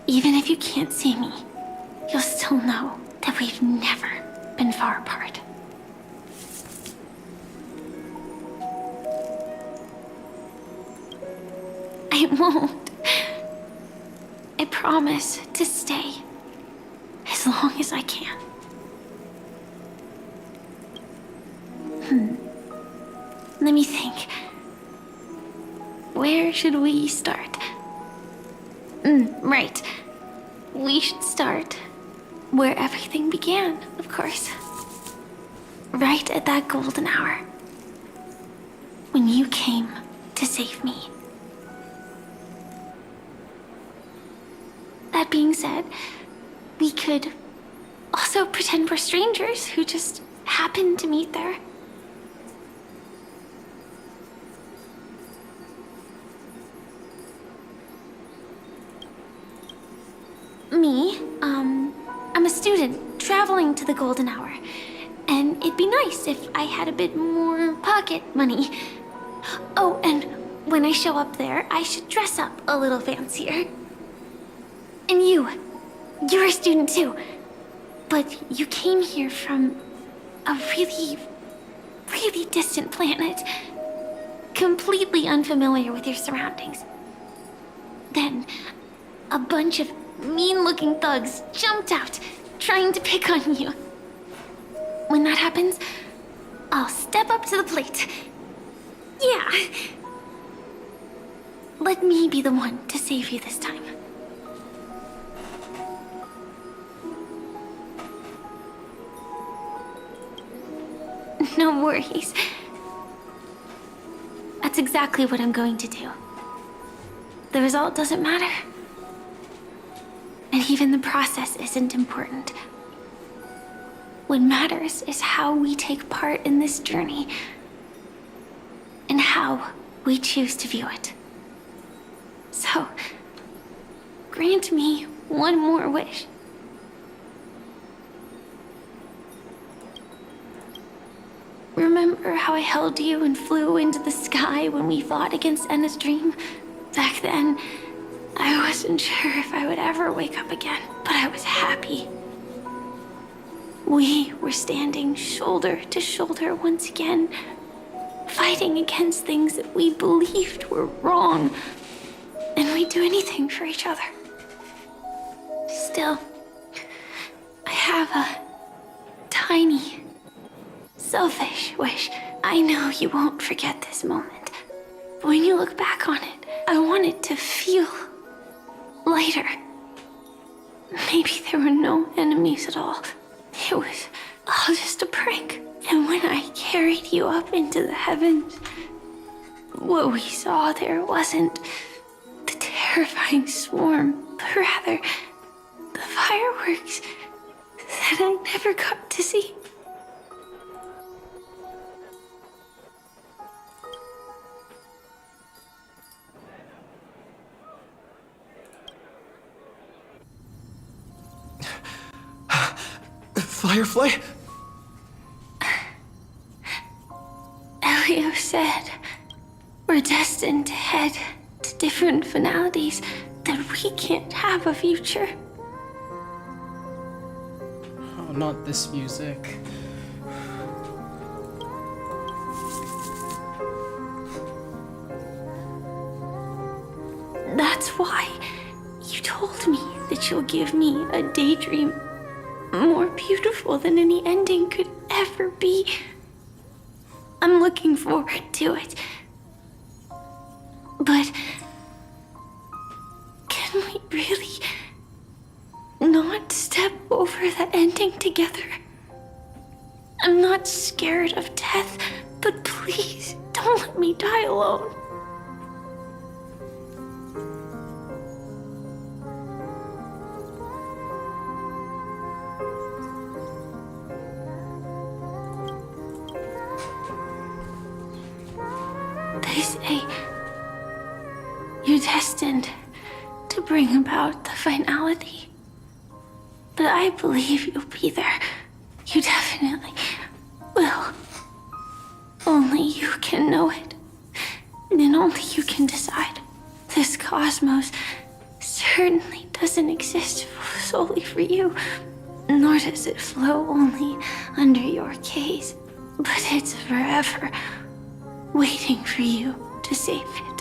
Even if you can't see me, you'll still know that we've never been far apart. I won't. I promise to stay as long as I can. Let me think. Where should we start? Right. We should start where everything began, of course. Right at that golden hour. When you came to save me. That being said, we could also pretend we're strangers who just happened to meet there. Me, I'm a student traveling to the golden hour, and it'd be nice if I had a bit more pocket money. Oh, and when I show up there, I should dress up a little fancier. And you're a student too, but you came here from a really, really distant planet, completely unfamiliar with your surroundings. Then, a bunch of mean-looking thugs jumped out, trying to pick on you. When that happens, I'll step up to the plate. Yeah. Let me be the one to save you this time. No worries. That's exactly what I'm going to do. The result doesn't matter. And even the process isn't important. What matters is how we take part in this journey and how we choose to view it. So, grant me one more wish. Remember how I held you and flew into the sky when we fought against Enna's dream? Back then, I wasn't sure if I would ever wake up again, but I was happy. We were standing shoulder to shoulder once again, fighting against things that we believed were wrong, and we'd do anything for each other. Still, I have a tiny, selfish wish. I know you won't forget this moment, but when you look back on it, I want it to feel lighter. Maybe there were no enemies at all. It was all just a prank. And when I carried you up into the heavens, what we saw there wasn't the terrifying swarm, but rather the fireworks that I never got to see. Firefly? Elio said we're destined to head to different finalities, that we can't have a future. Oh, not this music. That's why you told me that you'll give me a daydream more beautiful than any ending could ever be. I'm looking forward to it. But can we really not step over the ending together? I'm not scared of death, but please don't let me die alone. They say you're destined to bring about the finality. but I believe you'll be there. You definitely will. Only you can know it. And only you can decide. This cosmos certainly doesn't exist solely for you, nor does it flow only under your gaze, but it's forever waiting for you to save it.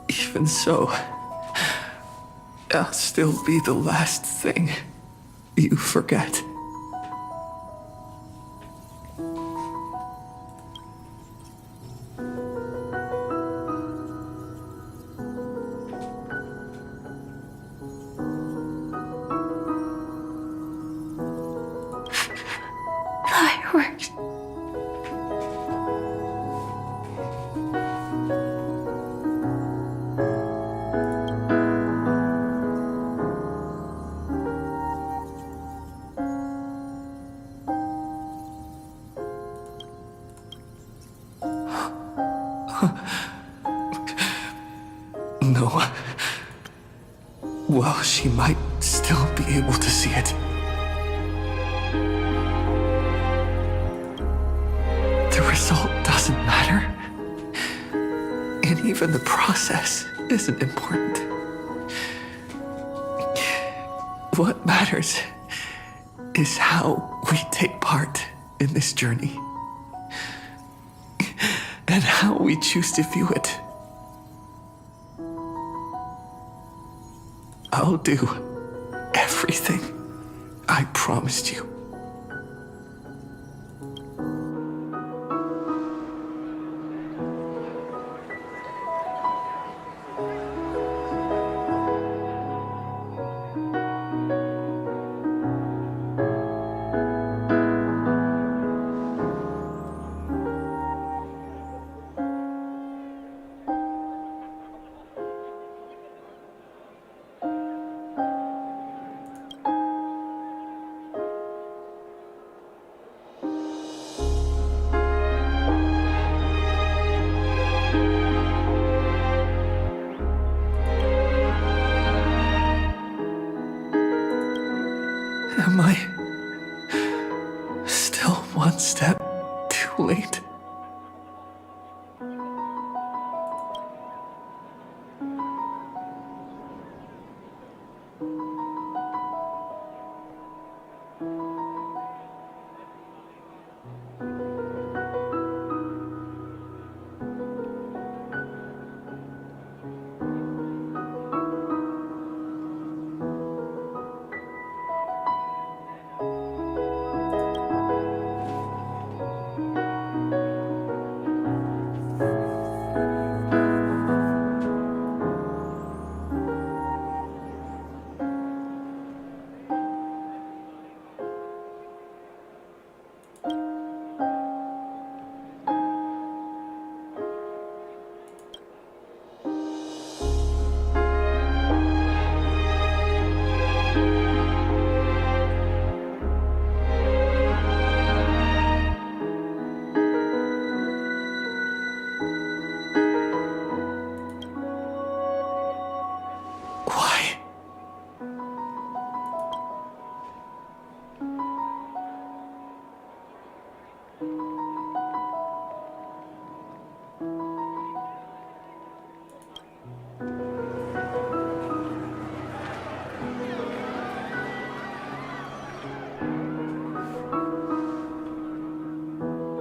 Even so, I'll still be the last thing you forget. Fireworks. No. Well, she might still be able to see it. The result doesn't matter. And even the process isn't important. What matters is how we take part in this journey. And how we choose to view it. I'll do everything I promised you. Am I still one step too late?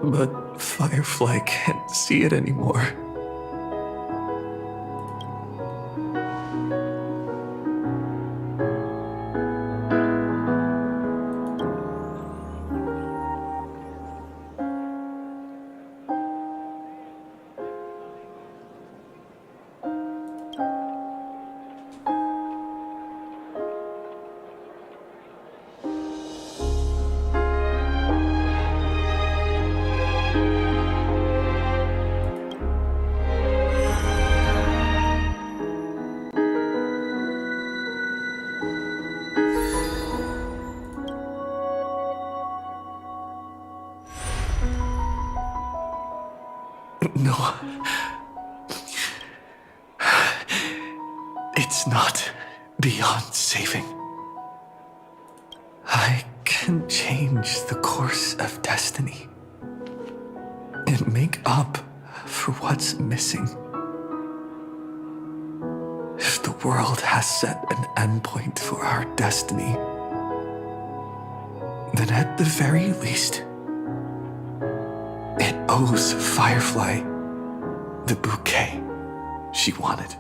But Firefly can't see it anymore. No. It's not beyond saving. I can change the course of destiny and make up for what's missing. If the world has set an endpoint for our destiny, then at the very least, it owes Firefly the bouquet she wanted.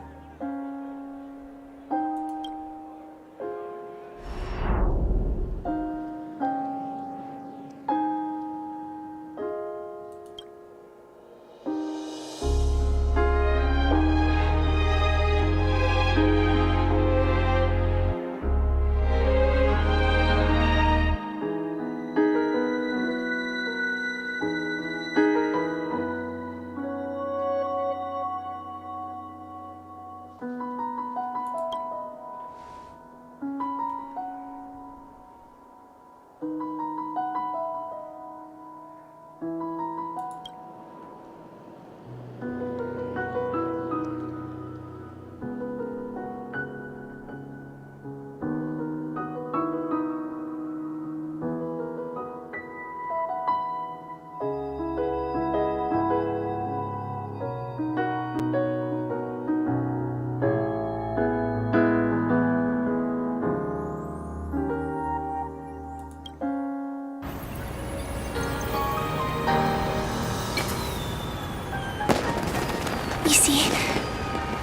You see,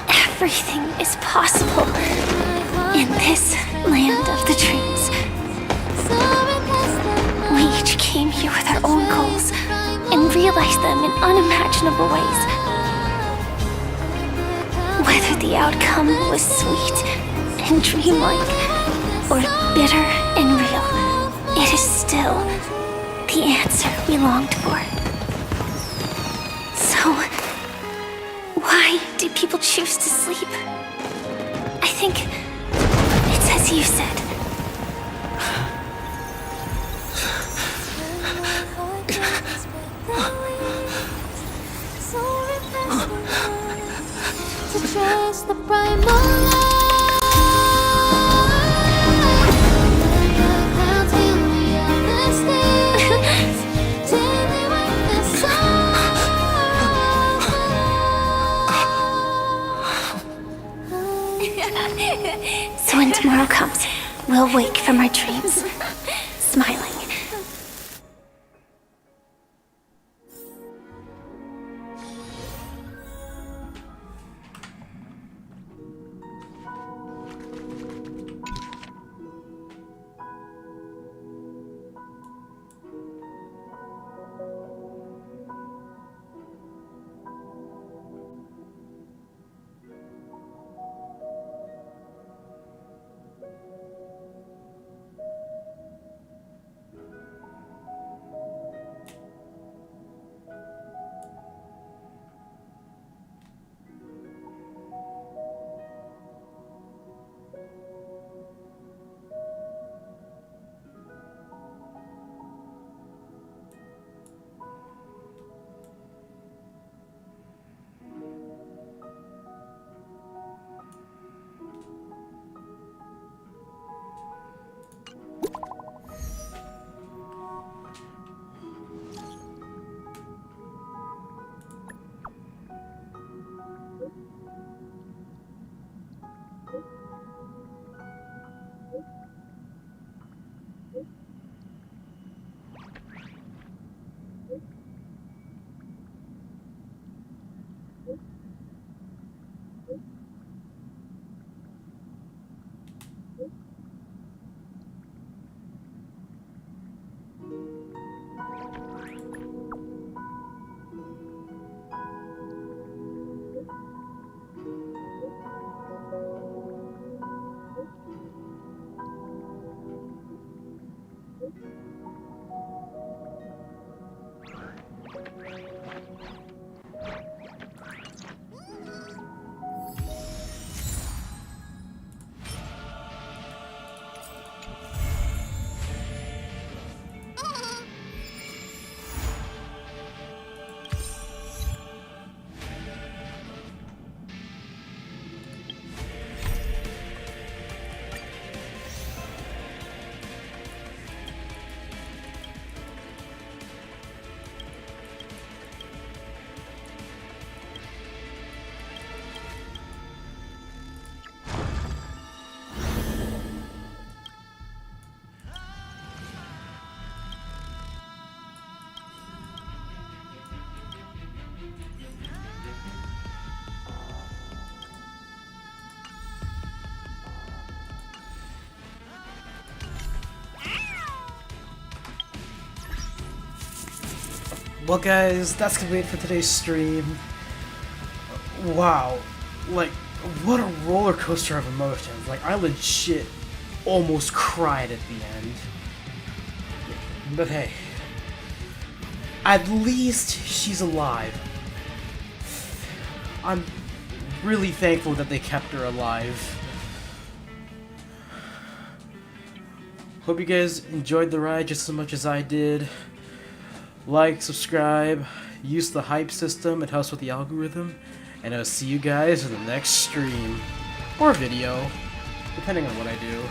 everything is possible in this land of the dreams. We each came here with our own goals and realized them in unimaginable ways. Whether the outcome was sweet and dreamlike or bitter and real, it is still the answer we longed for. So, why do people choose to sleep? I think it's as you said. So when tomorrow comes, we'll wake from our dreams, smiling. Well, guys, that's gonna be it for today's stream. Wow, like, what a roller coaster of emotions. Like, I legit almost cried at the end. But hey, at least she's alive. I'm really thankful that they kept her alive. Hope you guys enjoyed the ride just as much as I did. Like, subscribe, use the hype system, it helps with the algorithm, and I'll see you guys in the next stream, or video, depending on what I do.